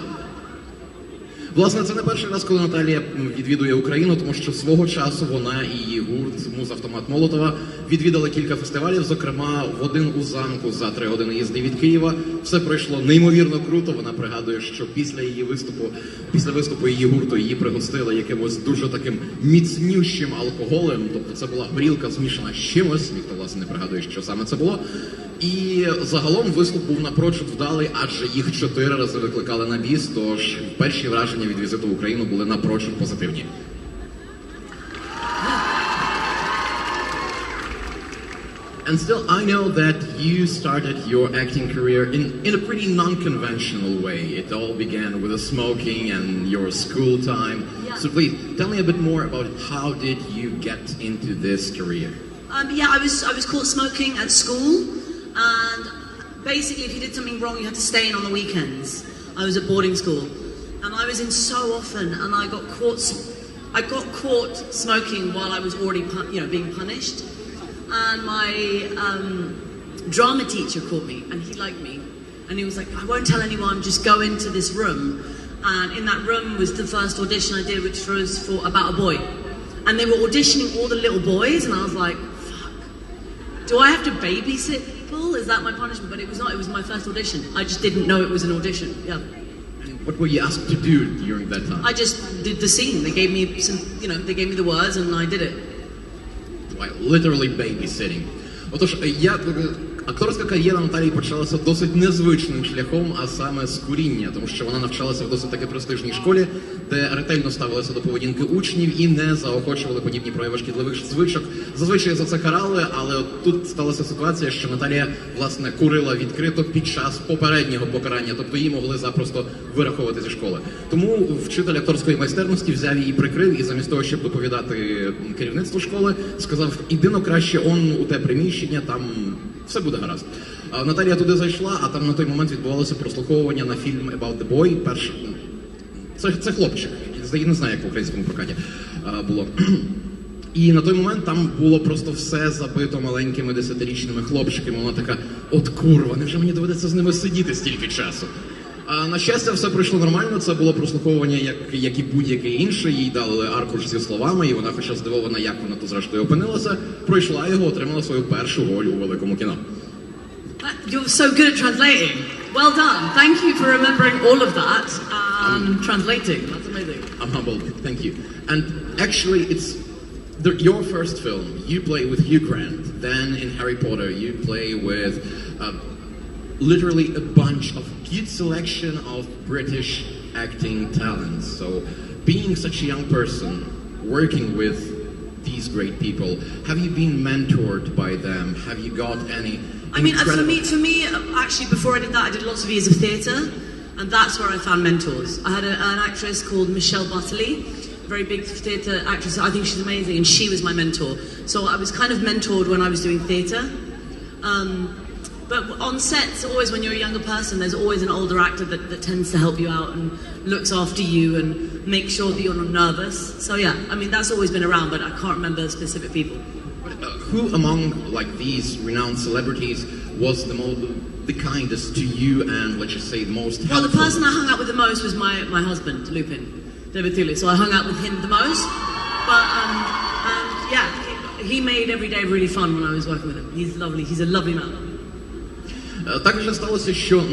Власне, це не перший раз, коли Наталія відвідує Україну, тому що свого часу вона і її гурт «Музавтомат Молотова» відвідали кілька фестивалів, зокрема в один у замку за 3 години їзди від Києва. Все пройшло неймовірно круто. Вона пригадує, що після виступу її гурту її пригостили якимось дуже таким міцнющим алкоголем. Тобто це була горілка змішана з чимось, ніхто власне не пригадує, що саме це було. І загалом виступ був напрочуд вдалий, адже їх 4 рази викликали на біс, тож перші враження від візиту в Україну були напрочуд позитивні. And still, I know that you started your acting career in a pretty non-conventional way. It all began with the smoking and your school time. Yeah. So please, tell me a bit more about how did you get into this career? I was caught smoking at school, and basically if you did something wrong you had to stay in on the weekends. I was at boarding school, and I was in so often, and I got caught smoking while I was already being punished. and my drama teacher called me, and he liked me, and he was like, I won't tell anyone, just go into this room. And in that room was the first audition I did, which was for About a Boy. And they were auditioning all the little boys, and I was like, fuck, do I have to babysit people? Is that my punishment? But it was not, it was my first audition. I just didn't know it was an audition, yeah. What were you asked to do during that time? I just did the scene. They gave me some, they gave me the words, and I did it. Like, literally babysitting. Отож, акторська кар'єра Наталії почалася досить незвичним шляхом, а саме з куріння, тому що вона навчалася в досить таки престижній школі, де ретельно ставилися до поведінки учнів і не заохочували подібні прояви шкідливих звичок. Зазвичай за це карали, але от тут сталася ситуація, що Наталія, власне, курила відкрито під час попереднього покарання, тобто її могли запросто вираховувати зі школи. Тому вчитель акторської майстерності взяв її, прикрив і замість того, щоб доповідати керівництву школи, сказав, іди-но краще у те приміщення, там все буде гаразд. Наталія туди зайшла, а там на той момент відбувалося прослуховування на фільм About the Boy. Це хлопчик. Я не знаю, як в українському прокаті було. І на той момент там було просто все забито маленькими 10-річними хлопчиками. Вона така, от курва, невже мені доведеться з ними сидіти стільки часу? На щастя, все пройшло нормально, це було прослуховування, як і будь-яке інше, їй дали аркуш зі словами, і вона, хоча здивована, як вона тут зрештою опинилася, пройшла його, отримала свою першу роль у великому кіно. You're so good at translating. Well done. Thank you for remembering all of that. Translating, that's amazing. I'm humbled, thank you. And actually, it's your first film. You play with Hugh Grant. Then in Harry Potter, you play with literally a bunch of good selection of British acting talents. So being such a young person, working with these great people, have you been mentored by them? Have you got any I mean, for me, actually, before I did that, I did lots of years of theatre, and that's where I found mentors. I had an actress called Michelle Bartley, a very big theatre actress. I think she's amazing, and she was my mentor. So I was kind of mentored when I was doing theatre. But on sets, always when you're a younger person, there's always an older actor that tends to help you out and looks after you and makes sure that you're not nervous. So yeah, I mean, that's always been around, but I can't remember specific people. Who among these renowned celebrities was the kindest to you and, let's just say, the most helpful? Well, the person I hung out with the most was my husband, Lupin, David Thewlis. So I hung out with him the most. But and yeah, he made every day really fun when I was working with him. He's lovely. He's a lovely man. Так вже сталося, що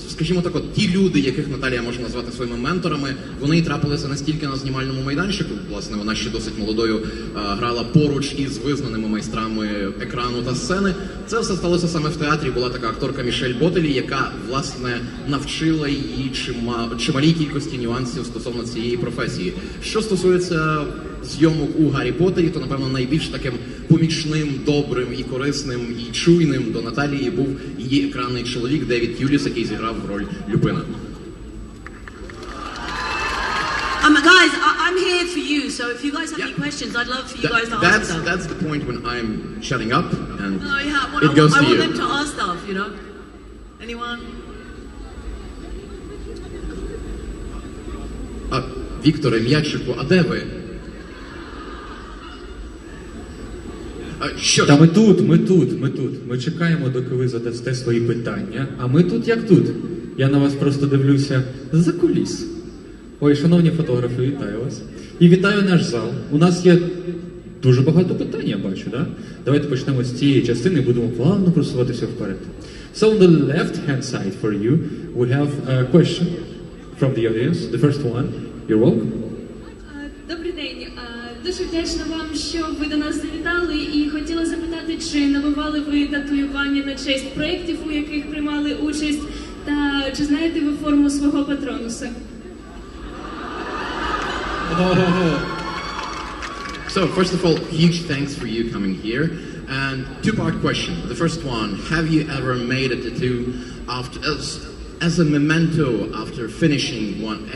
скажімо так, от ті люди, яких Наталія може назвати своїми менторами, вони трапилися настільки на знімальному майданчику, власне, вона ще досить молодою грала поруч із визнаними майстрами екрану та сцени. Це все сталося саме в театрі. Була така акторка Мішель Ботелі, яка, власне, навчила її чималій кількості нюансів стосовно цієї професії. Що стосується зйомок у Гаррі Поттері, то, напевно, найбільш таким помічним, добрим і корисним і чуйним до Наталії був її екранний чоловік Девід Тюліс, який зіграв роль Люпина. Guys, I'm here for you, so if you guys have any questions, I'd love for you guys to ask them. That's the point when I'm shutting up and it goes to you. I want them to ask stuff, you know? Anyone? Вікторе, м'ячику, а де ви? Та ми тут. Ми чекаємо, доки ви задасте свої питання. А ми тут як тут. Я на вас просто дивлюся за куліс. Ой, шановні фотографи, вітаю вас. І вітаю наш зал. У нас є дуже багато питань, я бачу, да? Давайте почнемо з цієї частини і будемо плавно просуватися вперед. So on the left-hand side for you, we have a question from the audience. The first one. You're welcome. Добрий день. Дуже вдячна вам, що ви до нас завітали, і хотіла запитати, чи набували ви татуювання на честь проєктів, у яких приймали участь, та чи знаєте ви форму свого патронуса? So, first of all, huge thanks for you coming here. And two-part question. The first one, have you ever made a tattoo after, as a memento after finishing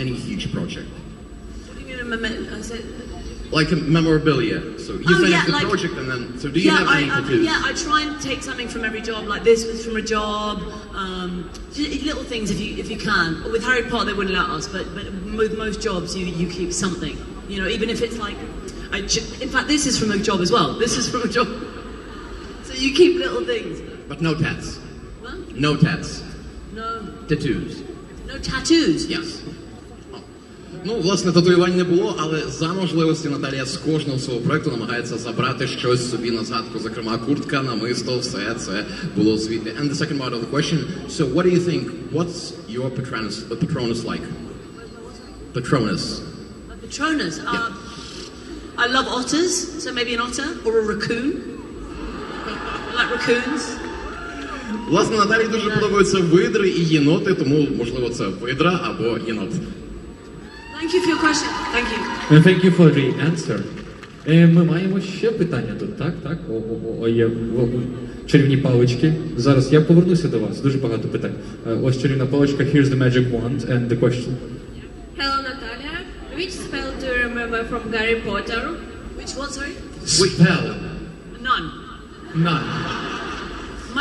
any huge project? What do you mean a memento? Like a memorabilia. So you finish the project and then, so do you have any tattoos? I try and take something from every job. Like this was from a job. Little things if you can. With Harry Potter they wouldn't let us, but with most jobs you keep something. You know, even if it's like, in fact this is from a job as well. This is from a job. You keep little things. But no tats. What? No tats. No. Tattoos. No tattoos? Yes. Ну, власне, татуювань не було, але за можливості Наталія з кожного свого проекту намагається забрати щось собі на згадку. Зокрема, куртка, намисто, все це було звідти. And the second part of the question, so what do you think, what's your Patronus like? Patronus. Patronus? I love otters, so maybe an otter or a raccoon. I like raccoons. Власне, Наталії дуже подобаються видри і єноти, тому, можливо, це видра або єнот. Thank you for your question. Thank you. And thank you for the answer. Ми маємо ще питання тут, так? Так? Є чарівні палички. Зараз я повернуся до вас. Дуже багато питань. Ось чарівна паличка. Here's the magic wand and the question. Hello, Natalia. Which spell do you remember from Harry Potter? Which one, sorry? Spell. None. None.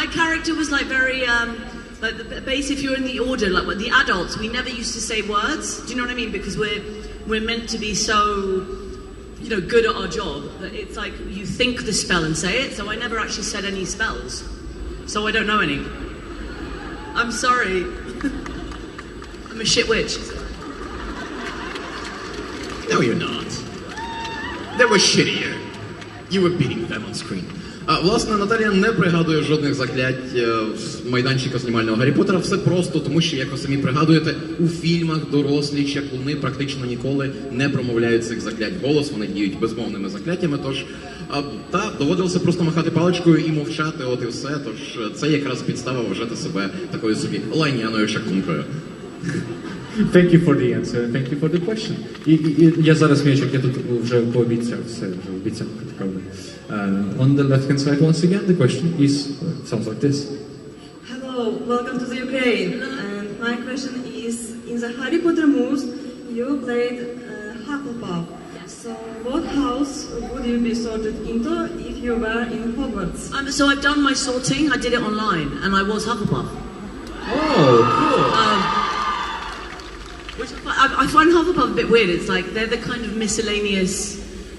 My character was like very, like the base, if you're in the order, like the adults, we never used to say words. Do you know what I mean? Because we're meant to be so, you know, good at our job that it's like you think the spell and say it. So I never actually said any spells. So I don't know any. I'm sorry. I'm a shit witch. No, you're not. They were shittier. You were beating them on screen. Власне, Наталія не пригадує жодних заклять з майданчика знімального Гаррі Поттера. Все просто, тому що, як ви самі пригадуєте, у фільмах дорослі чаклуни практично ніколи не промовляють цих заклять голос, вони діють безмовними закляттями, тож доводилося просто махати паличкою і мовчати, от і все. Тож це якраз підстава вважати себе такою собі лайняною чаклункою. Thank you for the answer, thank you for the question. І я зараз м'ячик, я тут вже пообіцяв, все, вже обіцяв, правда. On the left-hand side, once again, the question is, sounds like this. Hello, welcome to the Ukraine. And my question is, in the Harry Potter movies, you played Hufflepuff. So what house would you be sorted into if you were in Hogwarts? So I've done my sorting, I did it online, and I was Hufflepuff. Oh, cool. Which I find Hufflepuff a bit weird. It's like they're the kind of miscellaneous,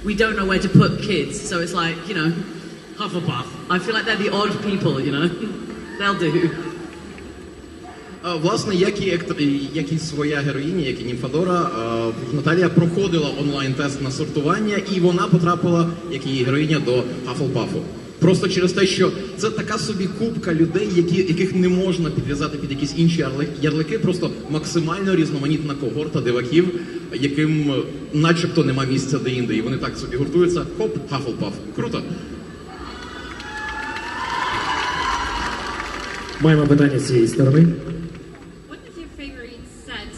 we don't know where to put kids. So it's like, you know, Hufflepuff. I feel like they're the odd people, you know. They'll do. Власне, як і своя героїня, як і Німфадора, Наталія проходила онлайн-тест на сортування, і вона потрапила, як і її героїня, до Hufflepuff'у. Просто через те, що це така собі купка людей, яких не можна підв'язати під якісь інші ярлики, просто максимально різноманітна когорта диваків, яким начебто нема місця де-інде. І вони так собі гуртуються, хоп, Hufflepuff. Круто. Маємо питання з цієї сторони. What is your favorite set?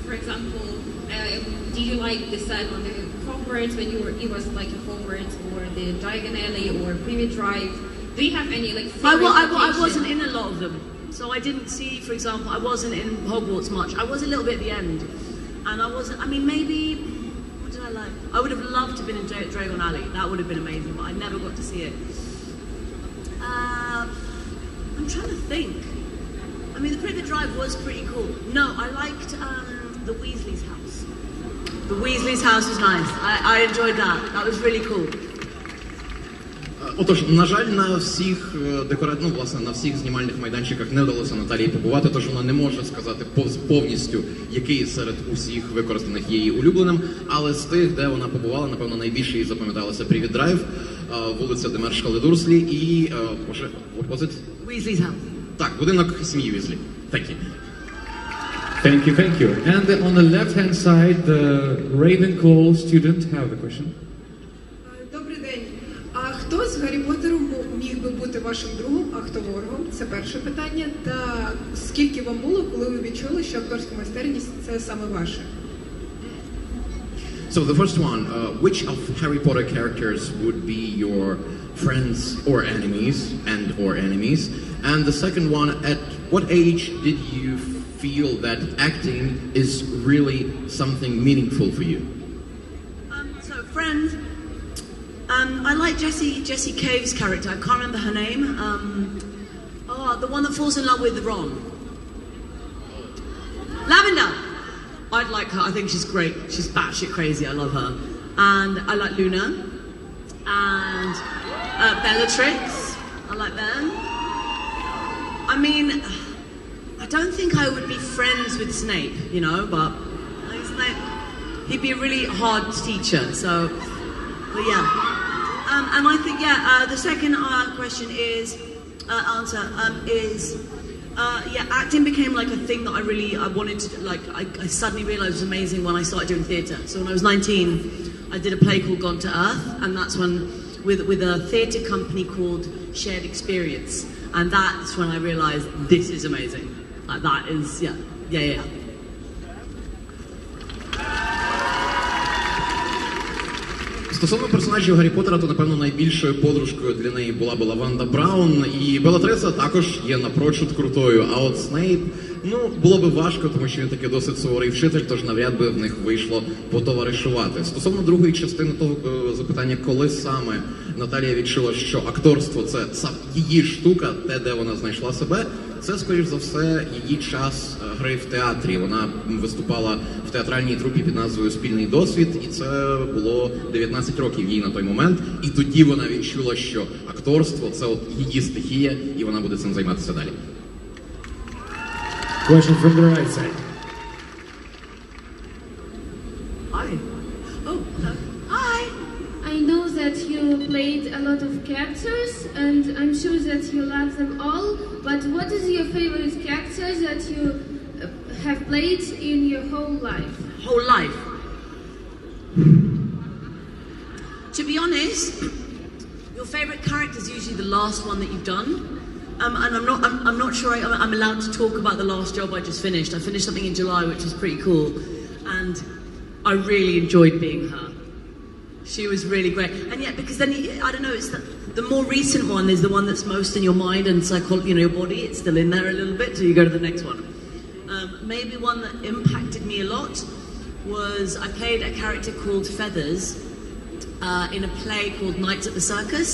For example, did you like the set on the Hogwarts when it was like a Hogwarts, or the Diagon Alley, or Privy Drive? Do you have any like favorite I wasn't in a lot of them. So I didn't see, for example, I wasn't in Hogwarts much. I was a little bit at the end. And I mean, maybe, what did I like? I would have loved to have been in Diagon Alley. That would have been amazing, but I never got to see it. I'm trying to think. I mean, the Privy Drive was pretty cool. No, I liked the Weasley's house. The Weasley's house was nice. I enjoyed that. That was really cool. Отож, на жаль, на всіх власне, на всіх знімальних майданчиках не вдалося Наталії побувати, тож вона не може сказати повністю, який серед усіх використаних є її улюбленим, але з тих, де вона побувала, напевно, найбільше їй запам'яталося Привід Драйв, вулиця, де мер школи Дурслі і, what was it? Weasley's house. Так, будинок сім'ї Візлі. Thank you. Thank you, thank you. And on the left-hand side, the Ravenclaw student have a question. Добрий день. А хто з Гаррі Поттеру міг би бути вашим другом, а хто ворогом? Це перше питання. Та скільки вам було, коли ви відчули, що акторська майстерність – це саме ваше? So the first one, which of Harry Potter characters would be your friends or enemies, and the second one, at what age did you feel that acting is really something meaningful for you? So friends, I like Jessie Cave's character. I can't remember her name. The one that falls in love with Ron. Lavender. I'd like her. I think she's great. She's batshit crazy. I love her. And I like Luna. And Bellatrix. I like them. I mean, I don't think I would be friends with Snape, you know, but Snape, he'd be a really hard teacher, so, but yeah. And I think, the second question is, acting became like a thing that I wanted to, like, I suddenly realized was amazing when I started doing theatre. So when I was 19, I did a play called Gone to Earth, and that's when, with a theatre company called Shared Experience, and that's when I realized this is amazing. Like, that is, yeah. Стосовно персонажів Гаррі Поттера, то, напевно, найбільшою подружкою для неї була Ванда Браун, і Белатриса також є напрочуд крутою, а от Снейп, було би важко, тому що він такий досить суворий вчитель, тож навряд би в них вийшло потоваришувати. Стосовно другої частини того запитання, коли саме Наталія відчула, що акторство – це її штука, те, де вона знайшла себе, це, скоріш за все, її час гри в театрі. Вона виступала в театральній трупі під назвою «Спільний досвід», і це було 19 років їй на той момент. І тоді вона відчула, що акторство – це от її стихія, і вона буде цим займатися далі. Question from the right side. Hi. Oh, hello. Hi. I know that you played a lot of characters, and I'm sure that you love them all, but what is your favorite character that you have played in your whole life? Whole life? To be honest, your favorite character is usually the last one that you've done. And I'm not sure I'm allowed to talk about the last job I just finished. I finished something in July, which was pretty cool, and I really enjoyed being her. She was really great, and yet because then I don't know, it's the more recent one is the one that's most in your mind and your body. It's still in there a little bit till you go to the next one. Maybe one that impacted me a lot was I played a character called Feathers in a play called Nights at the Circus.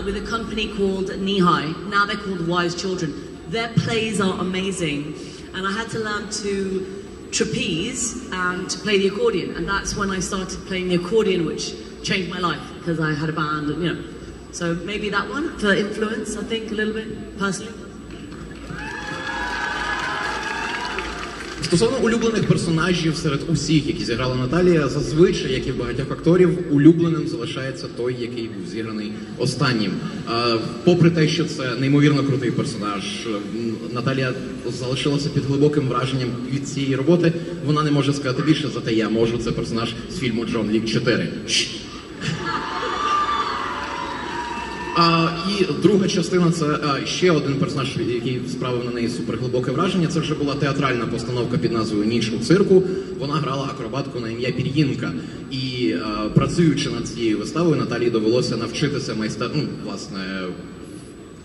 With a company called Knee-High. Now they're called Wise Children. Their plays are amazing, and I had to learn to trapeze and to play the accordion, and that's when I started playing the accordion, which changed my life because I had a band, and so maybe that one for influence, I think, a little bit personally. Стосовно улюблених персонажів серед усіх, які зіграла Наталія, зазвичай, як і в багатьох акторів, улюбленим залишається той, який був зіграний останнім. Попри те, що це неймовірно крутий персонаж, Наталія залишилася під глибоким враженням від цієї роботи. Вона не може сказати більше, зате я можу. Це персонаж з фільму «Джон Вік 4». І друга частина – це ще один персонаж, який справив на неї суперглибоке враження. Це вже була театральна постановка під назвою «Ніч у цирку». Вона грала акробатку на ім'я Пір'їнка. І працюючи над цією виставою, Наталії довелося навчитися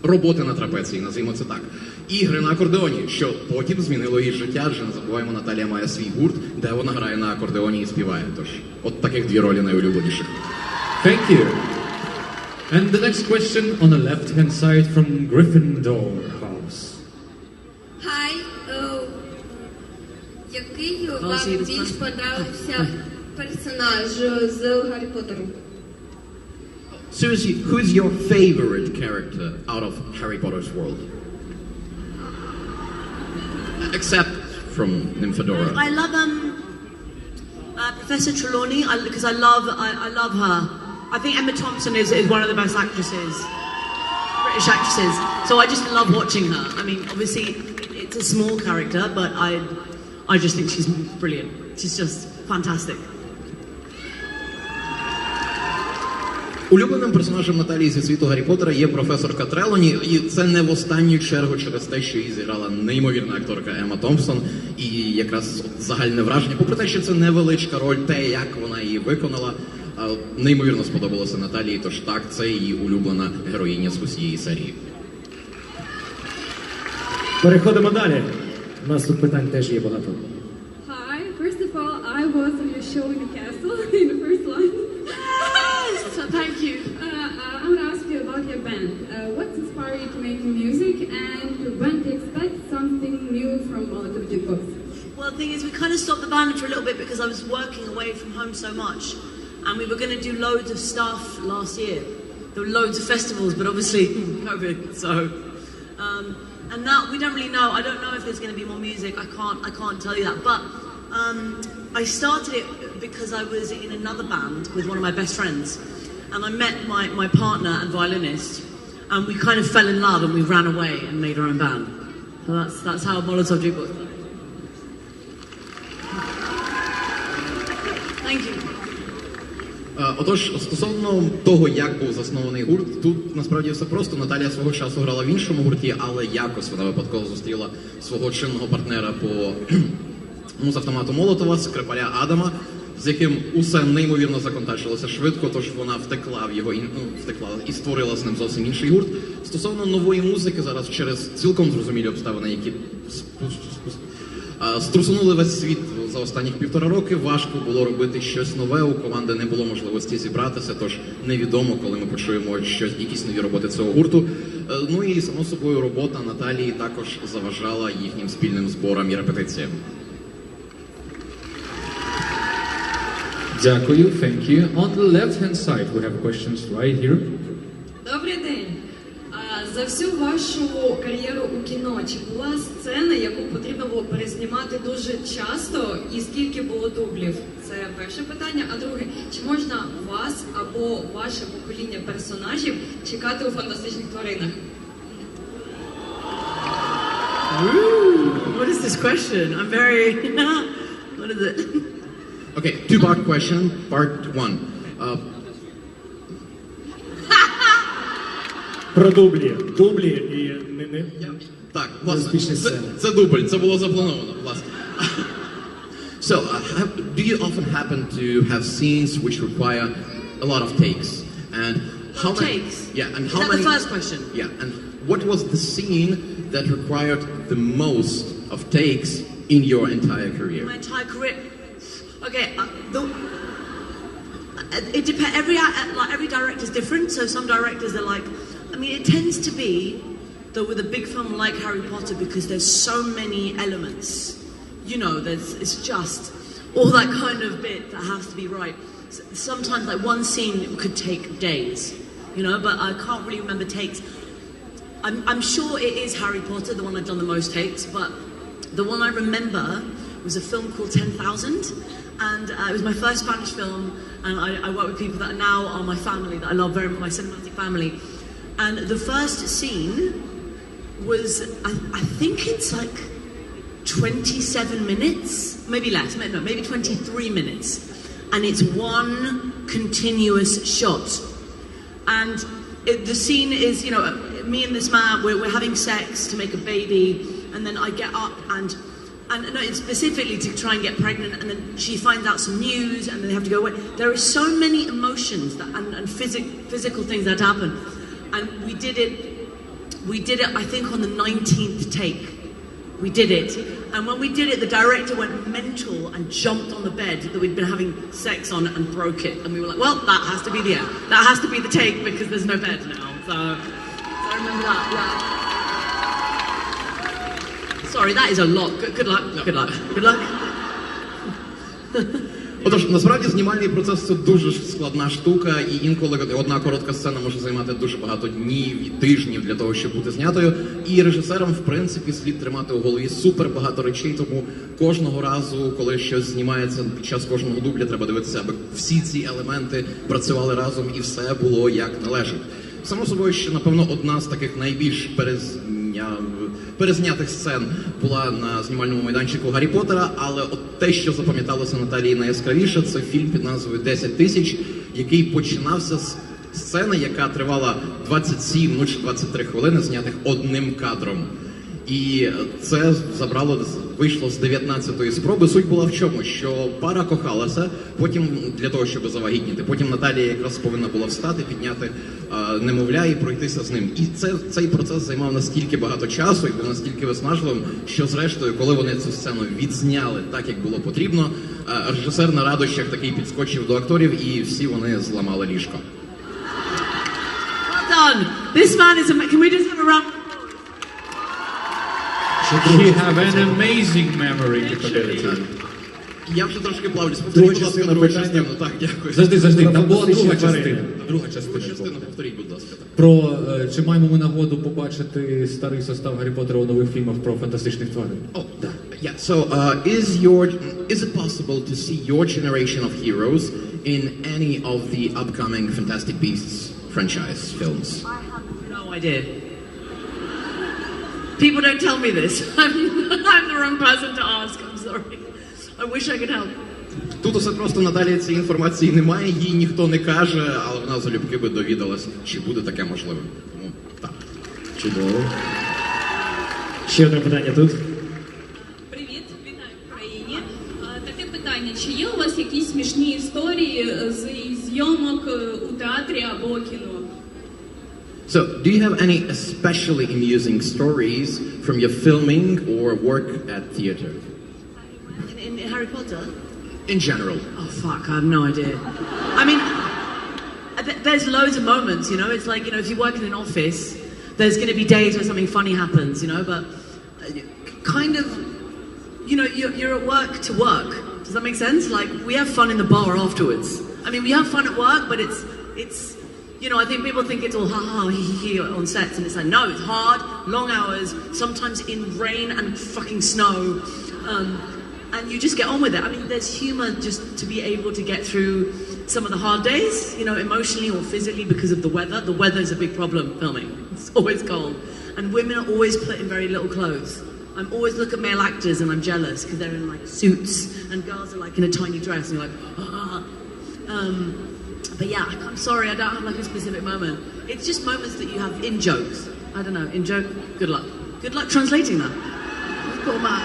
роботи на трапеції, називаємо це так. І гри на акордеоні, що потім змінило її життя, адже не забуваємо, Наталія має свій гурт, де вона грає на акордеоні і співає. Тож, от таких дві ролі найулюбленіших. Thank you. And the next question on the left-hand side from Gryffindor House. Hi. Який вам більш подобався персонаж з Гаррі Поттеру? Seriously, who is your favorite character out of Harry Potter's world? Except from Nymphadora. I love Professor Trelawney because I love her. I think Emma Thompson is one of the best actresses, British actresses. So I just love watching her. I mean, obviously it's a small character, but I just think she's brilliant. She's just fantastic. Улюбленим персонажем Наталії зі світу Гаррі Поттера є професорка Трелоні, і це не в останню чергу через те, що її зіграла неймовірна акторка Емма Томпсон, і якраз загальне враження, попри те, що це невеличка роль, те, як вона її виконала, неймовірно сподобалося Наталії, тож так, це її улюблена героїня з усієї серії. Переходимо далі. У нас тут питань теж є багато. Hi, first of all, I was on your show in the castle in the first line. So thank you. I want to ask you about your band. What's inspired you to make music, and when to expect something new from Molotov Jukebox? Well, the thing is, we kind of stopped the band for a little bit because I was working away from home so much, and we were going to do loads of stuff last year. there were loads of festivals, but obviously COVID. So, and now we don't really know. I don't know if there's going to be more music. I can't tell you that. But I started it because I was in another band with one of my best friends, and I met my partner and violinist, and we kind of fell in love, and we ran away and made our own band. So that's how Molotov Jukebox started. Thank you. Отож, стосовно того, як був заснований гурт, тут насправді все просто. Наталія свого часу грала в іншому гурті, але якось вона випадково зустріла свого чинного партнера по музавтомату Молотова, скрипаля Адама, з яким усе неймовірно законтачилося швидко, тож вона втекла в його втекла і створила з ним зовсім інший гурт. Стосовно нової музики, зараз через цілком зрозумілі обставини, які струсунули весь світ за останніх 1,5 роки, важко було робити щось нове, у команди не було можливості зібратися, тож невідомо, коли ми почуємо якісь нові роботи цього гурту. Ну і, само собою, робота Наталії також заважала їхнім спільним зборам і репетиціям. Дякую, thank you. On the left-hand side, we have questions right here. Добрий день. За всю вашу кар'єру у кіно, чи була сцена, яку потрібно було перезнімати дуже часто, і скільки було дублів? Це перше питання. А друге, чи можна вас або ваше покоління персонажів чекати у фантастичних тваринах? What is this question? I'm very... What is it? Okay, two-part question, part one. Про дублі. Дублі і не... Так, власне, це дубль, це було заплановано, власне. So, do you often happen to have scenes which require a lot of takes? And how many... Takes? Yeah, and Is how that many... the first question? Yeah, and what was the scene that required the most of takes in your entire career? My entire career... Okay, it depends. Every director is different. So some directors are like, I mean, it tends to be that with a big film like Harry Potter, because there's so many elements. You know, it's just all that kind of bit that has to be right. Sometimes, like one scene could take days, you know, but I can't really remember takes. I'm sure it is Harry Potter, the one I've done the most takes, but the one I remember was a film called 10,000. And it was my first Spanish film, and I work with people that now are my family, that I love very much, my cinematic family. And the first scene was, I think it's like 27 minutes, maybe less, no, maybe 23 minutes. And it's one continuous shot. And the scene is, you know, me and this man, we're having sex to make a baby, and then I get up and no, it's specifically to try and get pregnant, and then she finds out some news, and then they have to go away. There are so many emotions and physical things that happen, and we did it. I think on the 19th take, we did it, and when we did it, the director went mental and jumped on the bed that we'd been having sex on and broke it, and we were like, well, that has to be the end. That has to be the take because there's no bed now. So I remember that. Yeah. Sorry, that is a lot. Good luck. Good luck. Good luck. Отож, насправді знімальний процес – це дуже складна штука, і інколи одна коротка сцена може займати дуже багато днів і тижнів для того, щоб бути знятою. І режисерам, в принципі, слід тримати у голові супер багато речей, тому кожного разу, коли щось знімається, під час кожного дубля треба дивитися, аби всі ці елементи працювали разом і все було як належить. Само собою, що, напевно, одна з таких найбільш перезнятих сцен була на знімальному майданчику Гаррі Поттера, але от те, що запам'яталося Наталії найяскравіше, це фільм під назвою «10 тисяч», який починався з сцени, яка тривала 27 чи 23 хвилини, знятих одним кадром. І це вийшло з 19-ї спроби. Суть була в чому? Що пара кохалася, потім для того, щоб завагітніти. Потім Наталія якраз повинна була встати, підняти немовля і пройтися з ним. І цей процес займав настільки багато часу і був настільки виснажливим, що зрештою, коли вони цю сцену відзняли так, як було потрібно, режисер на радощах такий підскочив до акторів і всі вони зламали ліжко. Well done. This man is can we just have a round? He have an amazing memory capability. Я вже трошки плавлюсь. Повторіть, будь ласка, другу частину. Так, дякую. Завжди. Там була друга Фантастичні частина. тварини. Друга частина. Другу частину повторіть, будь ласка. Про чи маємо ми нагоду побачити старий состав Гаррі Поттера у нових фільмах про фантастичних тварин? Oh, yeah. So, is it possible to see your generation of heroes in any of the upcoming Fantastic Beasts franchise films? I have no idea. People don't tell me this. I'm the wrong person to ask. I'm sorry. I wish I could help. Тут усе просто Наталії цієї інформації немає, їй ніхто не каже, але вона залюбки би довідалась, чи буде таке можливим. Тому так. Чудово. Ще одне питання тут. Привіт, вітаю в Україні. Таке питання, чи є у вас якісь смішні історії з зйомок у театрі або кіно? So, do you have any especially amusing stories from your filming or work at theater? In Harry Potter? In general. Oh, fuck, I have no idea. I mean, there's loads of moments, you know? It's like, you know, if you work in an office, there's going to be days where something funny happens, you know? But kind of, you know, you're at work to work. Does that make sense? Like, we have fun in the bar afterwards. I mean, we have fun at work, but it's you know, I think people think it's all ha-ha, hee-hee on sets, and it's like, no, it's hard, long hours, sometimes in rain and fucking snow, and you just get on with it. I mean, there's humor just to be able to get through some of the hard days, you know, emotionally or physically because of the weather. The weather is a big problem filming. It's always cold. And women are always put in very little clothes. I'm always look at male actors and I'm jealous because they're in like suits and girls are like in a tiny dress and you're like, but yeah, I'm sorry, I don't have like a specific moment. It's just moments that you have in jokes. I don't know, in joke, good luck. Good luck translating that. Cool, man.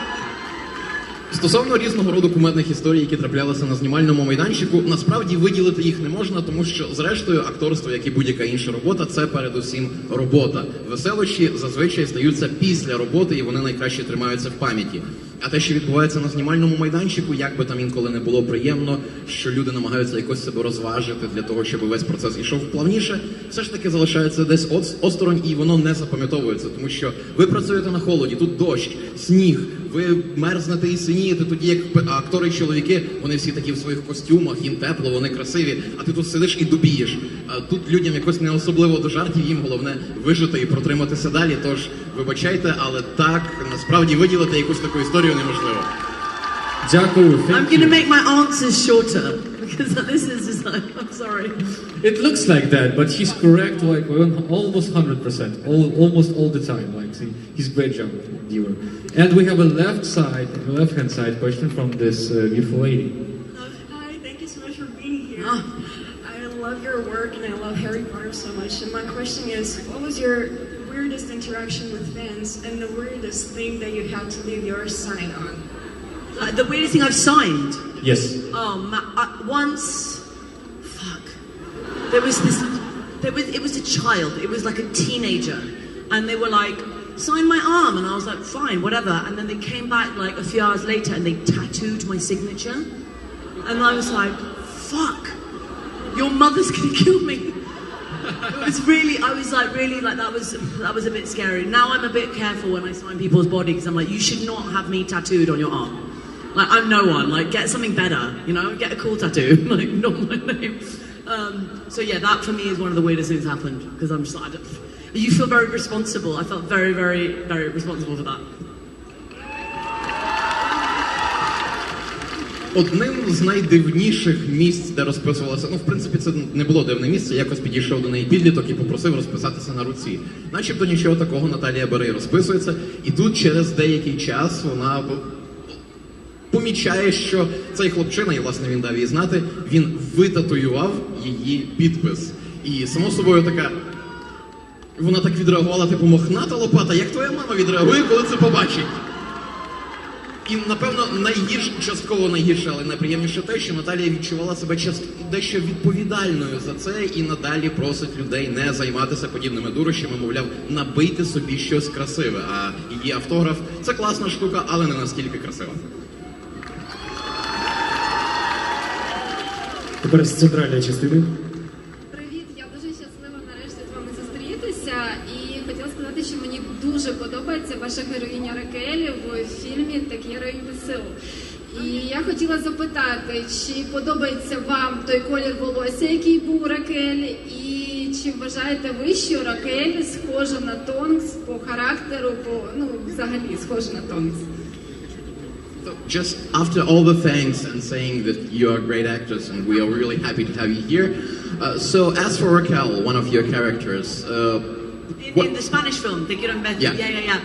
Стосовно різного роду кумедних історій, які траплялися на знімальному майданчику, насправді виділити їх не можна, тому що, зрештою, акторство, як і будь-яка інша робота, це передусім робота. Веселощі зазвичай стаються після роботи, і вони найкраще тримаються в пам'яті. А те, що відбувається на знімальному майданчику, як би там інколи не було приємно, що люди намагаються якось себе розважити для того, щоб весь процес йшов плавніше, все ж таки залишається десь осторонь, і воно не запам'ятовується, тому що ви працюєте на холоді, тут дощ, сніг, ви мерзнете і синієте, тоді як актори і чоловіки, вони всі такі в своїх костюмах, їм тепло, вони красиві, а ти тут сидиш і дубієш. А тут людям якось не особливо до жартів, їм головне вижити і протриматися далі, тож вибачайте, але так, насправді виділити якусь таку історію неможливо. Дякую. I'm going to make my answers shorter because this is just like, I'm sorry. It looks like that, but he's correct like almost 100%, almost all the time. Like, see, he's great job, viewer. And we have a left-hand side question from this beautiful lady. Hi, thank you so much for being here. I love your work and I love Harry Potter so much. And my question is, what was your weirdest interaction with fans and the weirdest thing that you had to leave your sign on? The weirdest thing I've signed? Yes. Oh, once, fuck. It was a child. It was like a teenager. And they were like, sign my arm. And I was like, fine, whatever. And then they came back like a few hours later and they tattooed my signature. And I was like, fuck, your mother's gonna kill me. It was really, I was like, really, like, that was a bit scary. Now I'm a bit careful when I sign people's body because I'm like, you should not have me tattooed on your arm. Like, I'm no one. Like, get something better, you know? Get a cool tattoo. Like, not my name. So yeah, that for me is one of the weirdest things happened because I'm just like, you feel very responsible. I felt very, very, very responsible for that. Одним з найдивніших місць, де розписувалося, ну, в принципі, це не було дивне місце, якось підійшов до неї підліток і попросив розписатися на руці. Начебто нічого такого, Наталія бере і розписується, і тут через деякий час вона помічає, що цей хлопчина, і власне він дав їй знати, він витатуював її підпис. І само собою така, вона так відреагувала, типу, мохната лопата, як твоя мама відреагує, коли це побачить? І, напевно, частково найгірше, але найприємніше те, що Наталія відчувала себе дещо відповідальною за це і надалі просить людей не займатися подібними дурощами, мовляв, набийте собі щось красиве. А її автограф – це класна штука, але не настільки красива. Тепер з центральної частини. Привіт, я дуже щаслива нарешті з вами зустрітися і хотіла сказати, що мені дуже подобається ваша героїня Ракель в фільмі «Такі героїні без сил». І я хотіла запитати, чи подобається вам той колір волосся, який був у Ракель, і чи вважаєте ви, що Ракель схожа на Тонкс по характеру, взагалі схожа на Тонкс? Just after all the thanks and saying that you are a great actress and we are really happy to have you here. So as for Raquel, one of your characters, in the Spanish film, Te Quiero Ver. Yeah.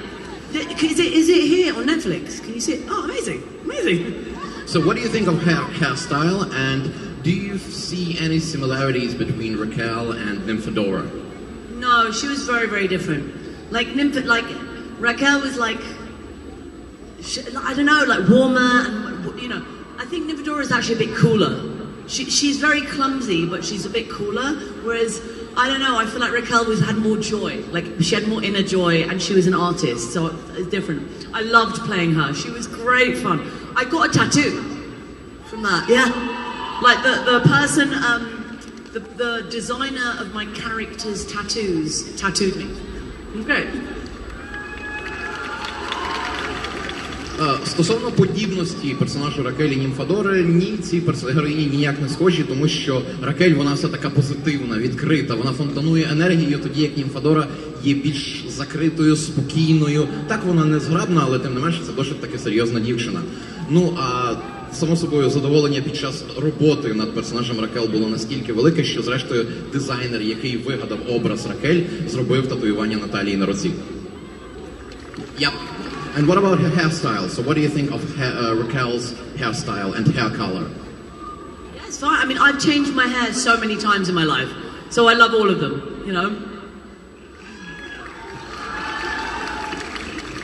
Is it here on Netflix? Can you see it? Oh, amazing. So what do you think of her hairstyle, and do you see any similarities between Raquel and Nymphadora? No, she was very, very different. Like Raquel was like, I don't know, like warmer, and I think Nymphadora is actually a bit cooler. She's very clumsy, but she's a bit cooler, whereas I don't know, I feel like Raquel had more joy. Like, she had more inner joy, and she was an artist, so it's different. I loved playing her. She was great fun. I got a tattoo from that, yeah. Like, the person, the designer of my character's tattoos tattooed me. It was great. Стосовно подібності персонажу Ракелі і Німфадори, ні, ці героїні ніяк не схожі, тому що Ракель, вона вся така позитивна, відкрита, вона фонтанує енергією, тоді як Німфадора є більш закритою, спокійною. Так, вона не зграбна, але тим не менше це досить таки серйозна дівчина. Ну, а само собою задоволення під час роботи над персонажем Ракел було настільки велике, що зрештою дизайнер, який вигадав образ Ракель, зробив татуювання Наталії на руці. Yep. And what about her hairstyle? So what do you think of Raquel's hairstyle and hair color? Yeah, it's fine. I mean, I've changed my hair so many times in my life. So I love all of them, you know?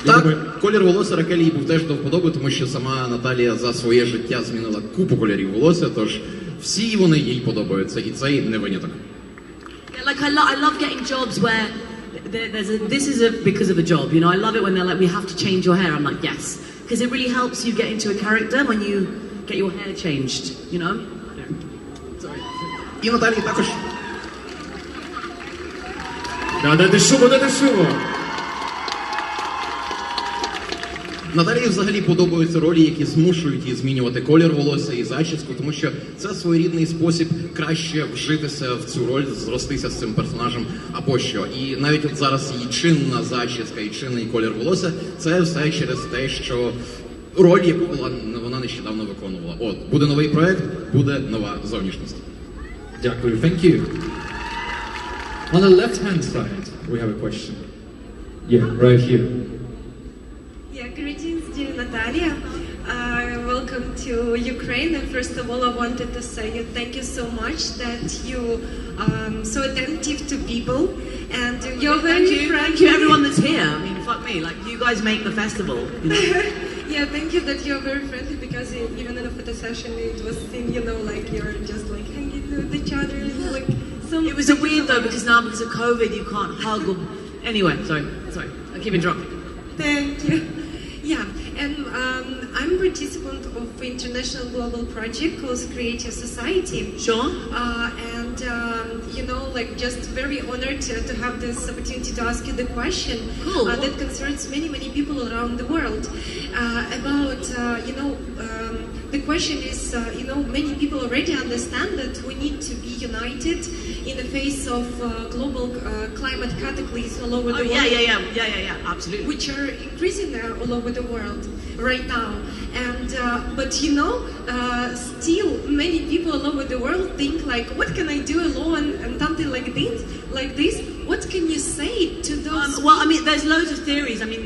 Так, колір волосся Ракелі їй був теж до вподоби, тому що сама Наталія за своє життя змінила купу кольорів волосся, тож всі вони їй подобаються, і цей не виняток. Yeah, like I love getting jobs where this is because of a job, you know. I love it when they're like, we have to change your hair. I'm like, yes, because it really helps you get into a character when you get your hair changed, you know. І Наталії також. Дайте шуму. Наталії взагалі подобаються ролі, які змушують її змінювати колір волосся і зачіску, тому що це своєрідний спосіб краще вжитися в цю роль, зростися з цим персонажем або що. І навіть от зараз її чинна зачіска і чинний колір волосся – це все через те, що роль, яку вона нещодавно виконувала. От, буде новий проект, буде нова зовнішність. Дякую, thank you. On the left-hand side, we have a question. Yeah, right here. Yeah, greetings, dear Natalia. Welcome to Ukraine. And first of all, I wanted to say thank you so much that you so attentive to people and you're very friendly. Thank you, everyone that's here. I mean, fuck me, like you guys make the festival. You know? Yeah, thank you that you're very friendly because even in a photo session it was seen, you know, like you're just like hanging with each other. Like some. It was a weird though because now because of COVID you can't hug or anyway. Sorry, I keep interrupting. Thank you. Yeah, and I'm a participant of an international global project called Creative Society. Sure. And you know, like just very honored to have this opportunity to ask you the question that concerns many people around the world about the question is many people already understand that we need to be united in the face of global climate cataclysms all over the world. Yeah, absolutely. Which are increasing all over the world right now. And but still many people all over the world think like, what can I do alone and something like this? What can you say to those? Well, I mean, there's loads of theories. I mean,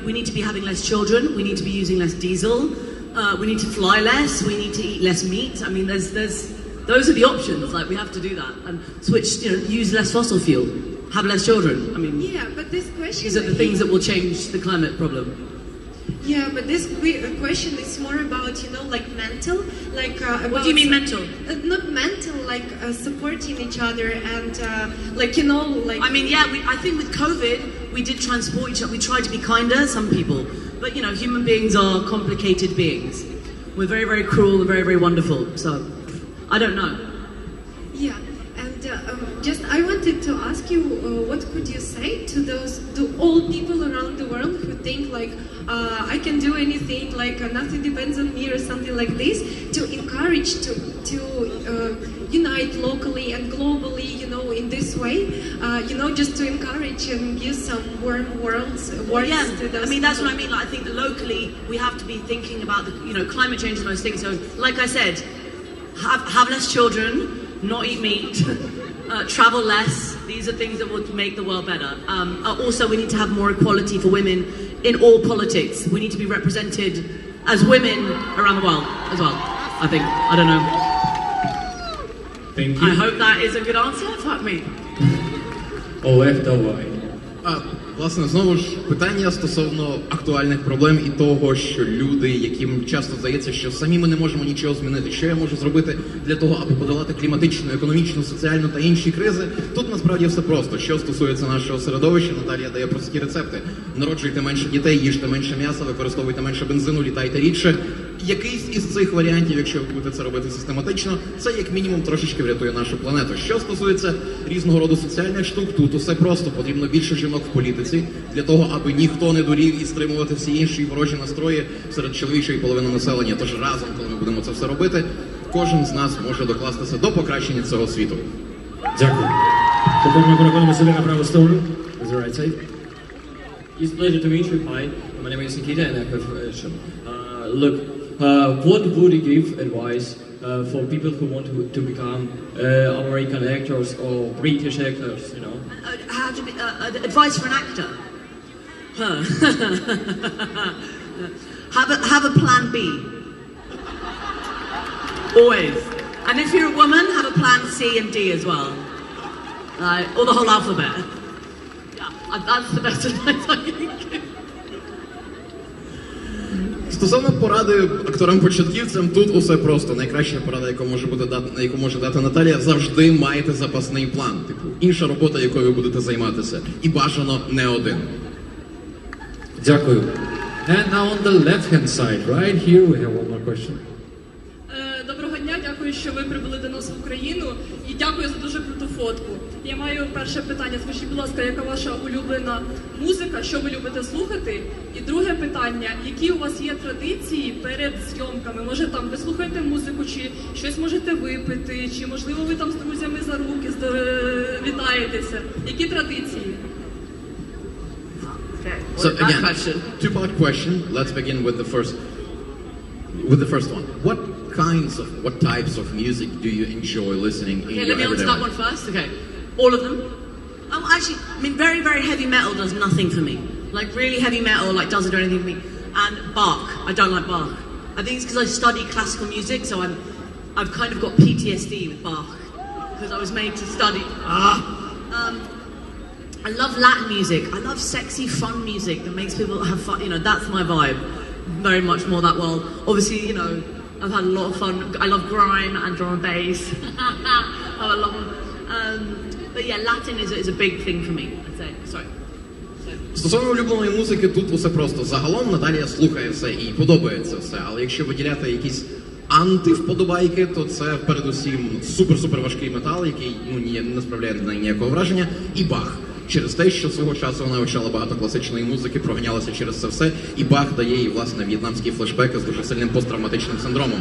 we need to be having less children. We need to be using less diesel. We need to fly less. We need to eat less meat. I mean, those are the options. Like, we have to do that and switch. Use less fossil fuel. Have less children. I mean, yeah, but this question. These are the things that will change the climate problem. Yeah, but this question is more about, like mental, like about... What do you mean mental? Not mental, like supporting each other and like, like... I mean, yeah, I think with COVID, we did transport each other. We tried to be kinder, some people. But, human beings are complicated beings. We're very, very cruel and very, very wonderful. So, I don't know. Yeah, and just I want to wanted to ask you, what could you say to all people around the world who think like, I can do anything, like nothing depends on me or something like this, to encourage to unite locally and globally, in this way, just to encourage and give some warm words to those I mean, that's what I people. mean. Like, I think that locally we have to be thinking about climate change and those things. So, like I said, have less children, not eat meat, travel less. These are things that will make the world better. Also, we need to have more equality for women in all politics. We need to be represented as women around the world as well. I think. I don't know. Thank you. I hope that is a good answer. Fuck me. Олег, давай. Власне, знову ж питання стосовно актуальних проблем і того, що люди, яким часто здається, що самі ми не можемо нічого змінити. Що я можу зробити для того, аби подолати кліматичну, економічну, соціальну та інші кризи? Тут насправді все просто. Що стосується нашого середовища, Наталія дає прості рецепти. Народжуйте менше дітей, їжте менше м'яса, використовуйте менше бензину, літайте рідше. Якийсь із цих варіантів, якщо ви будете це робити систематично, це як мінімум трошечки врятує нашу планету. Що стосується різного роду соціальних штук, тут усе просто. Потрібно більше жінок в політиці, для того, аби ніхто не дурів і стримувати всі інші ворожі настрої серед чоловічої половини населення. Тож разом, коли ми будемо це все робити, кожен з нас може докластися до покращення цього світу. Дякую. Тепер ми переходимо сюди на праву сторону. With the right side. It's a pleasure to meet you. Hi, my name is Nikita and I have a question. Look, what would you give advice for people who want to become American actors or British actors, How to be, advice for an actor? Have a plan B. Always. And if you're a woman, have a plan C and D as well. Or the whole alphabet. Yeah, that's the best advice I can give. Стосовно поради акторам-початківцям, тут усе просто. Найкраща порада, яку може дати Наталія, завжди майте запасний план. Інша робота, якою ви будете займатися. І бажано не один. Дякую. And now on the left-hand side, right here we have one more question. Доброго дня, дякую, що ви прибули до нас в Україну і дякую за дуже круту фотку. Я маю перше питання. Скажіть, будь ласка, яка ваша улюблена музика, що ви любите слухати? І друге питання, які у вас є традиції перед зйомками? Може там ви слухаєте музику, чи щось можете випити, чи можливо ви там з друзями за руки вітаєтеся? Які традиції? So again, two-part question. Let's begin with the first one. What types of music do you enjoy listening in your everyday life? Okay, let me answer that one first. Okay, all of them. Actually, I mean, very, very heavy metal does nothing for me. Like really heavy metal, like doesn't do anything for me. And Bach, I don't like Bach. I think it's because I study classical music, so I've kind of got PTSD with Bach because I was made to study. I love Latin music. I love sexy, fun music that makes people have fun. That's my vibe. Very much more that world. Obviously, I've had a lot of fun. I love grime and drum and bass. I love them. But yeah, Latin is a big thing for me, I'd say. Sorry. Стосовно улюбленої музики, тут усе просто. Загалом Наталія слухає все і подобається все. Але якщо виділяти якісь антивподобайки, то це передусім супер-супер важкий метал, який не справляє на неї ніякого враження, і Бах. Через те, що свого часу вона вивчала багато класичної музики, проганялася через це все, і Бах дає їй, власне, в'єтнамські флешбеки з дуже сильним посттравматичним синдромом.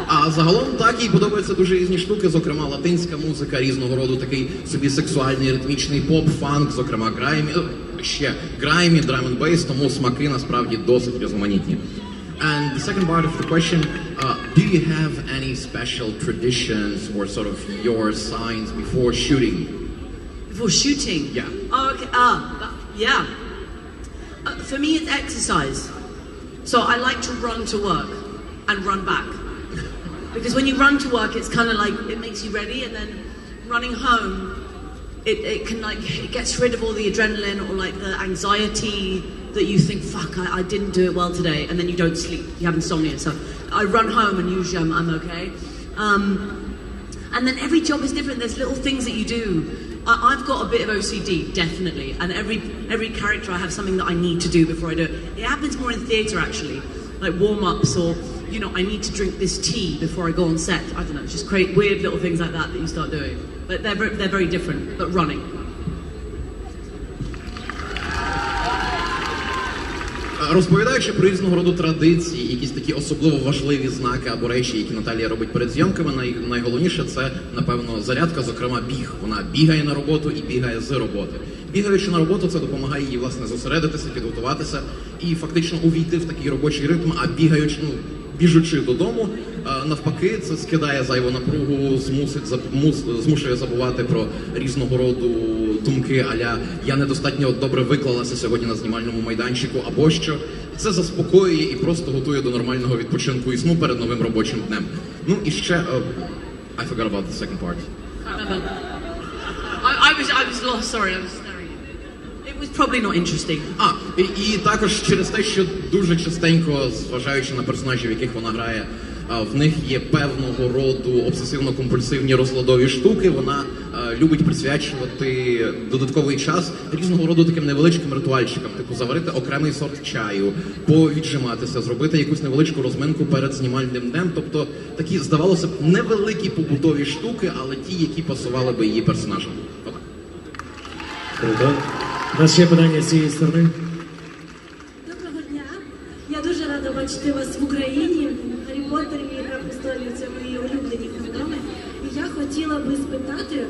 А загалом так, їй подобаються дуже різні штуки, зокрема латинська музика, різного роду такий собі сексуальний, ритмічний поп, фанк, зокрема граймі, драм н бейс, тому смаки насправді досить різноманітні. And the second part of the question, do you have any special traditions or sort of your signs before shooting? Before shooting? Yeah. Oh, okay. Yeah. For me, it's exercise. So I like to run to work and run back. Because when you run to work, it's kind of like, it makes you ready, and then running home, it can it gets rid of all the adrenaline or like the anxiety that you think, fuck, I didn't do it well today, and then you don't sleep, you have insomnia. So I run home and usually I'm okay. And then every job is different. There's little things that you do. I've got a bit of OCD, definitely, and every character I have something that I need to do before I do it. It happens more in theatre, actually, like warm-ups or you know, I need to drink this tea before I go on set. I don't know, just create weird little things like that you start doing. But they're very different, but running. Розповідаючи про різного роду традиції, якісь такі особливо важливі знаки або речі, які Наталія робить перед зйомками, найголовніше це, напевно, зарядка, зокрема біг. Вона бігає на роботу і бігає з роботи. Бігаючи на роботу, це допомагає їй, власне, зосередитися, підготуватися і фактично увійти в такий робочий ритм, а біжучи додому, навпаки, це скидає зайву напругу, змушує забувати про різного роду думки, а-ля «я недостатньо добре виклалася сьогодні на знімальному майданчику» або що. Це заспокоює і просто готує до нормального відпочинку і сну перед новим робочим днем. Ну і ще... I forgot about the second part. I was lost, sorry, I was staring. It was probably not interesting. І також через те, що дуже частенько, зважаючи на персонажів, яких вона грає, в них є певного роду обсесивно-компульсивні розладові штуки, вона любить присвячувати додатковий час різного роду таким невеличким ритуальчикам, типу заварити окремий сорт чаю, повіджиматися, зробити якусь невеличку розминку перед знімальним днем, тобто такі, здавалося б, невеликі побутові штуки, але ті, які пасували би її персонажам. Круто. У нас ще питання з цієї сторони. Доброго дня. Я дуже рада бачити вас в Україні. Гаррі Поттер і Гра престолів – це мої улюблені фільми. І я хотіла би спитати,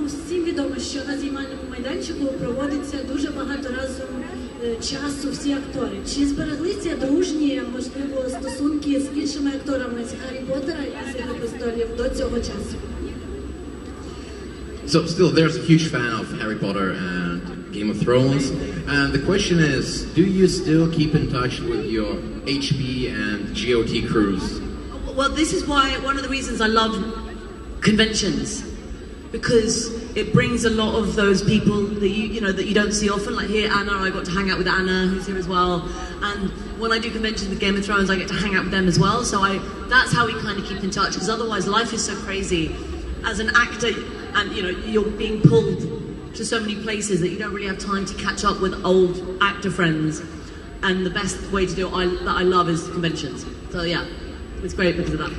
всім відомо, що на знімальному майданчику проводиться дуже багато разом часу всі актори. Чи збереглися дружні, можливо, стосунки з іншими акторами з Гаррі Поттера і з Гри престолів до цього часу? So still, there's a huge fan of Harry Potter and Game of Thrones, and the question is, do you still keep in touch with your HP and GOT crews? Well, this is why one of the reasons I love conventions, because it brings a lot of those people that that you don't see often. Like here, Anna, I got to hang out with Anna, who's here as well. And when I do conventions with Game of Thrones, I get to hang out with them as well. So that's how we kind of keep in touch, because otherwise life is so crazy. As an actor, and you're being pulled to so many places that you don't really have time to catch up with old actor friends. And the best way to do it that I love is conventions. So yeah, it's great because of that.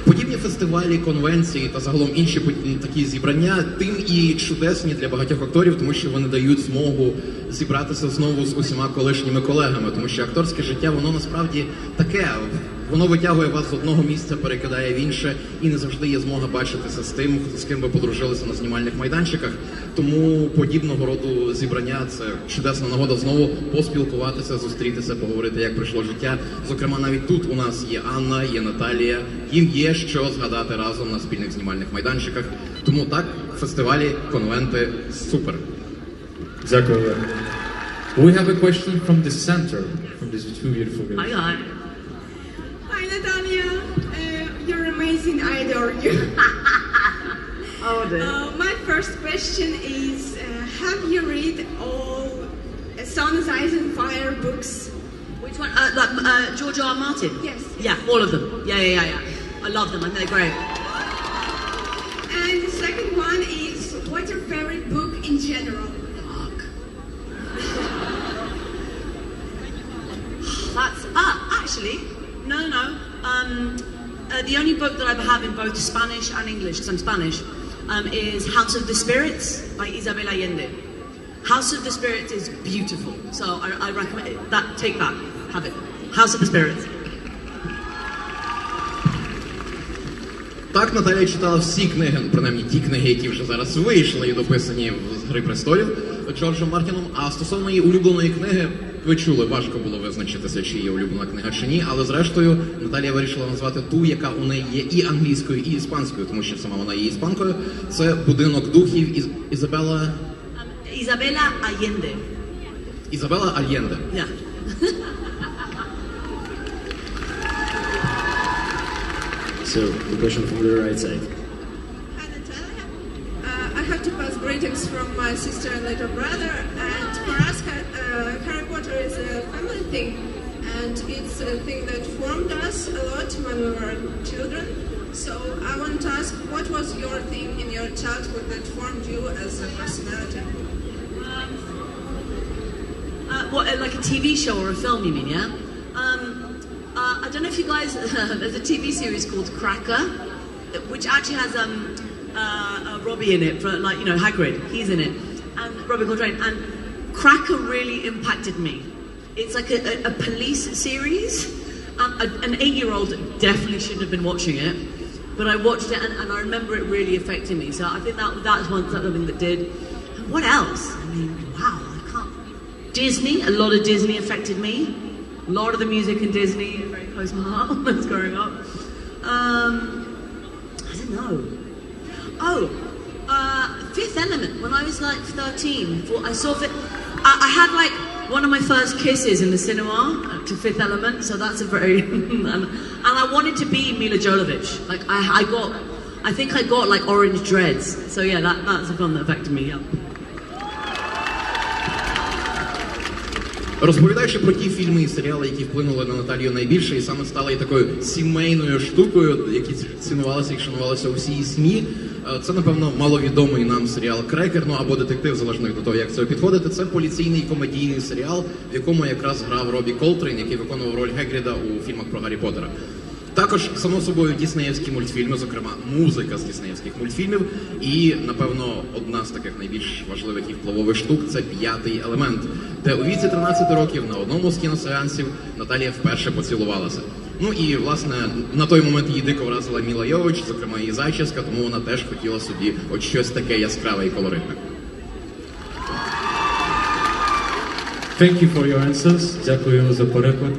Подібні фестивалі, конвенції та загалом інші такі зібрання тим і чудесні для багатьох акторів, тому що вони дають змогу зібратися знову з усіма колишніми колегами, тому що акторське життя, воно насправді таке, воно витягує вас з одного місця, перекидає в інше, і не завжди є змога бачитися з тим, з ким ви подружилися на знімальних майданчиках. Тому подібного роду зібрання – це чудесна нагода знову поспілкуватися, зустрітися, поговорити, як пройшло життя. Зокрема, навіть тут у нас є Анна, є Наталія, їм є що згадати разом на спільних знімальних майданчиках. Тому так, фестивалі, конвенти – супер. Дякую. We have a question from the center, from these two beautiful girls. Hi. Hi, Natalia. You're amazing. I adore you. Oh, dear. My first question is, have you read all Songs, Ice and Fire books? Which one? George R. R. Martin? Yes. Yeah, all of them. Yeah. I love them. I think they're great. And the second one is, what's your favorite book in general? That's actually no. The only book that I have in both Spanish and English, because I'm Spanish, is House of the Spirits by Isabel Allende. House of the Spirits is beautiful, so I recommend that. Take that, have it. House of the Spirits. Так, Наталія читала всі книги, принаймні ті книги, які вже зараз вийшли і дописані з «Гри престолів» Джорджем Мартіном. А стосовно її улюбленої книги, ви чули, важко було визначитися, чи є улюблена книга чи ні, але зрештою Наталія вирішила назвати ту, яка у неї є і англійською, і іспанською, тому що сама вона є іспанкою. Це «Будинок духів» Ізабела Allende. Ізабела Альєнде. Yeah. So, the question from the right side. Hi, Natalia. I have to pass greetings from my sister and little brother. And for us, Harry Potter is a family thing. And it's a thing that formed us a lot when we were children. So I want to ask, what was your thing in your childhood that formed you as a personality? What, like a TV show or a film, you mean, yeah? I don't know if you guys, there's a TV series called Cracker, which actually has Robbie in it, for, like, you know, Hagrid, he's in it, and Robbie Coltrane, and Cracker really impacted me. It's like a police series. An 8-year-old definitely shouldn't have been watching it, but I watched it and I remember it really affecting me. So I think that's one thing that did. And what else? I mean, wow, I can't. Disney, a lot of Disney affected me. A lot of the music in Disney, very close to my heart when I was growing up. I don't know. Oh, Fifth Element. When I was like 13, I saw I had like one of my first kisses in the cinema to Fifth Element, so that's a very and I wanted to be Mila Jovovich. Like I think I got like orange dreads. So yeah, that's a film that affected me. Yeah. Розповідаючи про ті фільми і серіали, які вплинули на Наталію найбільше, і саме стали такою сімейною штукою, які цінувалися і шанувалися усі СМІ, це, напевно, маловідомий нам серіал «Крекер», ну або «Детектив», залежно від того, як цього підходити. Це поліційний комедійний серіал, в якому якраз грав Робі Колтрейн, який виконував роль Хегріда у фільмах про Гаррі Поттера. Також, само собою, діснеївські мультфільми, зокрема, музика з діснеївських мультфільмів. І, напевно, одна з таких найбільш важливих і впливових штук – це «П'ятий елемент», де у віці 13 років на одному з кіносеансів Наталія вперше поцілувалася. Ну і, власне, на той момент її дико вразила Міла Йовович, зокрема її зачіска, тому вона теж хотіла собі от щось таке яскраве і колоритне. Thank you for your answers. Дякую за переклад.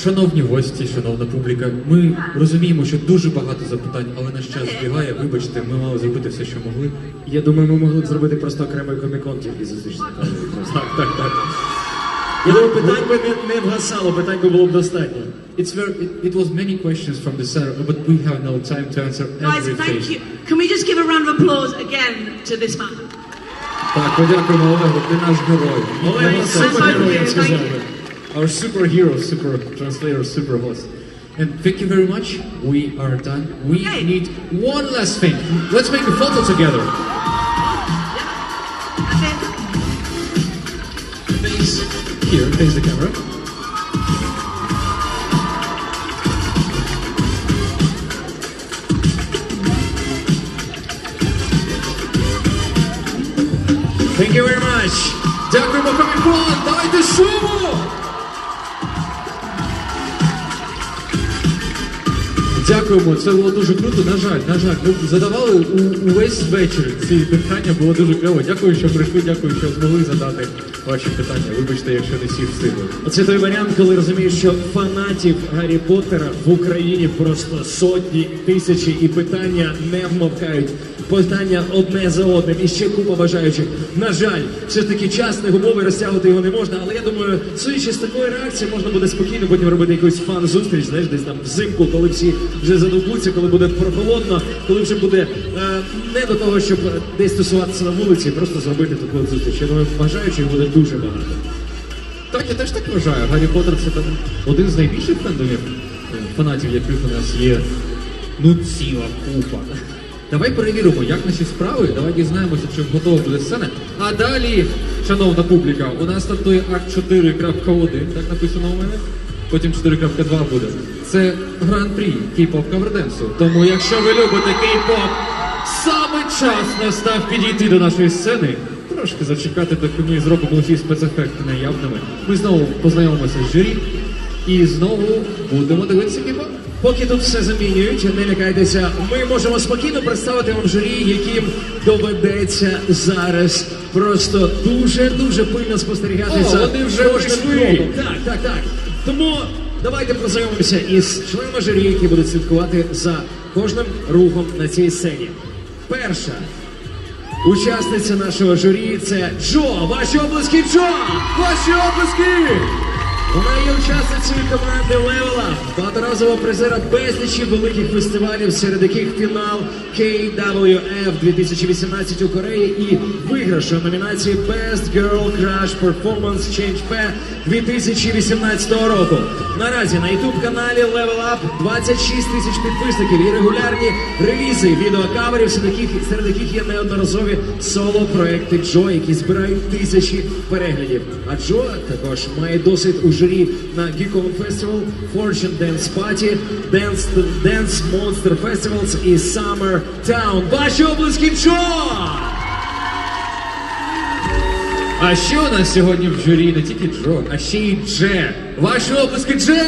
Шановні гості, шановна публіка, ми розуміємо, що дуже багато запитань, але наш час збігає. Вибачте, ми мали зробити все, що могли. Я думаю, ми могли б зробити просто окремий комікон тільки зустрічний. Так. Я думаю, питань би не вгасало, питань би було б достатньо. It was many questions from the center, but we have no time to answer everything. Guys, thank you. Can we just give a round of applause again to this man? Так, подякуємо Олегу, ти наш герой. Олег, супергерой, я сказав. Our superhero, super translator, super host. And thank you very much. We are done. We need one last thing. Let's make a photo together. Face here, face the camera. Thank you very much. Дякуємо, комікон, дайте шуму! Дякуємо, це було дуже круто. На жаль, ми задавали увесь вечір ці питання, було дуже кльово. Дякую, що прийшли, дякую, що змогли задати ваші питання. Вибачте, якщо не всі встигли. Оце той варіант, коли розумієш, що фанатів Гаррі Поттера в Україні просто сотні, тисячі, і питання не вмовкають. Питання одне за одним, і ще купа бажаючих. На жаль, все ж таки час не гумовий, розтягувати його не можна, але я думаю, судячи з такої реакції, можна буде спокійно потім робити якусь фан-зустріч, знаєш, десь там взимку, коли всі вже задовбуться, коли буде прохолодно, коли вже буде не до того, щоб десь тусуватися на вулиці, просто зробити таку от зустріч. Я думаю, бажаючих буде дуже багато. Так, я теж так вважаю. Гаррі Поттер – це там один з найбільших фанатів, яких у нас є, ну, ціла купа. Давай перевіримо, як наші справи, давай дізнаємося, чи готова буде сцена. А далі, шановна публіка, у нас стартує акт 4.1, так написано у мене, потім 4.2 буде. Це гран-прі кей-поп каверденсу. Тому якщо ви любите кей-поп, саме час настав підійти до нашої сцени, трошки зачекати, доки ми зробимо всі спецефекти наявними. Ми знову познайомимося з журі і знову будемо дивитися кей-поп. Поки тут все замінюють, не лякайтеся, ми можемо спокійно представити вам журі, яким доведеться зараз просто дуже пильно спостерігати за вони вже кожним кроком. Так. Тому давайте познайомимося із членами журі, які будуть слідкувати за кожним рухом на цій сцені. Перша учасниця нашого журі – це Джо. Ваші оплески, Джо! Ваші оплески! Вона є учасницею команди Level Up, багаторазова призера безлічі великих фестивалів, серед яких фінал KWF 2018 у Кореї і розіграшу номінації Best Girl Crush Performance Change P 2018 року. Наразі на YouTube-каналі Level Up 26 тисяч підписників і регулярні релізи відеокаверів, серед яких є неодноразові соло-проекти Джо, які збирають тисячі переглядів. А Джо також має досвід у журі на Geekoven Festival, Fortune Dance Party, Dance Monster Festivals і Summer Town. Ваші обласки, Джо! А ще у нас сьогодні в журі не тільки Джо, а ще й Дже. Ваші оплески, Дже!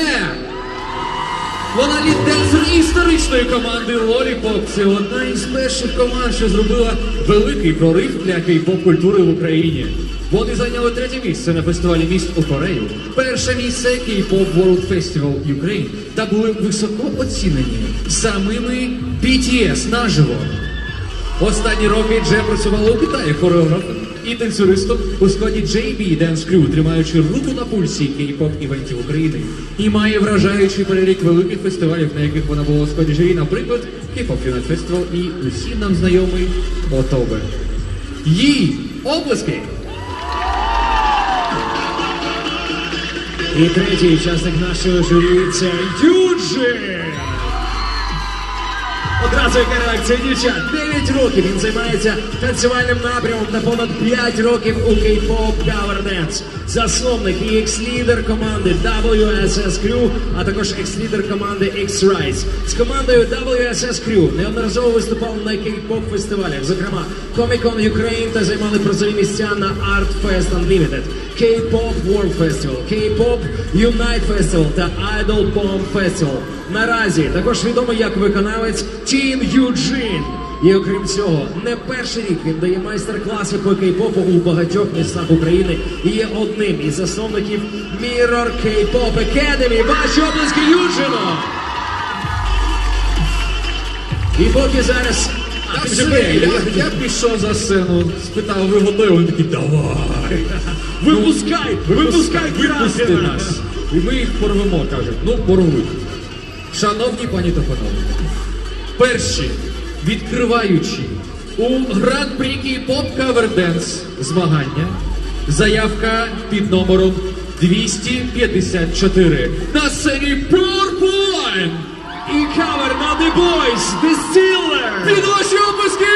Вона лідер історичної команди Lollipop. Це одна із перших команд, що зробила великий прорив для кей-поп-культури в Україні. Вони зайняли 3-те місце на фестивалі міст у Корею, 1-ше місце K-Pop World Festival Ukraine та були високо оцінені самими BTS наживо. Останні роки Дже працювала у Китаї хореографом і танцюристом у складі JB Dance Crew, тримаючи руку на пульсі кей-поп івентів України. І має вражаючий перелік великих фестивалів, на яких вона була у складі журі, наприклад, K-Pop Unite Festival і усім нам знайомий Отобе. Їй оплески! І третій учасник нашого журі – це Юджин! Одразу яка реакція дівчат. 9 років він займається танцювальним напрямом та понад 5 років у K-pop Cover Dance. Засновник і екс-лідер команди WSS Crew, а також екс-лідер команди X-Rise. З командою WSS Crew неодноразово виступав на K-pop фестивалях, зокрема Comic-Con Ukraine, та займали призові місця на Art Fest Unlimited, K-pop World Festival, K-pop Unite Festival та Idol Bomb Festival. Наразі також відомий як виконавець Teen Юджин. І окрім цього, не перший рік він дає майстер-класи по кей-попу у багатьох містах України і є одним із засновників Mirror K-Pop Academy. Ваші оплески Юджину! І поки зараз... Я пішов за сцену, спитав, ви готові? Вони такі, давай! Випускай! Випусти нас! І ми їх порвемо, кажуть. Ну, порвуть. Шановні пані та панове, перші, відкриваючи у гран-прі K-Pop Cover Dance змагання, заявка під номером 254. На сцені Purple і кавер на The Boys, Distiller! Під ваші оплески!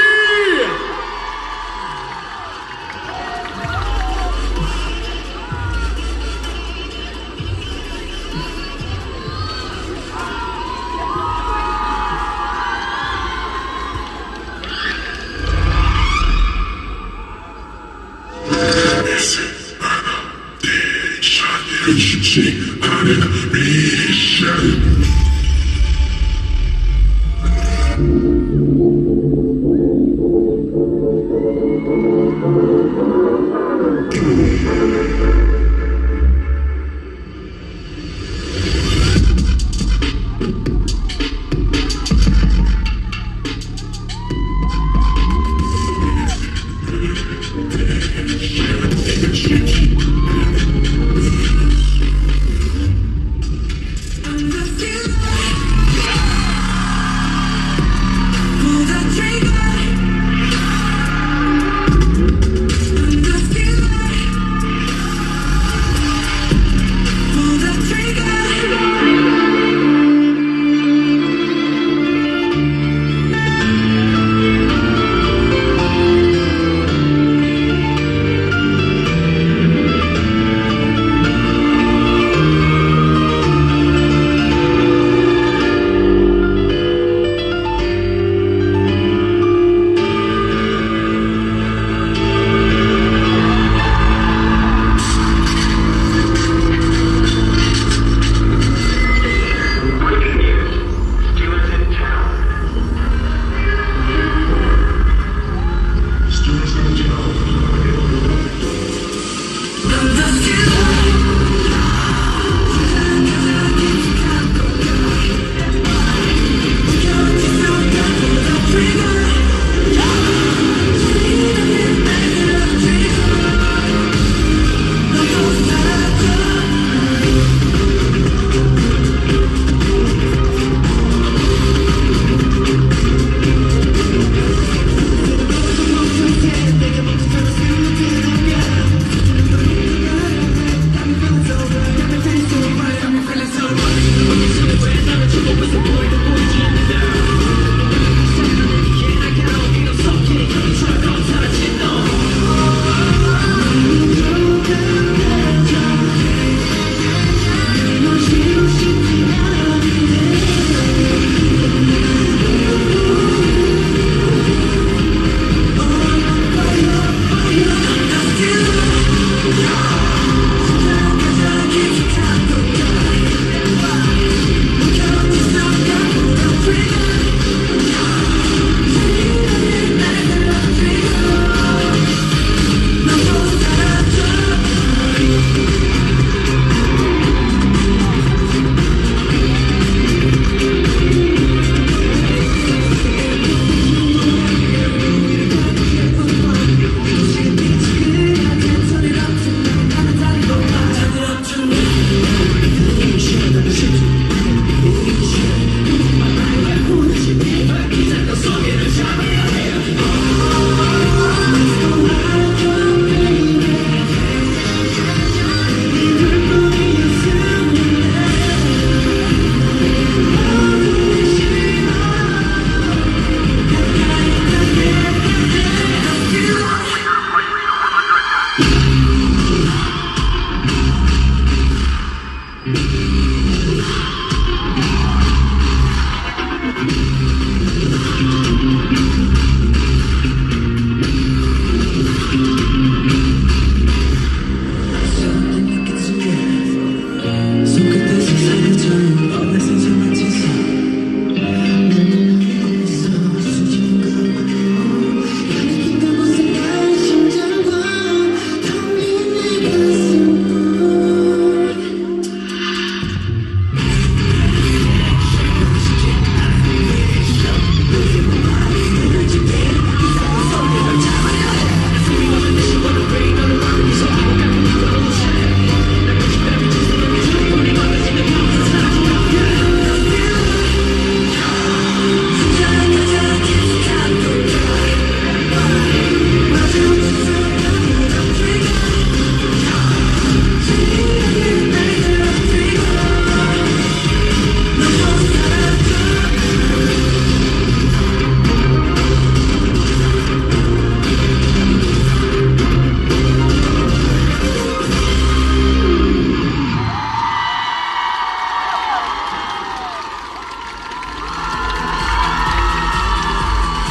I'm the feeling.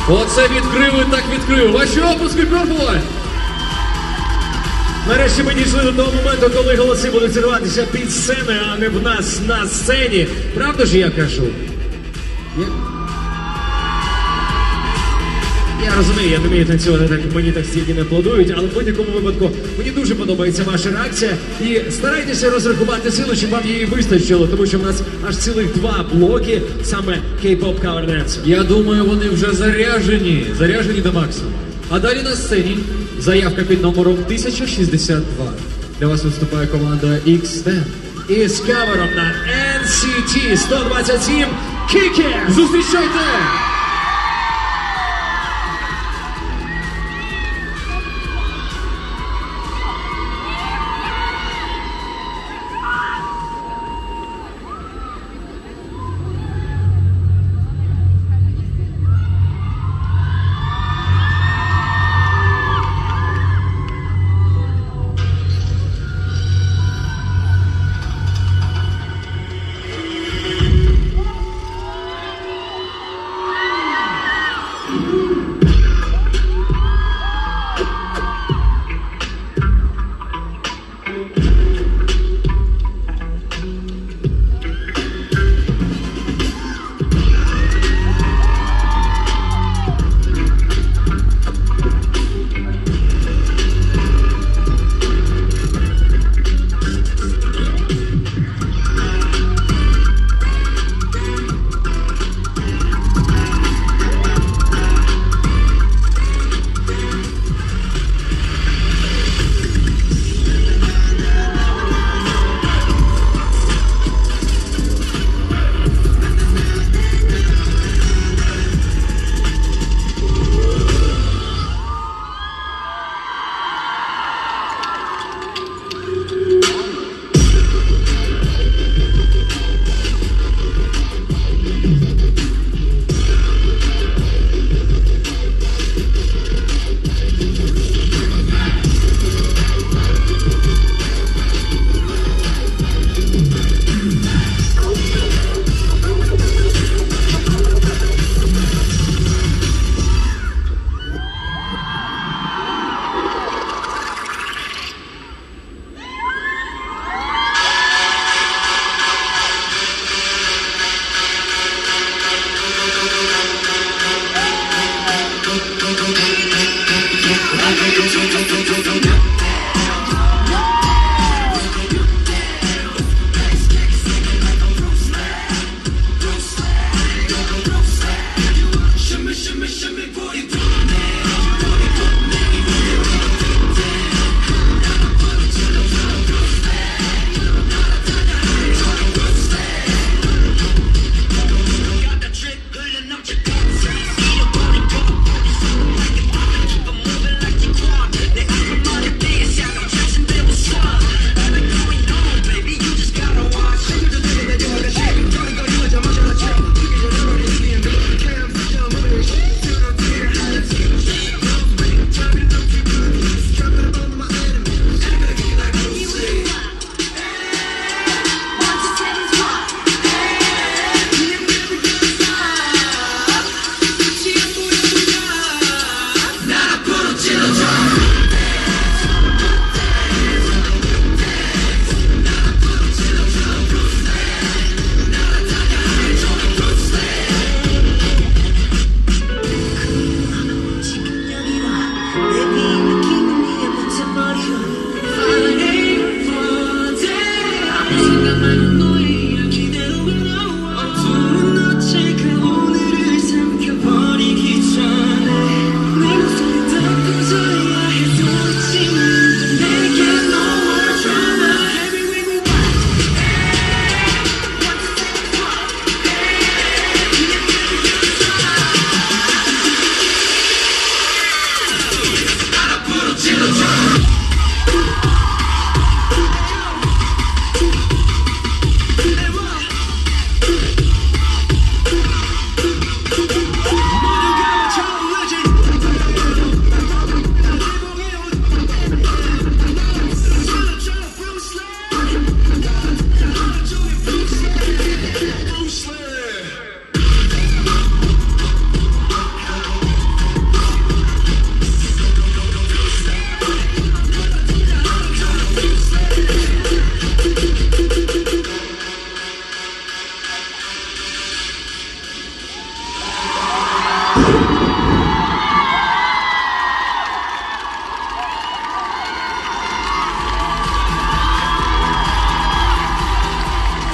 Оце відкрили, так відкрили. Ваші опуски, профіль! Нарешті ми дійшли до того моменту, коли голоси будуть зірватися під сценою, а не в нас на сцені. Правда ж я кажу? Я розумію, я не вмію танцювати так, мені так стільки не аплодують, але в будь-якому випадку мені дуже подобається ваша реакція. І старайтеся розрахувати силу, щоб вам її вистачило, тому що в нас аж цілих 2 блоки саме K-pop Cover Dance. Я думаю, вони вже заряжені до максимуму. А далі на сцені заявка під номером 1062. Для вас виступає команда X10. І з кавером на NCT 127 Kick It! Зустрічайте!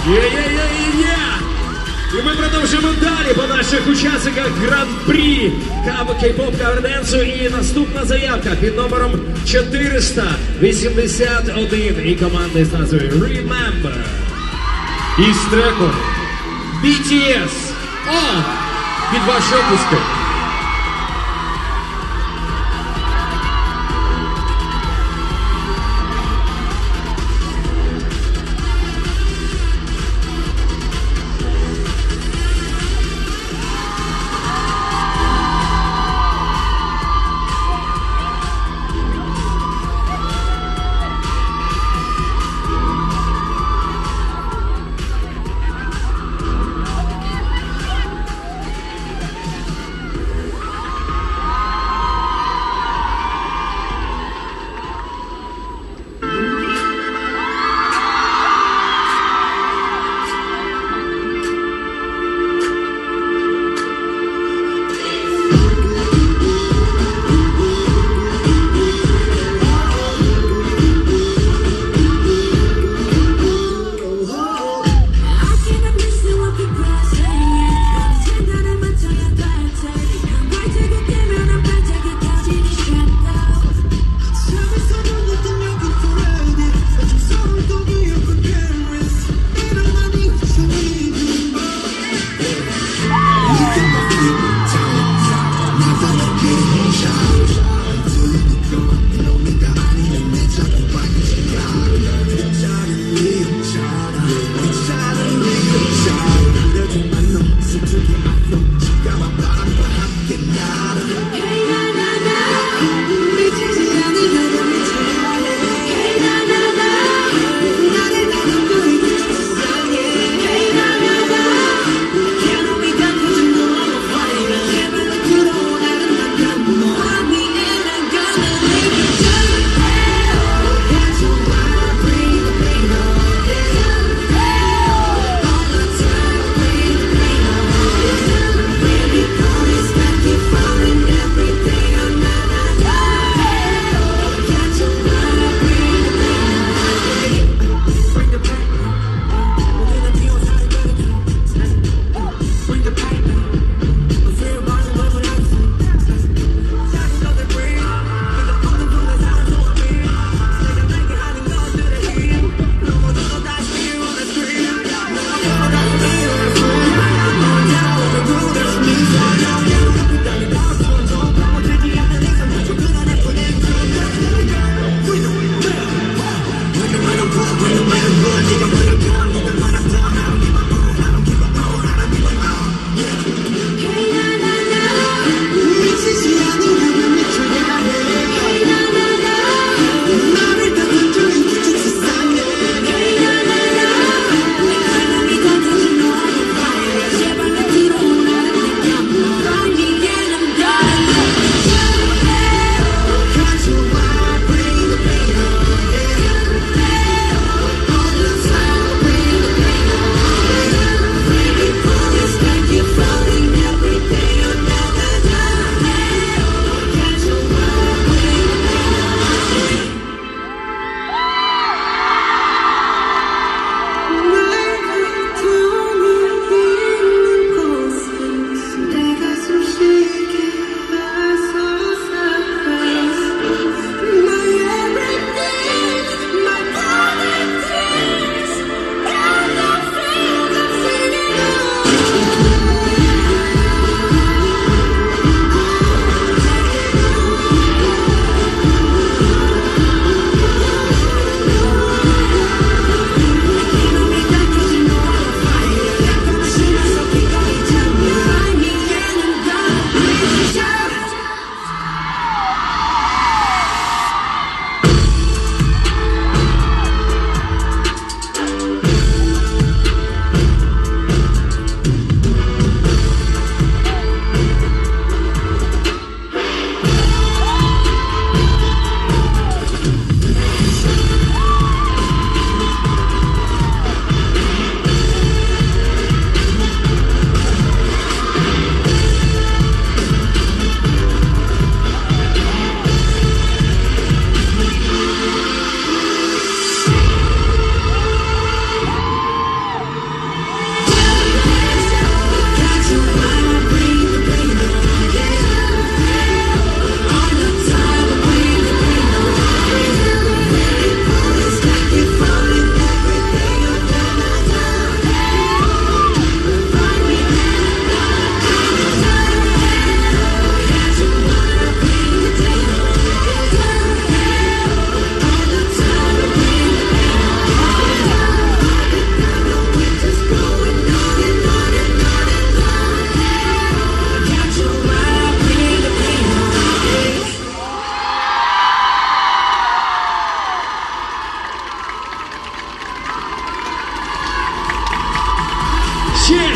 Є-є-є-є-є! І ми продовжуємо далі по наших учасниках Гран-прі Кей-поп каверденсу. І наступна заявка під номером 481 і команди з назвою Remember. Із треком BTS On від вашої опуски.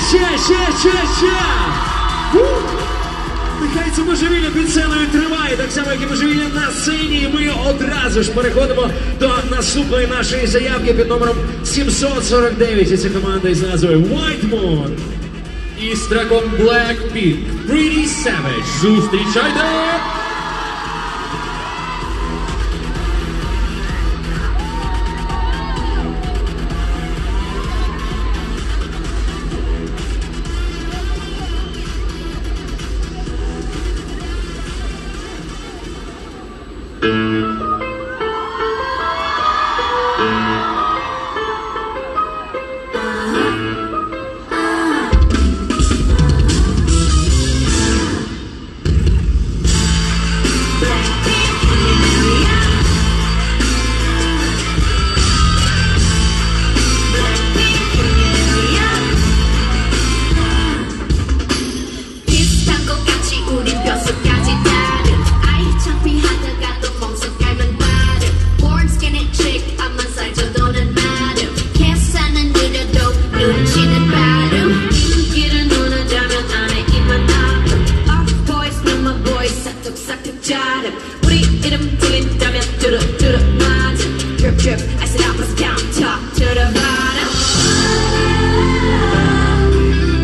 ще! Нехай це божевілля під сценою триває, так само, як і божевілля на сцені. І ми одразу ж переходимо до наступної нашої заявки під номером 749. І це команда із назвою White Moon. І з треком Blackpink Pretty Savage. Зустрічайте! 비슷한 것 같이 우린 뼛속까지 다른 아이처럼 하다가 또 멍석깔만 빠름 Born skinny chick 앞만 살쪄도는 마름 계산은 느려도 눈치는 빠름 인기를 논하자면 안에 입만 아픔 Off boys, number boys 사툭사툭 자름 우리 이름 들린다면 뚜루뚜루 맞음 Drip drip I said I was count top to the bottom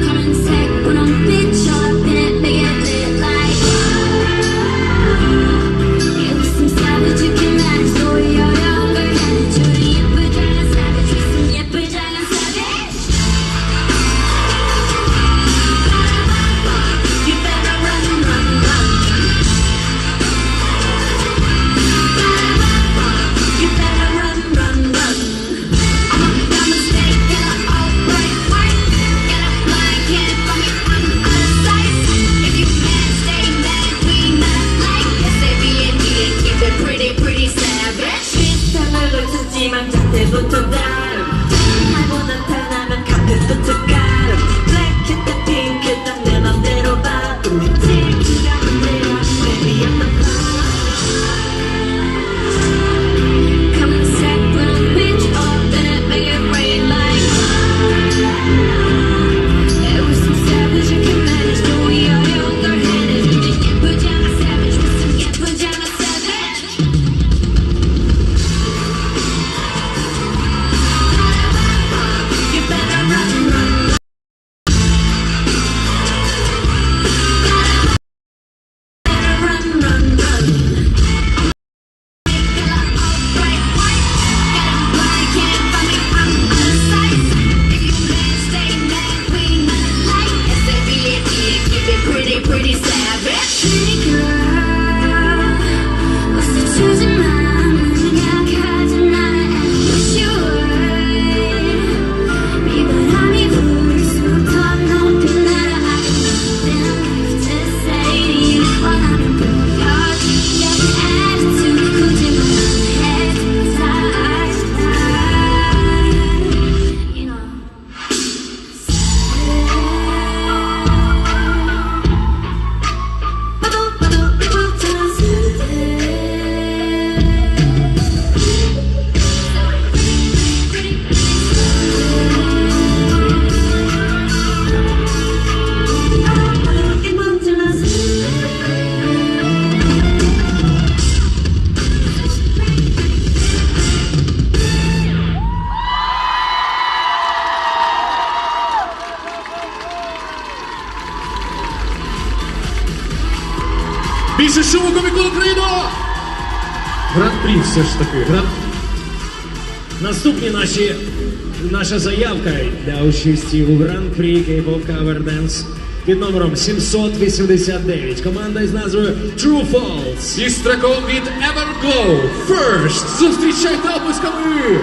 검은색 분홍빛 up in it, make it lit like It was some savage, you can manage the way you're younger And 줄이 예쁘잖아 savage, with some 예쁘잖아 savage You better run, run, run You better run, run, run I'm a diamond snake, killer, all bright white Got a blind, can't find me, I'm out of sight If you mad, stay mad, we not like S-A-V-A-D, keep it pretty, pretty savage 비슷함을 놓쳤지만 자태부터 다름 말보다 편하면 카페부터 가름 Black 했다 pink 했다 내 맘대로 봐 우리 팀이가 문제야 Baby I'm the 검은색 분홍빛 up in it, make it rain like It was some savage, you can manage the way you're younger headed 이제 예쁘잖아 savage, with some 예쁘잖아 savage You better run, run Better run, run, run Pretty, pretty savage. Pretty girl, what's the choosing 맘은 생각하지 마 and wish you would. 비바람이 불수록 더 높이 날아. I got nothing left to say to you. 원하면 보여줘 your attitude. 굳이 말해 you know. Більше шуму коміку Україну! Гран-прі все ж таки. Наступні наша заявка для участі у Гран-прі K-pop Cover Dance під номером 789. Команда із назвою True False. І з треком від Everglow First. Зустрічайте оплесками!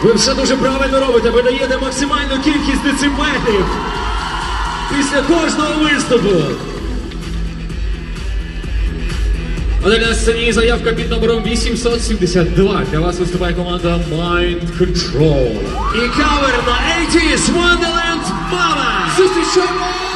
Ви все дуже правильно робите, ви даєте максимальну кількість децибелів після кожного виступу. А далі на сцені заявка під номером 872. Для вас виступає команда Mind Control. І кавер на 80's Wonderland Mama. Зустрічаємо!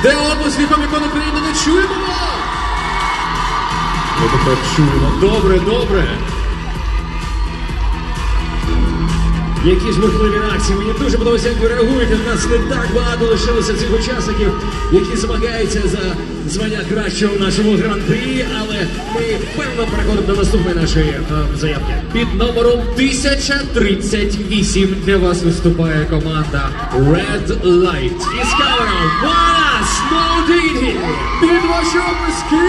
Де область вікон України не чуємо? Ми тепер чуємо. Добре, добре. Які ж бурхливі реакції. Мені дуже подобається, як ви реагуєте. У нас не так багато лишилося цих учасників, які змагаються за звання кращого в нашому гран-прі, але ми певно переходимо до наступної нашої заявки. Під номером 1038 для вас виступає команда Red Light. Із кавером Wanna Snow Dating. Під ваші оплески!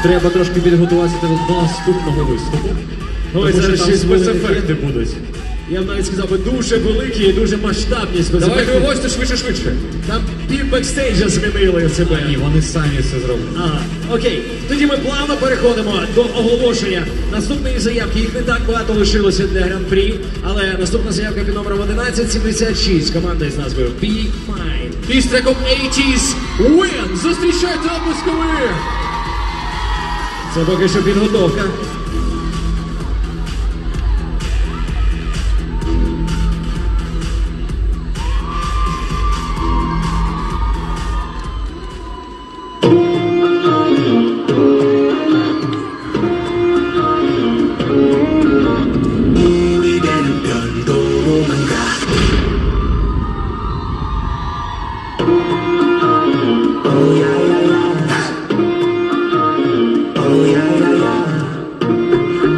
треба трошки підготуватися до наступного виступу. Ой, Тому зараз що щось там велике. спецефекти будуть. Я б навіть сказав би дуже великі і дуже масштабні спецефекти. Давайте вивозьте швидше. Там пів бекстейджа змінили себе. Ні, вони самі це зроблять. Ага, окей. Тоді ми плавно переходимо до оголошення наступної заявки. Їх не так багато лишилося для гран-прі, але наступна заявка під номером 1176. Команда із назвою Be Mine. І з треком 80's Win. Зустрічайте оплесками! Це поки що підготовка. 우리는 별도로만 가 Oh yeah yeah yeah Oh yeah yeah yeah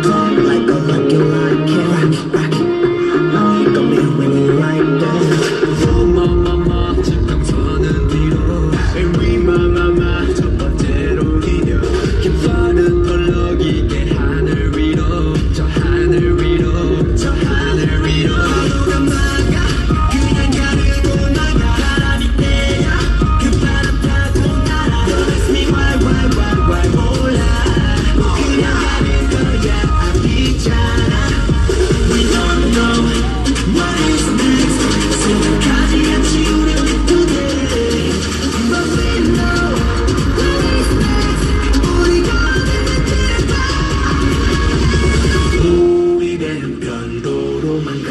Talk like a lucky like it Rock it rock it 너희 gon' be winning like that 마마마 측정선은 뒤로 And we 마마마 첫 번째로 이겨 깃발은 덜렁이게 하늘 위로 저 하늘 위로 저 하늘 위로 누가 막아 그냥 가르고 나가 바람이 때려 그 바람 타고 날아 Don't ask me why 몰라 그냥 가는 거야 아니잖아 We don't know what is next 생각하지 않지 우린 today But we know what is next 우리가 우리는 별도로만 가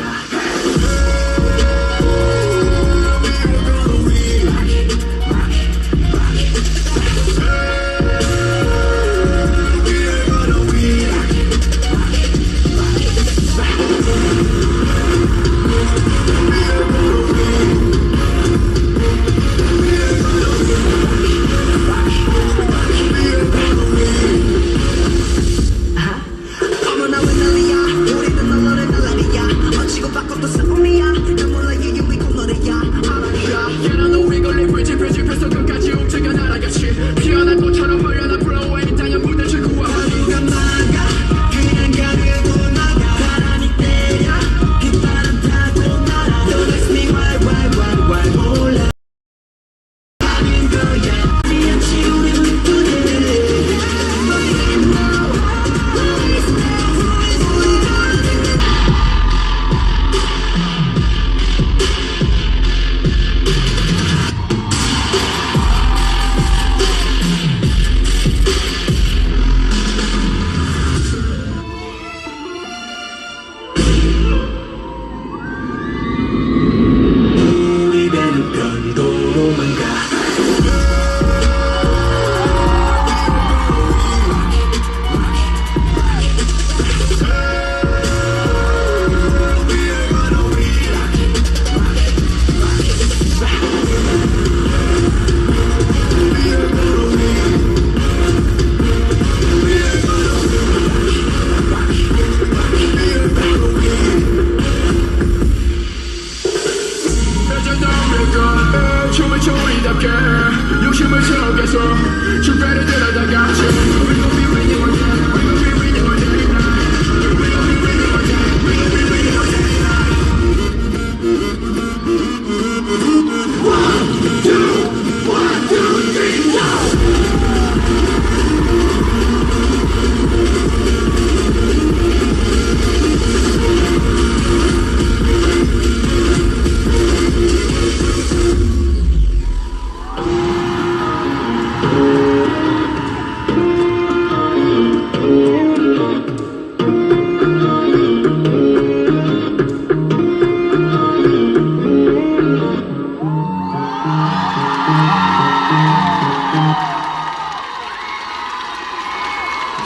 어머나 왜 난리야 우리는 널널해 날라리야 얹히고 바꿔도 싸움이야 난 몰라 you 이고 너래야 알아리야 Yeah I know we gon' live with you 펼쳐 끝까지 움직여 날아가시 피어난 꽃처럼 벌려나 flow anytime 무대 출구와 누가 막아 그냥 가르고 나가 바람이 때려 빗바람 타고 날아 Don't ask me why 몰라 하는 거야 미안치 우리는 today But we know what is next 우리는 별도로만 가 춤을 춰 우리답게 욕심을 채워 계속 실패를 들어다가 We gon' be winning one day We gon' be winning one day We gon' be winning one day We gon' be winning one day One, two, three, go!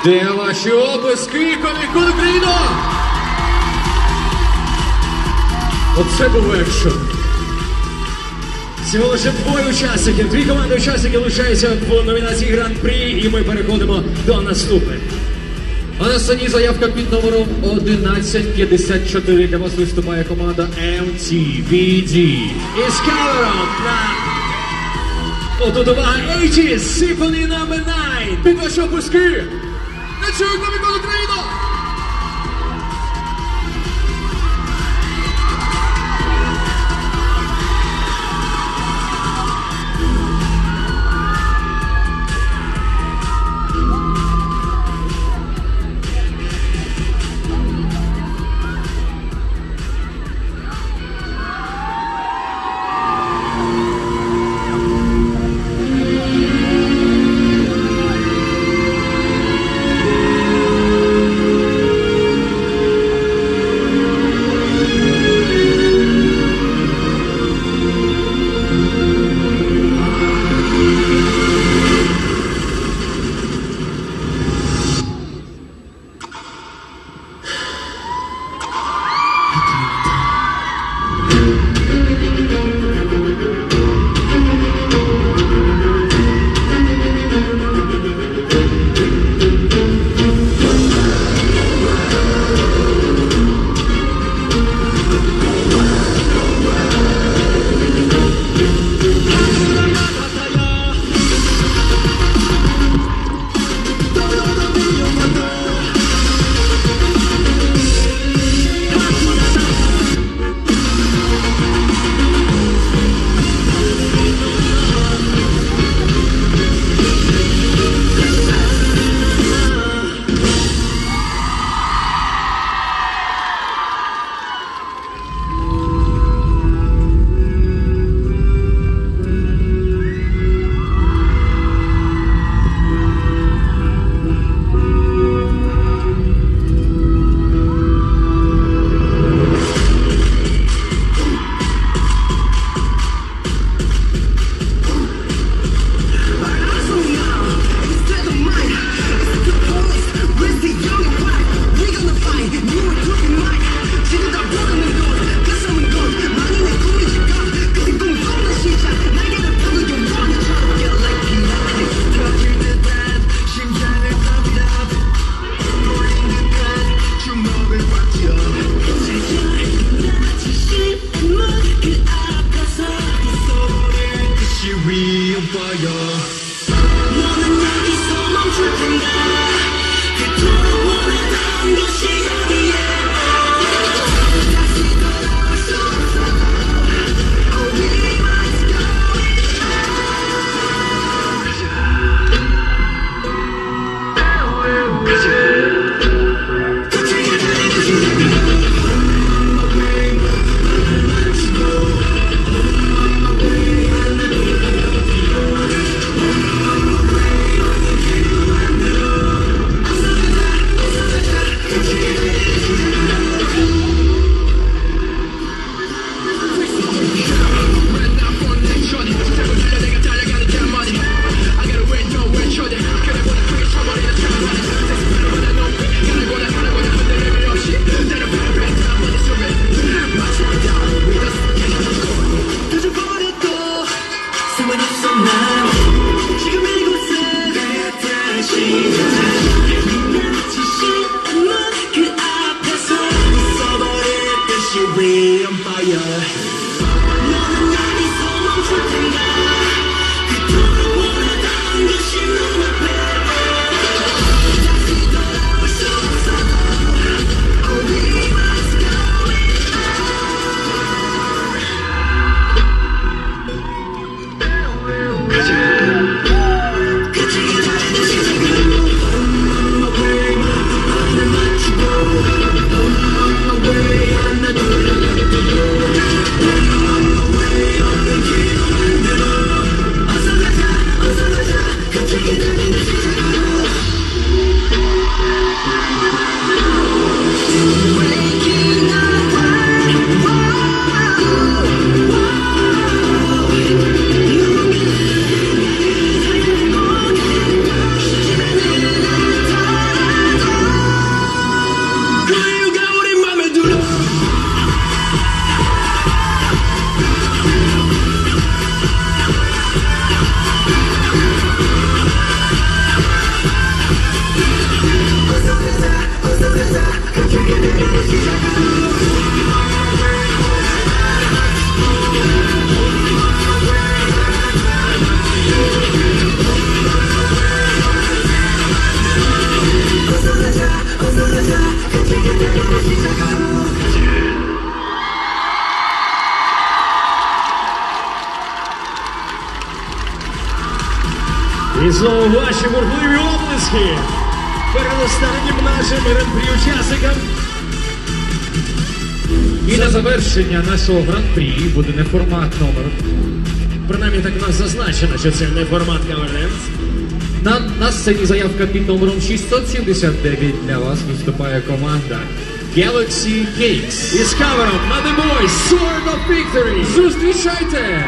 Де ваші облески, комікон Україно? Оце був екшен. Всього лише двоє учасників. Дві команди учасників лишаються в номінації Гран-прі, і ми переходимо до наступних. А на сцені заявка під номером 1154. Для вас виступає команда MTVD. Із кавером на Отут увага, Ages, Symphony No. 9. Під ваші опуски. Не чують на вікон Україну. І знову ваші бурхливі оплески перед останнім нашим гран-прі учасникам. І на завершення нашого гран-прі буде неформат номер. Принаймні так у нас зазначено, що це не формат каверденс. На сцені заявка під номером 679 для вас виступає команда Galaxy Cakes. Із кавером на The Boys Sword of Victory. Зустрічайте!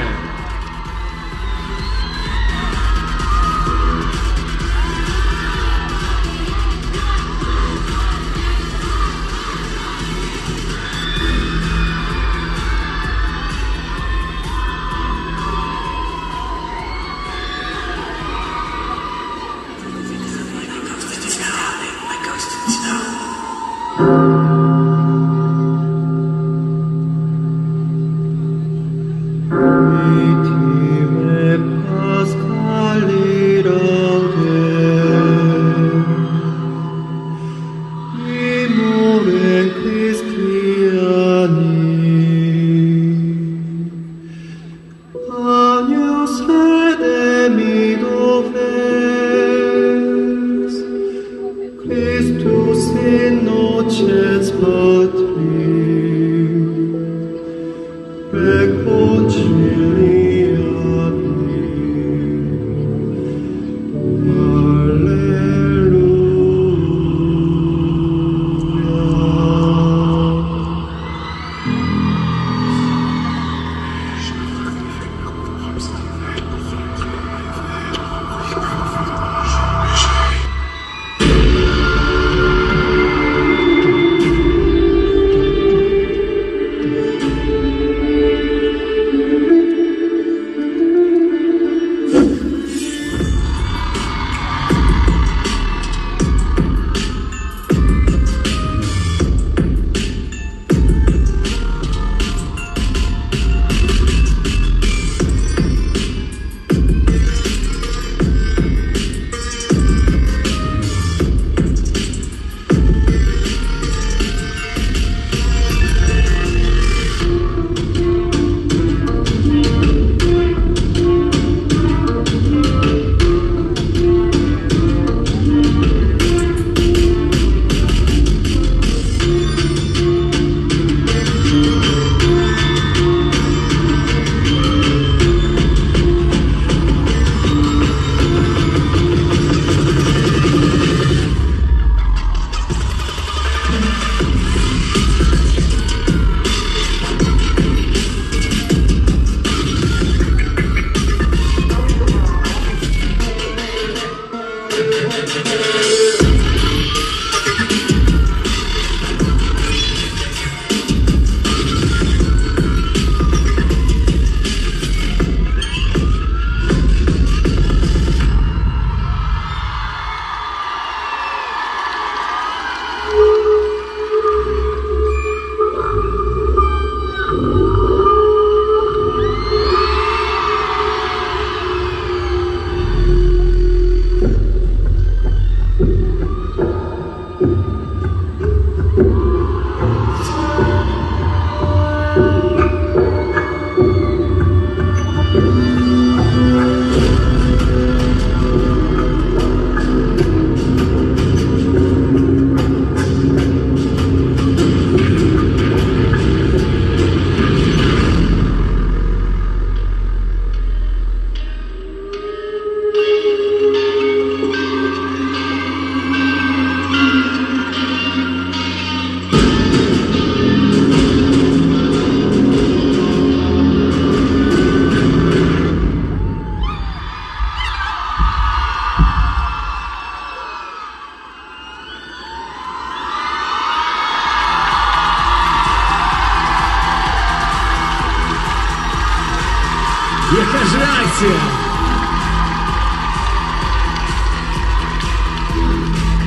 Яка ж реакція?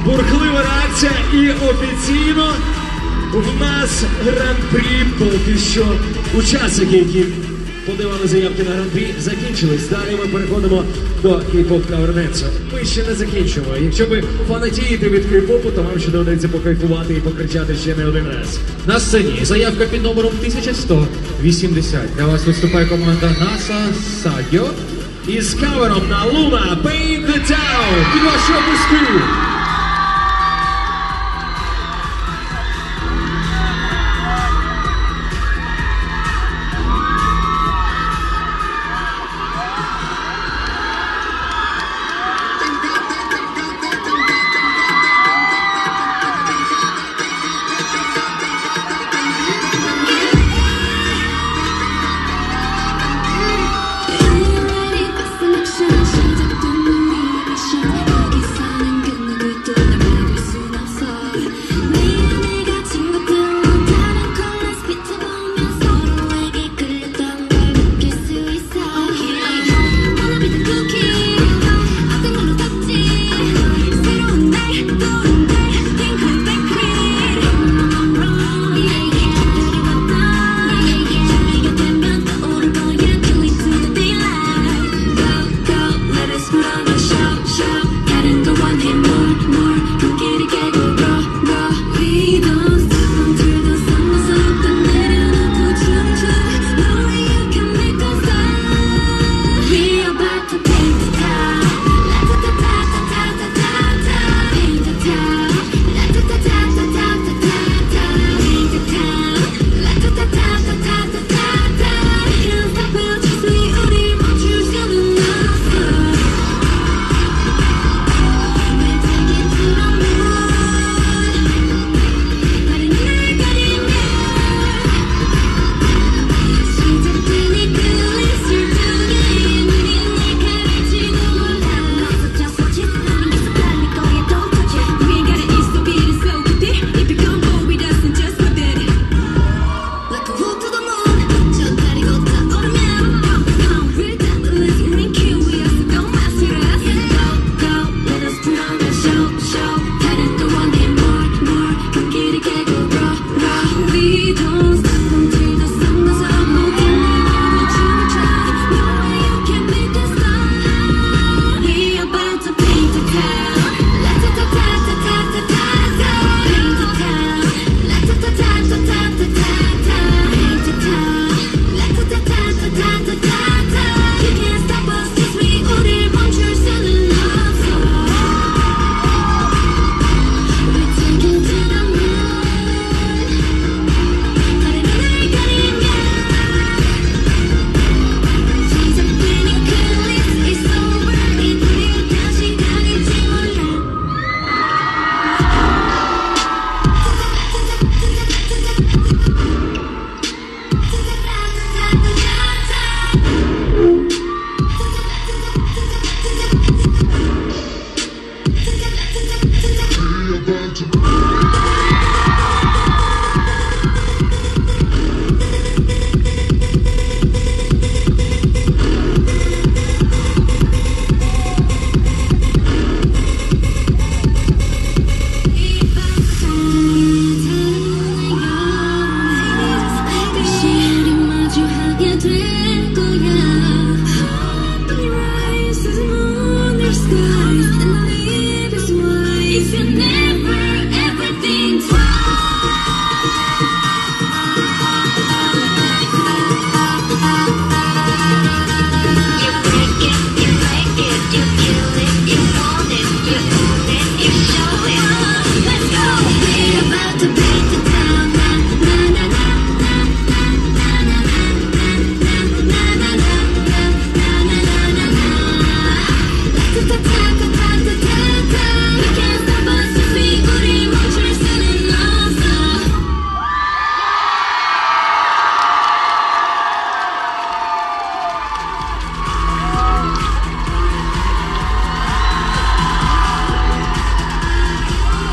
Бурхлива реакція і офіційно в нас гран-прі поки що. Учасники, які подавали заявки на гран-прі, закінчились. Далі ми переходимо до кей-поп каверденсу. Ми ще не закінчимо. Якщо ви фанатієте від кей-попу, то вам ще доведеться покайфувати і покричати ще не один раз. На сцені заявка під номером 1180. Для вас виступає команда Наса Садьо із кавером на Луна Paint the Town. Під ваші оплески!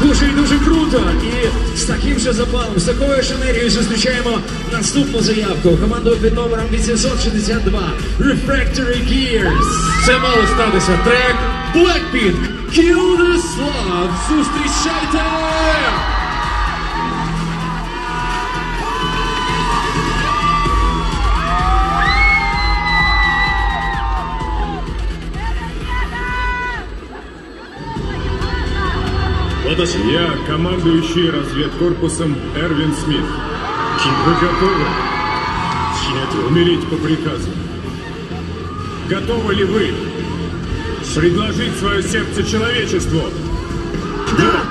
Дуже і дуже круто. І з таким же запалом, з такою ж енергією зустрічаємо наступну заявку. Команду під номером 862 Refractory Gears. Це мало статися трек Blackpink Kill This Love. Зустрічайте! Я командующий разведкорпусом Эрвин Смит. Вы готовы? Нет, умереть по приказу. Готовы ли вы предложить свое сердце человечеству? Да!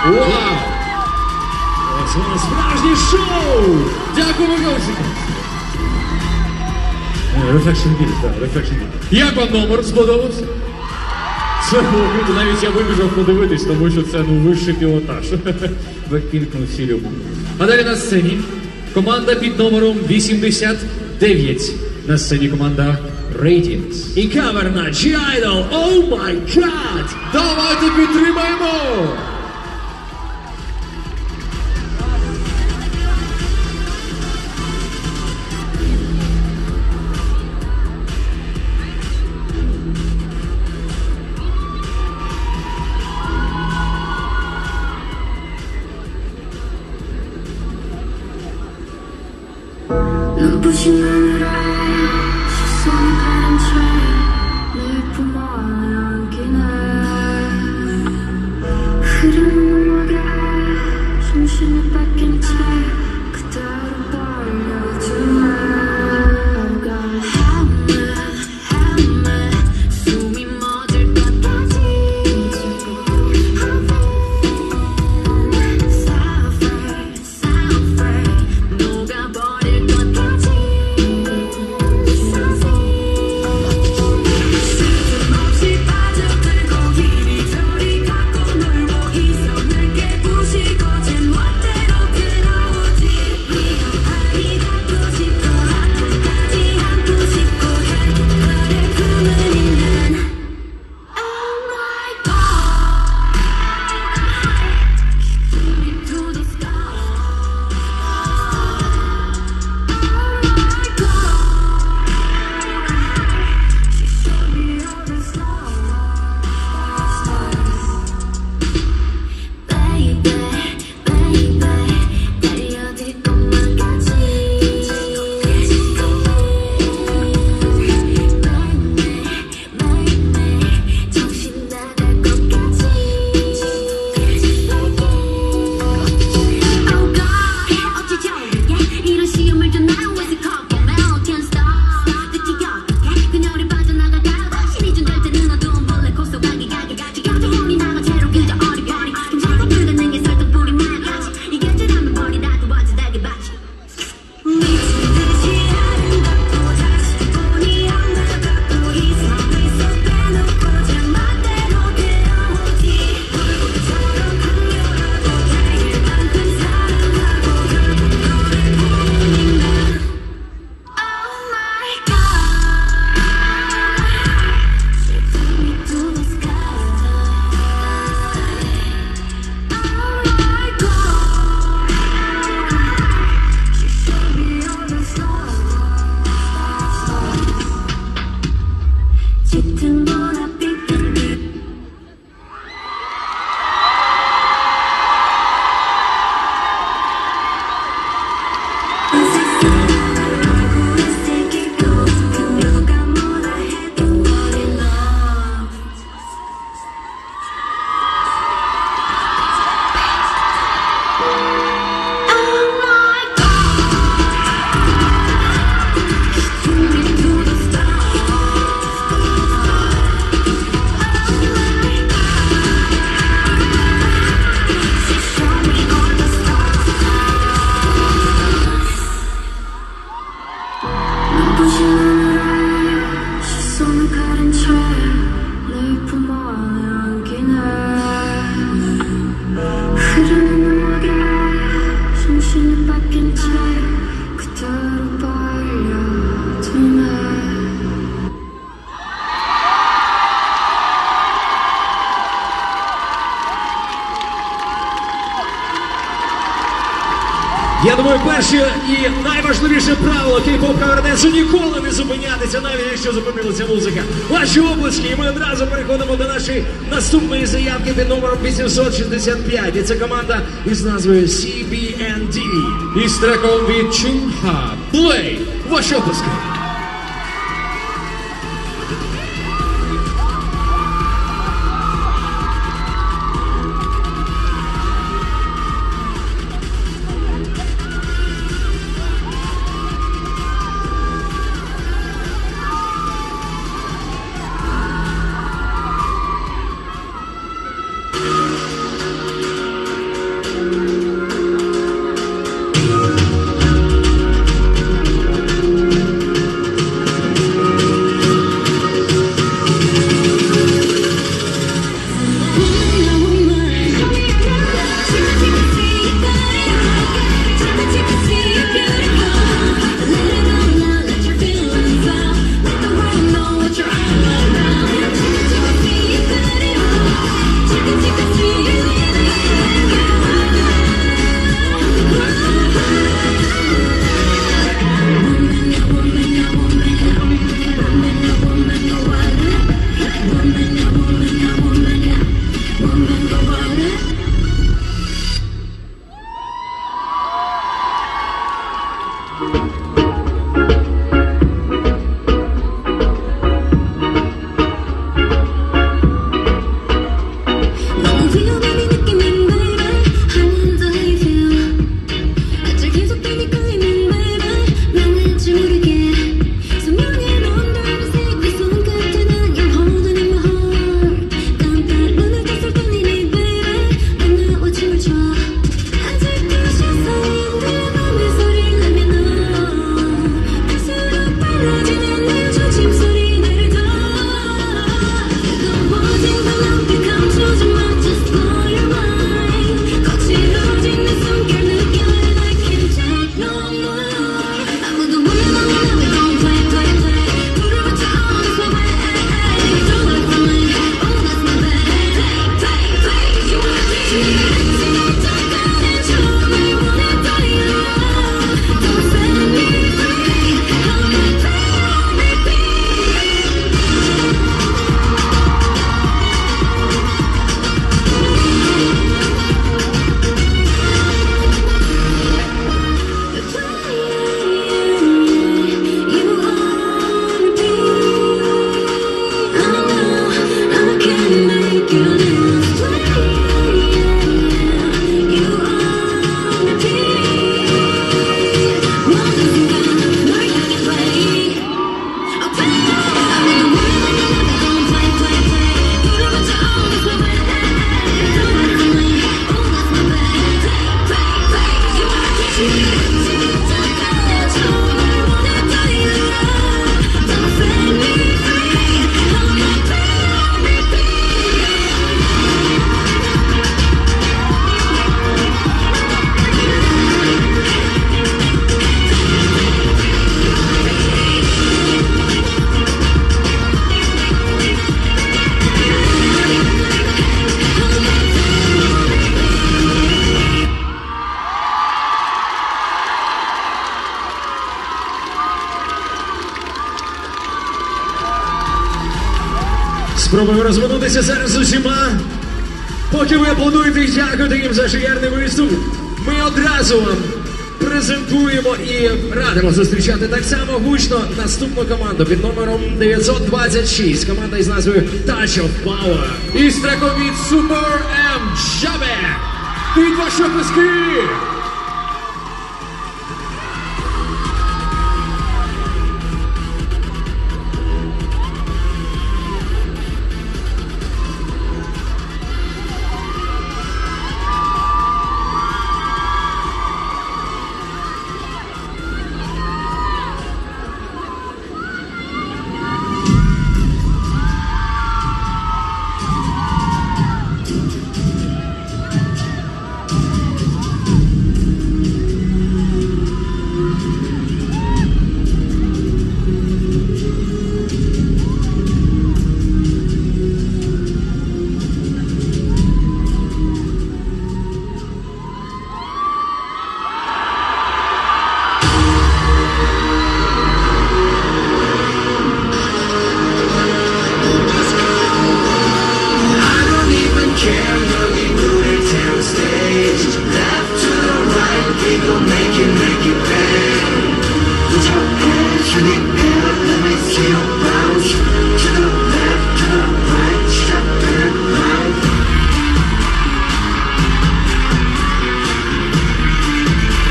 Вау! Це у нас справжнє шоу! Дякую, Миколчику! Reflection Beat, так, Reflection Beat. Як вам номер сподобався? Це було круто, навіть я вибіжав подивитись, тому що це вищий пілотаж. Blackpink всі люблять. А далі на сцені команда під номером 89. На сцені команда Radiance. І кавер на G-Idol. Oh my God! Давайте підтримаємо! 눈부신 하늘에 시선이 가는 채 내 품 안에 안기네 Я думаю, перше і найважливіше правило кей-поп каверденсу — ніколи не зупинятися, навіть якщо зупинилася музика. Ваші обласки, і ми одразу переходимо до нашої наступної заявки під номером 865. І це команда із назвою CBND. І з треком від Чунха «Play». Ваші обласки. Спробуємо розвернутися зараз з усіма. Поки ви аплодуєте і дякуєте їм за шикарний виступ, ми одразу вам презентуємо і радимо зустрічати так само гучно наступну команду під номером 926. Команда із назвою Touch of Power. І з треком від Super M Джабе. Під ваші оплески! we gon' make it bang. Put your hands in the air, let me see you bounce. To the left, to the right, step and right.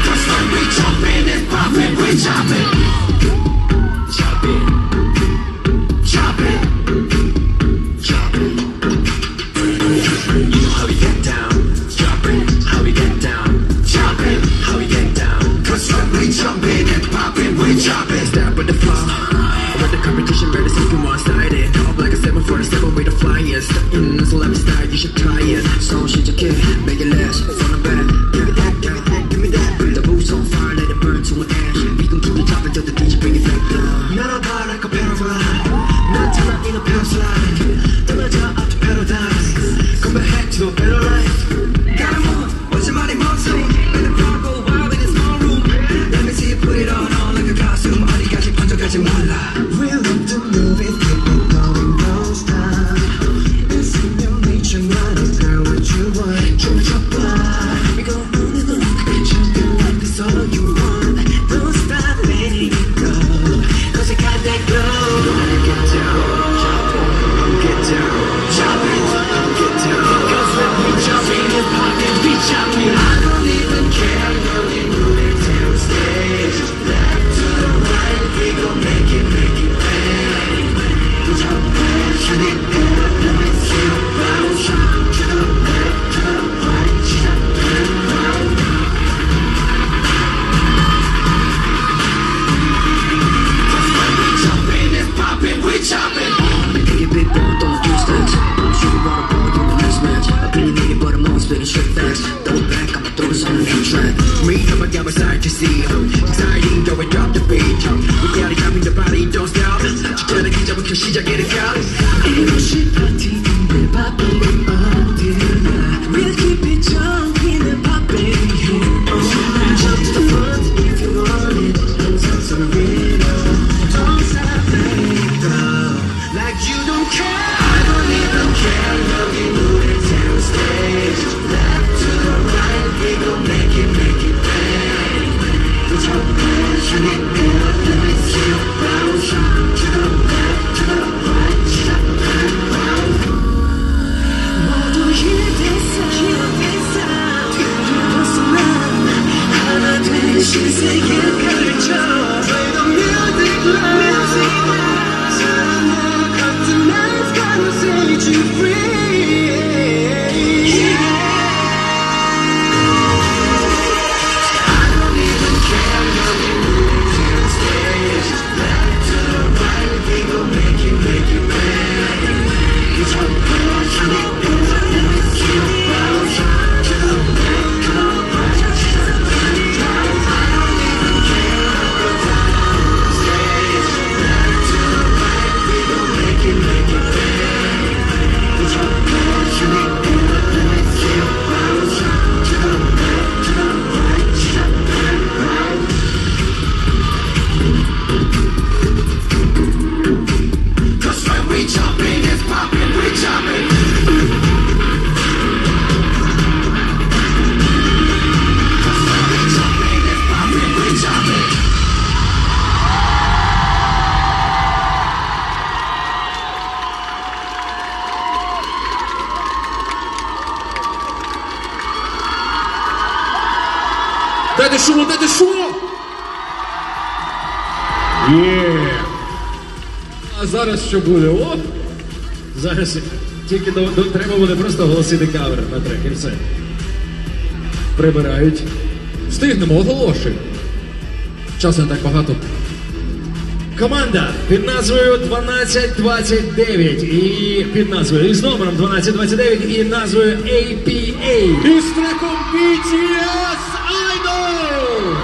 Cause when we jump in and pop it, we chop it. Chop it. Chop it. Chop it. You know how we get down. Chop it. How we get down. Chop it. How we get down. Cause when we jump in and pop it, we chop it. Step with the flow. With the competition, ready to see you one-sided. Up like a 747 way to fly it. Step in, so let me start, you should try it. So shit you can, make it last. From the back, give me that, give me that, give me that. The boots on fire, let it burn to an ash. We gon' keep it chopping till the DJ bring it back down. Not a bar like a paraglide. Not till I in a power slide. 떨어져 up to paradise. Come back to a better life. Gotta move, what's your money monsoon? Let the crowd go wild in this small room. Let me see you put it on like a costume. 어디까지 번져갈지 몰라. We love to move it, keep it going, don't stop. It's in your nature, not a girl, what you want. Jump your block. We go on and on. Jumping like this all you want. Don't stop letting it go. Cause you got that glow. Wanna get down, chop it, get down, chop it, get down. Cause when we jump in and pop it, we chop it. I don't even care, girl, we move it to the stage. Left to the right, we gon' make it bang. Put your hands in the air, let me see you bounce. To the left, to the right, step and round. Cause when we jump in and pop it, we chop it. Pick it big ball, don't do stunts. Shoot it water ball, do the next match. Opinionated, but I'm always spitting straight facts. Throw it back, I'ma throw this on the new track. Me, I'ma get my side to see. Exciting, go and drop the beat. We gotta jump in the body, don't stop. 직전에 기적부터 시작이니까. 이것이 파티인데 바쁜 어디나. We'll keep it jumping and popping. Jump to the front if you want it. Don't stop the rhythm. Don't stop letting go. Like you don't care. I don't even care. Love you moving to the stage. Left to the right, we gon' make it bang. Put your hands in the air, let me see you bounce. To the left, to the right, step and round. 모두 힘냈어, 뒤집어서만 하나 되신 세계를 쳐. Play the music loud. 사랑과 같은 nights gonna set you free. I don't even care, love you moving to the stage. Left to the right, we gon' make it bang. Put your hands in the air, let me see you bounce. To the left, to the right, step and round. I don't even care, go down the stage. Left to the right, we gon' make it bang. Put your hands in the air, let me see you bounce. To the left, to the right, step and round. Cause when we jump in, it's poppin', we jump in. Cause when we jump in, it's poppin', we jump in. Дайте шуму, дайте шуму! Є. А зараз що буде? О! Зараз тільки треба буде просто оголосити кавер на трек і все. Прибирають. Встигнемо, оголошую. Часу не так багато. Команда під назвою 1229 і під назвою із номером 1229 і назвою APA. І з треком BTS Idol!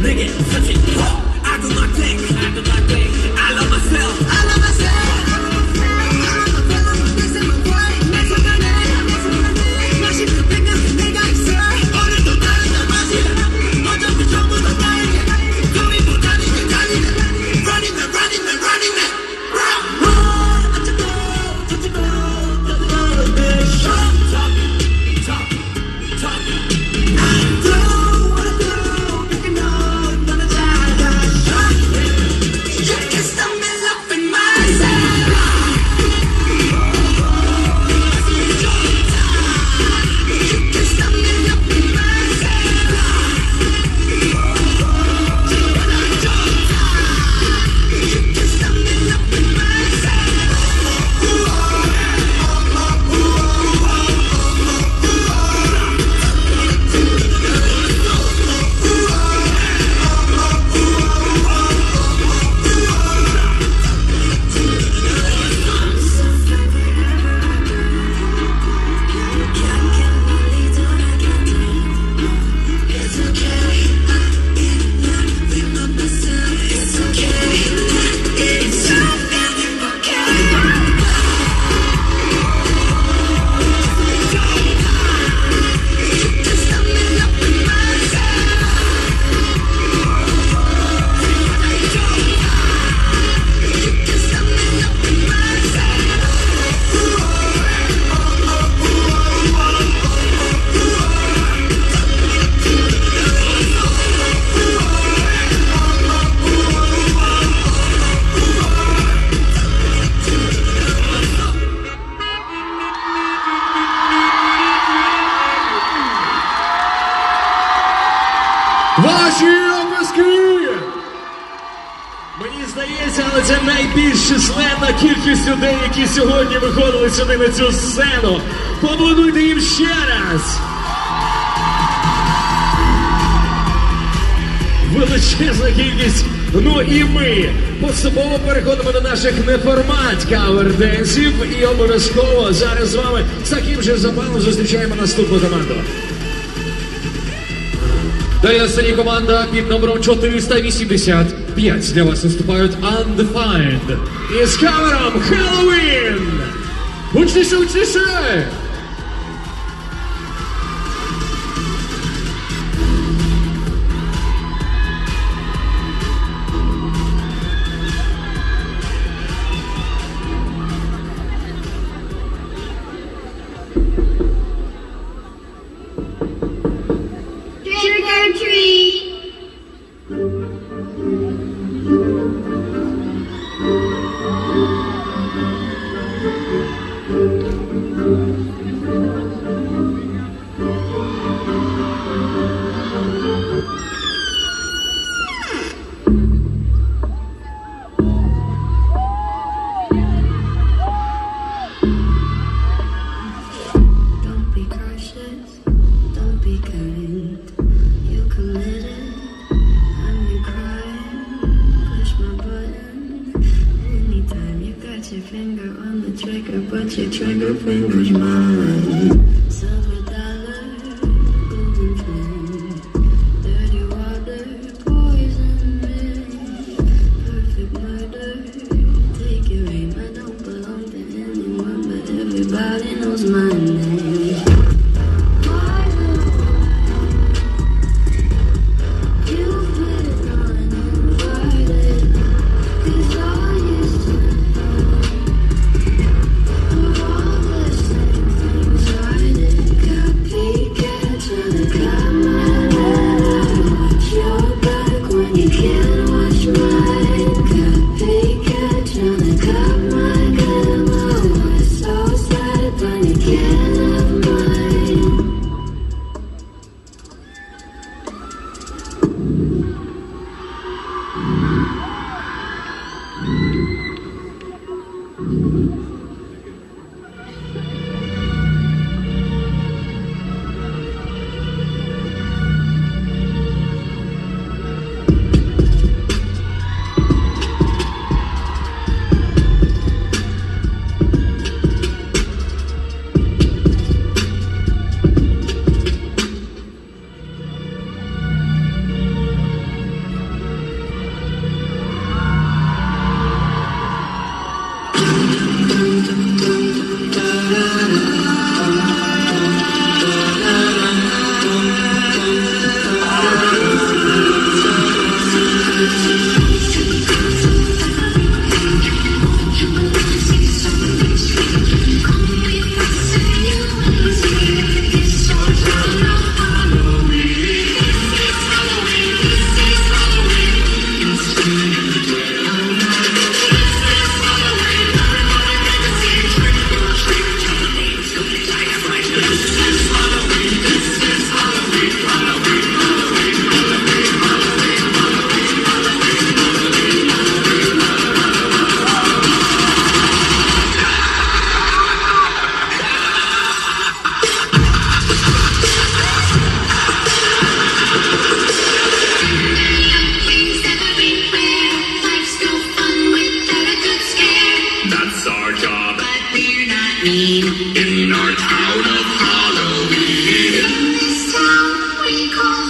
nigga, touch it. I do my thing, I do my thing. I love myself, I love myself. Ваші обласки! Мені здається, але це найбільш численна кількість людей, які сьогодні виходили сюди на цю сцену. Поаплодуйте їм ще раз! Величезна кількість. Ну і ми поступово переходимо до наших неформат кавер-денсів і обов'язково зараз з вами з таким же запалом зустрічаємо наступну команду. Далі на сцені команда під номером 485. Для вас виступають Undefined. Із кавером Halloween! Гучніше, гучніше! Trick or treat. Don't be cautious, don't be kind. You can let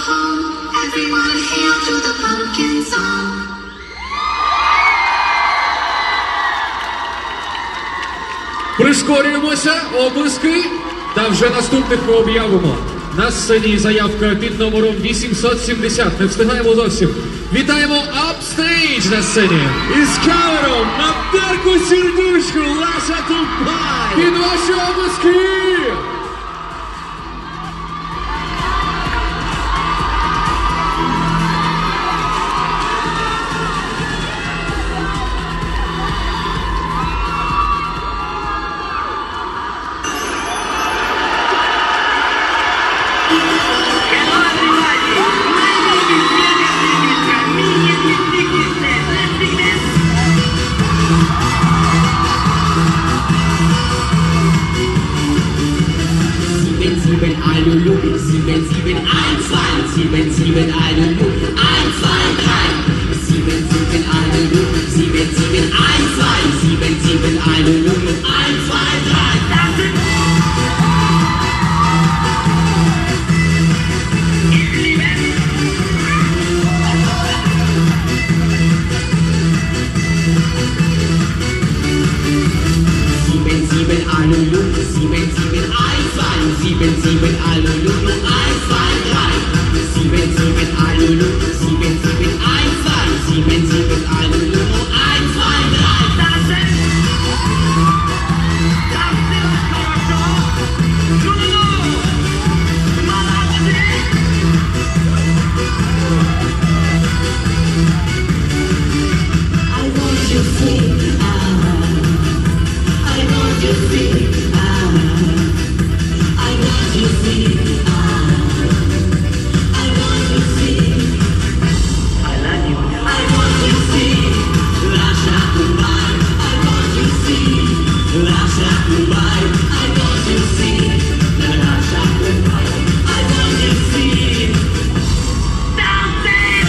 home. Everyone hail to the pumpkin song. Прискорюємося, оплески, та вже наступних ми об'явимо. На сцені заявка під номером 870. Не встигаємо зовсім. Вітаємо Upstage на сцені. Із кавером на перку сердючку Лаша Тупай. Під ваші оплески! Alulu, 7, 1, 2, 7, 7, Alulu, 1, 2, 3. 7, 7, Alulu, 7, 7, 1, 2, 7, 7, Alulu, 1, 2, 3. Das sind Alulu, 7, 7, 1, 2, 7, 7, Alulu, 1, 2, 3. 7, 7, Alulu, 7, 7, 1, 2, 7, 7, Alulu, 1, 2, 3. Das ist I want you to see, I want you to see, I want you to see, I want you to see, I love you, I want you to see, lascia Dubai, I want you to see, lascia Dubai, I want you to see, lascia Dubai, I want you to see, dancing.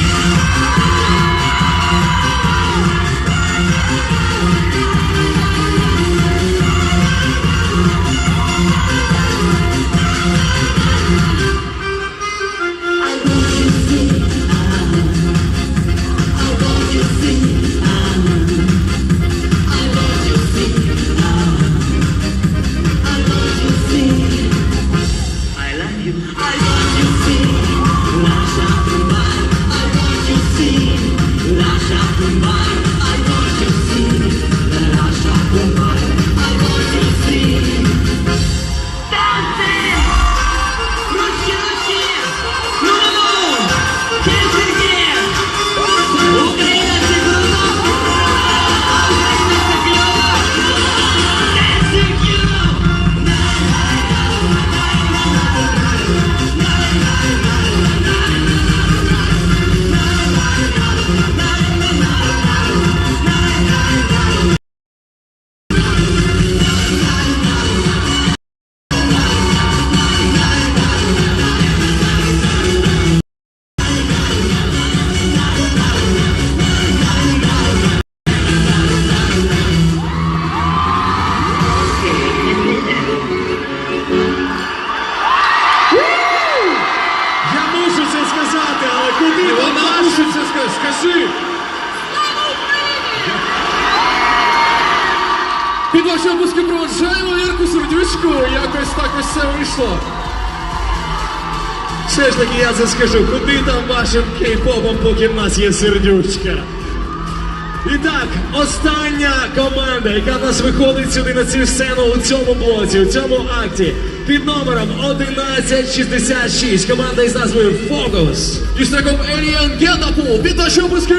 Скажи! Під ваші опуски проводжаємо Вірку Сердючку. Якось так ось все вийшло. Все ж таки я це скажу, куди там вашим кей-попом, поки в нас є сердючка. І так, остання команда, яка в нас виходить сюди на цю сцену у цьому блоці, у цьому акті, під номером 1166. Команда із назвою Focus. І з треком Alien Get-Up. Під ваші опуски!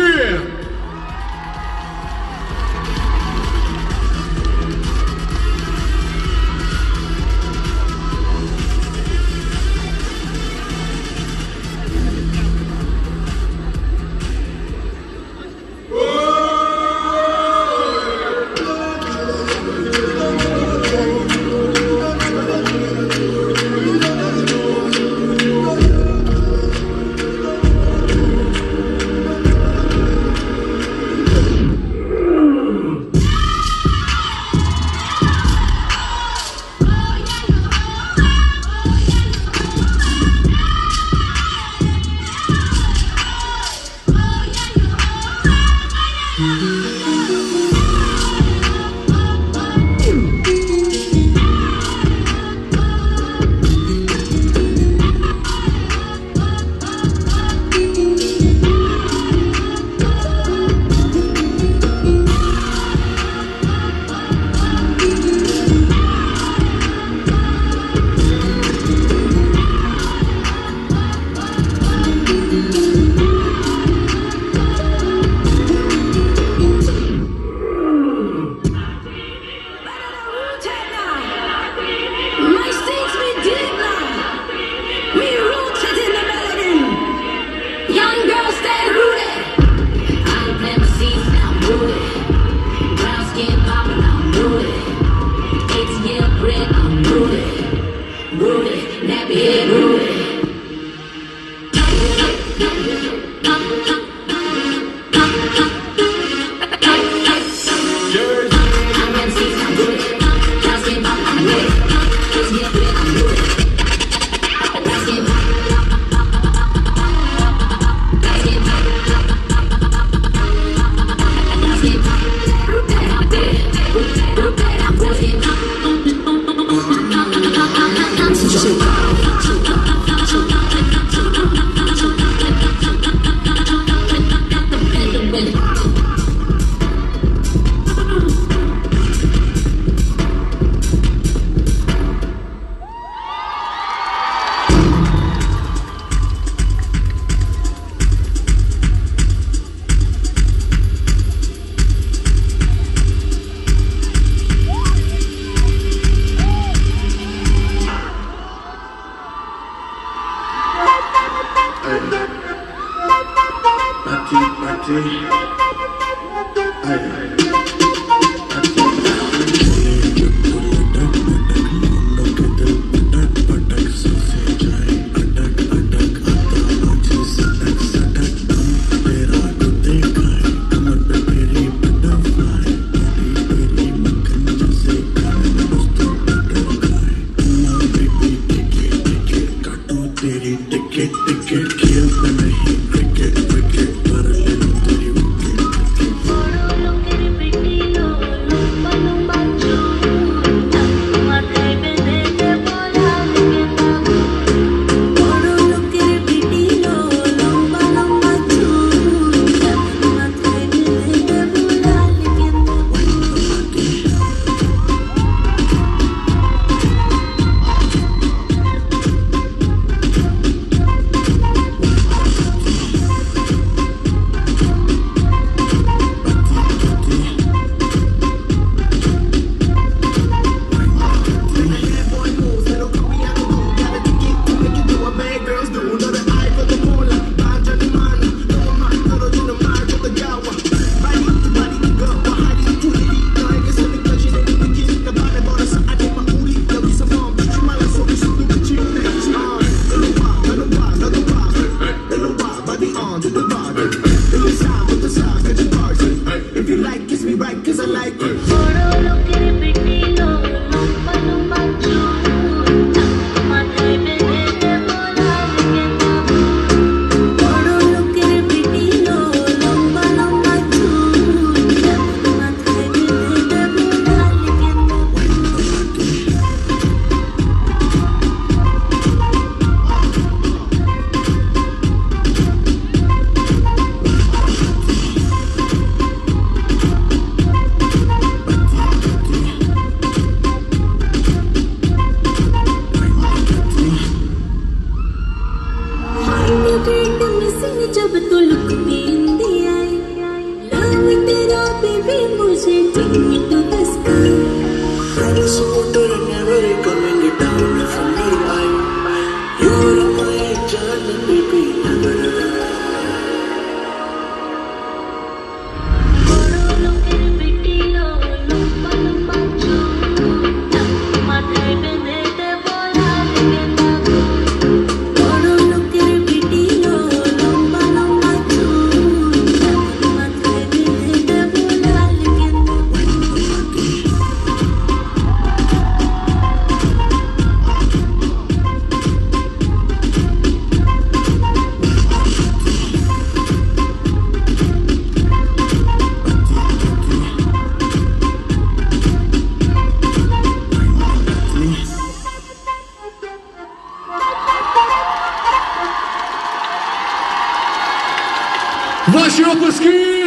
Ваші оплески!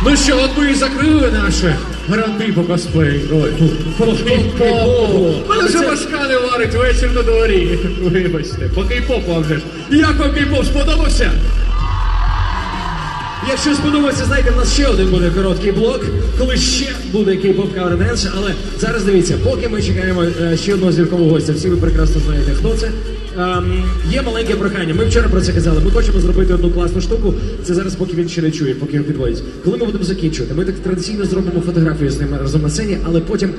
Ну що, от ми і закрили наше гранди по косплею. Ой, по кей-попу. Мене вже башка не варить, вечір на дворі. Вибачте, по кей-попу, а вже ж. Як вам кей-поп, сподобався? Якщо сподобається, знаєте, в нас ще один буде короткий блок, коли ще буде кей-поп кавер денс, але зараз дивіться, поки ми чекаємо ще одного зіркового гостя, всі ви прекрасно знаєте, хто це. Є маленьке прохання. Ми вчора про це казали. Ми хочемо зробити одну класну штуку. Це зараз, поки він ще не чує, поки його підводять. Коли ми будемо закінчувати, ми так традиційно зробимо фотографію з ним разом на сцені, але потім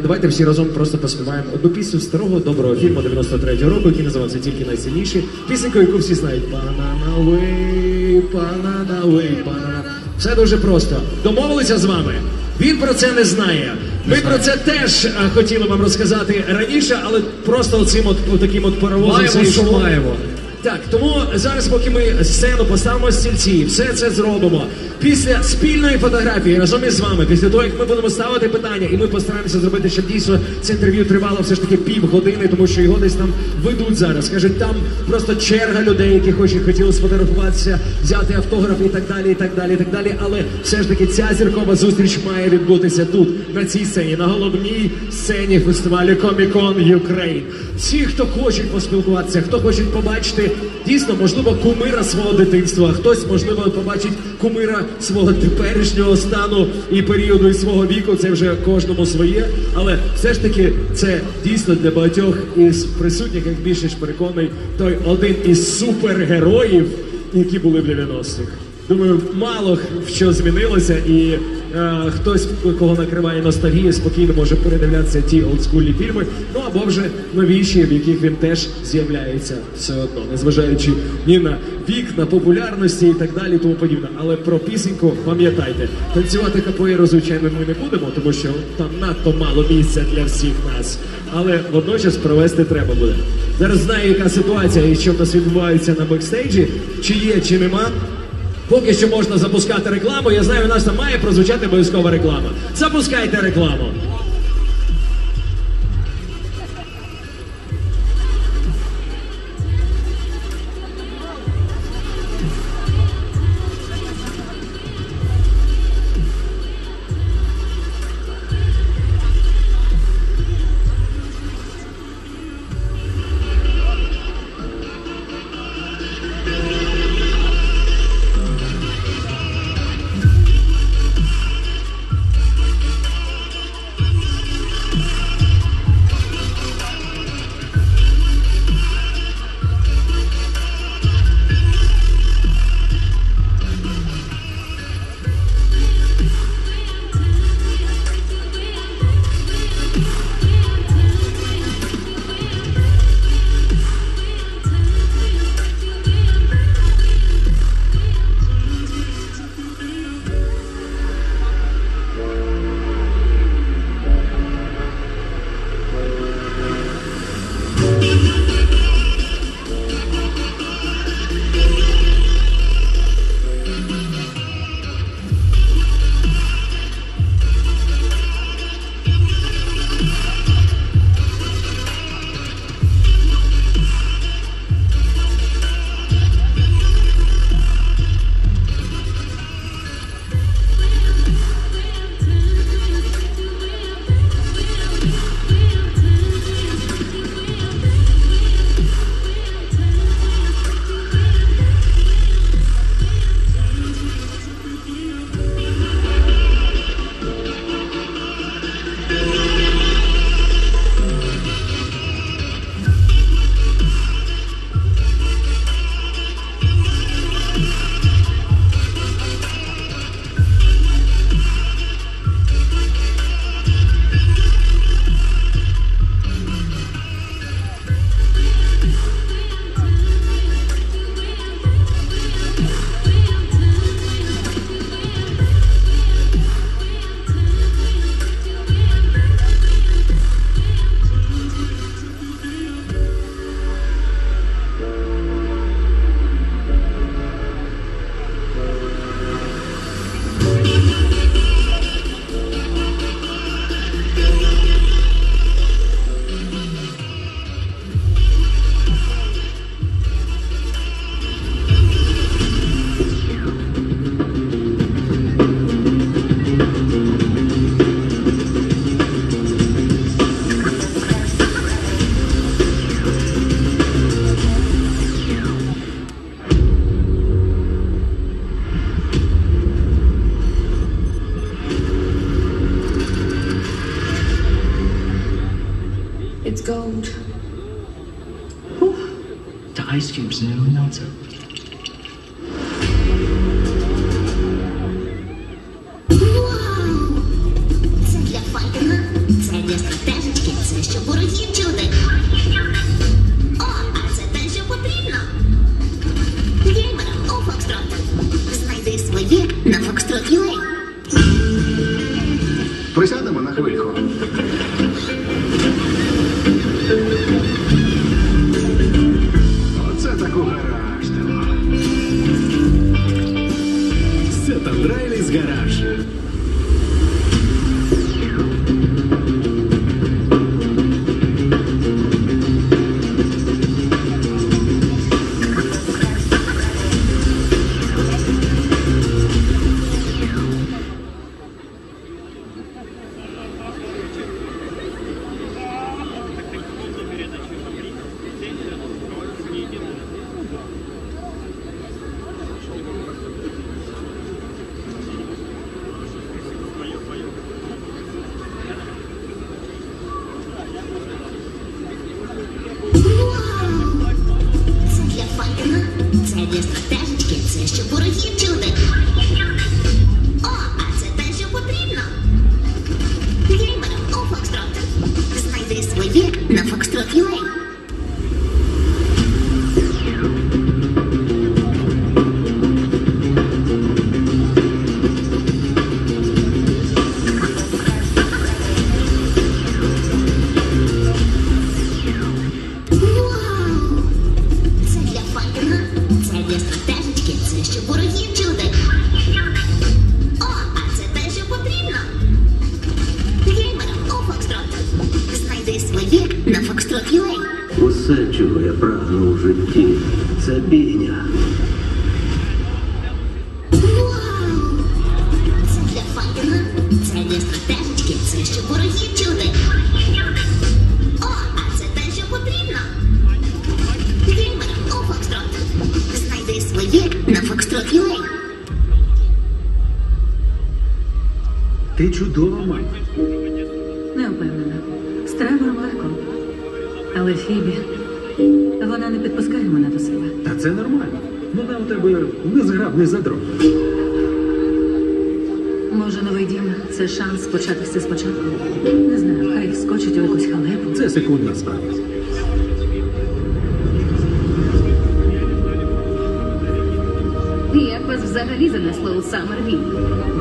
давайте всі разом просто поспіваємо одну пісню старого доброго фільму 93-го року, який називався «Тільки найсильніші». Пісеньку, яку всі знають. Banana way, banana way, banana. Все дуже просто. Домовилися з вами? Він про це не знає. Ми про це теж хотіли вам розказати раніше, але просто оцим таким паровозом. Маємо, що маємо. Так, тому зараз, поки ми сцену поставимо стільці, все це зробимо. Після спільної фотографії разом із вами, після того, як ми будемо ставити питання, і ми постараємося зробити, щоб дійсно це інтерв'ю тривало все ж таки півгодини, тому що його десь там ведуть зараз. Кажуть, там просто черга людей, які хотіли сфотографуватися, взяти автограф і так далі, і так далі, і так далі. Але все ж таки ця зіркова зустріч має відбутися тут, на цій сцені, на головній сцені фестивалю Comic-Con Ukraine. Всі, хто хочуть поспілкуватися, хто хочуть побачити дійсно, можливо, кумира свого дитинства, хтось, можливо, побачить кумира свого теперішнього стану і періоду і свого віку, це вже кожному своє, але все ж таки це дійсно для багатьох із присутніх, як більше ж переконаний, той один із супергероїв, які були в 90-х. Думаю, мало що змінилося, і хтось, кого накриває ностальгія, спокійно може передивлятися ті олдскульні фільми, ну або вже новіші, в яких він теж з'являється все одно, незважаючи ні на вік, на популярності і так далі, і тому подібне. Але про пісеньку пам'ятайте, танцювати капоєру, звичайно, ми не будемо, тому що там надто мало місця для всіх нас. Але водночас провести треба буде. Зараз знаю, яка ситуація і що в нас відбувається на бекстейджі, чи є, чи нема. Поки що можна запускати рекламу. Я знаю, у нас там має прозвучати обов'язкова реклама. Запускайте рекламу. Вау! Це для файтинга, це для стратежечки, це щоб ворогів чути. О, а це те, що потрібно. Геймера у Фокстрот. Знайди своє на Foxtrot.ua. Присядемо на хвильку. Оце так угараждало. Це там Райліс гараж. Вау! Це для файтинга, це для стратежечки, це щоб ворогів чути. О, а це те, що потрібно. Геймера у Фокстрот. Знайди своє на Foxtrot.ua. Вау! Це для файтинга, це для стратежечки, це щоб ворогів чути. О, а це те, що потрібно. Геймера у Фокстрот. Знайди своє на Foxtrot.ua. Усе, чого я прагну у житті, це бійня. Вау! Це для файтинга, це для стратежечки, це щоб ворогів чути. О, а це те, що потрібно. Геймера у Фокстрот. Знайди своє на Foxtrot.ua. Ти чудова мама. Не впевнена. З Тревором легко. Але Фібі, вона не підпускає мене до себе. Та це нормально. Вона у тебе незграбний задрот. Може, новий дім – це шанс почати все спочатку? Не знаю, хай вскочить у якусь халепу. Це секундна справа. Як вас взагалі занесло у Саммервіль?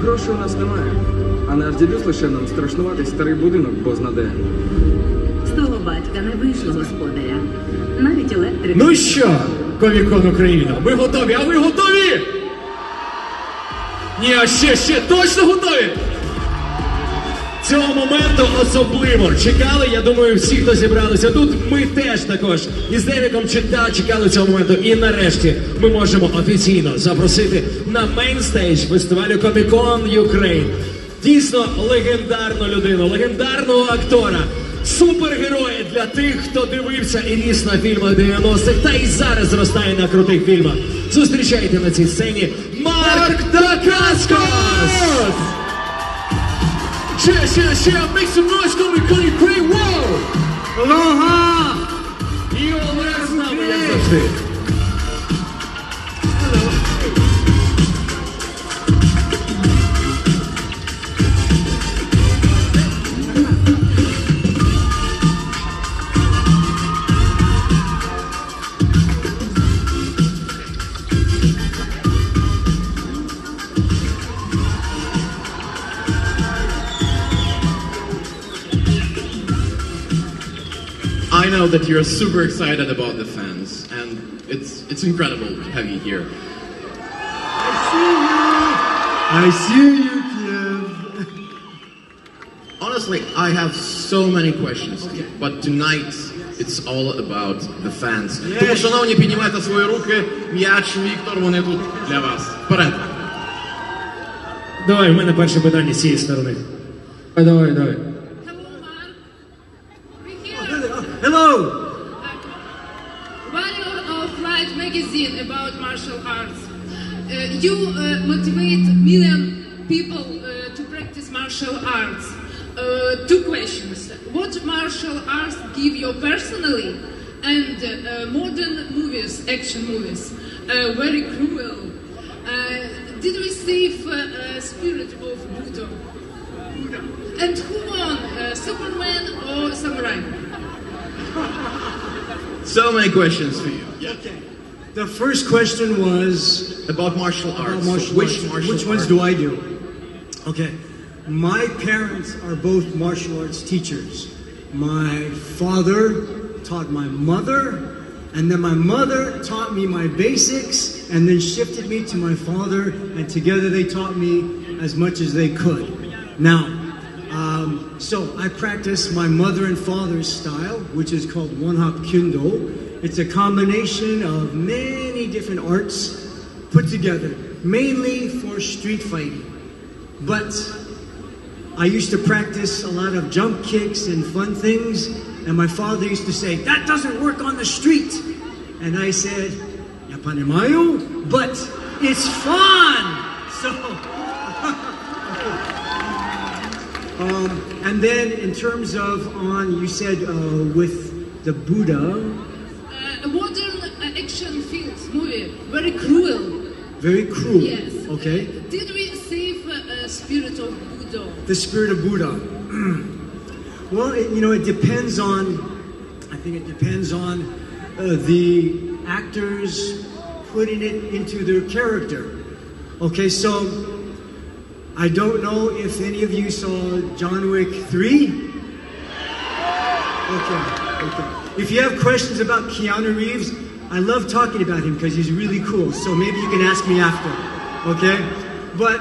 Грошей у нас немає. А наш дідусь лише нам страшнуватий старий будинок бознаде. З того батька не вийшло господаря. Навіть електрик. Ну що, Комікон Україна, ми готові, а ви готові? Ні, а ще точно готові? Цього моменту особливо чекали, я думаю, всі, хто зібралися тут, ми теж також із Девіком чекали цього моменту. І нарешті ми можемо офіційно запросити на мейнстейдж фестивалю Комікон Ukraine дійсно легендарну людину, легендарного актора, супергероя для тих, хто дивився і ріс на фільмах 90-х, та і зараз зростає на крутих фільмах. Зустрічайте на цій сцені Марк Дакаскос! Ще, make some noise, Комікон Ukraine, wow! Aloha! І Олег з нами, як завжди. I know that you're super excited about the fans, and it's incredible to have you here. I see you, Kiev. Honestly, I have so many questions, but tonight it's all about the fans. Тому, шановні, піднімайте свої руки, м'яч, Віктор, вони тут для вас. Вперед! Давай, в мене перше питання з цієї сторони. Давай. Hello! Value of Life magazine about martial arts. You motivate million people to practice martial arts. Two questions. What martial arts give you personally? And modern movies, action movies, very cruel. Did we save spirit of Buddha? And who won, Superman or Samurai? So many questions for you. Okay. The first question was about martial arts. Which ones do I do? Okay. My parents are both martial arts teachers. My father taught my mother, and then my mother taught me my basics, and then shifted me to my father, and together they taught me as much as they could. Now, so I practice my mother and father's style, which is called One-Hop Kyundo. It's a combination of many different arts put together, mainly for street fighting. But I used to practice a lot of jump kicks and fun things, and my father used to say, "That doesn't work on the street." And I said, "Yapanemayo, but it's fun." So, and then in terms of you said with the Buddha. A modern action film movie, very cruel. Very cruel. Yes. Okay. Did we save spirit of Buddha? The spirit of Buddha. Well, it depends on. I think it depends on the actors putting it into their character. Okay, so I don't know if any of you saw John Wick 3. Okay. If you have questions about Keanu Reeves, I love talking about him because he's really cool. So maybe you can ask me after. Okay, but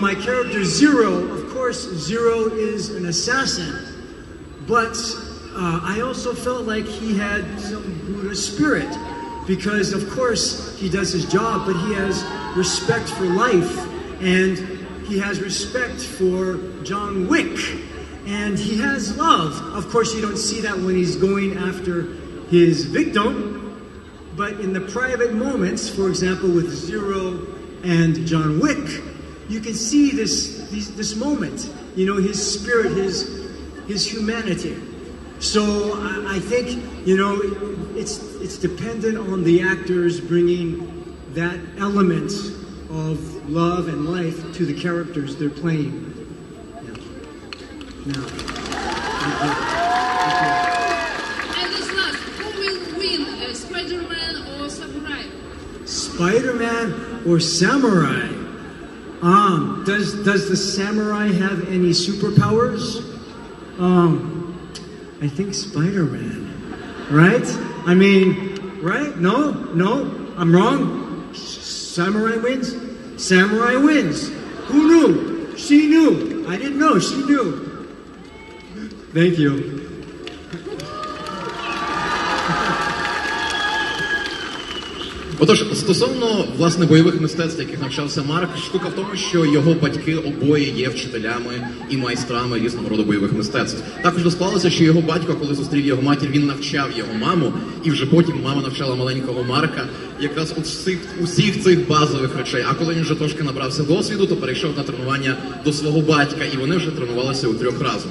my character Zero. Of course, Zero is an assassin, but I also felt like he had some Buddha spirit, because of course he does his job, but he has respect for life, and he has respect for John Wick, and he has love. Of course, you don't see that when he's going after his victim, but in the private moments, for example, with Zero and John Wick, you can see this moment, his spirit, his humanity. So I think, it's dependent on the actors bringing that element of love and life to the characters they're playing. Yeah. Now, And this last, who will win, Spider-Man or Samurai? Spider-Man or Samurai? Does the Samurai have any superpowers? I think Spider-Man, right? I mean, right? No, I'm wrong. Samurai wins? Samurai wins. Who knew? She knew. I didn't know. She knew. Thank you. Отож, стосовно, власне, бойових мистецтв, яких навчався Марк, штука в тому, що його батьки обоє є вчителями і майстрами різного роду бойових мистецтв. Також склалося, що його батько, коли зустрів його матір, він навчав його маму, і вже потім мама навчала маленького Марка якраз усіх цих базових речей. А коли він вже трошки набрався досвіду, то перейшов на тренування до свого батька, і вони вже тренувалися у трьох разом.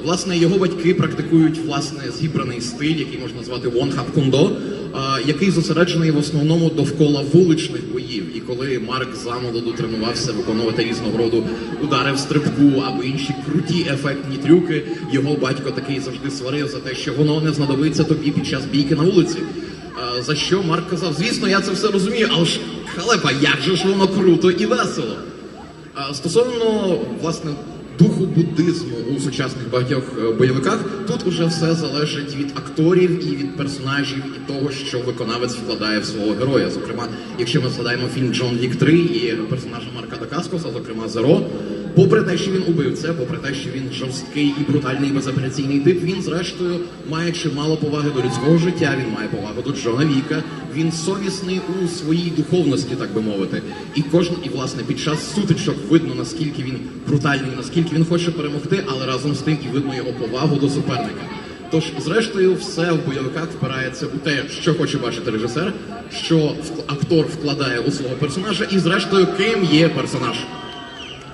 Власне, його батьки практикують, власне, зібраний стиль, який можна назвати One-Hop Kyundo, який зосереджений в основному довкола вуличних боїв. І коли Марк замолоду тренувався виконувати різного роду удари в стрибку або інші круті ефектні трюки, його батько такий завжди сварив за те, що воно не знадобиться тобі під час бійки на вулиці. За що Марк казав: звісно, я це все розумію, але ж, халепа, як же ж воно круто і весело. Стосовно, власне, духу буддизму у сучасних багатьох бойовиках, тут уже все залежить від акторів і від персонажів, і того, що виконавець вкладає в свого героя. Зокрема, якщо ми згадаємо фільм «Джон Вік 3» і персонажа Марка Дакаскоса, зокрема Зеро, попри те, що він убивця, попри те, що він жорсткий і брутальний безапеляційний тип, він, зрештою, має чимало поваги до людського життя, він має повагу до Джона Віка, він совісний у своїй духовності, так би мовити. І власне, під час сутичок видно, наскільки він брутальний, наскільки він хоче перемогти, але разом з тим і видно його повагу до суперника. Тож, зрештою, все в бойовиках впирається у те, що хоче бачити режисер, що актор вкладає у свого персонажа, і, зрештою, ким є персонаж.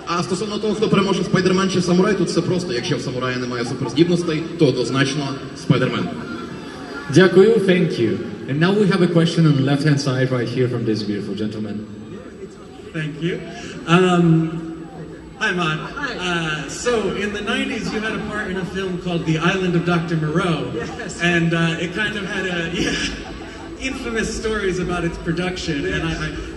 А стосовно того, хто переможе, Спайдермен чи Самурай, тут все просто. Якщо в Самурая немає суперздібностей, то однозначно Спайдермен. Thank you. Дякую, thank you. And now we have a question on the left-hand side right here from this beautiful gentleman. Thank you. Hi, Mon. So, in the 90s, you had a part in a film called The Island of Dr. Moreau. Yes. And it kind of had infamous stories about its production. And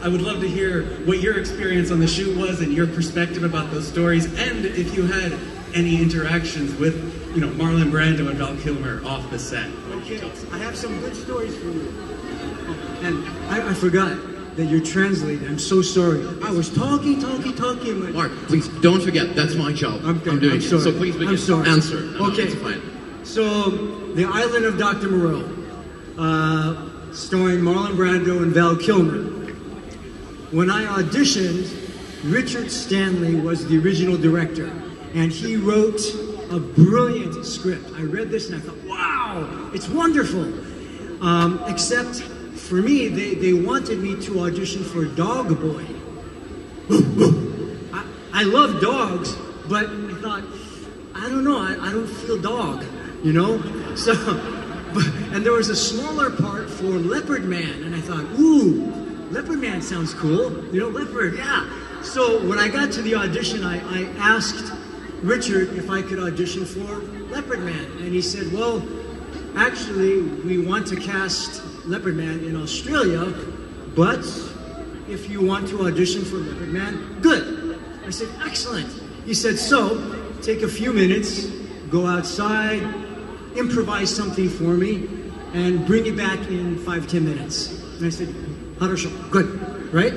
I would love to hear what your experience on the shoot was and your perspective about those stories. And if you had any interactions with, Marlon Brando and Val Kilmer off the set. Okay, I have some good stories for you. And I forgot that you're translating. I'm so sorry. I was talking. Mark, please don't forget, that's my job. I'm doing it. So please begin. I'm sorry. Answer. Okay. It's fine. So, The Island of Dr. Moreau, starring Marlon Brando and Val Kilmer. When I auditioned, Richard Stanley was the original director, and he wrote a brilliant script. I read this and I thought, wow, it's wonderful. Except for me, they wanted me to audition for Dog Boy. I love dogs, but I thought, I don't know, I don't feel dog, So, and there was a smaller part for Leopard Man, and I thought, ooh, Leopard Man sounds cool, leopard, yeah. So when I got to the audition, I asked Richard if I could audition for Leopard Man, and he said, well, actually, we want to cast Leopard Man in Australia, but if you want to audition for Leopard Man, good. I said, excellent. He said, so, take a few minutes, go outside, improvise something for me, and bring it back in 5-10 minutes. And I said, хорошо, good, right?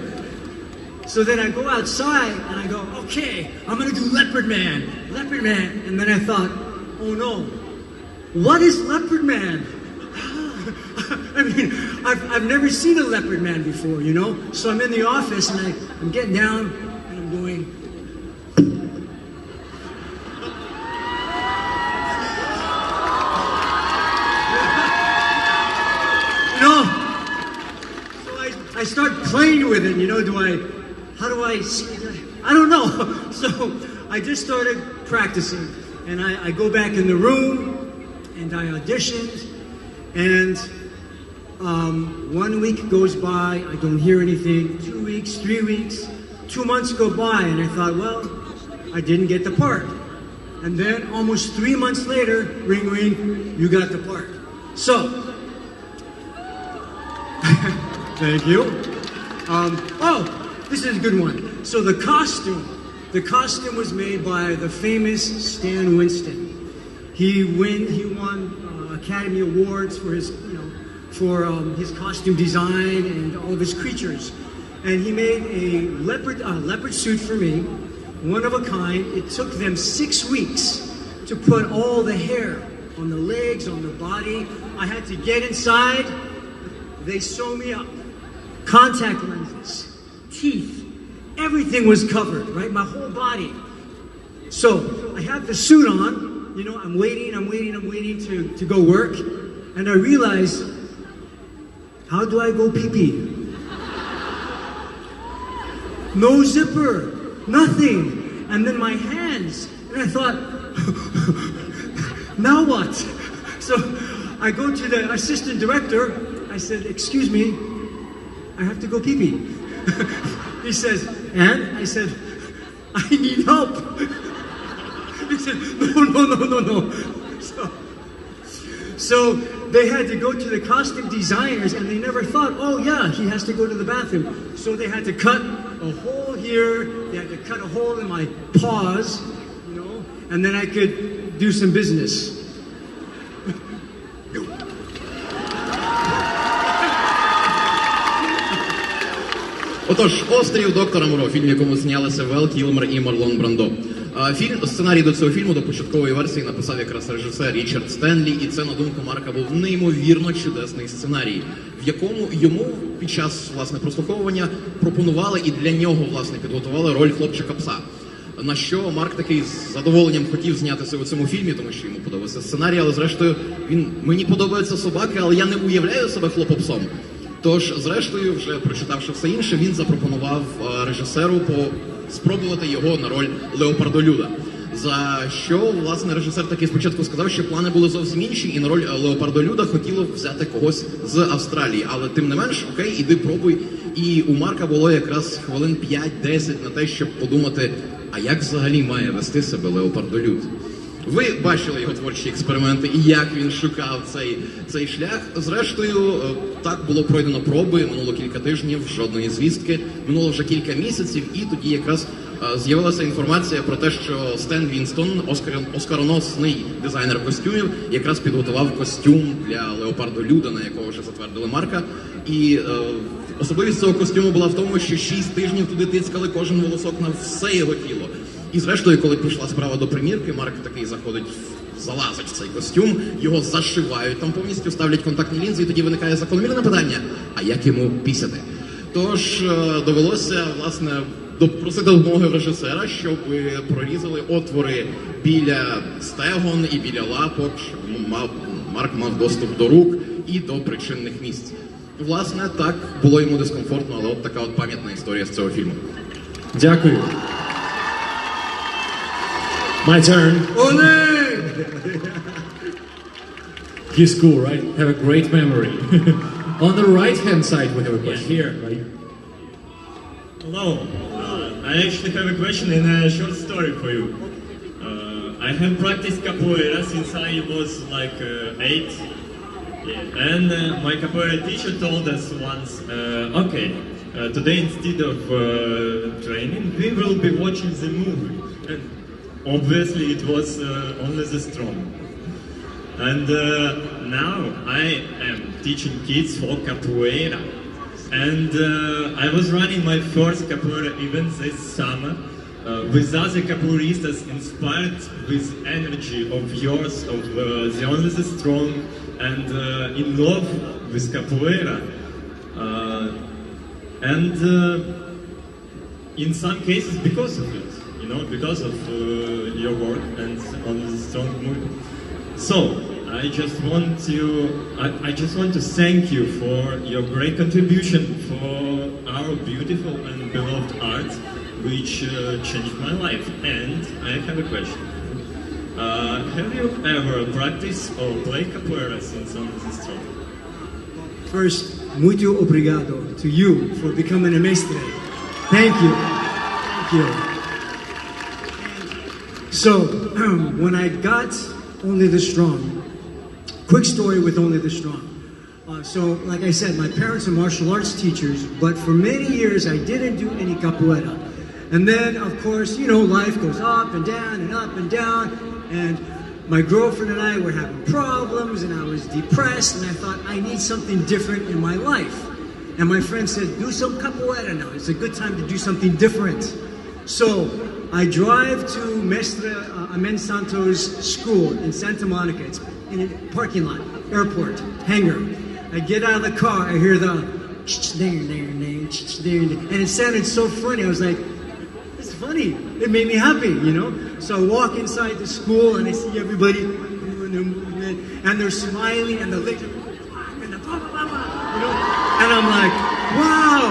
So then I go outside and I go, okay, I'm gonna do Leopard Man. And then I thought, oh no, what is Leopard Man? I mean, I've never seen a Leopard Man before, So I'm in the office and I'm getting down and I'm going, So I start playing with it, I don't know. So I just started practicing, and I go back in the room, and I auditioned, and 1 week goes by, I don't hear anything, 2 weeks, 3 weeks, 2 months go by, and I thought, well, I didn't get the part. And then almost 3 months later, ring, ring, you got the part. So, thank you. This is a good one. So the costume was made by the famous Stan Winston. He won Academy Awards for his costume design and all of his creatures. And he made a leopard suit for me, one of a kind. It took them 6 weeks to put all the hair on the legs, on the body. I had to get inside. They sew me up. Contact lenses, teeth, everything was covered, right? My whole body. So I have the suit on, I'm waiting to go work. And I realize, how do I go pee-pee? No zipper, nothing. And then my hands, and I thought, now what? So I go to the assistant director. I said, excuse me, I have to go pee-pee. He says, and? I said, I need help. He said, no. So they had to go to the costume designers, and they never thought, oh yeah, he has to go to the bathroom. So they had to cut a hole here, they had to cut a hole in my paws, and then I could do some business. Отож, «Острів доктора Моро», фільм, в якому знялися Вел Кілмер і Марлон Брандо. Сценарій до цього фільму, до початкової версії, написав якраз режисер Річард Стенлі, і це, на думку Марка, був неймовірно чудесний сценарій, в якому йому під час, власне, прослуховування пропонували і для нього, власне, підготували роль хлопчика-пса. На що Марк такий з задоволенням хотів знятися у цьому фільмі, тому що йому подобався сценарій, але зрештою мені подобаються собаки, але я не уявляю себе хлопопсом. Тож, зрештою, вже прочитавши все інше, він запропонував режисеру спробувати його на роль леопардолюда. За що, власне, режисер таки спочатку сказав, що плани були зовсім інші, і на роль леопардолюда хотіло взяти когось з Австралії. Але тим не менш, окей, іди пробуй. І у Марка було якраз хвилин 5-10 на те, щоб подумати, а як взагалі має вести себе леопардолюд. Ви бачили його творчі експерименти і як він шукав цей шлях. Зрештою, так було пройдено проби, минуло кілька тижнів, жодної звістки, минуло вже кілька місяців, і тоді якраз з'явилася інформація про те, що Стен Вінстон, оскароносний дизайнер костюмів, якраз підготував костюм для леопардолюда, на якого вже затвердили Марка. І особливість цього костюму була в тому, що 6 тижнів туди тицькали кожен волосок на все його тіло. І зрештою, коли прийшла справа до примірки, Марк такий заходить, залазить в цей костюм, його зашивають там повністю, ставлять контактні лінзи, і тоді виникає закономірне питання, а як йому пісяти? Тож довелося, власне, просити допомоги режисера, щоб прорізали отвори біля стегон і біля лапок, щоб Марк мав доступ до рук і до причинних місць. Власне, так було йому дискомфортно, але от така от пам'ятна історія з цього фільму. Дякую. My turn. He's cool, right? Have a great memory. On the right-hand side, we have a question. Here, right? Hello. I actually have a question and a short story for you. I have practiced capoeira since I was like 8. Yeah. And my capoeira teacher told us once, okay, today instead of training, we will be watching the movie. And obviously it was only the strong. And now I am teaching kids for capoeira. And I was running my first capoeira event this summer with other capoeiristas inspired with energy of yours, of the only the strong, and in love with capoeira. And in some cases because of it, you know, because of your work and on the strong movement. So I just want to thank you for your great contribution for our beautiful and beloved art, which changed my life. And I have a question. Have you ever practiced or played capoeira since on this strong? First, muito obrigado to you for becoming a mestre. Thank you. Thank you. So, when I got Only the Strong, quick story with Only the Strong. So, like I said, my parents are martial arts teachers, but for many years I didn't do any capoeira. And then, of course, you know, life goes up and down and up and down, and my girlfriend and I were having problems, and I was depressed, and I thought, I need something different in my life. And my friend said, do some capoeira now. It's a good time to do something different. So, I drive to Mestre Amen Santos School in Santa Monica. It's in a parking lot, airport, hangar. I get out of the car, I hear the and it sounded so funny. I was like, it's funny. It made me happy, you know? So I walk inside the school and I see everybody doing their movement and they're smiling and the legs are and the you know? And I'm like, wow!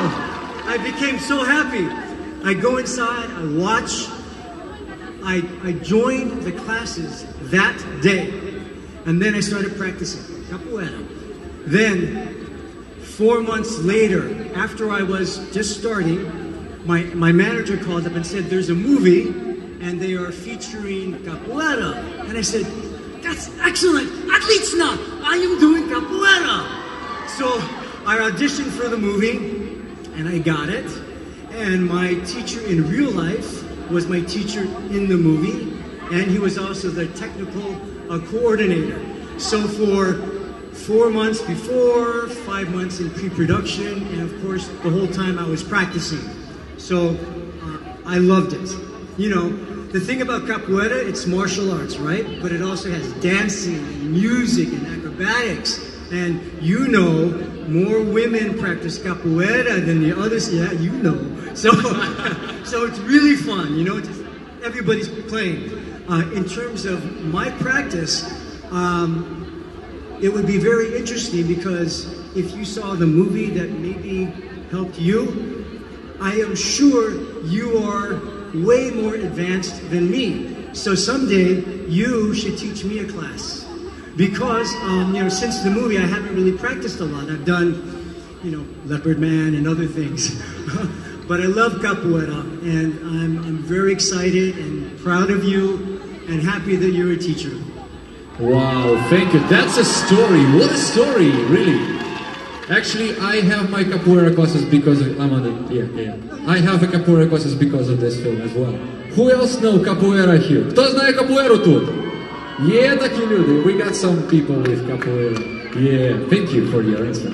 I became so happy. I go inside, I watch, I joined the classes that day, and then I started practicing capoeira. Then, 4 months later, after I was just starting, my manager called up and said, there's a movie, and they are featuring capoeira. And I said, that's excellent, отлично, I am doing capoeira. So, I auditioned for the movie, and I got it. And my teacher in real life was my teacher in the movie, and he was also the technical coordinator. So for 4 months before, 5 months in pre-production, and of course the whole time I was practicing. So I loved it. You know, the thing about capoeira, it's martial arts, right? But it also has dancing, and music, and acrobatics. And you know, more women practice capoeira than the others. Yeah, you know. So it's really fun, you know. Just everybody's playing. In terms of my practice, it would be very interesting because if you saw the movie that maybe helped you, I am sure you are way more advanced than me. So someday you should teach me a class. Because, since the movie, I haven't really practiced a lot. I've done, Leopard Man and other things. But I love capoeira, and I'm very excited and proud of you and happy that you're a teacher. Wow, thank you. That's a story. What a story, really. Actually, I have my capoeira classes because of, I have a capoeira classes because of this film as well. Who else know capoeira here? Хто знає capoeira тут? Є такі люди. We got some people with capoeira. Yeah, thank you for your answer.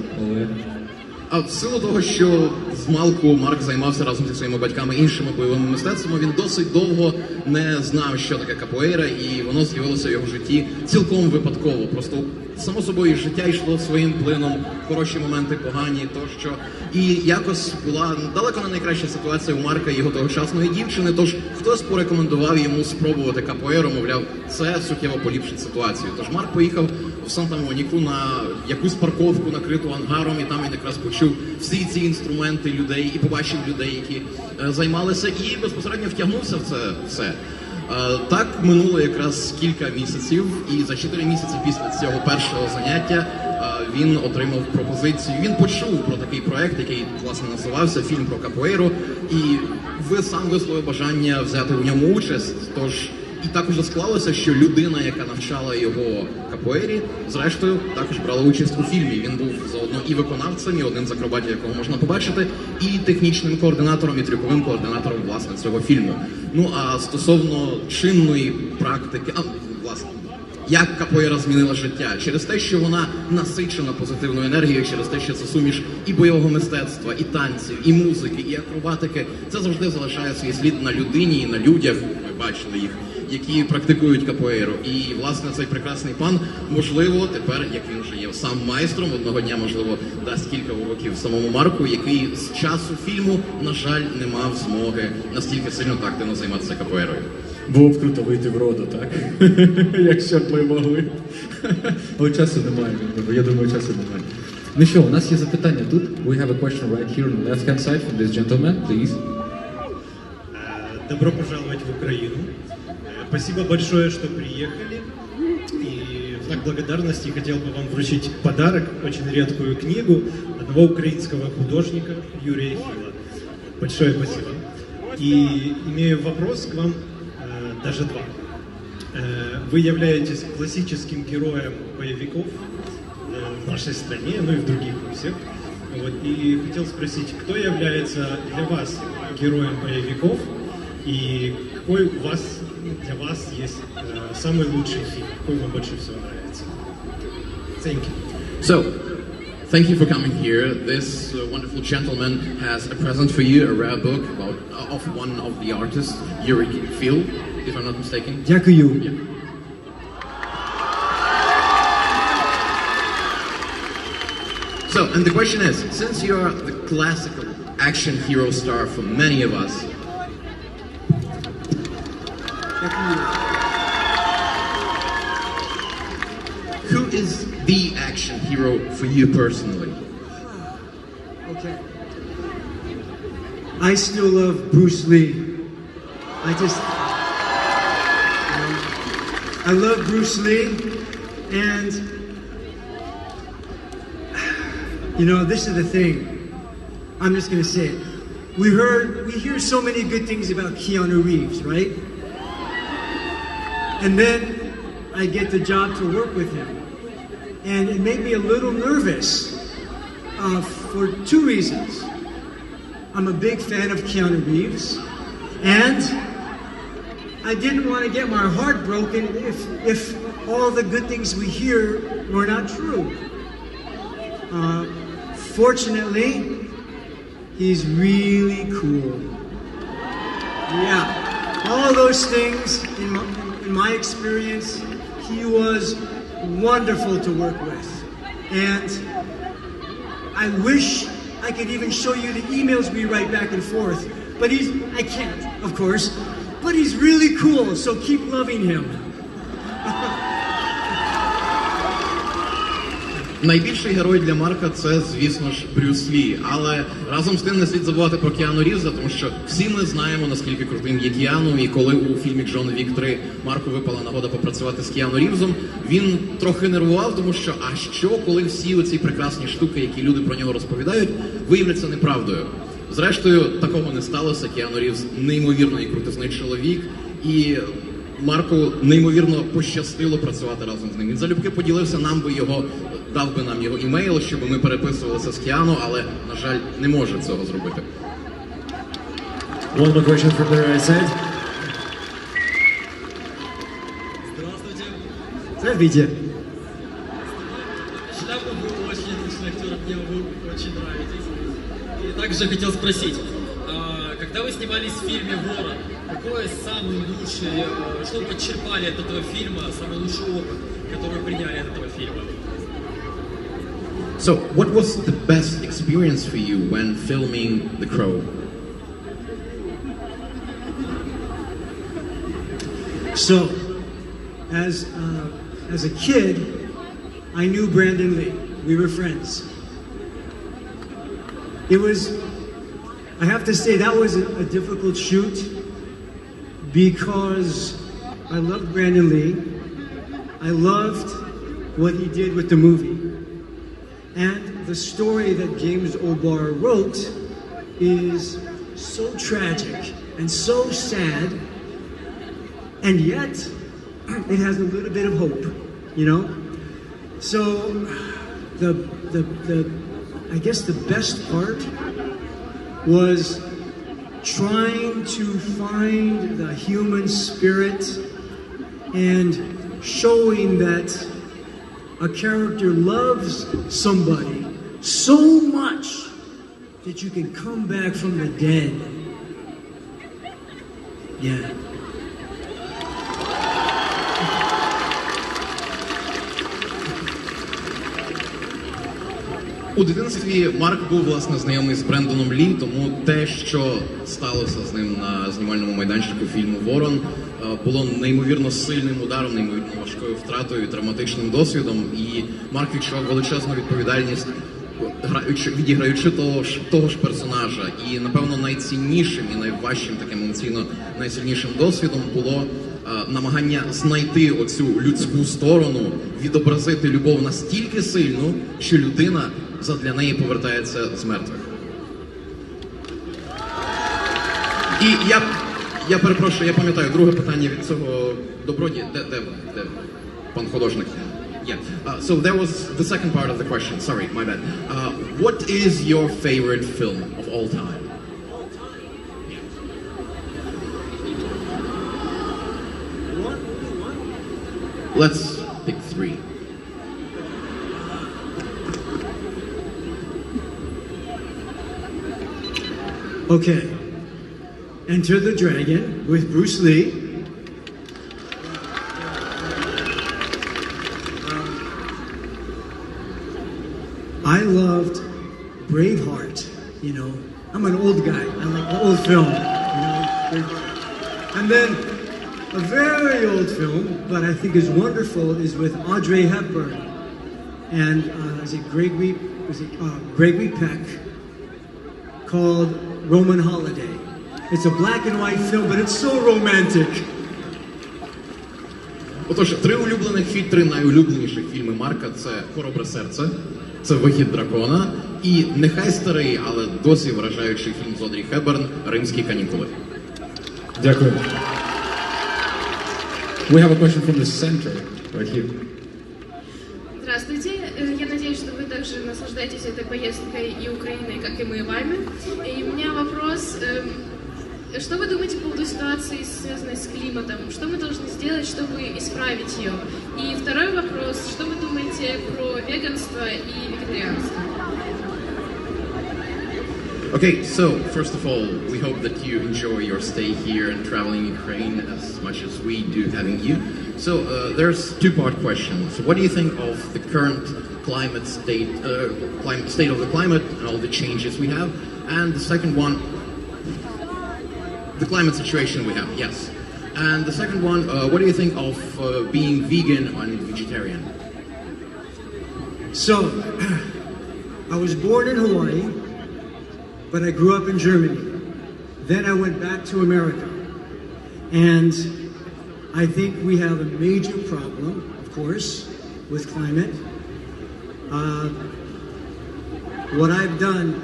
А в силу того, що змалку Марк займався разом зі своїми батьками іншими бойовими мистецтвами, він досить довго не знав, що таке капоейра, і воно з'явилося в його житті цілком випадково. Просто само собою життя йшло своїм плином, хороші моменти, погані, тощо. І якось була далеко не найкраща ситуація у Марка і його тогочасної дівчини, тож хтось порекомендував йому спробувати капоейру, мовляв, це суттєво поліпшить ситуацію. Тож Марк поїхав в Санта-Моніку на якусь парковку, накриту ангаром, і там він якраз почув всі ці інструменти людей і побачив людей, які займалися, і безпосередньо втягнувся в це все. Так минуло якраз кілька місяців, і за 4 місяці після цього першого заняття він отримав пропозицію. Він почув про такий проект, який, власне, називався «Фільм про капоейру», і сам висловив бажання взяти в ньому участь. Тож і так уже склалося, що людина, яка навчала його капоейрі, зрештою також брала участь у фільмі. Він був заодно і виконавцем, і одним з акробатів, якого можна побачити, і технічним координатором, і трюковим координатором, власне, цього фільму. Ну, а стосовно чинної практики, власне, як капоейра змінила життя? Через те, що вона насичена позитивною енергією, через те, що це суміш і бойового мистецтва, і танців, і музики, і акробатики. Це завжди залишає свій слід на людині і на людях, ви бачили їх, які практикують капоейру. І, власне, цей прекрасний пан, можливо, тепер, як він вже є сам майстром, одного дня, можливо, дасть кілька уроків самому Марку, який з часу фільму, на жаль, не мав змоги настільки сильно та активно займатися капоейрою. Було б круто вийти в роду, так? Якщо б ми могли. Але часу немає, я думаю, часу немає. Ну що, у нас є запитання тут. We have a question right here on the left-hand side from this gentleman, please. Добро пожаловать в Украину. Спасибо большое, что приехали. И в знак благодарности хотел бы вам вручить подарок, очень редкую книгу одного украинского художника Юрия Хила. Большое спасибо. И имею вопрос к вам, даже два. Вы являетесь классическим героем боевиков в нашей стране, ну и в других у всех. Вот, и хотел спросить, кто является для вас героем боевиков и какой у вас, для вас есть самый лучший фильм, какой вам больше всего нравится? Thank you. So, thank you for coming here. This wonderful gentleman has a present for you, a rare book about of one of the artists, Yuri Phil, if I'm not mistaken. Дякую. Yeah. So, and the question is, since you are the classical action hero star for many of us, who is the action hero for you personally? Okay. I still love Bruce Lee. I love Bruce Lee, and this is the thing. I'm just gonna say it. We hear so many good things about Keanu Reeves, right? And then I get the job to work with him. And it made me a little nervous for two reasons. I'm a big fan of Keanu Reeves, and I didn't want to get my heart broken if all the good things we hear were not true. Fortunately, he's really cool. Yeah, all those things in my experience, he was wonderful to work with. And I wish I could even show you the emails we write back and forth, but I can't, of course, but he's really cool, so keep loving him. Найбільший герой для Марка це, звісно ж, Брюс Лі. Але разом з тим не слід забувати про Кіану Рівза, тому що всі ми знаємо, наскільки крутим є Кіану. І коли у фільмі «Джон Вік 3» Марку випала нагода попрацювати з Кіану Рівзом, він трохи нервував, тому що а що, коли всі оці прекрасні штуки, які люди про нього розповідають, виявляться неправдою. Зрештою, такого не сталося. Кіану Рівз неймовірно і крутизний чоловік. І Марку неймовірно пощастило працювати разом з ним. Він залюбки поділився дав би нам його імейл, щоб ми переписувалися з Кіану, але, на жаль, не може цього зробити. One more question from the right side. Здравствуйте. Шляпу вы очень отличный актер, мне вы очень нравитесь. И также хотел спросить, когда вы снимались в фильме «Ворон», какой самый лучший, что вы подчерпали от этого фильма, самый лучший опыт, который вы приняли от этого фильма? So, what was the best experience for you when filming The Crow? So, as a kid, I knew Brandon Lee. We were friends. I have to say, that was a difficult shoot because I loved Brandon Lee. I loved what he did with the movie. And the story that James O'Barr wrote is so tragic and so sad, and yet it has a little bit of hope, you know? So I guess the best part was trying to find the human spirit and showing that a character loves somebody so much that you can come back from the dead. Yeah. У дитинстві Марк був, власне, знайомий з Брендоном Лі, тому те, що сталося з ним на знімальному майданчику фільму «Ворон», було неймовірно сильним ударом, неймовірно важкою втратою і травматичним досвідом. І Марк відчував величезну відповідальність, відіграючи того ж персонажа. І, напевно, найціннішим і найважчим, таким емоційно найсильнішим досвідом було намагання знайти оцю людську сторону, відобразити любов настільки сильну, що людина задля неї повертається з мертвих. І я перепрошую, я пам'ятаю, друге питання від цього добродія. Де пан художник? Yeah. So there was the second part of the question. Sorry, my bad. What is your favorite film of all time? Let's pick 3. Okay. Enter the Dragon with Bruce Lee. I loved Braveheart, you know. I'm an old guy. I like the old film, you know. And then a very old film, but I think is wonderful, is with Audrey Hepburn and Gregory Peck, called Roman Holiday. It's a black and white film, but it's so romantic. Отож, 3 найулюбленіших фільми Марка – це «Хоробре серце», це «Вихід дракона» і нехай старий, але досі вражаючий фільм з Одрі Хепберн «Римські канікули». Дякую. We have a question from the center, right here. Здравствуйте. Я надеюсь, что вы также наслаждаетесь этой поездкой и Украиной, как и мы вами. И у меня вопрос. Что вы думаете по поводу ситуации, связанной с климатом? Что мы должны сделать, чтобы исправить ее? И второй вопрос. Что вы думаете про веганство и вегетарианство? Okay, so first of all, we hope that you enjoy your stay here and traveling in Ukraine as much as we do having you. So there's 2-part questions. So what do you think of the current state of the climate and all the changes we have? And the second one, the climate situation we have, yes. And the second one, what do you think of being vegan and vegetarian? So, I was born in Hawaii, but I grew up in Germany. Then I went back to America. And I think we have a major problem, of course, with climate. What I've done,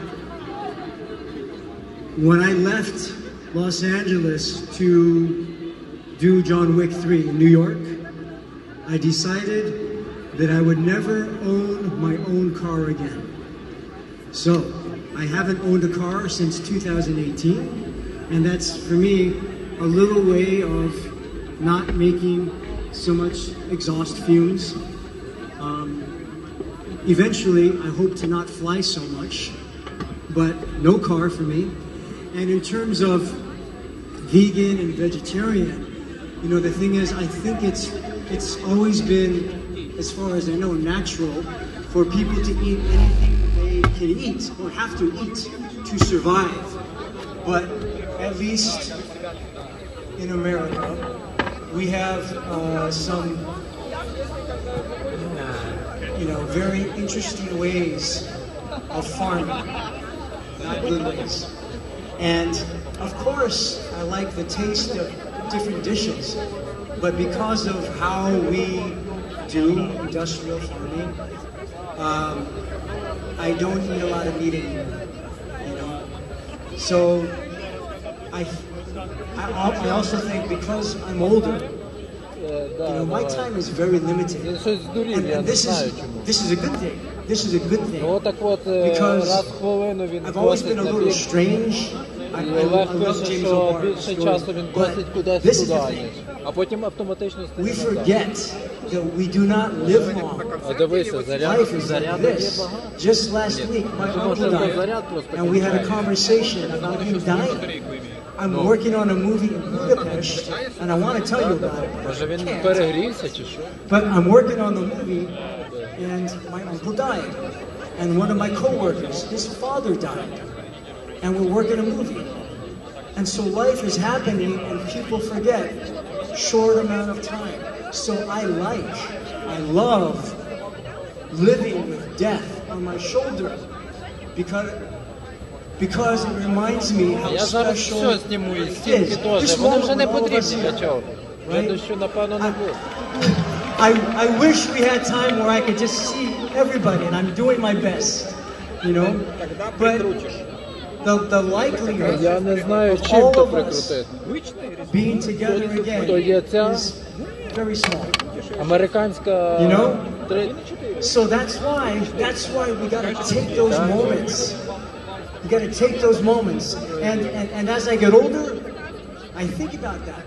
when I left Los Angeles to do John Wick 3 in New York, I decided that I would never own my own car again. So, I haven't owned a car since 2018, and that's, for me, a little way of not making so much exhaust fumes. Eventually, I hope to not fly so much, but no car for me. And in terms of vegan and vegetarian, you know, the thing is, I think it's always been, as far as I know, natural for people to eat anything they can eat or have to eat to survive. But at least in America, we have some, you know, very interesting ways of farming, not good ways. And of course, I like the taste of different dishes, but because of how we do industrial farming, I don't eat a lot of meat anymore, you know. So I also think because I'm older, you know, my time is very limited, and this is a good thing. This is a good thing because I've always been a little strange. I love James O'Barr's story, but this is the thing. We forget that we do not live long. Life is like this. Just last week, my uncle died, and we had a conversation about him dying. I'm working on a movie in Budapest, and I want to tell you about it. But I'm working on the movie, and my uncle died. And one of my co-workers, his father died. And we're working a movie. And so life is happening, and people forget. Short amount of time. So I love living with death on my shoulder. Because it reminds me how special it is. This moment when all of us here, right? I wish we had time where I could just see everybody, and I'm doing my best, you know? But the likelihood of all of us being together again is very small. You know? So that's why we gotta take those moments. You gotta take those moments. And as I get older, I think about that.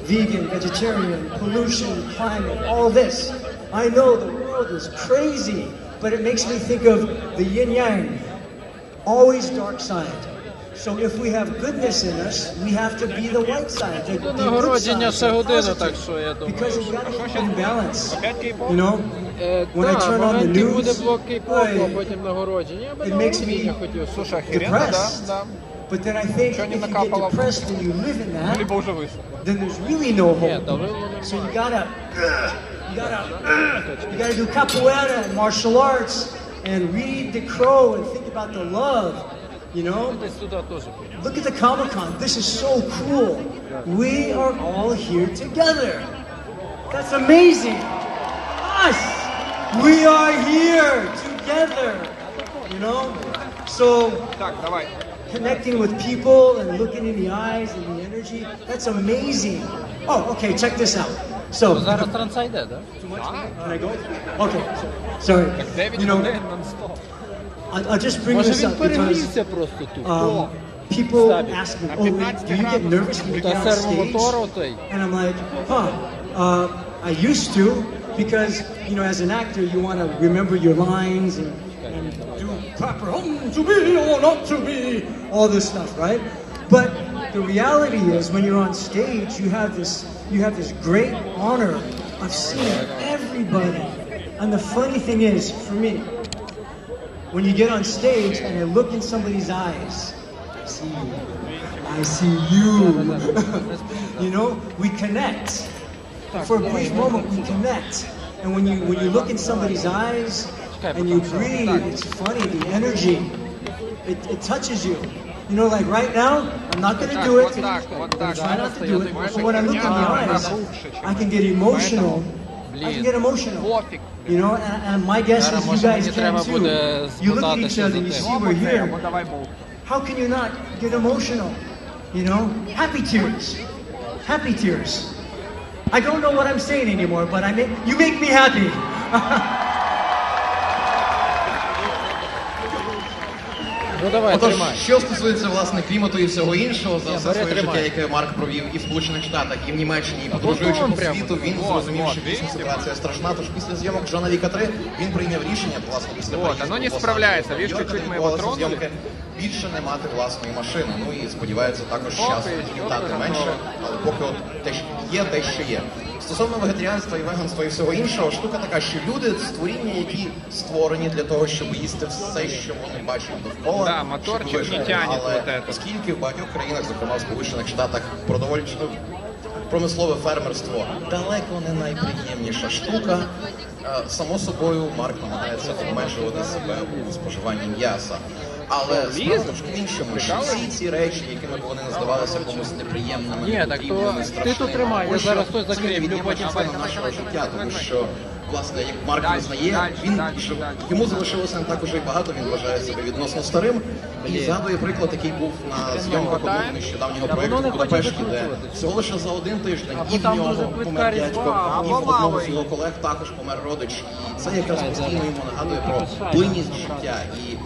Vegan, vegetarian, pollution, climate, all this. I know the world is crazy, but it makes me think of the yin-yang. Always dark side. So if we have goodness in us, we have to be the white side, the good side, the positive, because it's got to be in balance. You know, when I turn on the news, it makes me depressed. But then I think if you get depressed and you live in that, then there's really no hope. So you gotta do capoeira and martial arts and read The Crow and think about the love. You know? Look at the Comic-Con. This is so cool. We are all here together. That's amazing. Us. We are here together. You know? So, connecting with people and looking in the eyes and the energy, that's amazing. Oh, okay, check this out. So, too much? Can I go? Okay, sorry. You know, I'll just bring this up because people ask me, oh, do you get nervous when you get on stage? And I'm like, I used to, because, you know, as an actor, you want to remember your lines and do proper, to be or not to be, all this stuff, right? But the reality is, when you're on stage, you have this great honor of seeing everybody. And the funny thing is, for me, when you get on stage and I look in somebody's eyes, I see you. You know, we connect. For a brief moment, we connect. And when you look in somebody's eyes, and you breathe. It's funny, the energy. It touches you. You know, like right now, I'm not going to do it. I'm going to try not to do it. But when I look in the eyes, I can get emotional. I can get emotional. You know, and my guess is you guys can too. You look at each other, you see we're here. How can you not get emotional? You know, happy tears. Happy tears. I don't know what I'm saying anymore, but you make me happy. Отож, що стосується, власне, клімату і всього іншого, за все своє життя, яке Марк провів і в Сполучених Штатах, і в Німеччині, і подорожуючи по світу, він зрозумів, що дійсно ситуація страшна, тож після зйомок Джона Віка 3 він прийняв рішення, власне, після зйомки більше не мати власної машини. Ну і сподівається також з часом літати менше, але поки от є те, що є. Стосовно вегетаріанства і веганства і всього іншого, штука така, що люди – створіння, які створені для того, щоб їсти все, що вони бачать довкола, щоб вижити. Але оскільки в багатьох країнах, зокрема в Сполучених Штатах, промислове фермерство далеко не найприємніша штука, само собою Марк намагається обмежувати себе у споживанні м'яса. Але справа в іншому, що всі ці речі, якими б вони не здавалися комусь неприємними, непотрібними, страшними, ось це невід'ємна частина нашого життя, тому що, власне, як Марк визнає, йому залишилося не так уже й багато, він вважає себе відносно старим, і згадує приклад, який був на зйомках одного нещодавнього проєкту в Будапешті, де всього лише за один тиждень і в нього помер дядько, і в одного з його колег також помер родич, і це якраз постійно йому нагадує про плинність життя. І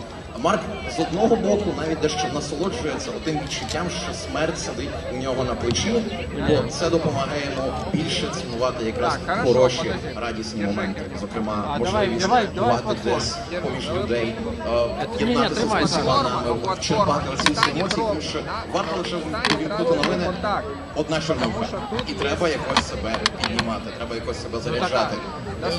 Марк з одного боку навіть дещо насолоджується тим відчуттям, що смерть сидить у нього на плечі, бо це допомагає йому більше цінувати якраз хороші, радісні моменти. Зокрема, можливість бувати десь поміж людей, єднатися з пасіонами, черпати ці всі емоції, тому що варто лише увімкнути новини одна чорнуха. І треба якось себе піднімати, треба якось себе заряджати.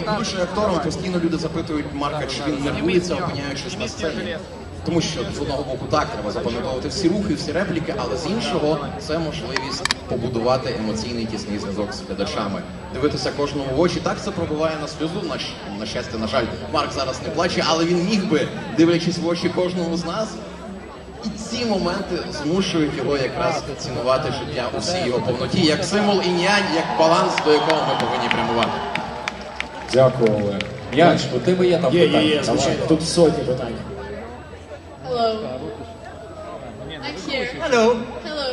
Будучи актором, постійно люди запитують Марка, чи він нервується, опиняючись на сцені. Тому що з одного боку так, треба запам'ятовувати всі рухи, всі репліки, але з іншого це можливість побудувати емоційний тісний зв'язок з глядачами. Дивитися кожному в очі, так це пробиває на сльозу, на щастя, на жаль, Марк зараз не плаче, але він міг би, дивлячись в очі кожному з нас, і ці моменти змушують його якраз цінувати життя у всій його повноті, як символ інь-янь, як баланс, до якого ми повинні прямувати. Дякую, Олег. Янч, у тебе є там питання? Є, звичайно. Тут сотні питань. Hello. I'm here. Hello. Hello.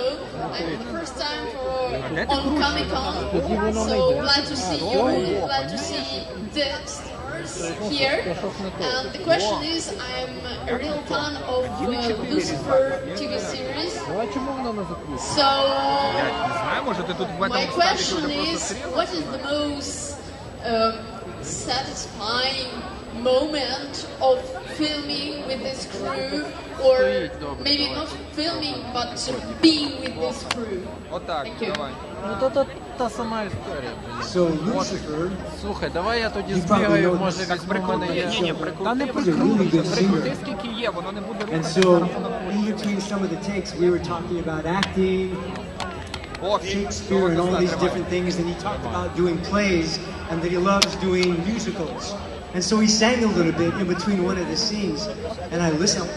First time on Comic-Con, so glad to see you, glad to see the stars here. And the question is, I'm a real fan of Lucifer TV series. So, my question is, what is the most satisfying moment of filming with this crew, or maybe not filming, but being with this crew? Thank you. Ну то та сама історія. So Lucifer, Слухай, давай я тоді збігаю, може візьму, в мене є. Ні, та не прикрути, прикрути скільки є, воно не буде and рухатися so на рахунок in between some of the takes we were talking about acting, Shakespeare and all these different things, and he talked about doing plays and that he loves doing musicals. And so he sang a little bit in between one of the scenes, and I listened.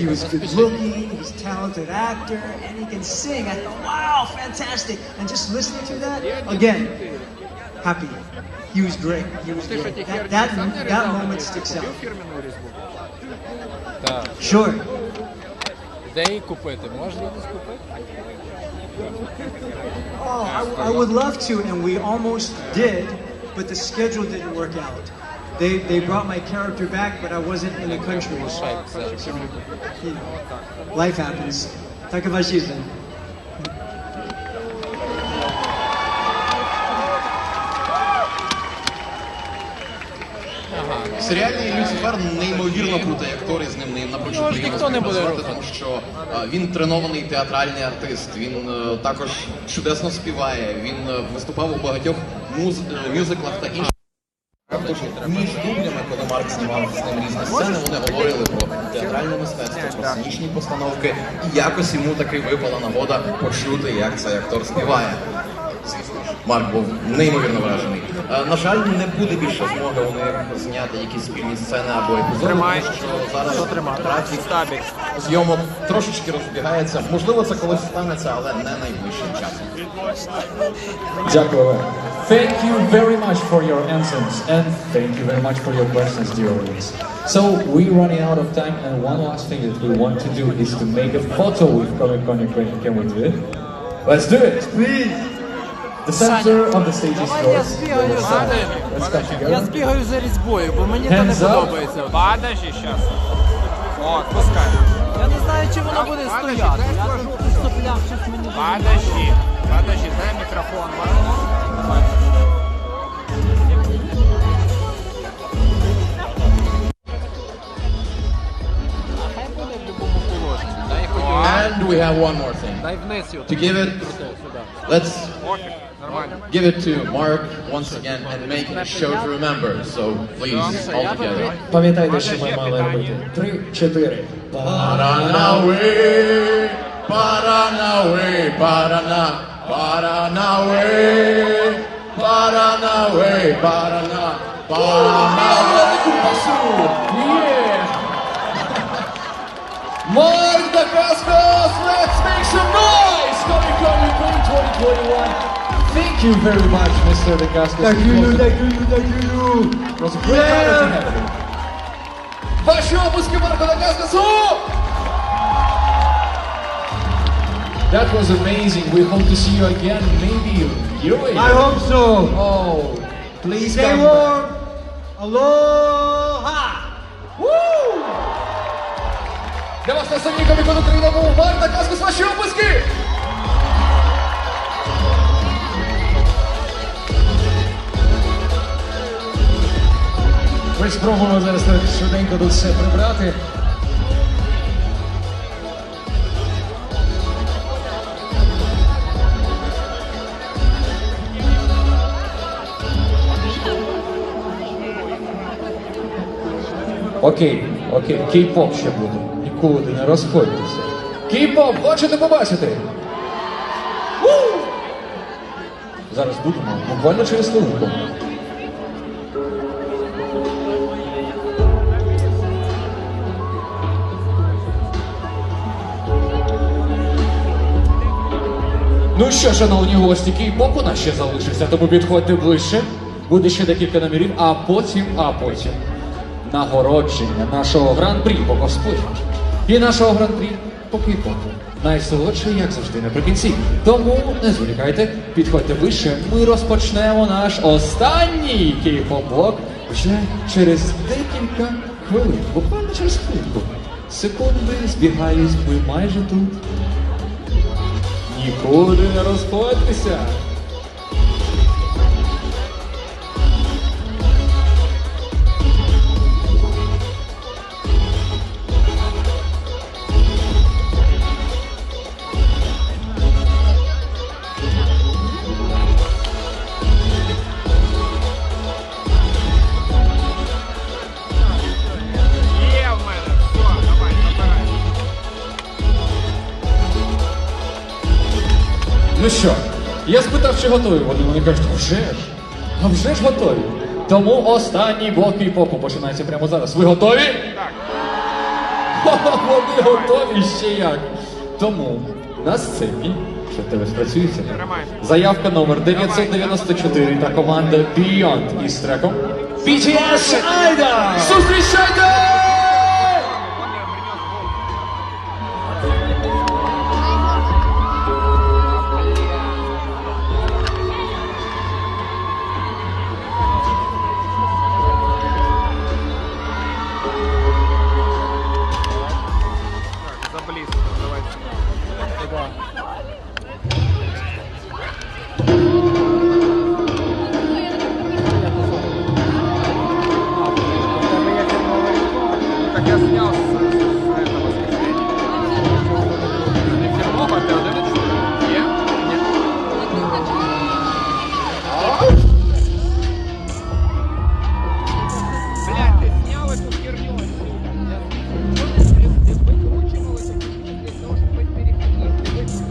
He was good looking, he's a talented actor, and he can sing. I thought, wow, fantastic. And just listening to that, again, happy. He was great. He was great. That moment sticks out. Так. Sure. Де її купити? Можна її десь купити? Oh, I would love to, and we almost did, but the schedule didn't work out. They brought my character back, but I wasn't in the country. So, you know, life happens. Так и в жизни. Серіальний Люцифер неймовірно крутий актор, і з ним напрочуд приємно співпрацювати, тому що він тренований театральний артист, він також чудесно співає, він виступав у багатьох мюзиклах та інших. Тож між дублями, коли Марк знімав з ним різні сцени, вони говорили про театральне мистецтво, про сценічні постановки, і якось йому таки випала нагода почути, як цей актор співає. Марк був неймовірно вражений. На жаль, не буде більше змоги у них зняти якісь спільні сцени або епізоди, Тримай. тому що зараз графік Стабік. зйомок трошечки розбігається. Можливо, це колись станеться, але не найближчим часом. Дякую. Thank you very much for your answers and thank you very much for your questions, dear audience. So we're running out of time and one last thing that we want to do is to make a photo with Comic-Con Ukraine. Can we do it? Let's do it! Please! The center of the stage is Давай я yours. збігаю за ним. Let's come Я together. збігаю за різьбою, бо мені то не Hands up. подобається. Подожди, щас. О, пускай. Я не знаю, чи воно буде стояти. Я тут стопляв, щось мені... Подожди, дай мікрофон. And we have one more thing. Дай вниз його. To give it, let's Нормально. give it to Mark once again and make it a show to remember. So please, all together. Пам'ятайте, що ми мали робити. 3, 4. Paranaway, Paranaway, Parana, Paranaway, Paranaway, Parana, Yeah! Mark Dacascos, let's make some noise! Comic-Con Ukraine 2021. Thank you very much, Mr. Dacascos. Thank you. It was a great honor to have you. Ваші опуски, Марко Дакаскасу! That was amazing. We hope to see you again, maybe you. I hope so. Oh, please Stay come warm. back. Aloha! Woo! Для вас на сцені Comic-Con Україна був Марк Дакаскас. Ваші опуски! Ми спробуємо зараз так швиденько тут все прибрати. Окей, кей-поп ще буде. Нікуди не розходьтеся. Кей-поп, хочете побачити? У! Зараз будемо, буквально через хвилинку. Ну що, шановні гості, кей-поп у нас ще залишився, тому підходьте ближче. Буде ще декілька номерів, а потім нагородження нашого гран-прі по косплею. І нашого гран-прі по кей-попу. Найсолодше, як завжди, наприкінці. Тому не зволікайте, підходьте ближче. Ми розпочнемо наш останній кей-поп-блок вже через декілька хвилин. Буквально через хвилинку. Секунди збігають, ми майже тут. Нікуди не розходьтеся. Є в мене. Все, давай, забирай. Ну що, я спитав, чи готові вони. Вони кажуть, а вже ж готові. Тому останній блок кей-попу починається прямо зараз. Ви готові? Так. Вони готові ще як. Тому на сцені, що в тебе спрацюється, заявка номер 994 та команда Beyond із треком BTS Idol! Зустрічайте! Заблизко, давайте. Так я снял с этого воскресенья. Не фирмовый, а ты один что ли? Нет? Блядь, ты снял эту херню. Ты выкручивал эту херню для того, чтобы переходить.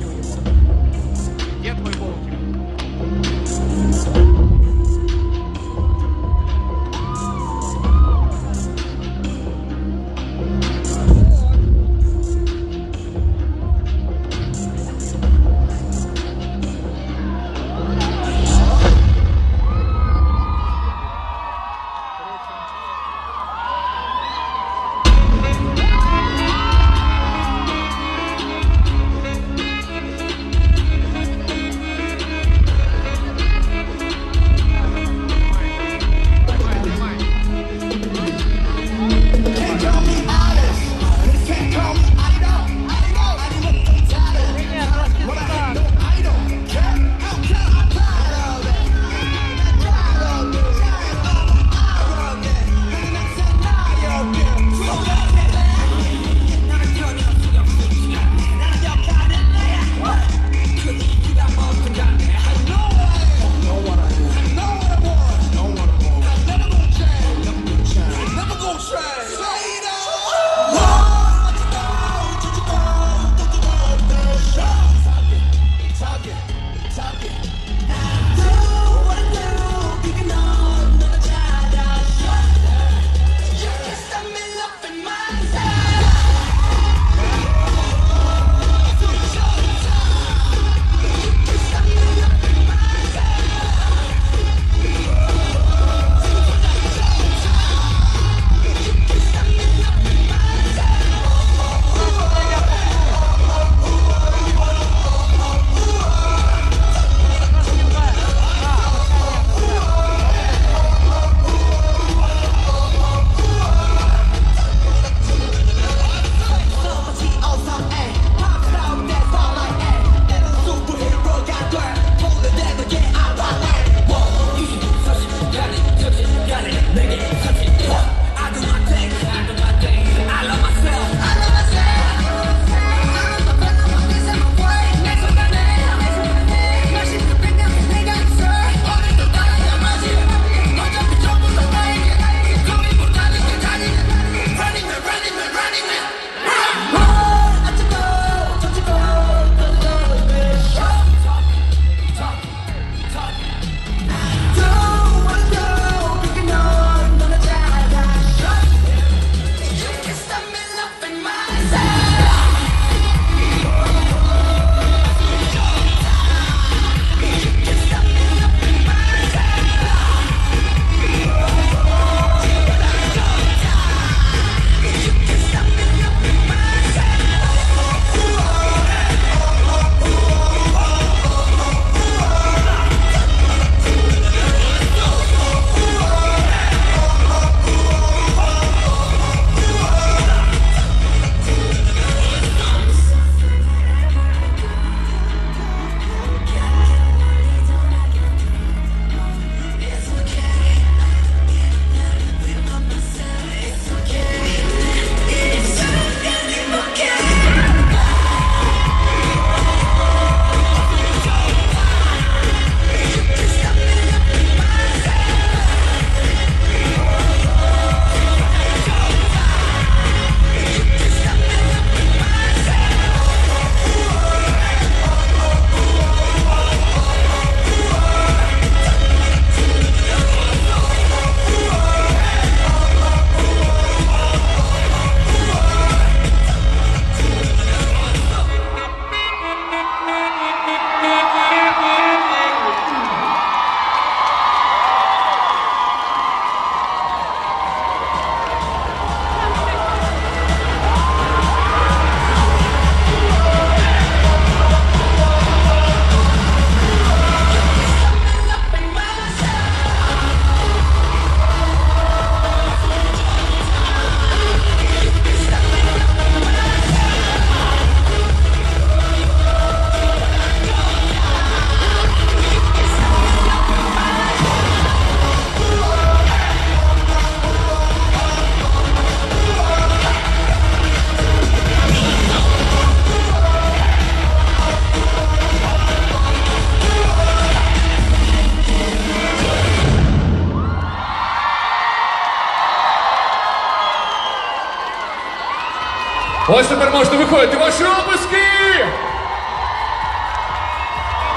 Ось тепер можете виходити ваші описки!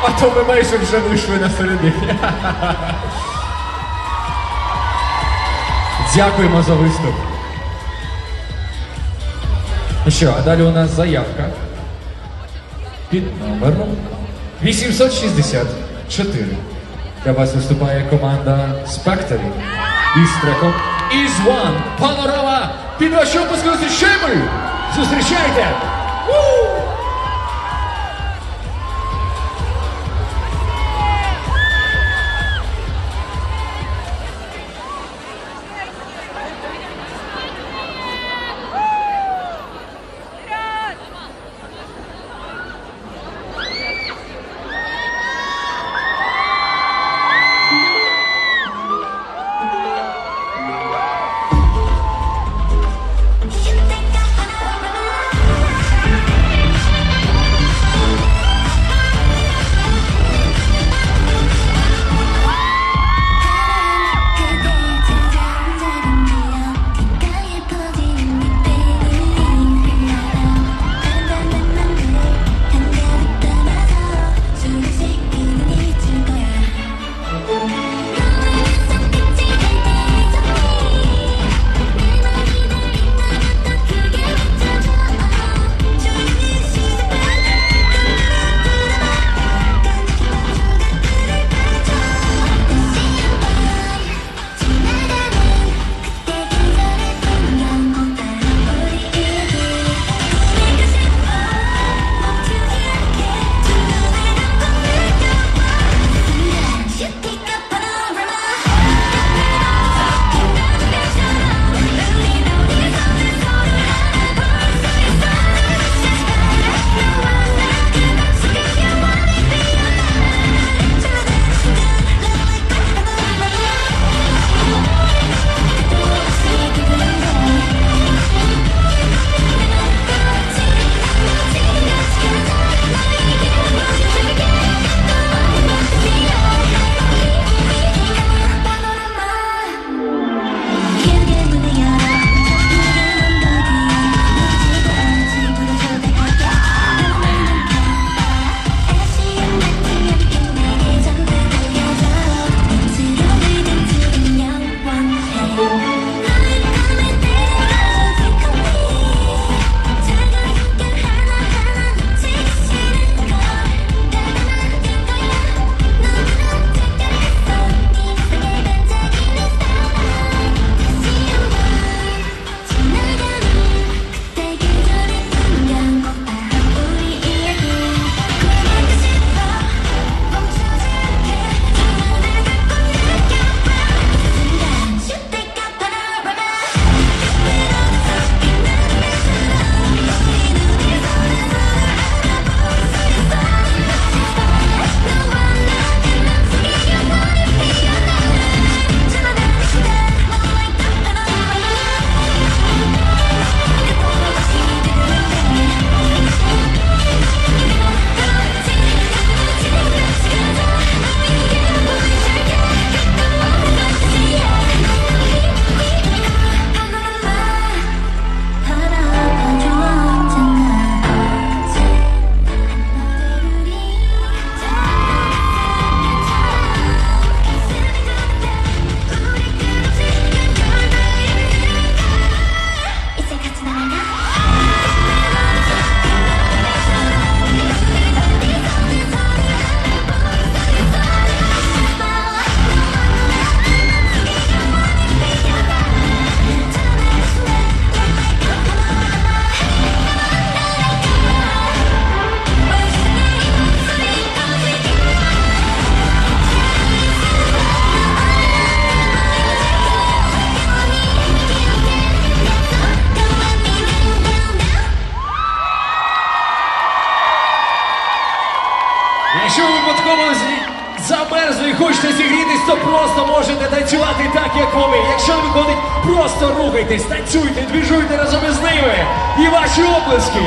А то ми майже вже вийшли на середині. Дякуємо за виступ. Ну що, а далі у нас заявка під номером 864. Для вас виступає команда Spectre із треком Is One. Панорама під ваші опуски зустрічаємо! Зустрічайте! Якщо ви випадково замерзли і хочете зігрітись, то просто можете танцювати так, як вони. Якщо не виходить, просто рухайтесь, танцюйте, двіжуйте разом із ними. І ваші оплески.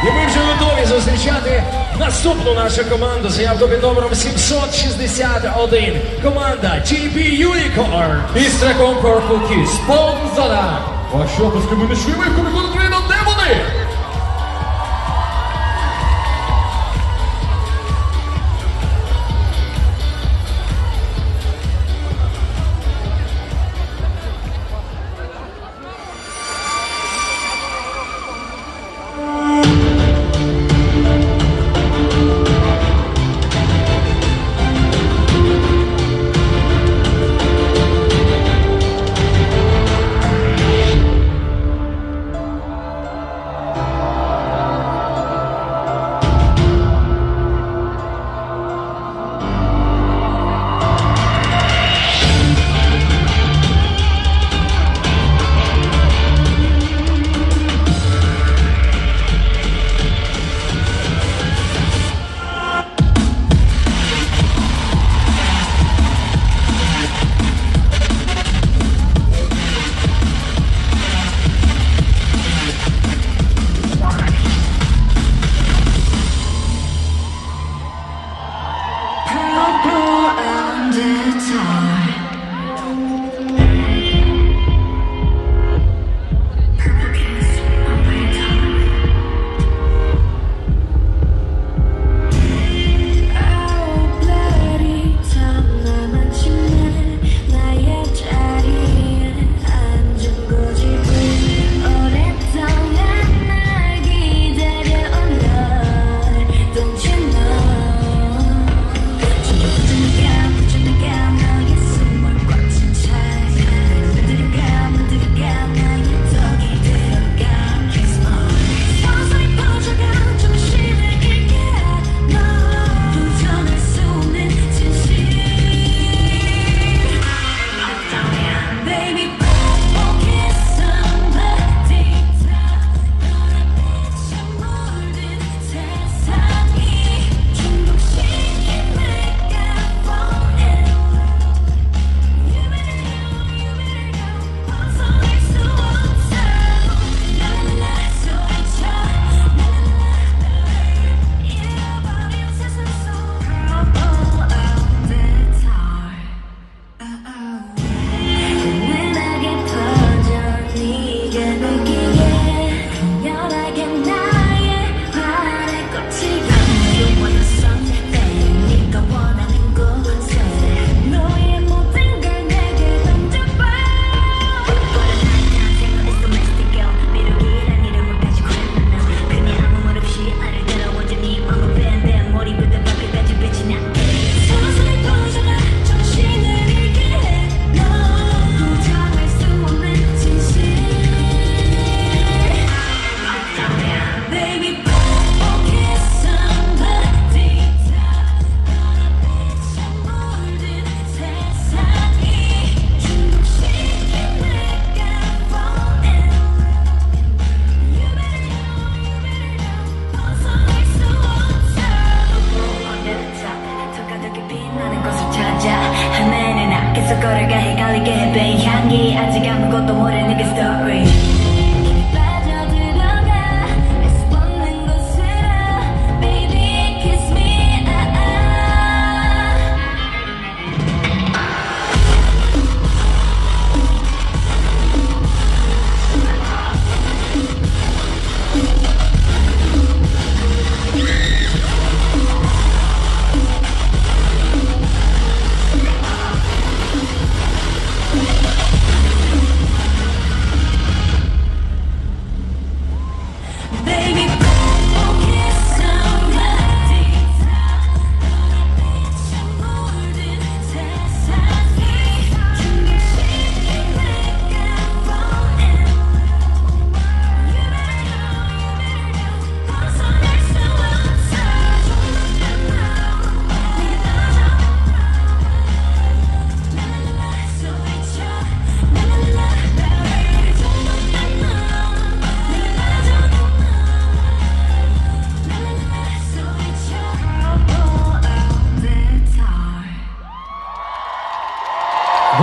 І ми вже готові зустрічати наступну нашу команду. Заявку під номером 761. Команда TP Unicorn. Із треком Purple Kiss. Спонсора Ваші обласки ми не чуємо, коли будуть видно, де вони?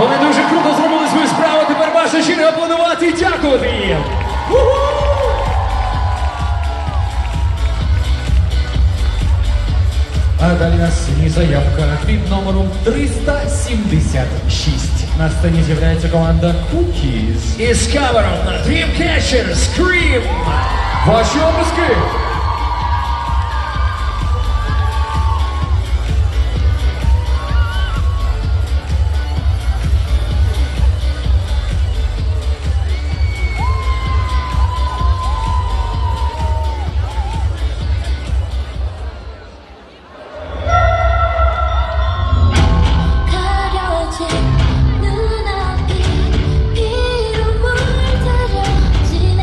Вони дуже круто зробили свою справу, тепер ваша черга аплодувати і дякувати їм. А далі на сцені заявка під номером 376. На сцені з'являється команда Cookies. Із кавером на Dreamcatcher Scream. Ваші обласки! 가려진 눈앞이 피로 물들여지네.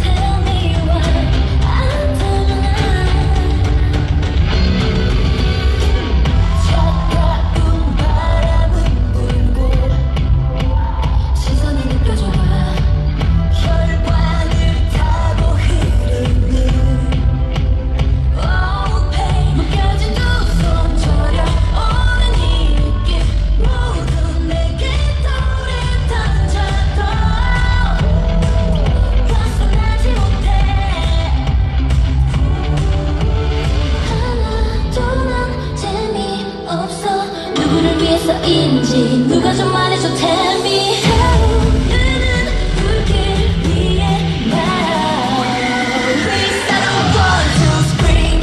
Tell me why I'm turning. 차가운 바람은 불고 시선이 느껴져와 혈관을 타고 흐르는 Oh pain 묶여진 두 손 저려오는 이 느낌 모두 내게 돌을 던져도 벗어나지 못해. 하나도 난 재미없어. 누구를 위해서인지 누가 좀 말해줘. Tell me. 타오르는 불길 위에 날 Please I don't want to scream.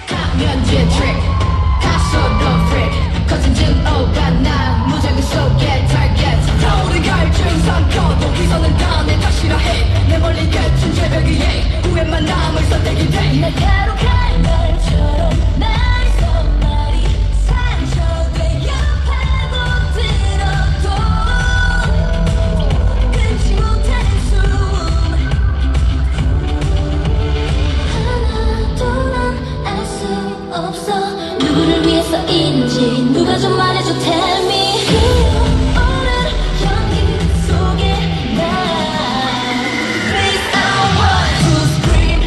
가면제 트릭 가소도 프릭 거친 증오가 난 무작위 속에 target 타오른 갈증 삼켜도 위선은 다내 탓이라 해내 멀리 겹친 절벽 위에 후회만 남을 선택이 돼. 날카로운 말처럼 날 손발이 상처되어 파고들어도 끊지 못하는 숨. 하나도 난 알 수 없어. 누구를 위해서인지 누가 좀 말해줘. Tell me. 오늘 연기 속에 난 Please I don't want to scream.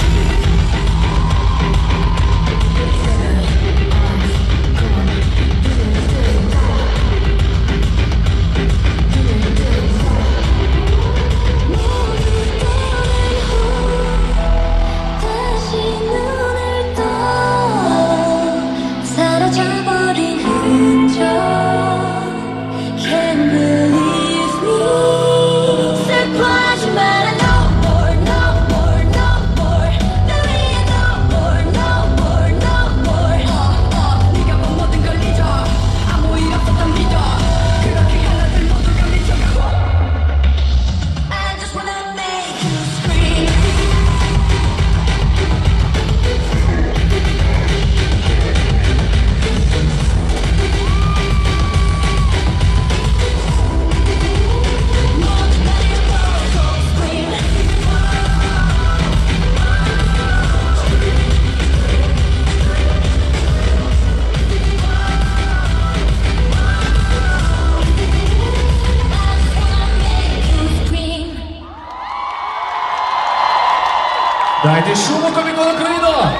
다시 눈을 떠 사라져버린 흔적 Can't believe me. 슬퍼하지 마라. No more, no more, no more. 날 위해 no more, no more, no more. 네가 본 모든 걸 잊어. 아무 일 없었던 믿어. 그렇게 하나들 모두가 미쳐가. I just wanna make you scream. Дайте шуму комікону країно!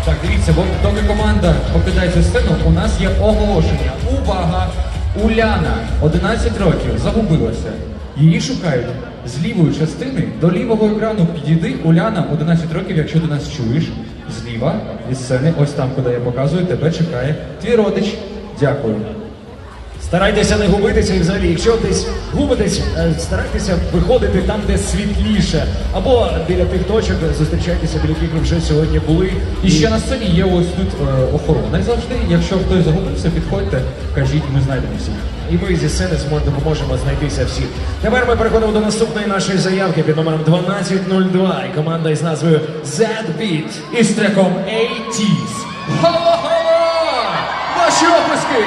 Так, дивіться, бо доки команда покидає цю сцену, у нас є оголошення. Увага! Уляна, 11 років, загубилася. Її шукають з лівої частини до лівого екрану. Підійди, Уляна, 11 років, якщо ти нас чуєш, зліва від сцени, ось там, куди я показую, тебе чекає твій родич. Дякую. Старайтеся не губитися і взагалі, якщо десь губитесь, старайтеся виходити там, де світліше. Або біля тих точок зустрічайтеся, біля яких ви вже сьогодні були. І ще на сцені є ось тут охорона. І завжди, якщо хтось загубився, підходьте, кажіть, ми знайдемо всіх. І ми зі сцени допоможемо знайтися всіх. Тепер ми переходимо до наступної нашої заявки під номером 1202. І команда із назвою Z-Beat із треком 80s. Ха-ха-ха! Ваші оплески!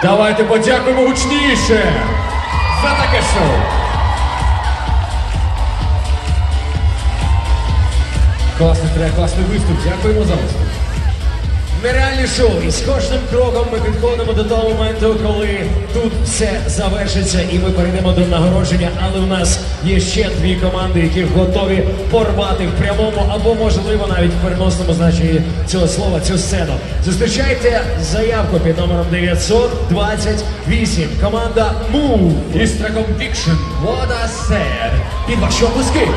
Давайте подякуємо гучніше за таке шоу. Класний трек, класний виступ. Дякуємо за вас. Нереальне шоу. І з кожним кроком ми підходимо до того моменту, коли тут все завершиться і ми перейдемо до нагородження. Але у нас є ще дві команди, які готові порвати в прямому або, можливо, навіть в переносному значенні цього слова, цю сцену. Зустрічайте заявку під номером 928. Команда Move із треком Fiction. What I said. Під ваші оплески.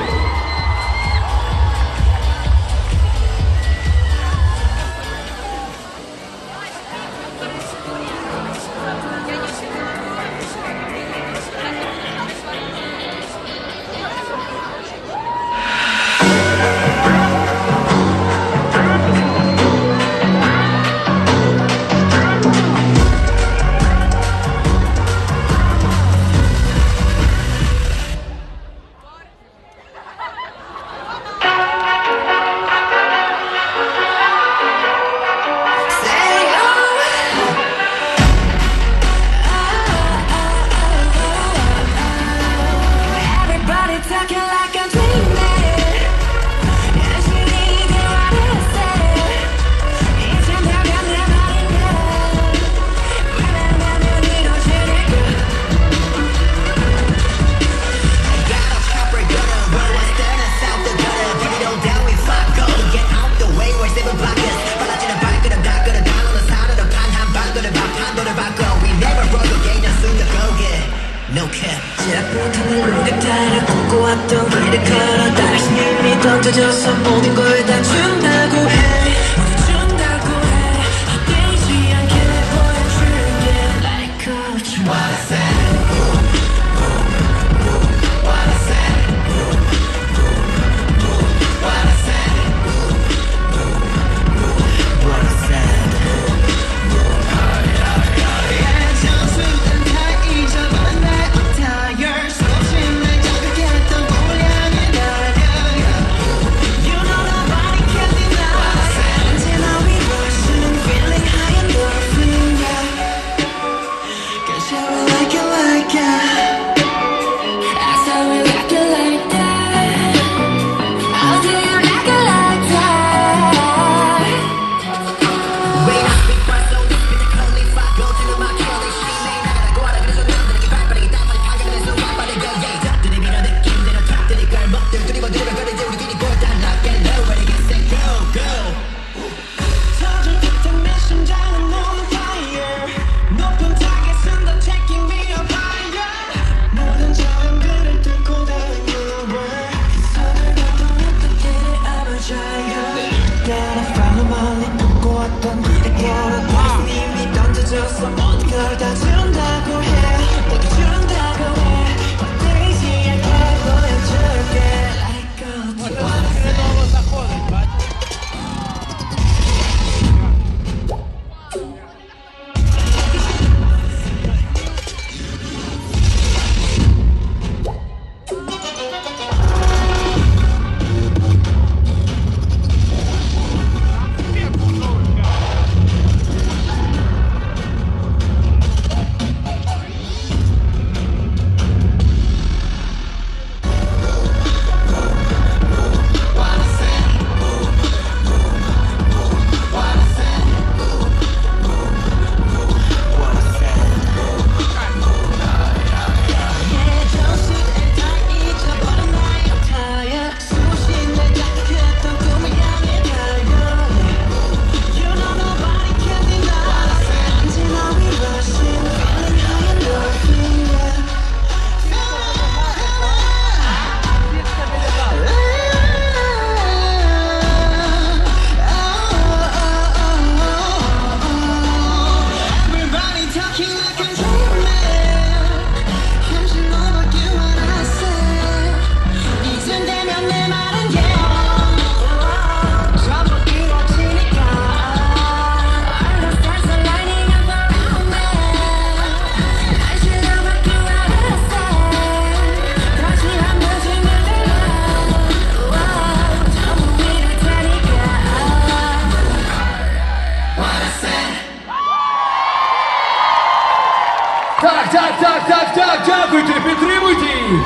Так, дякуйте, підтримуйте їх.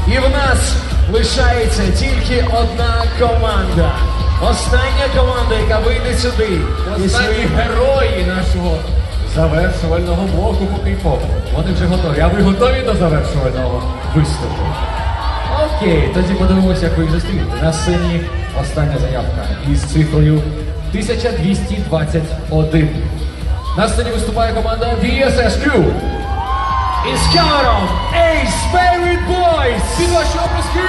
І в нас лишається тільки одна команда. Остання команда, яка вийде сюди. Останні герої нашого завершувального блоку по кей-попу. Вони вже готові. А ви готові до завершувального виступу? Окей, тоді подивимося, як ви їх зустрінете. На сцені остання заявка із цифрою 1221. На сцені виступає команда VSSQ. І скаутом Ace Spirit Boys. Під ваші оплески!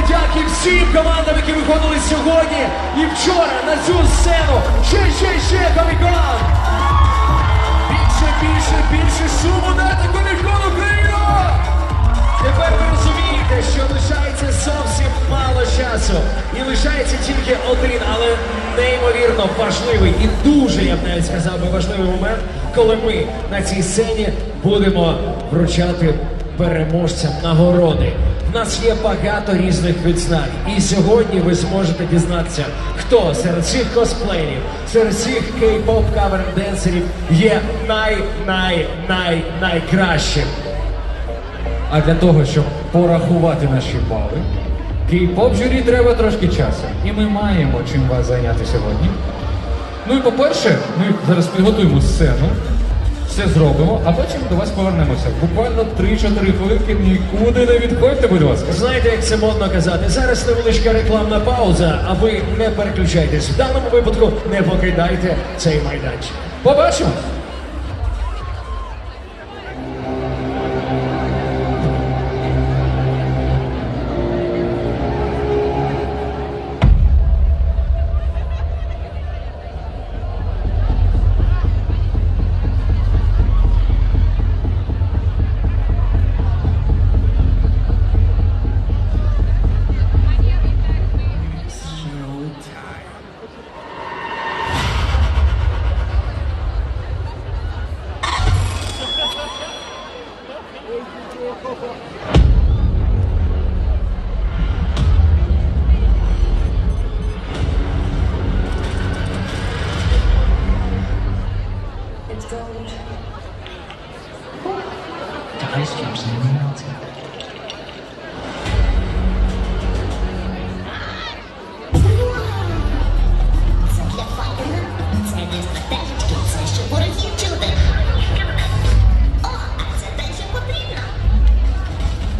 подяки всім командам, які виходили сьогодні і вчора на цю сцену. Ще Комікон! Більше шуму дати Комікон Україну! Тепер ви розумієте, що лишається зовсім мало часу. І лишається тільки один, але неймовірно важливий і дуже, я б навіть сказав би, важливий момент, коли ми на цій сцені будемо вручати переможцям нагороди. В нас є багато різних відзнак. І сьогодні ви зможете дізнатися, хто серед всіх косплеїв, серед всіх кей-поп кавер-денсерів є найкращим. А для того, щоб порахувати наші бали, кей-поп журі треба трошки часу. І ми маємо чим вас зайняти сьогодні. Ну і по-перше, ми зараз підготуємо сцену, все зробимо, а потім до вас повернемося. Буквально 3-4 хвилинки, нікуди не відходьте, будь ласка. Знаєте, як це модно казати? Зараз невеличка рекламна пауза, а ви не переключайтесь. В даному випадку не покидайте цей майданчик. Побачимось! Це для файтера, це для стратежечки, це щоб ворогів чути. О, а це те, що потрібно.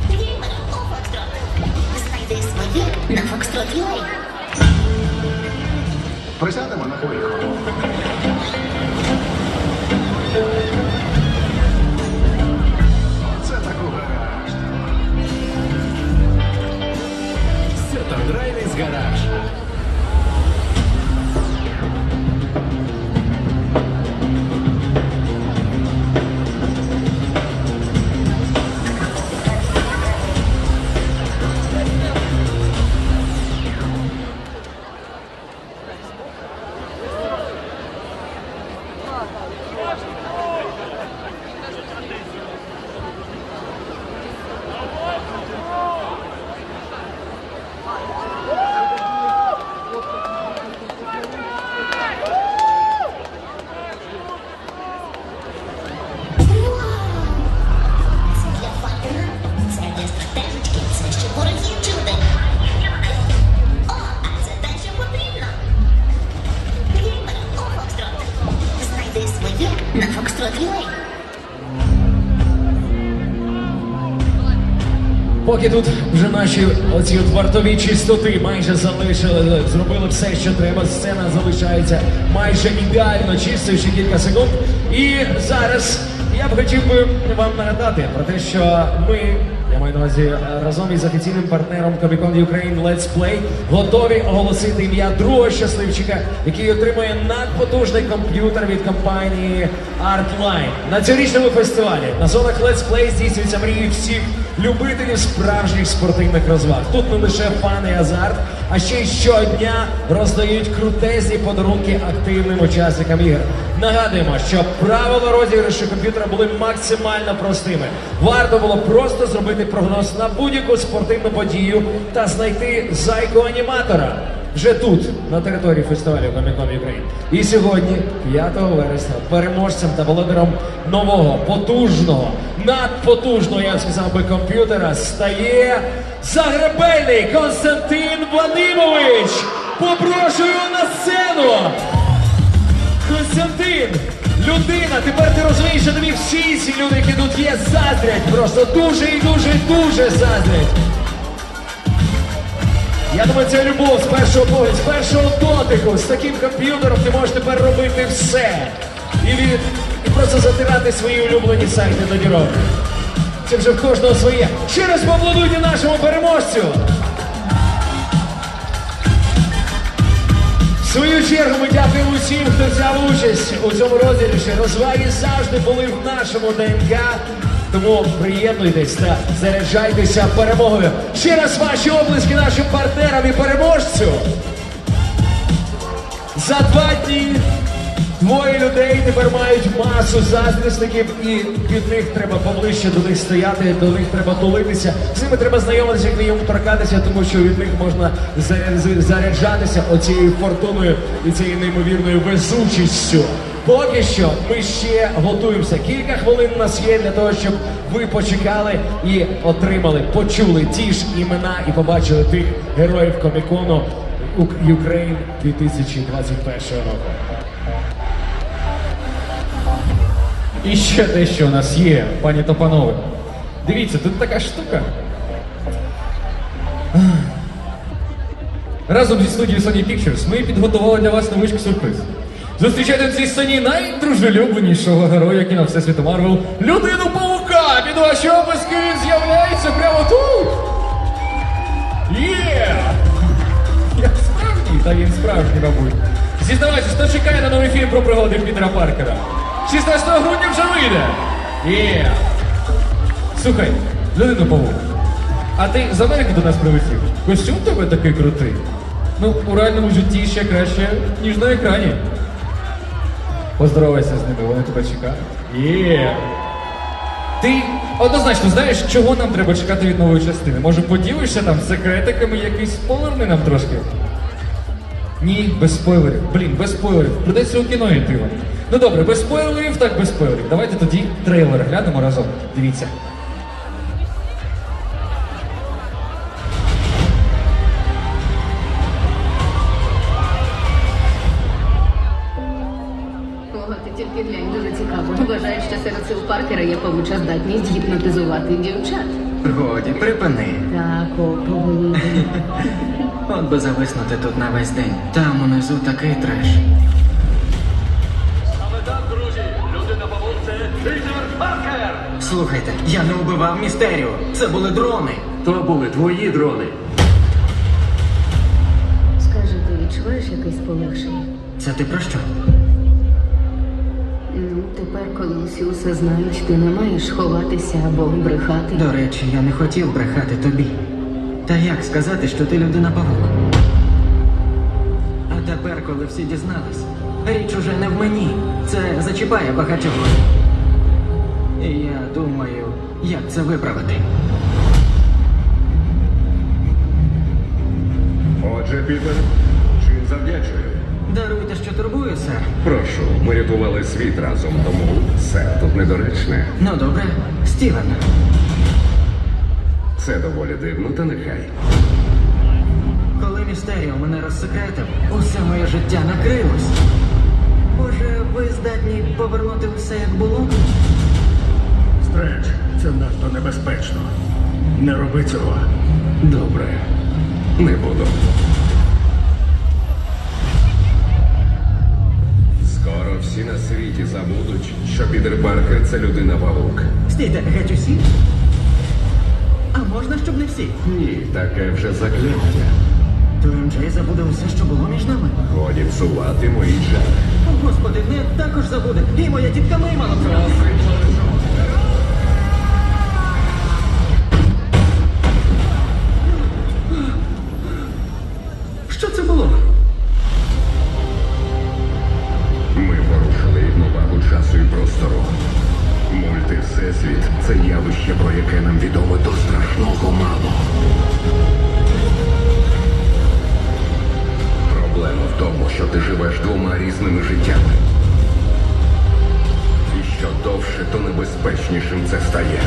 Геймера, о, Фокстрот. Знайди своє на Фокстрот.ua. Присядемо на хвильку. Це так гараж. Це так драйвіс гараж. Це для файтера, це для стратежечки, це щоб ворогів чути. О, а це те, що потрібно. Геймера, о, Фокстрот. Знайди своє на Фокстрот.ua. Поки тут вже наші оці от вартові чистоти майже залишили, зробили все, що треба, сцена залишається майже ідеально чистою, ще кілька секунд. І зараз я б хотів би вам нагадати про те, що ми, я маю на увазі, разом із офіційним партнером Comic-Con Ukraine Let's Play готові оголосити ім'я другого щасливчика, який отримує надпотужний комп'ютер від компанії Artline. На цьогорічному фестивалі на зонах Let's Play здійснюються мрії всіх любителів справжніх спортивних розваг. Тут не лише фан і азарт, а ще й щодня роздають крутезні подарунки активним учасникам ігор. Нагадуємо, що правила розіграшу комп'ютера були максимально простими. Варто було просто зробити прогноз на будь-яку спортивну подію та знайти зайку-аніматора. Вже тут, на території фестивалю Comic-Con Ukraine. І сьогодні, 5 вересня, переможцем та володарем нового, потужного, надпотужного, я б сказав би, комп'ютера стає Загребельний Константин Вадимович! Попрошую на сцену! Константин, людина, тепер ти розумієш, що тобі всі ці люди, які тут є, заздрять, просто дуже і дуже заздрять. Я думаю, це любов з першого погляду, з першого дотику. З таким комп'ютером ти можеш тепер робити все. І просто затирати свої улюблені сайти до дірок. Це вже в кожного своє. Ще раз поаплодуйте нашому переможцю! чергу ми дякуємо усім, хто взяв участь у цьому розіграші. Розваги завжди були в нашому ДНК. Тому приєднуйтесь та заряджайтеся перемогою. Ще раз ваші оплески нашим партнерам і переможцю. За 2 дні 2 людей тепер мають масу заздрісників, і від них треба поближче до них стояти, до них треба тулитися. З ними треба знайомитися, як мінімум торкатися, тому що від них можна заряджатися оцією фортуною і цією неймовірною везучістю. Поки що ми ще готуємося. Кілька хвилин у нас є для того, щоб ви почекали і отримали, почули ті ж імена і побачили тих героїв комікону Ukraine 2021 року. І ще дещо у нас є, пані та панове. Дивіться, тут така штука. Разом зі студією Sony Pictures ми підготували для вас невеличкий сюрприз. Зустрічайте в цій сцені найдружелюбленішого героя кіно Всесвіту Марвел – Людину-павука! Під ваші описки він з'являється прямо тут! Є! Як справжній? Та він справжній, мабуть. Зізнавайтесь, хто чекає на новий фільм про пригоди Пітера Паркера? 16 грудня вже вийде! Є! Слухай, Людину-павук, а ти з Америки до нас прилетів? Костюм тебе такий крутий? Ну, у реальному житті ще краще, ніж на екрані. Поздоровайся з ними, вони тебе чекають. Є! Ти однозначно знаєш, чого нам треба чекати від нової частини? Може поділишся там секретиками, якийсь спойлерни нам трошки? Ні, без спойлерів. Блін, без спойлерів. Придеться у кіно йти вам. Ну добре, без спойлерів, так без спойлерів. Давайте тоді трейлер глянемо разом. Дивіться. Ого, ти тільки глянь, дуже цікаво. Вважають, що серед сил Паркера є павуча здатність гіпнотизувати дівчат. Годі, припини. Так, повинні. От би зависнути тут на весь день. Там унизу такий треш. Саме так, друзі, Людина-павук – це Пітер Паркер! Слухайте, я не убивав Містеріо. Це були дрони. То були твої дрони. Скажи, ти відчуваєш якесь полегшення? Це ти про що? Ну, тепер, коли усі усе знають, ти не маєш ховатися або брехати. До речі, я не хотів брехати тобі. Та як сказати, що ти людина-павук? А тепер, коли всі дізнались, річ уже не в мені. Це зачіпає багатьох. І я думаю, як це виправити. Отже, Пітер, чим завдячую? Даруйте, що турбую, сер. Прошу, ми рятували світ разом, тому все тут недоречне. Ну, добре. Стівен. Це доволі дивно, та нехай. Коли Містеріо мене розсекретив, усе моє життя накрилось. Може, ви здатні повернути все, як було? Стрендж, це надто небезпечно. Не роби цього. Добре, не буду. Скоро всі на світі забудуть, що Пітер Паркер – це людина-павук. Стійте, геть усі? А можна, щоб не всі? Ні, таке вже закляття. То МД забуде усе, що було між нами? Годі псувати мої жари. О, Господи, не також забуде. І моя тітка Мей мала б. Що це було? Ми порушили рівновагу часу і простору. Мультивсесвіт – це явище, про яке нам відомо до страшного мало. Проблема в тому, що ти живеш 2 різними життями. І що довше, то небезпечнішим це стає.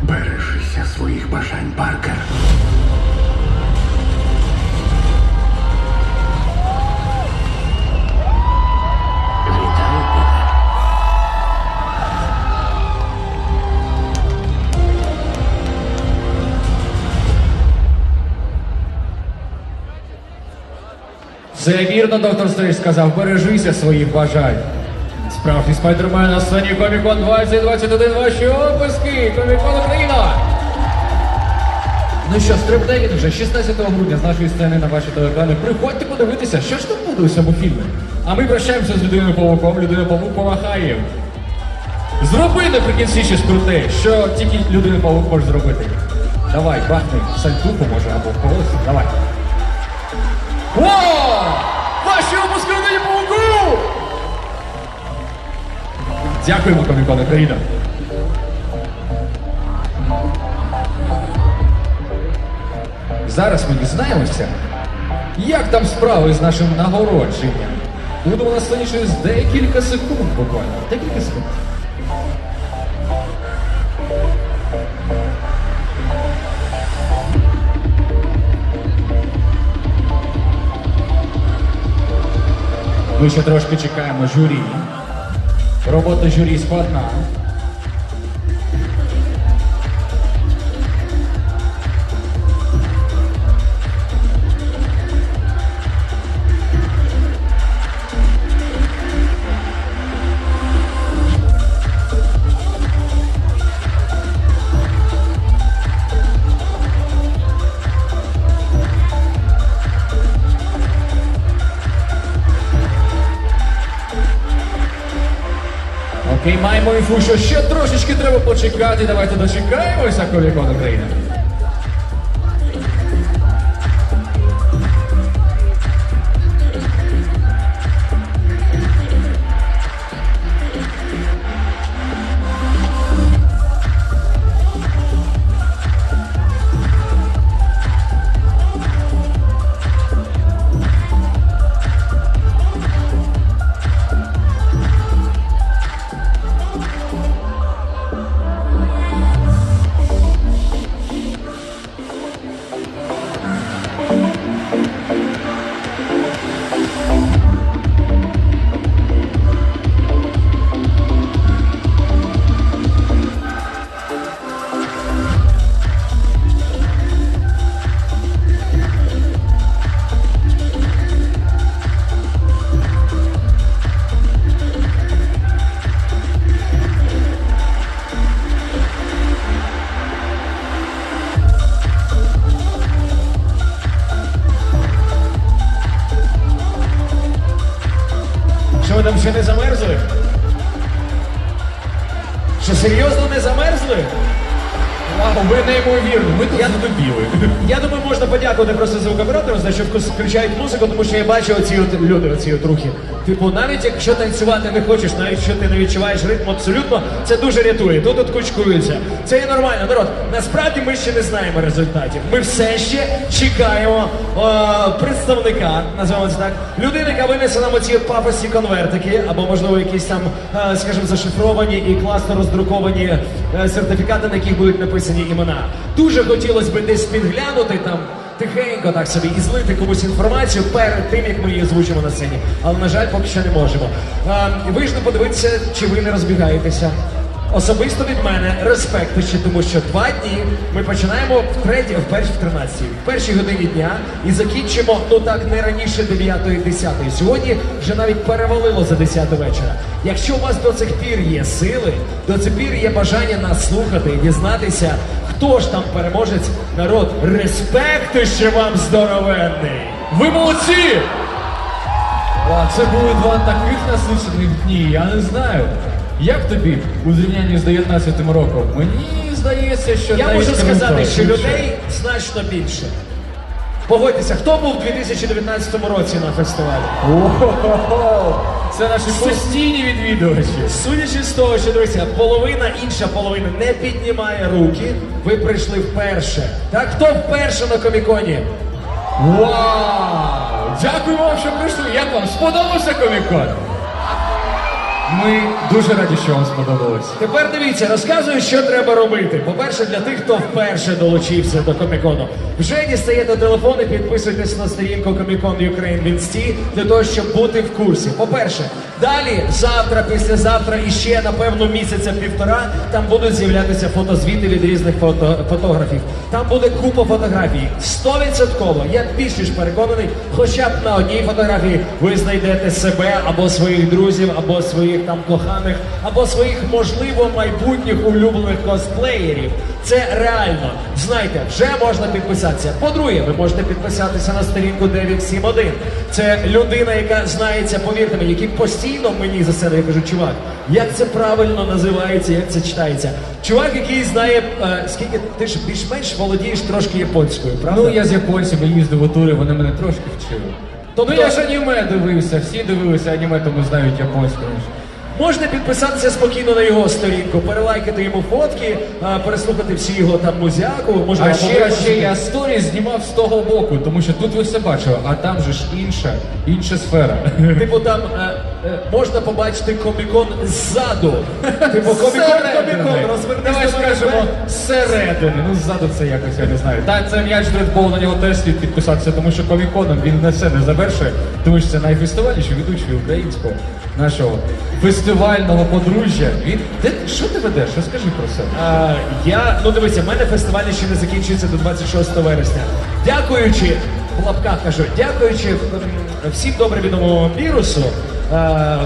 Бережися своїх бажань, Паркер. Це вірно, доктор Стрейдж сказав, бережися своїх бажань. Справжній спайдермен на сцені Комікон 2021, ваші описки, Комікон Україна! Ну що, стрибне він вже 16 грудня з нашої сцени на ваші телеекрани. Приходьте подивитися, що ж там буде у цьому фільмі. А ми прощаємося з людиною-павуком. Людина-павук помахає. Зроби наприкінці щось круте, що тільки людина-павук може зробити. Давай, бахни сальтуху може або в колесі. Давай. О! Ваші опуски людині-павуку! Дякуємо, Комікон Україна. Зараз ми дізнаємося, як там справи з нашим нагородженням. Будемо на сцені через декілька секунд буквально. Декілька секунд. Ми ще трошки чекаємо журі. Робота журі складна. Окей, маємо інфу, що ще трошечки треба почекати. Давайте дочекаємося, Комікон України. Що ви там ще не замерзли? Що серйозно не замерзли? Вау, ви неймовірні, ми тут задубіли. Я думаю, можна подякувати просто звукоператору, за що включають музику, тому що я бачу оці от люди, оці от рухи. Типу, навіть якщо танцювати не хочеш, навіть якщо ти не відчуваєш ритм, абсолютно, це дуже рятує. Тут от кучкуються. Це є нормально, народ. Насправді ми ще не знаємо результатів. Ми все ще чекаємо представника, називаємо це так, людини, яка винесе нам оці пафосні конвертики, або, можливо, якісь там, скажімо, зашифровані і класно роздруковані сертифікати, на яких будуть написані імена. Дуже хотілося б десь підглянути там, тихенько так собі, і злити комусь інформацію перед тим, як ми її озвучимо на сцені. Але, на жаль, поки що не можемо. Вийшли подивитися, чи ви не розбігаєтеся. Особисто від мене респект ще, тому що 2 дні ми починаємо в 13-й, в першій годині дня і закінчимо, ну так, не раніше 9-10. Сьогодні вже навіть перевалило за 10 вечора. Якщо у вас до цих пір є сили, до цих пір є бажання нас слухати і дізнатися, хто ж там переможець, народ, респект ще вам здоровенний! Ви молодці! Це були 2 таких насичених дні, я не знаю. Як тобі у зрівнянні з 19-м роком? Мені здається, що я можу сказати, що людей значно більше. Погодьтеся, хто був у 2019 році на фестивалі? О-хо-хо-хо! Це наші постійні відвідувачі. Судячи з того, що, дивіться, інша половина не піднімає руки, ви прийшли вперше. Так, хто вперше на Коміконі? Вау! Дякую вам, що прийшли. Як вам сподобався Комікон? Ми дуже раді, що вам сподобалось. Тепер дивіться, розказую, що треба робити. По-перше, для тих, хто вперше долучився до Комікону. Вже дістаєте телефон і підписуйтесь на сторінку Комікон Ukraine в Інсті, для того, щоб бути в курсі. По-перше, далі, завтра, післязавтра і ще, напевно, місяця-1,5, там будуть з'являтися фотозвіти від різних фотографів. Там буде купа фотографій. 100%, я більш ніж переконаний, хоча б на одній фотографії ви знайдете себе, або своїх друзів, або своїх своїх там коханих або своїх, можливо, майбутніх улюблених косплеєрів. Це реально. Знайте, вже можна підписатися. По-друге, ви можете підписатися на сторінку 971. Це людина, яка знається, повірте мені, який постійно мені за себе, я кажу, чувак, як це правильно називається, як це читається. Чувак, який знає, скільки, ти ж більш-менш володієш трошки японською, правда? Ну, я з японцями їздив у тури, вони мене трошки вчили. Тобто... Ну я ж аніме дивився, всі дивилися аніме, тому знають японську. Можна підписатися спокійно на його сторінку, перелайкати йому фотки, переслухати всі його там музяку. А ще я сторіс знімав з того боку, тому що тут ви все бачили, а там же ж інша сфера. Типу там можна побачити комікон ззаду. Типу комікон, розвернись. Давай скажемо зсередини. Ну ззаду це якось, я не знаю. Та це м'яч дресбол, на нього теж слід підписатися, тому що коміконом він не все не завершує, тому що це найфестивальніший ведучий українського нашого фестивального подружжя. Що ти ведеш? Розкажи про себе. Ну дивися, в мене фестиваль ще не закінчується до 26 вересня. Дякуючи, в лапках кажу, дякуючи всім добре відомому вірусу,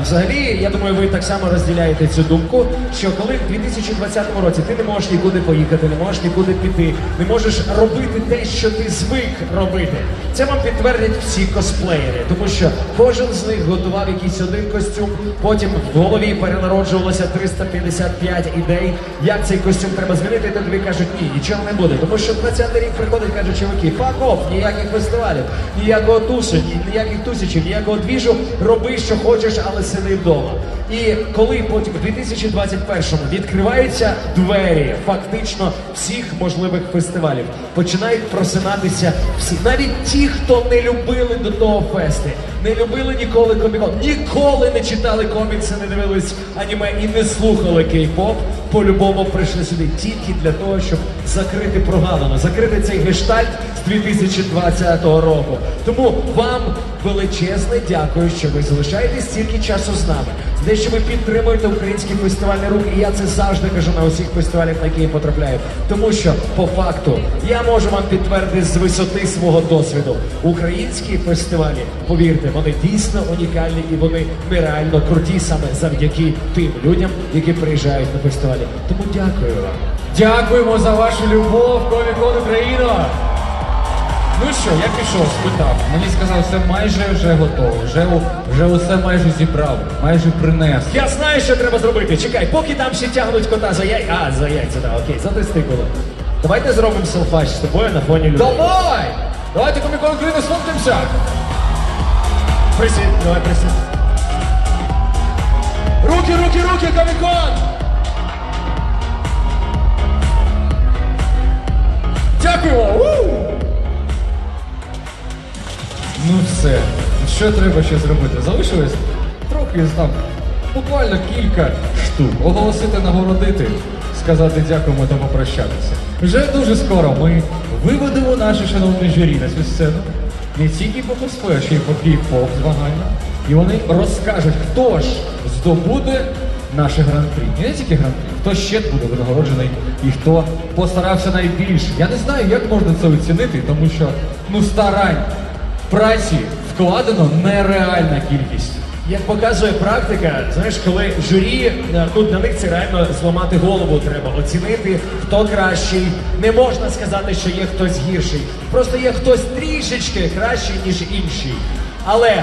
взагалі, я думаю, ви так само розділяєте цю думку, що коли в 2020 році ти не можеш нікуди поїхати, не можеш нікуди піти, не можеш робити те, що ти звик робити. Це вам підтвердять всі косплеєри, тому що кожен з них готував якийсь один костюм, потім в голові перенароджувалося 355 ідей, як цей костюм треба змінити, і тобі кажуть, ні, нічого не буде. Тому що 20-й рік приходить, кажуть, чуваки, fuck off, ніяких фестивалів, ніякого тусу, ніяких тусячів, ніякого двіжу, роби, що хочеш, але сиди вдома. І коли потім в 2021-му відкриваються двері фактично всіх можливих фестивалів, починають просинатися всі, навіть ті, хто не любили до того фести, не любили ніколи комікон, ніколи не читали комікси, не дивились аніме і не слухали кей-поп, по-любому прийшли сюди тільки для того, щоб закрити прогалину, закрити цей гештальт з 2020 року. Тому вам величезне дякую, що ви залишаєтесь стільки часу з нами. За те, що ви підтримуєте український фестивальний рух, і я це завжди кажу на усіх фестивалях, на які я потрапляю. Тому що, по факту, я можу вам підтвердити з висоти свого досвіду. Українські фестивалі, повірте, вони дійсно унікальні і вони нереально круті саме завдяки тим людям, які приїжджають на фестивалі. Тому дякую вам. Дякуємо за вашу любов, Комік-кон Україна! Ну що, я пішов, спитав. Мені сказав, все майже вже готово, вже усе майже зібрав, майже принес. Я знаю, що треба зробити. Чекай, поки там ще тягнуть кота за яйця. За яйця, так, окей, за тестикулу. Давайте зробимо селфач з тобою на фоні людей. Давай! Давайте Комік-кон України сфоткаємося! Присідь, давай присідь. Руки, Комік-кон! Дякуємо! Ну все, що треба ще зробити? Залишилось трохи, буквально кілька штук. Оголосити, нагородити, сказати дякуємо та попрощатися. Вже дуже скоро ми виведемо наше шановне журі на цю сцену. Не тільки по косплею, а ще й по кей-поп змагання. І вони розкажуть, хто ж здобуде наше гран-прі. І не тільки гран-прі, хто ще буде винагороджений і хто постарався найбільше. Я не знаю, як можна це оцінити, тому що, старань, праці вкладено нереальна кількість. Як показує практика, знаєш, коли журі, для них це реально зламати голову треба, оцінити, хто кращий. Не можна сказати, що є хтось гірший. Просто є хтось трішечки кращий, ніж інший. Але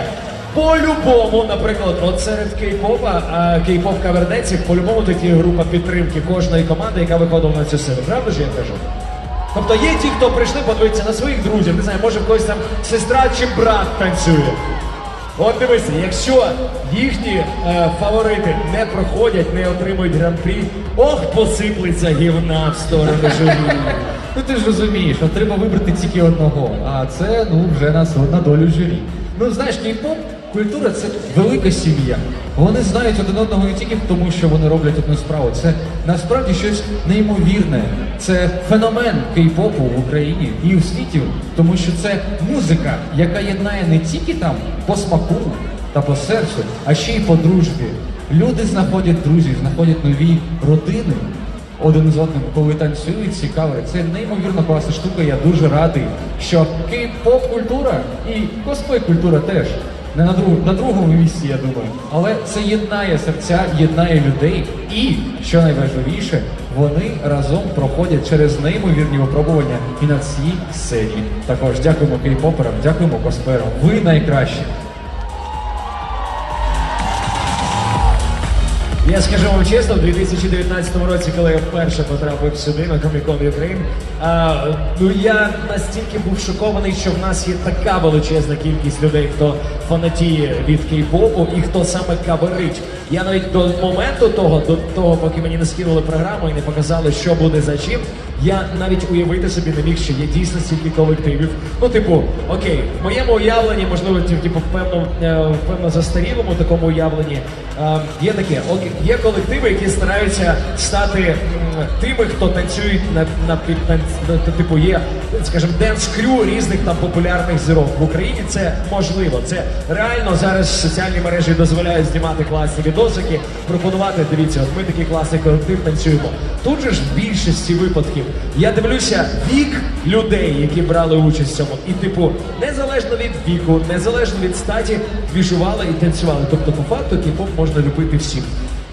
по-любому, наприклад, от серед кей-попа, кей-поп-кавердеців, по-любому тут є група підтримки кожної команди, яка виходила на цю сцену. Правда ж я кажу? Тобто є ті, хто прийшли подивитися на своїх друзів, не знаю, може в когось там сестра чи брат танцює. От дивися, якщо їхні фаворити не проходять, не отримують гран-прі, посиплеться гівна в сторону журі. Ну ти ж розумієш, треба вибрати тільки одного, а це, вже на долю журі. Знаєш, кей-поп культура – це велика сім'я. Вони знають один одного не тільки тому, що вони роблять одну справу. Це насправді щось неймовірне. Це феномен кей-попу в Україні і у світі, тому що це музика, яка єднає не тільки там по смаку та по серцю, а ще й по дружбі. Люди знаходять друзів, знаходять нові родини один з одним, коли танцюють, цікаво. Це неймовірно класна штука, я дуже радий, що кей-поп культура і косплей культура теж не на другому місці, я думаю. Але це єднає серця, єднає людей. І, що найважливіше, вони разом проходять через неймовірні випробування і на цій сцені. Також дякуємо кей-поперам, дякуємо косплеєрам. Ви найкращі. Я скажу вам чесно, в 2019 році, коли я вперше потрапив сюди, на Comic-Con Ukraine, ну я настільки був шокований, що в нас є така величезна кількість людей, хто фанатіє від кей-попу і хто саме каверить. Я навіть до моменту до того, поки мені не скинули програму і не показали, що буде за чим, я навіть уявити собі не міг, що є дійсно стільки колективів. Ну, типу, окей, в моєму уявленні, можливо, типу, певно застарілому такому уявленні, є таке, є колективи, які стараються стати тими, хто танцюють типу, є, скажімо, денс-крю різних там популярних зірок. В Україні це можливо. Це реально зараз соціальні мережі дозволяють знімати класні відосики, пропонувати, дивіться, от ми такий класний колектив танцюємо. Тут же ж в більшості випадків я дивлюся вік людей, які брали участь в цьому. І типу, незалежно від віку, незалежно від статі, двіжували і танцювали. Тобто, по факту, кей-поп можна любити всім.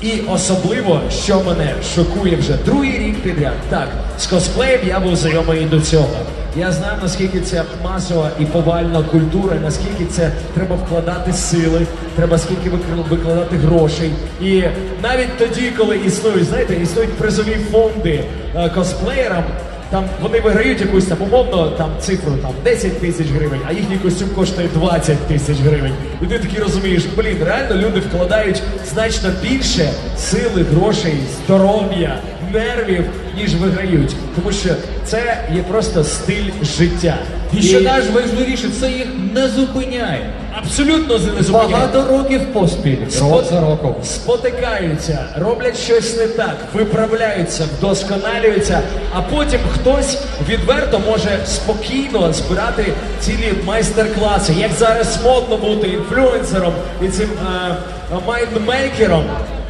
І особливо, що мене шокує вже другий рік підряд, так, з косплеєм я був знайомий до цього. Я знав, наскільки це масова і повальна культура, наскільки це треба вкладати сили, треба скільки викладати грошей. І навіть тоді, коли існують, знаєте, існують призові фонди косплеєрам, там вони виграють якусь там умовно там цифру там 10 тисяч гривень, а їхній костюм коштує 20 тисяч гривень. І ти такий розумієш, блін, реально люди вкладають значно більше сили, грошей, здоров'я, нервів, ніж виграють. Тому що це є просто стиль життя. І що найважливіше, це їх не зупиняє. Абсолютно не зупиняє. Багато років поспіль, рок за роком. Спотикаються, роблять щось не так, виправляються, вдосконалюються, а потім хтось відверто може спокійно збирати цілі майстер-класи. Як зараз модно бути інфлюенсером і цим майндмейкером.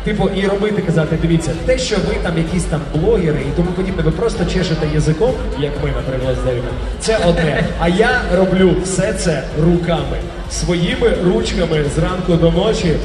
Типу, і робити, казати, дивіться, те, що ви там якісь там блогери і тому подібне, ви просто чешете язиком, як ми, наприклад, з Девідом, це одне. А я роблю все це руками, своїми ручками зранку до ночі,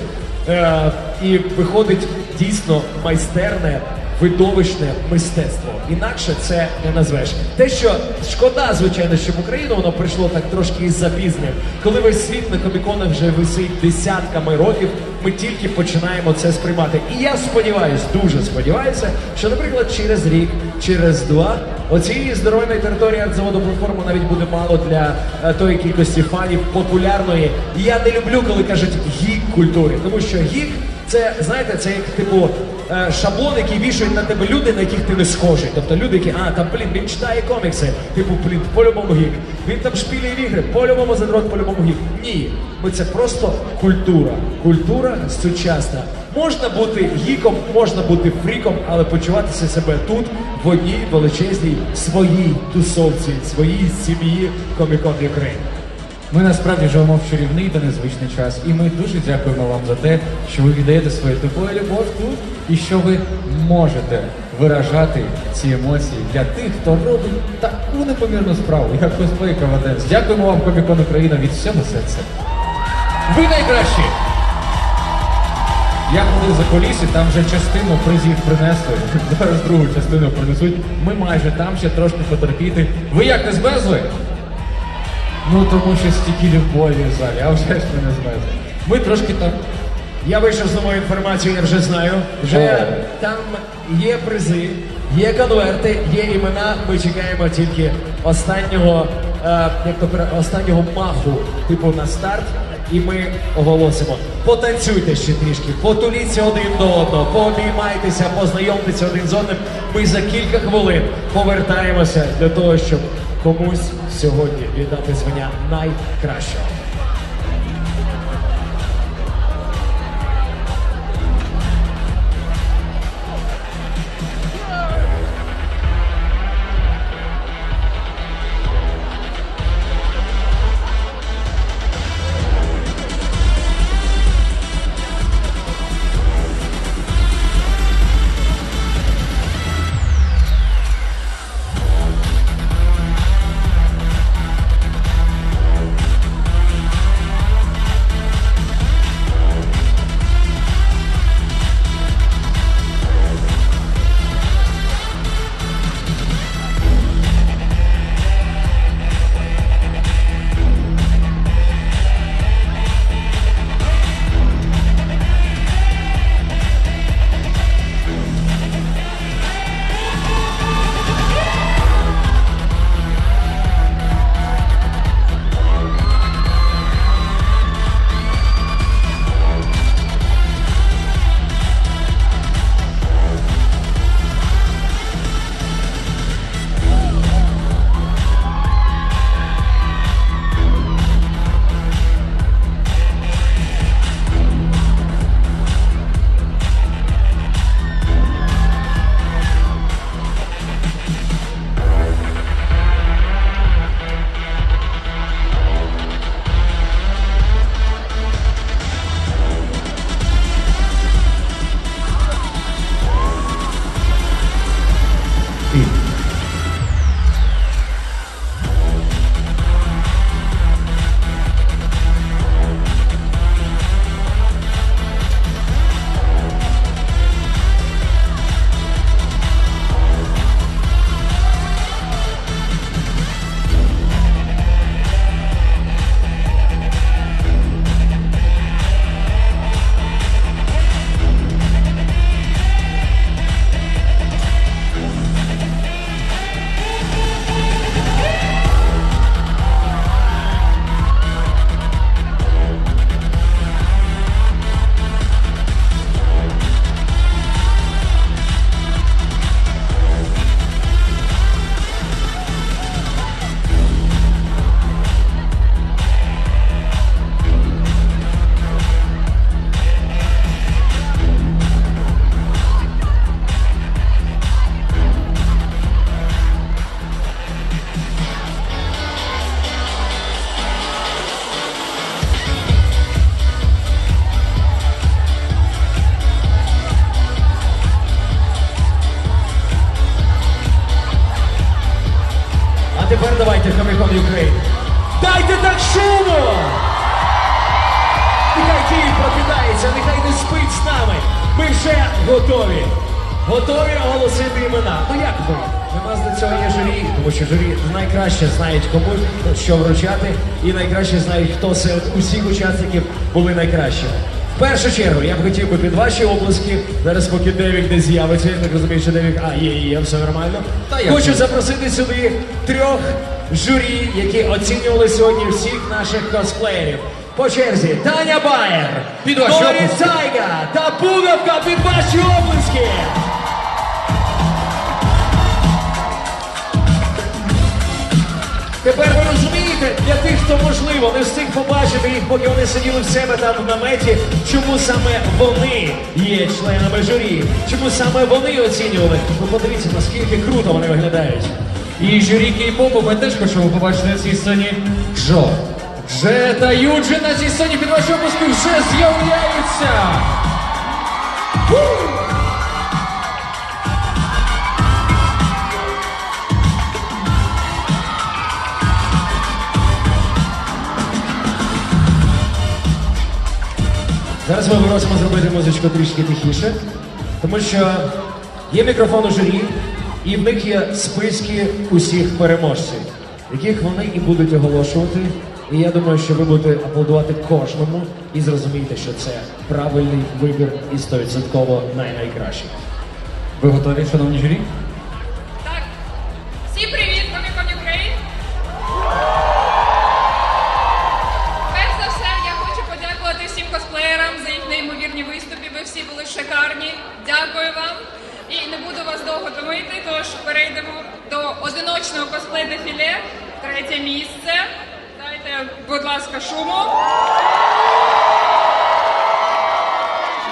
і виходить дійсно майстерне, видовищне мистецтво. Інакше це не назвеш. Те, що шкода, звичайно, що в Україну воно прийшло так трошки із запізненням. Коли весь світ на коміконах вже висить десятками років, ми тільки починаємо це сприймати. І я сподіваюся, дуже сподіваюся, що, наприклад, через рік, через два, оцієї здорової території арт-заводу платформи навіть буде мало для тої кількості фанів популярної. І я не люблю, коли кажуть гік-культури, тому що гік це, знаєте, це як типу шаблон, який вішають на тебе люди, на яких ти не схожий. Тобто люди, які, там, блін, він читає комікси, типу, блін, по-любому гік. Він там шпілює в ігри, по-любому задрот, по-любому гік. Ні, бо це просто культура. Культура сучасна. Можна бути гіком, можна бути фріком, але почуватися себе тут, в одній величезній своїй тусовці, своїй сім'ї Comic-Con Ukraine. Ми насправді живемо в чарівний та незвичний час, і ми дуже дякуємо вам за те, що ви віддаєте своє тепло і любов тут, і що ви можете виражати ці емоції для тих, хто робить таку непомірну справу, як косплей Каваденс. Дякуємо вам, Comic-Con Україна, від всього серця. Ви найкращі! Я ходив за коліси, там вже частину призів принесли, зараз другу частину принесуть. Ми майже там, ще трошки потерпіти. Ви як, не змерзли? Ну, тому що стільки любові в залі, а вже ж ми не змерзли. Ми трошки там... Я вийшов з новою інформацією, я вже знаю. Вже там є призи, є конверти, є імена. Ми чекаємо тільки останнього маху, типу на старт. І ми оголосимо. Потанцюйте ще трішки, потуліться один до одного, пообіймайтеся, познайомтеся один з одним. Ми за кілька хвилин повертаємося для того, щоб комусь сьогодні віддати звання найкращого. тепер давайте Comic-Con Ukraine. Дайте так шуму! Нехай Київ прокидається, нехай не спить з нами. Ми вже готові. Готові оголосити імена. Ну як ви? У нас до цього є журі, тому що журі найкраще знають кому що вручати і найкраще знають, хто серед усіх учасників були найкращими. В першу чергу я б хотів би під ваші обласки, зараз поки Девік десь з'явиться, я так розумію, що Девік, є, все нормально. Хочу запросити сюди 3 журі, які оцінювали сьогодні всіх наших косплеєрів. По черзі Таня Баєр, Норі Тайга та Пуговка під ваші обласки. Тепер ви розумієте, для тих, хто, можливо, не встиг побачити їх, поки вони сиділи в себе там в наметі, чому саме вони є членами журі, чому саме вони оцінювали. Ви подивіться, наскільки круто вони виглядають. І журі кей-попу ми теж хочемо побачити на цій сцені Дже та Юджин на цій сцені під ваші обласки вже з'являються! Зараз ми просимо зробити музичку трішки тихіше, тому що є мікрофон у журі, і в них є списки усіх переможців, яких вони і будуть оголошувати. І я думаю, що ви будете аплодувати кожному і зрозумієте, що це правильний вибір і 100% найкращий. Ви готові, шановні журі? Так. Всім привіт, Comic-Con Ukraine! Перш за все, я хочу подякувати всім косплеєрам за їх неймовірні виступи. Ви всі були шикарні. Дякую вам. І не буду вас довго томити, тож перейдемо до одиночного косплей-дефіле. 3 місце. Дайте, будь ласка, шуму.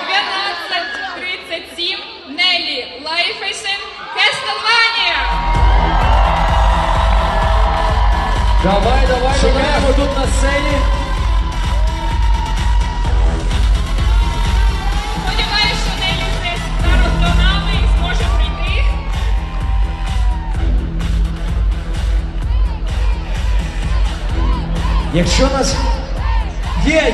19:37 Нелі Лайфейсен, Castlevania. Давай, шукаємо тут на сцені. Сподіваюсь, що Нелі вже зараз до нами і зможе прийти. Якщо нас... Є!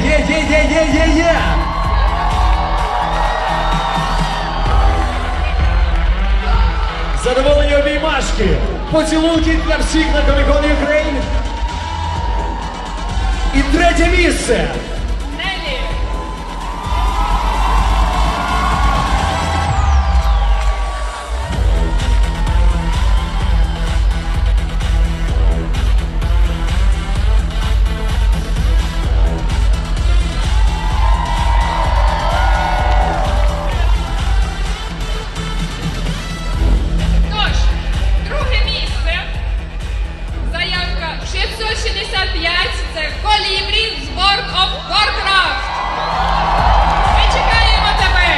Задоволені обіймашки, поцілунки для всіх на Comic-Con Ukraine. І 3 місце. Нелі. Тож, 2 місце. Заявка 665. Це Колібрі з World of Warcraft. Ми чекаємо тебе.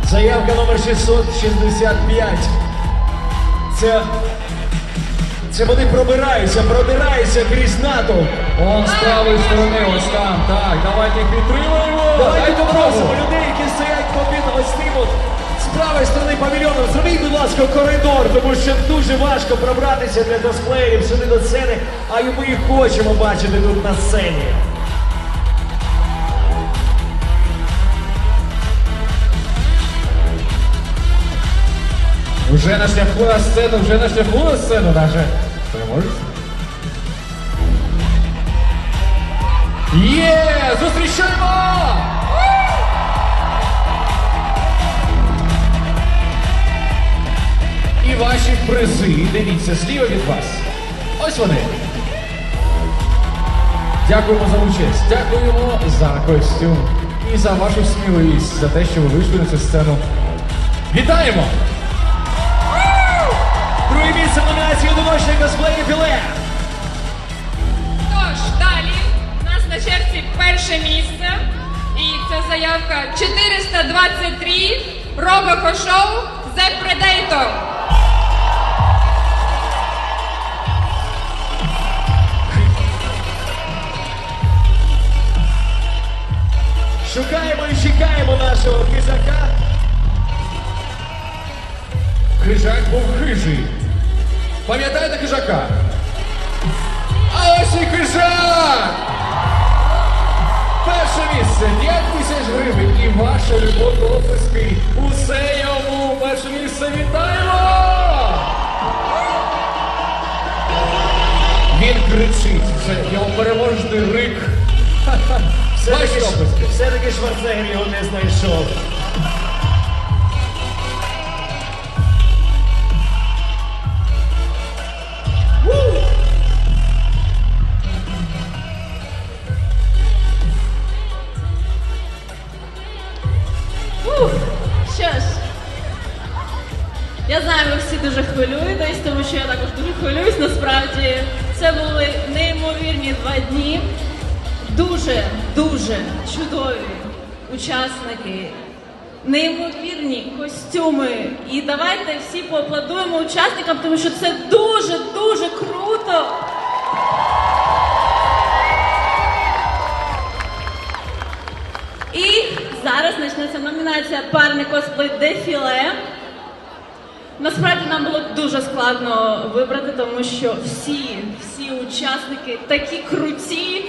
Заявка номер 665. Це вони продираються крізь натовп. Он з правої сторони, ось там, так, давайте їх підтримуємо. Давайте Дайте попросимо дорогу. людей, які стоять ось тим от з правої сторони павільйону. Зробіть, будь ласка, коридор, тому що дуже важко пробратися для косплеєрів сюди до сцени, а і ми їх хочемо бачити тут на сцені. Вже на шляху на сцену, наше переможець. Зустрічаємо! І ваші призи, дивіться, зліва від вас. Ось вони. Дякуємо за участь, дякуємо за костюм і за вашу сміливість, за те, що ви вийшли на цю сцену. Вітаємо! 2 місце в номінації «Одиночний косплей-дефіле». Тож, далі у нас на черзі 1 місце. І це заявка 423 Робоко Шоу The Predator. Шукаємо і чекаємо нашого хижака. Хижак був хижий. Пам'ятаєте хижака? А ось і хижак! Перше місце, 5000 гривень і ваша любов до оплески. Усе йому перше місце, вітаємо! Він кричить, це його переможний рик. Все-таки Шварценеггер його не знайшов. Що ж, я знаю, ви всі дуже хвилюєтесь, тому що я також дуже хвилююсь. Насправді, це були неймовірні 2 дні. Дуже чудові учасники, неймовірні костюми. І давайте всі поаплодуємо учасникам, тому що це дуже круто. І зараз почнеться номінація «Парний косплей дефіле». Насправді нам було дуже складно вибрати, тому що всі учасники такі круті.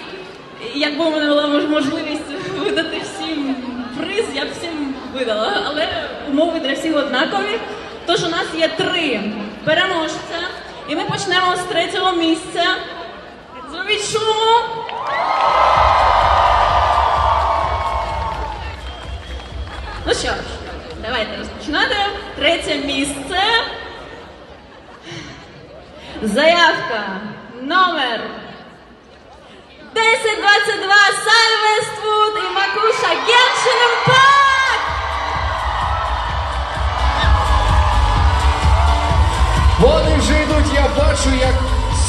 Якби у мене була можливість видати всім приз, я б всім видала. Але умови для всіх однакові. Тож у нас є 3 переможця. І ми почнемо з 3-го місця. Зробіть шуму! Ну що ж, давайте розпочинати. 3-е місце. Заявка номер 1022 Сальвествуд і Макуша Геншин Імпакт! Вони вже йдуть, я бачу, як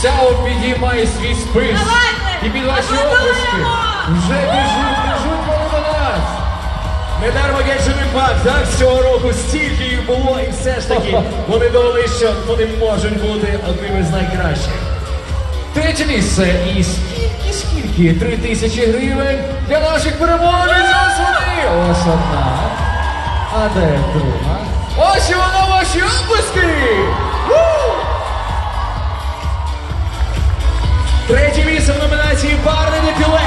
Сяо підіймає свій спис. І під ваші оплески вже біжуть вони до нас. Не дарма Геншин Імпакт, так, з цього року стільки їх було, і все ж таки вони довели, що вони можуть бути одними з найкращих. 3-е місце і скільки? 3000 гривень для наших переможців. Ось вони. Ось одна. А де друга? Ось і вона, ваші оплески! 3-е місце в номінації «Парне дефіле».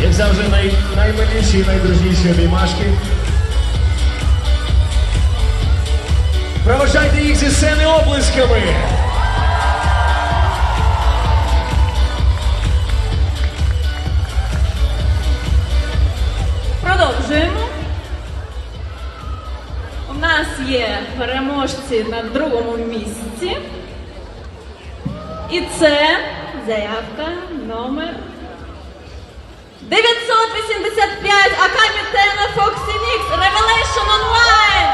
Як завжди, наймиліші і найдружніші обіймашки. Провожайте їх зі сцени оплесками. Продовжуємо. У нас є переможці на 2-му місці. І це заявка номер 985 Акамі Тена Фоксі Нікс Revelation Online.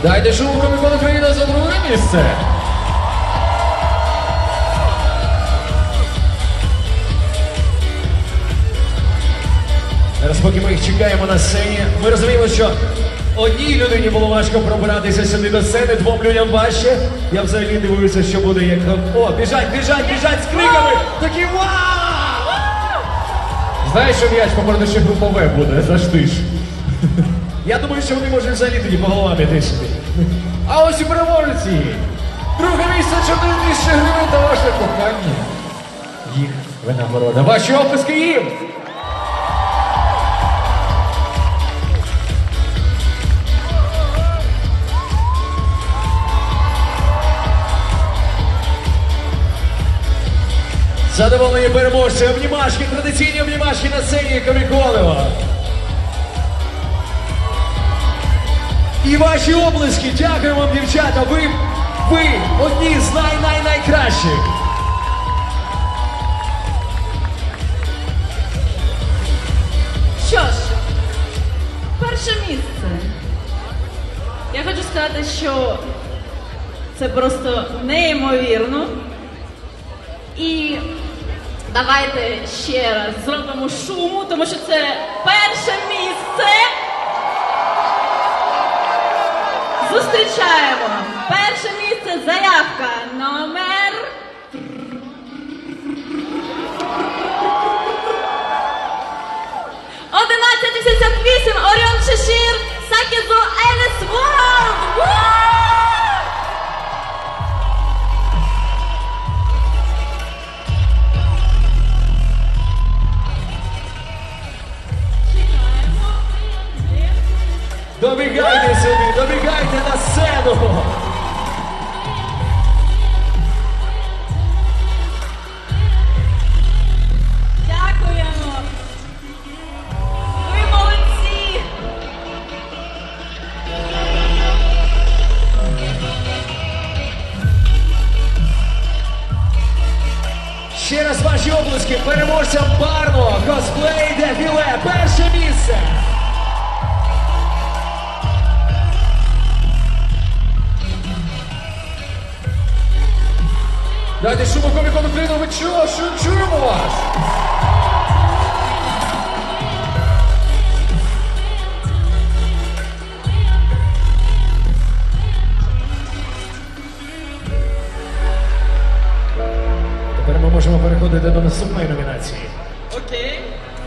Дайте шуму комікон Україна за 2-е місце. Зараз, поки ми їх чекаємо на сцені, ми розуміємо, що одній людині було важко пробиратися сюди до сцени, 2 людям важче. Я взагалі дивуюся, що буде як... О, біжать з криками! Такі вау! Знаєш, що м'яч попереду ще групове буде, завжди ж. Я думаю, що вони можуть взагалі тоді по головам іти собі. А ось і переможці! 2-е місце, 4000 гривень та ваше кохання. Їх винагорода. Ваші оплески їм! Задоволені переможці, обнімашки, традиційні обнімашки на сцені Коміконова. І ваші оплески, дякую вам, дівчата, ви одні з найкращих. Що ж, 1-е місце. Я хочу сказати, що це просто неймовірно. І давайте ще раз зробимо шуму, тому що це 1-е місце. Зустрічаємо. 1-е місце, заявка номер Оріон Шешір, Сакізо Еліс Ворлд! Добігайте сюди, добігайте на сцену! Дякуємо! Ви молодці! Ще раз ваші обласки переможцям парного косплей дефіле. Перше місце! Дайте шуму комікону Україну, ви чого? Чуємо вас! Тепер ми можемо переходити до наступної номінації. Окей,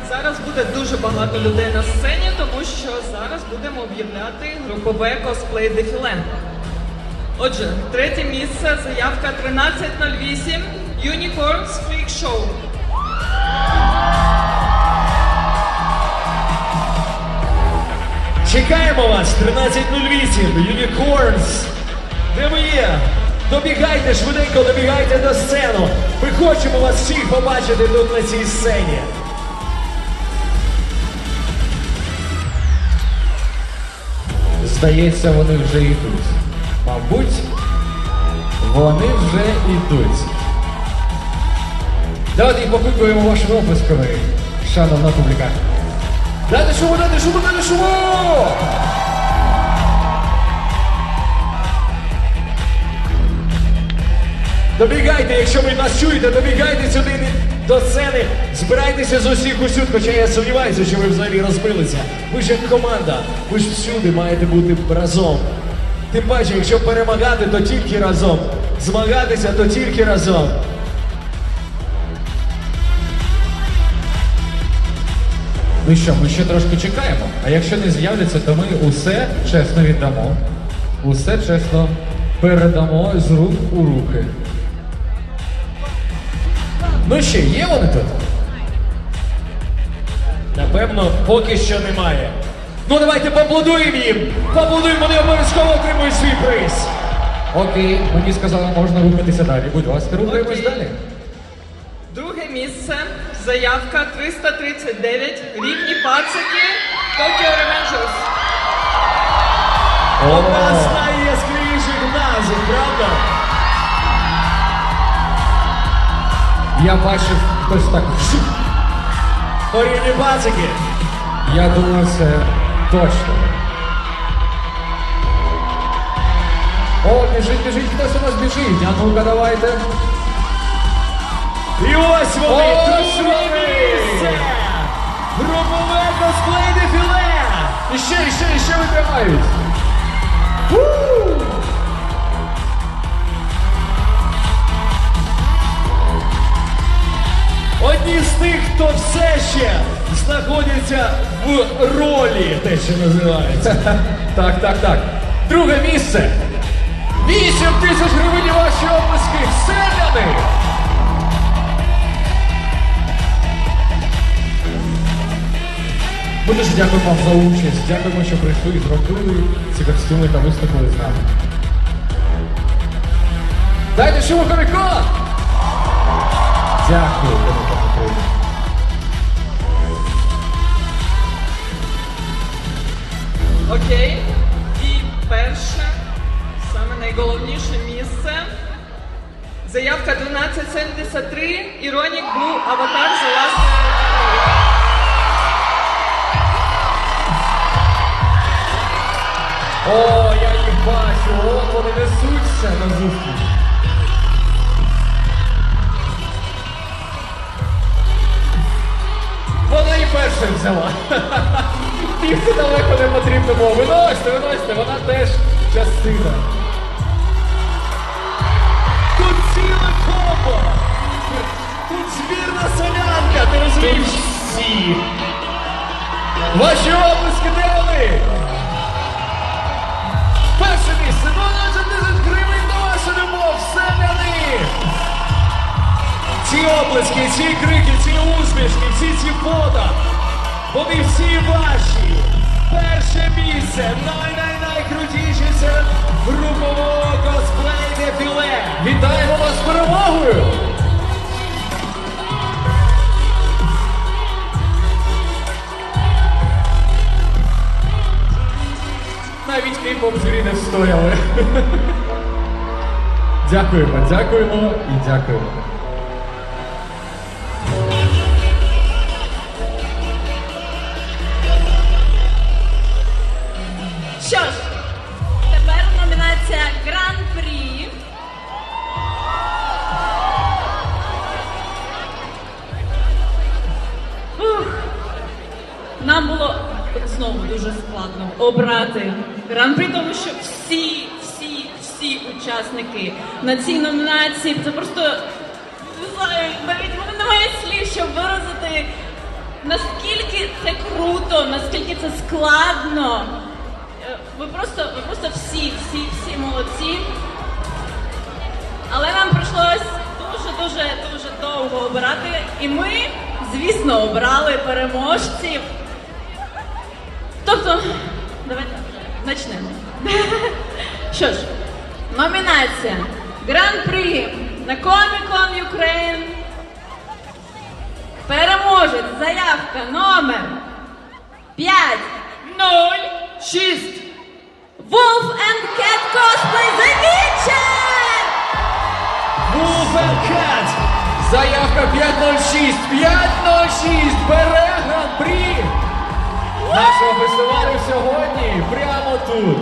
зараз буде дуже багато людей на сцені, тому що зараз будемо об'являти групове косплей дефіле. Отже, третє місце, заявка 1308, Unicorns Freak Show. Чекаємо вас, 1308, Unicorns. Де ви є? Добігайте швиденько, добігайте до сцену. Ми хочемо вас всіх побачити тут на цій сцені. Здається, вони вже йдуть. Мабуть, вони вже йдуть. Давайте їх покупуємо вашими оплесками, шановна публіка. Дайте шуму, дайте шуму, дайте шуму! Добігайте, якщо ви нас чуєте, добігайте сюди до сцени, збирайтеся з усіх усюд, хоча я сумніваюся, що ви взагалі розбилися. Ви ж як команда, ви ж всюди маєте бути разом. Тим паче, якщо перемагати, то тільки разом. Змагатися, то тільки разом. Ну що, ми ще трошки чекаємо, а якщо не з'являться, то ми усе чесно віддамо. Усе чесно передамо з рук у руки. Ну ще, є вони тут? Напевно, поки що немає. Ну давайте поаплодуємо їм! Поаплодуємо, вони обов'язково отримують свій приз! Окей, мені сказали, можна рухатися далі. Будь ласка, рухаємось далі. Друге місце, заявка 339, рівні пацики, Tokyo Revengers. Одна з найяскравіших назв, правда? Я бачив, хтось так. Порівні пацики. Я думаю, це точно. О, біжить, хтось у нас біжить. А ну-ка, давайте. І ось вони, Ось друге місце! Групове косплей дефіле! І ще витримають. Одні з тих, хто все ще знаходиться в ролі, те, що називається. Так. Друге місце. 8 тисяч гривень ваші оплески. Селяни! Ми дуже дякуємо вам за участь. Дякуємо, що прийшли і зробили ці костюми та виступили з нами. Дайте шуму комікон! Дякую, комікон України. Окей, і перше, саме найголовніше місце, заявка 1273, Ironic Blue Avatar The Last Airbender. О, я їх бачу, от вони несуться на зустріч. Вона і перша взяла. Бігти далеко не потрібно було. Виносьте, вона теж частина. Тут ціла копа! Тут збірна солянка, ти розумієш? Всі. Ваші облиски, де вони? Перше місце, 12 гривень до вашої любов, все для них. Ці облиски, ці крики, ці усмішки, всі ці фото, вони всі ваші. Перше місце, найкрутіше це групового косплей-дефіле. Вітаємо вас з перемогою! Навіть кей-поп зрі не встояли. Дякуємо, дякуємо і дякуємо. Що ж, тепер номінація Гран-прі. Нам було знову дуже складно обрати Гран-прі, тому що всі учасники на цій номінації, це просто, не знаю, навіть в мене немає слів, щоб виразити, наскільки це круто, наскільки це складно. Ви просто всі молодці. Але нам прийшлось дуже довго обирати. І ми, звісно, обрали переможців. Тобто, давайте почнемо. Що ж, номінація Гран-прі на Comic-Con Ukraine. Переможець, заявка номер 506. Wolf and Cat Cosplay The Witcher! Wolf and Cat! Заявка 506. 506 бере Гран-прі нашого фестивалю сьогодні, прямо тут.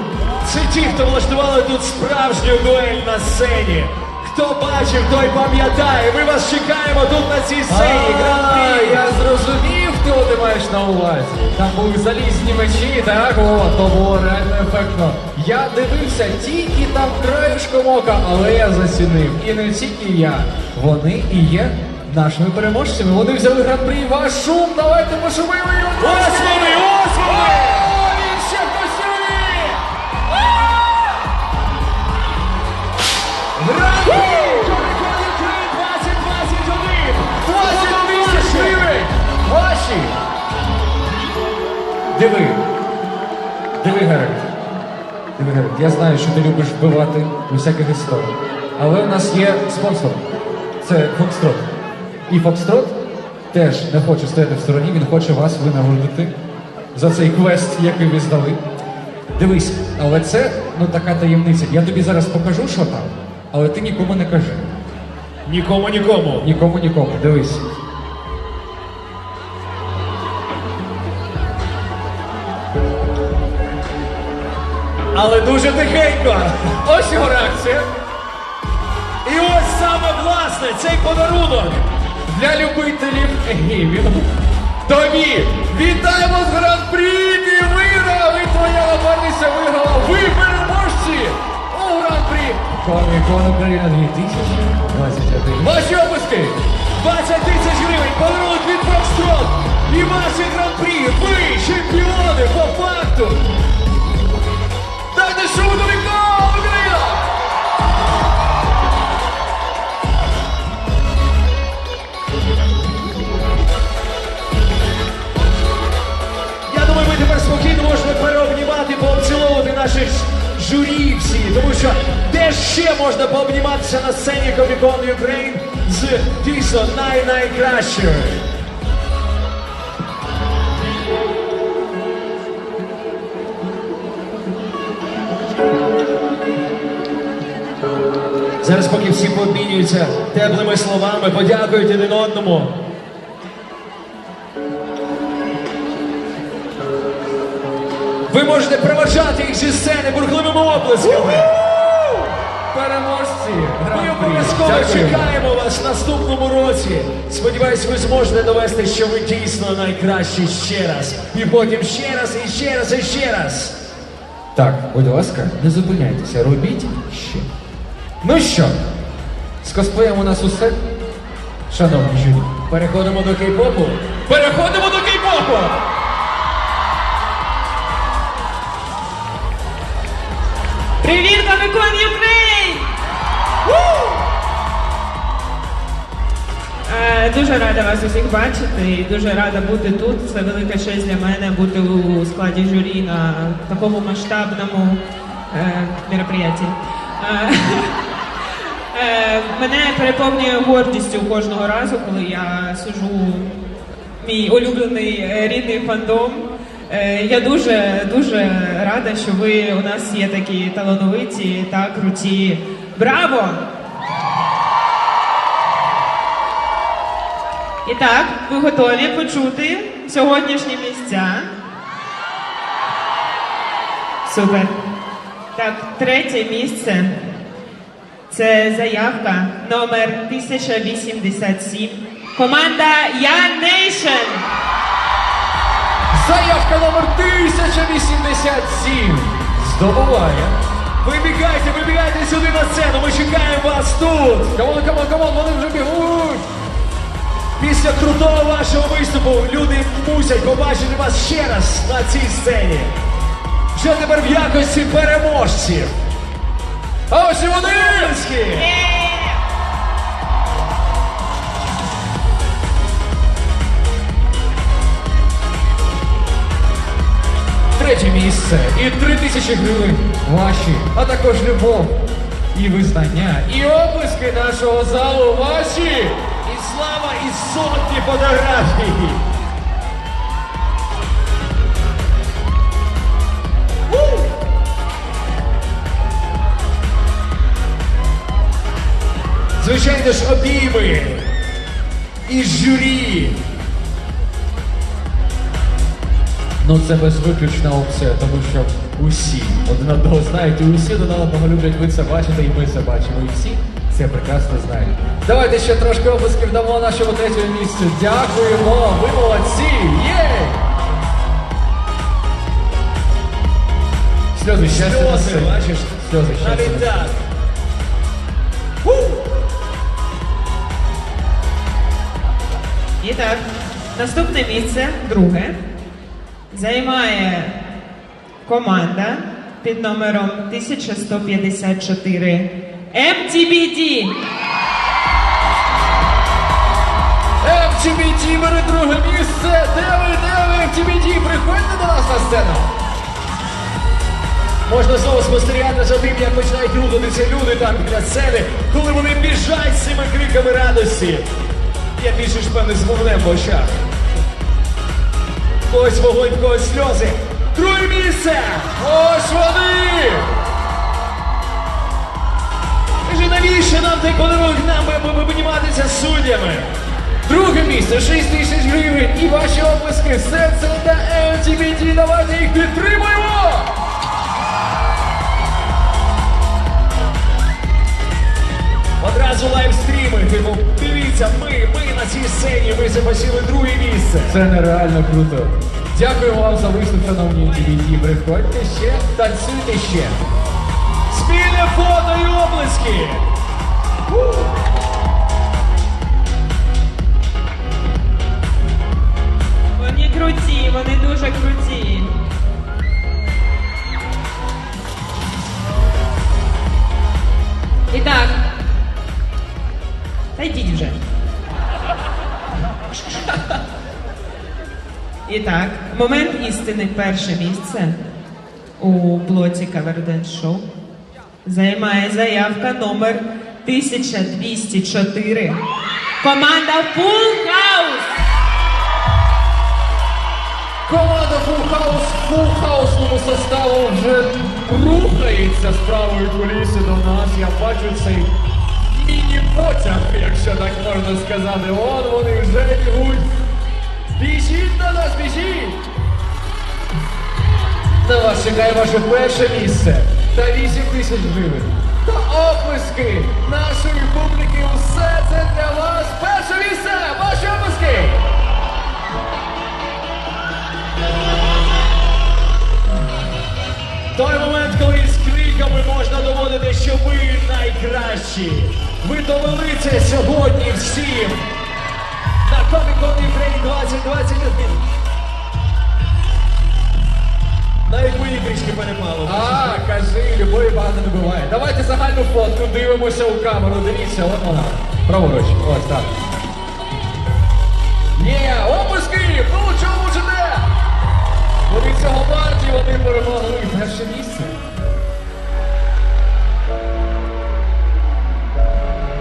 Це ті, хто влаштували тут справжню дуель на сцені. Хто бачив, той пам'ятає. Ми вас чекаємо тут на цій сцені. Гран-прі. Я зрозумів, хто ти маєш на увазі. Там були залізні мечі, так? О, то було реально ефектно. Я дивився тільки там краєшком ока, але я зацінив. І не тільки я. Вони і є нашими переможцями. Вони взяли Гран-прі. Ваш шум, давайте пошумимо його. Ось вони, ось вони! Він ще в костюмі! Гран-прі! Comic-Con Ukraine 2021! 20 тисяч гривень! Ваші! Диви, Геральт. Я знаю, що ти любиш вбивати у всяких історій. Але у нас є спонсор. Це Фокстрот. І Фокстрот теж не хоче стояти в стороні, він хоче вас винагородити за цей квест, який ви здали. Дивись, але це, така таємниця. Я тобі зараз покажу, що там, але ти нікому не кажи. Нікому. Нікому. Дивись. Але дуже тихенько. Ось його реакція. І ось саме власне цей подарунок для любителів геймінгу. Тобі вітаємо з Гран-прі! Ти виграв! І твоя напарниця виграла! Ви переможці у Гран-прі! Comic-Con Україна 2021. Ваші опуски! 20 тисяч гривень, подарунок від Фокстрот! І ваші Гран-прі! Ви чемпіони по факту! Дайте шуму до вікна, Україна! Я думаю, ми тепер спокійно можемо переобнімати, пообціловувати наших журі всі, тому що де ще можна пообніматися на сцені Comic-Con Ukraine з дійсно найкращими. Зараз поки всі пообмінюються теплими словами, подякують один одному. Ви можете проводжати їх зі сцени бурхливими оплесками. Переможці! Ми обов'язково чекаємо вас в наступному році. Сподіваюсь, ви зможете довести, що ви дійсно найкращі ще раз. І потім ще раз, і ще раз, і ще раз. Так, будь ласка, не зупиняйтеся, робіть ще. Ну що, з косплеєм у нас усе? Шановні журі. Переходимо до кей-попу. Переходимо до кей-попу! Привіт, Комікон Юкрейн! Дуже рада вас усіх бачити і дуже рада бути тут. Це велика честь для мене бути у складі журі на такому масштабному мероприятті. Мене переповнює гордістю кожного разу, коли я сиджу мій улюблений рідний фандом. Я дуже рада, що ви у нас є такі талановиті та круті. Браво! І так, ви готові почути сьогоднішні місця? Супер. Так, третє місце. Це заявка номер 1087. Команда Я Нейшн. Заявка номер 1087 здобуває. Вибігайте сюди на сцену, ми чекаємо вас тут. Камон, вони вже бігуть. Після крутого вашого виступу люди мусять побачити вас ще раз на цій сцені. Вже тепер в якості переможців. А ось і вони! Третє місце і 3000 гривень ваші, а також любов і визнання, і оплески нашого залу ваші. І слава, і сотні фотографій. Звичайно ж, обійми і журі. Ну це безвиключна опція, тому що усі один одного знають, і усі один одного люблять, ви це бачите, і ми це бачимо, і всі це прекрасно знають. Давайте ще трошки оплесків дамо нашому третьому місцю. Дякуємо, ви молодці! Є! Сльози щастя на сцені. Бачиш? Сльози щастя. Навіть так. І так, наступне місце, друге, займає команда під номером 1154 MTBD. MTBD бере друге місце. Де ви, MTBD? Приходьте до нас на сцену. Можна знову спостерігати за тим, як починають рухатися люди там біля сцени, коли вони біжать з цими криками радості. Я більше ж певний з вогнем в очах. Когось вогонь, когось сльози. Друге місце! Ось вони! Скажи, навіщо нам той подарунок, нам би підніматися суддями? Друге місце, 6000 гривень і ваші оплески. Серце та MTBD, давайте їх підтримуємо! Одразу лайвстріми, типу, дивіться, ми на цій сцені, ми посіли друге місце. Це нереально круто. Дякую вам за виступ, шановні MTBD. Приходьте ще, танцюйте ще. Спільне фото і оплески. Вони круті, вони дуже круті. І так, та йдіть вже. І так, момент істини, перше місце у блоці Cover Dance Show займає заявка номер 1204. Команда Full House. Команда Full House составу вже рухається з правої куліси до нас. Я бачу цей міні-потяг, якщо так можна сказати. Вон вони вже бігуть. Біжіть на нас, біжіть! На вас чекає ваше перше місце та 8000 гривень. Та оплески нашої публіки. Усе це для вас. Перше місце! Ваші оплески! Той момент, коли з криками можна доводити, що ви найкращі. Ви довели це сьогодні всім. На Comic-Con Ukraine 2021. Навіть мені трішки перепало. Кажи, любої погано не буває. Давайте загальну фотку, дивимося у камеру, дивіться, от вона. Праворуч, ось так. Є, опуски, ну чому ж не? Вони цього варті, вони перемогли перше місце.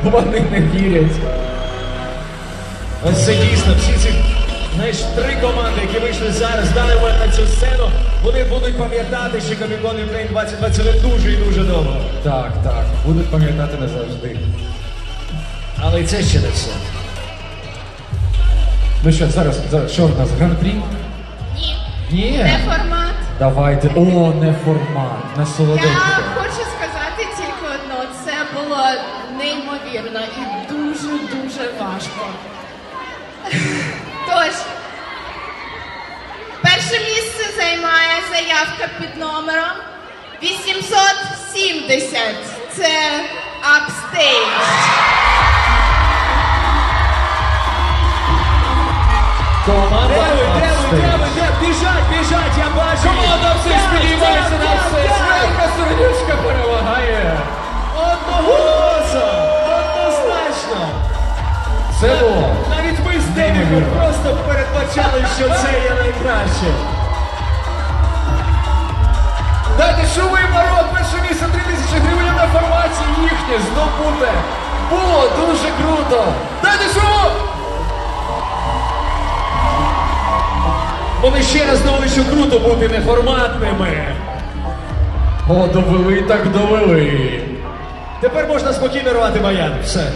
Вони не вірять. Ось це дійсно, всі ці, знаєш, 3 команди, які вийшли зараз, дали мене на цю сцену, вони будуть пам'ятати, що Comic-Con Ukraine 2021 дуже і дуже довго. Так, будуть пам'ятати назавжди. Але і це ще не все. Ну що, зараз що в нас, гран-прі? Ні. Не формат. Давайте, не формат, не солоденько. Я хочу сказати тільки одно. Це було неймовірно і дуже-дуже важко. Тож, перше місце займає заявка під номером 870. Це Upstage. Команда Біжать, я бачу. Команда все сподівається на все. Смерка сердючка перемагає. Однозначно. Це було. Навіть ми з Девіком просто передбачали, що це є найкраще. Дайте шуми, народ, перше місце 3000 гривень на форматі їхнє здобуте. Було дуже круто. Дайте шуму! Вони ще раз довели, що круто бути неформатними. О, довели так довели. Тепер можна спокійно рвати баян. Все.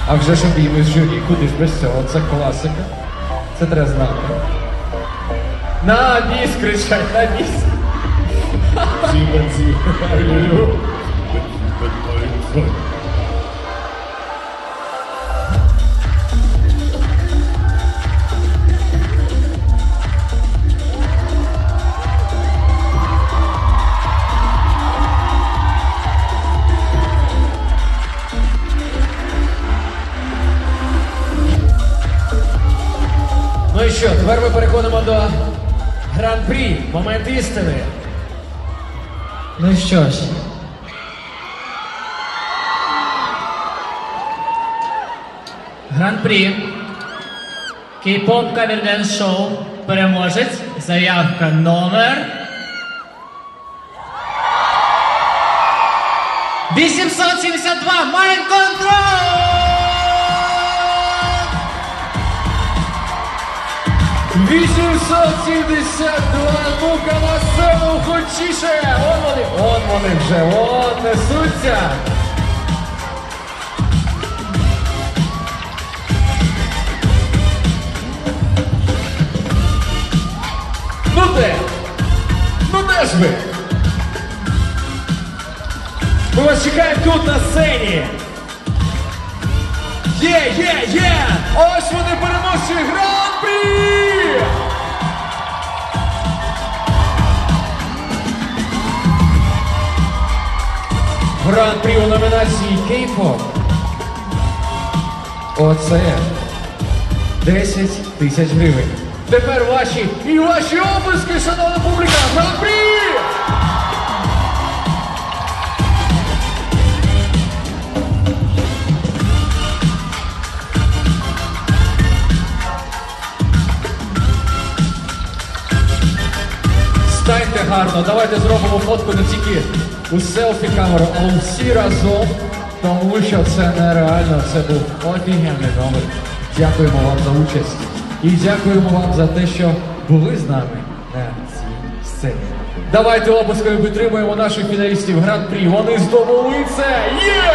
А вже ж обійми з журі, куди ж без цього? Це класика. Це треба знати. На біс кричать, на біс. Ну і що, тепер ми переходимо до гран-прі, момент істини. Ну що ж. Гран-прі. Кей-поп кавер-денс шоу. Переможець. Заявка номер 872. Mind Control! 872, ну-ка на сцену хочіше! Вон вони вже, несуться! Ну де? Ну де ж ви? Ми вас чекаємо тут на сцені. Є! Ось вони переможці гран-прі! Гран-прі у номінації Кей-поп. Оце 10 тисяч гривень. Тепер ваші обласки, шановна публіка! Гран-прі! Станьте гарно, давайте зробимо фотку не тільки у селфі-камеру, а усі разом, тому що це нереально, це був офігенний номер. Дякуємо вам за участь і дякуємо вам за те, що були з нами на цій сцені. Давайте оплесками підтримуємо наших фіналістів гран-прі, вони здобули це! Є!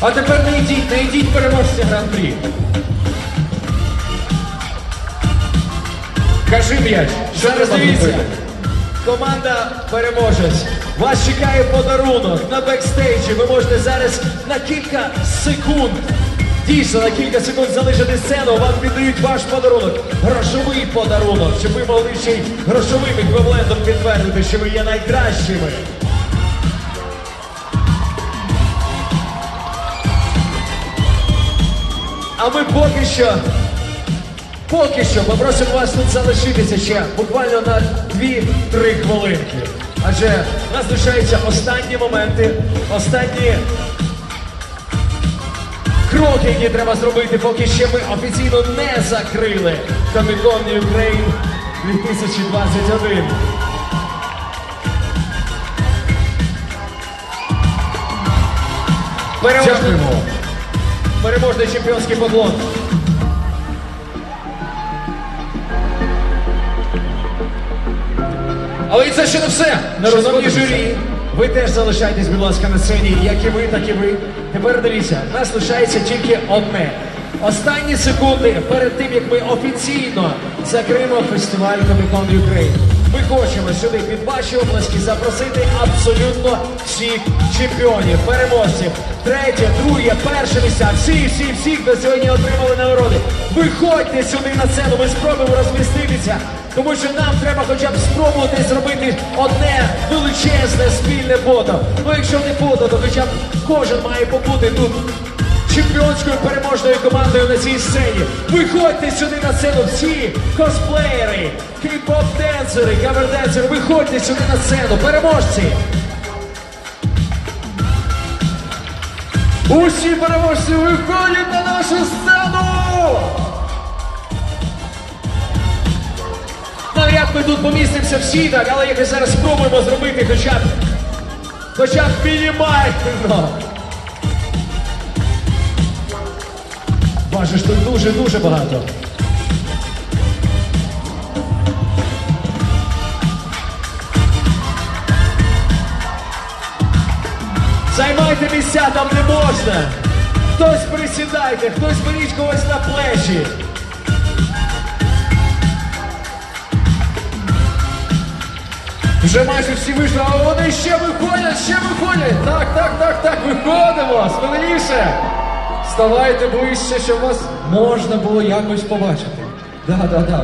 А тепер не йдіть переможці гран-прі. Кажи, м'яч, що Зараз треба дивіться. зробити? Команда переможець Вас чекає подарунок на бекстейджі. Ви можете зараз на кілька секунд, дійсно на кілька секунд залишити сцену. Вам віддають ваш подарунок, грошовий подарунок, щоб ви могли ще й грошовим еквівалентом підтвердити, що ви є найкращими. А ми поки що попросимо вас тут залишитися ще буквально на 2-3 хвилинки. Адже у нас лишаються останні моменти, останні кроки, які треба зробити, поки ще ми офіційно не закрили Comic-Con Ukraine 2021. Дякуємо. Переможний чемпіонський поклон. Але і це ще не все. Шановні журі, ви теж залишайтесь, будь ласка, на сцені, як і ви, так і ви. Тепер дивіться, в нас лишається тільки одне. Останні секунди перед тим, як ми офіційно закриємо фестиваль Comic-Con Ukraine. Ми хочемо сюди під ваші обласки запросити абсолютно всіх чемпіонів, переможців. Третє, друге, перше місця. Всі, хто сьогодні отримали нагороди. Виходьте сюди на сцену, ми спробуємо розміститися. Тому що нам треба хоча б спробувати зробити одне величезне спільне фото. Ну якщо не фото, то хоча б кожен має побути тут чемпіонською переможною командою на цій сцені. Виходьте сюди на сцену всі косплеєри, кей-поп-денсери, кавер-денсери. Виходьте сюди на сцену, переможці. Усі переможці виходять на нашу сцену! Навряд ми тут помістимося всі так, але якось зараз спробуємо зробити хоча б мінімально. Бачиш, тут дуже багато. Займайте місця там, де можна. Хтось присідайте, хтось беріть когось на плечі. Вже майже всі вийшли, але вони ще виходять. Так, виходимо, сміливіше. Ставайте ближче, щоб вас можна було якось побачити. Да,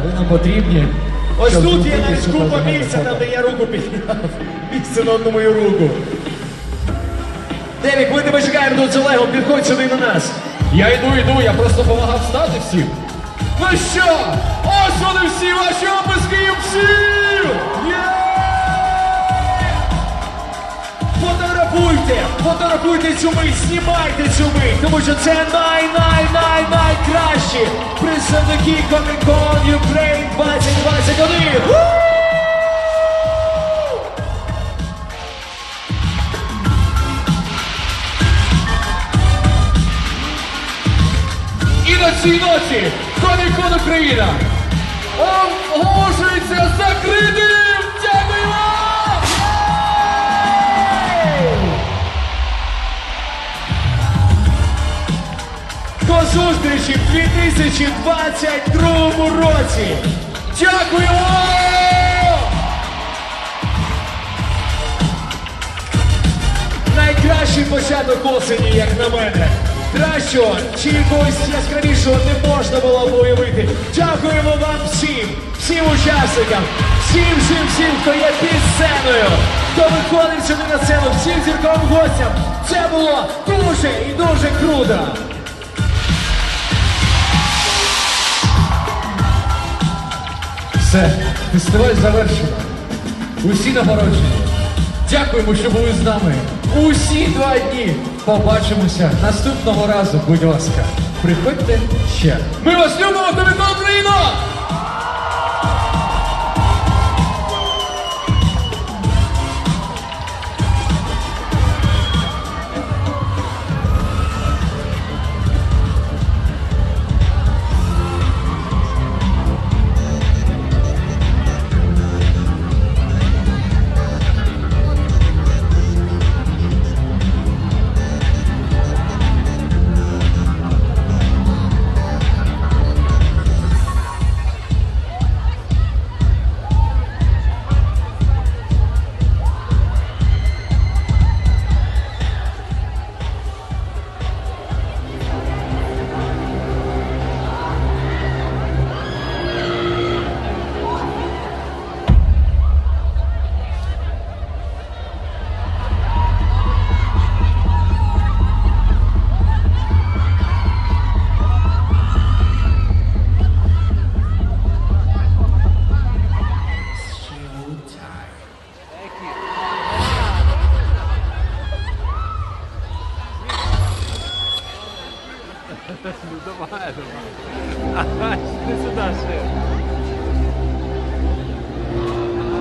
ви нам потрібні. Ось щоб тут є зробити навіть супер купа гарне місця, фото. там де я руку підняв. Місце на одну мою руку. Девік, ми тебе чекаємо тут з Олегом, підходь сюди на нас. Я йду, я просто допомагав стати всім. Ну що, ось вони всі, ваші описки і всі! Фотографуйте цю мить, знімайте цю мить, тому що це найкращі представники Comic-Con Ukraine 2021! І на цій ноті Comic-Con Україна оголошується закритим! Дякуємо! До зустрічі в 2022 році! Дякуємо! Найкращий початок осені, як на мене. Кращого чи якогось яскравішого не можна було б уявити. Дякуємо вам всім учасникам, всім, хто є під сценою, хто виходить сюди на сцену, всім зірковим гостям. Це було дуже і дуже круто. Все, фестиваль завершено. Усі нагороджені. Дякуємо, що були з нами. Усі 2 дні. Побачимося наступного разу, будь ласка. Приходьте ще. Ми вас любимо, Comic-Con Україна! Ну давай, давай. Ага, ты сюда, шеф.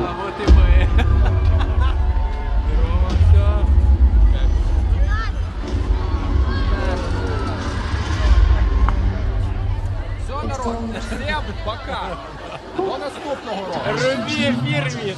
А, вот и мы. Здорово, все. Все, народ, всем пока. До наступного року. Рубі фірмі.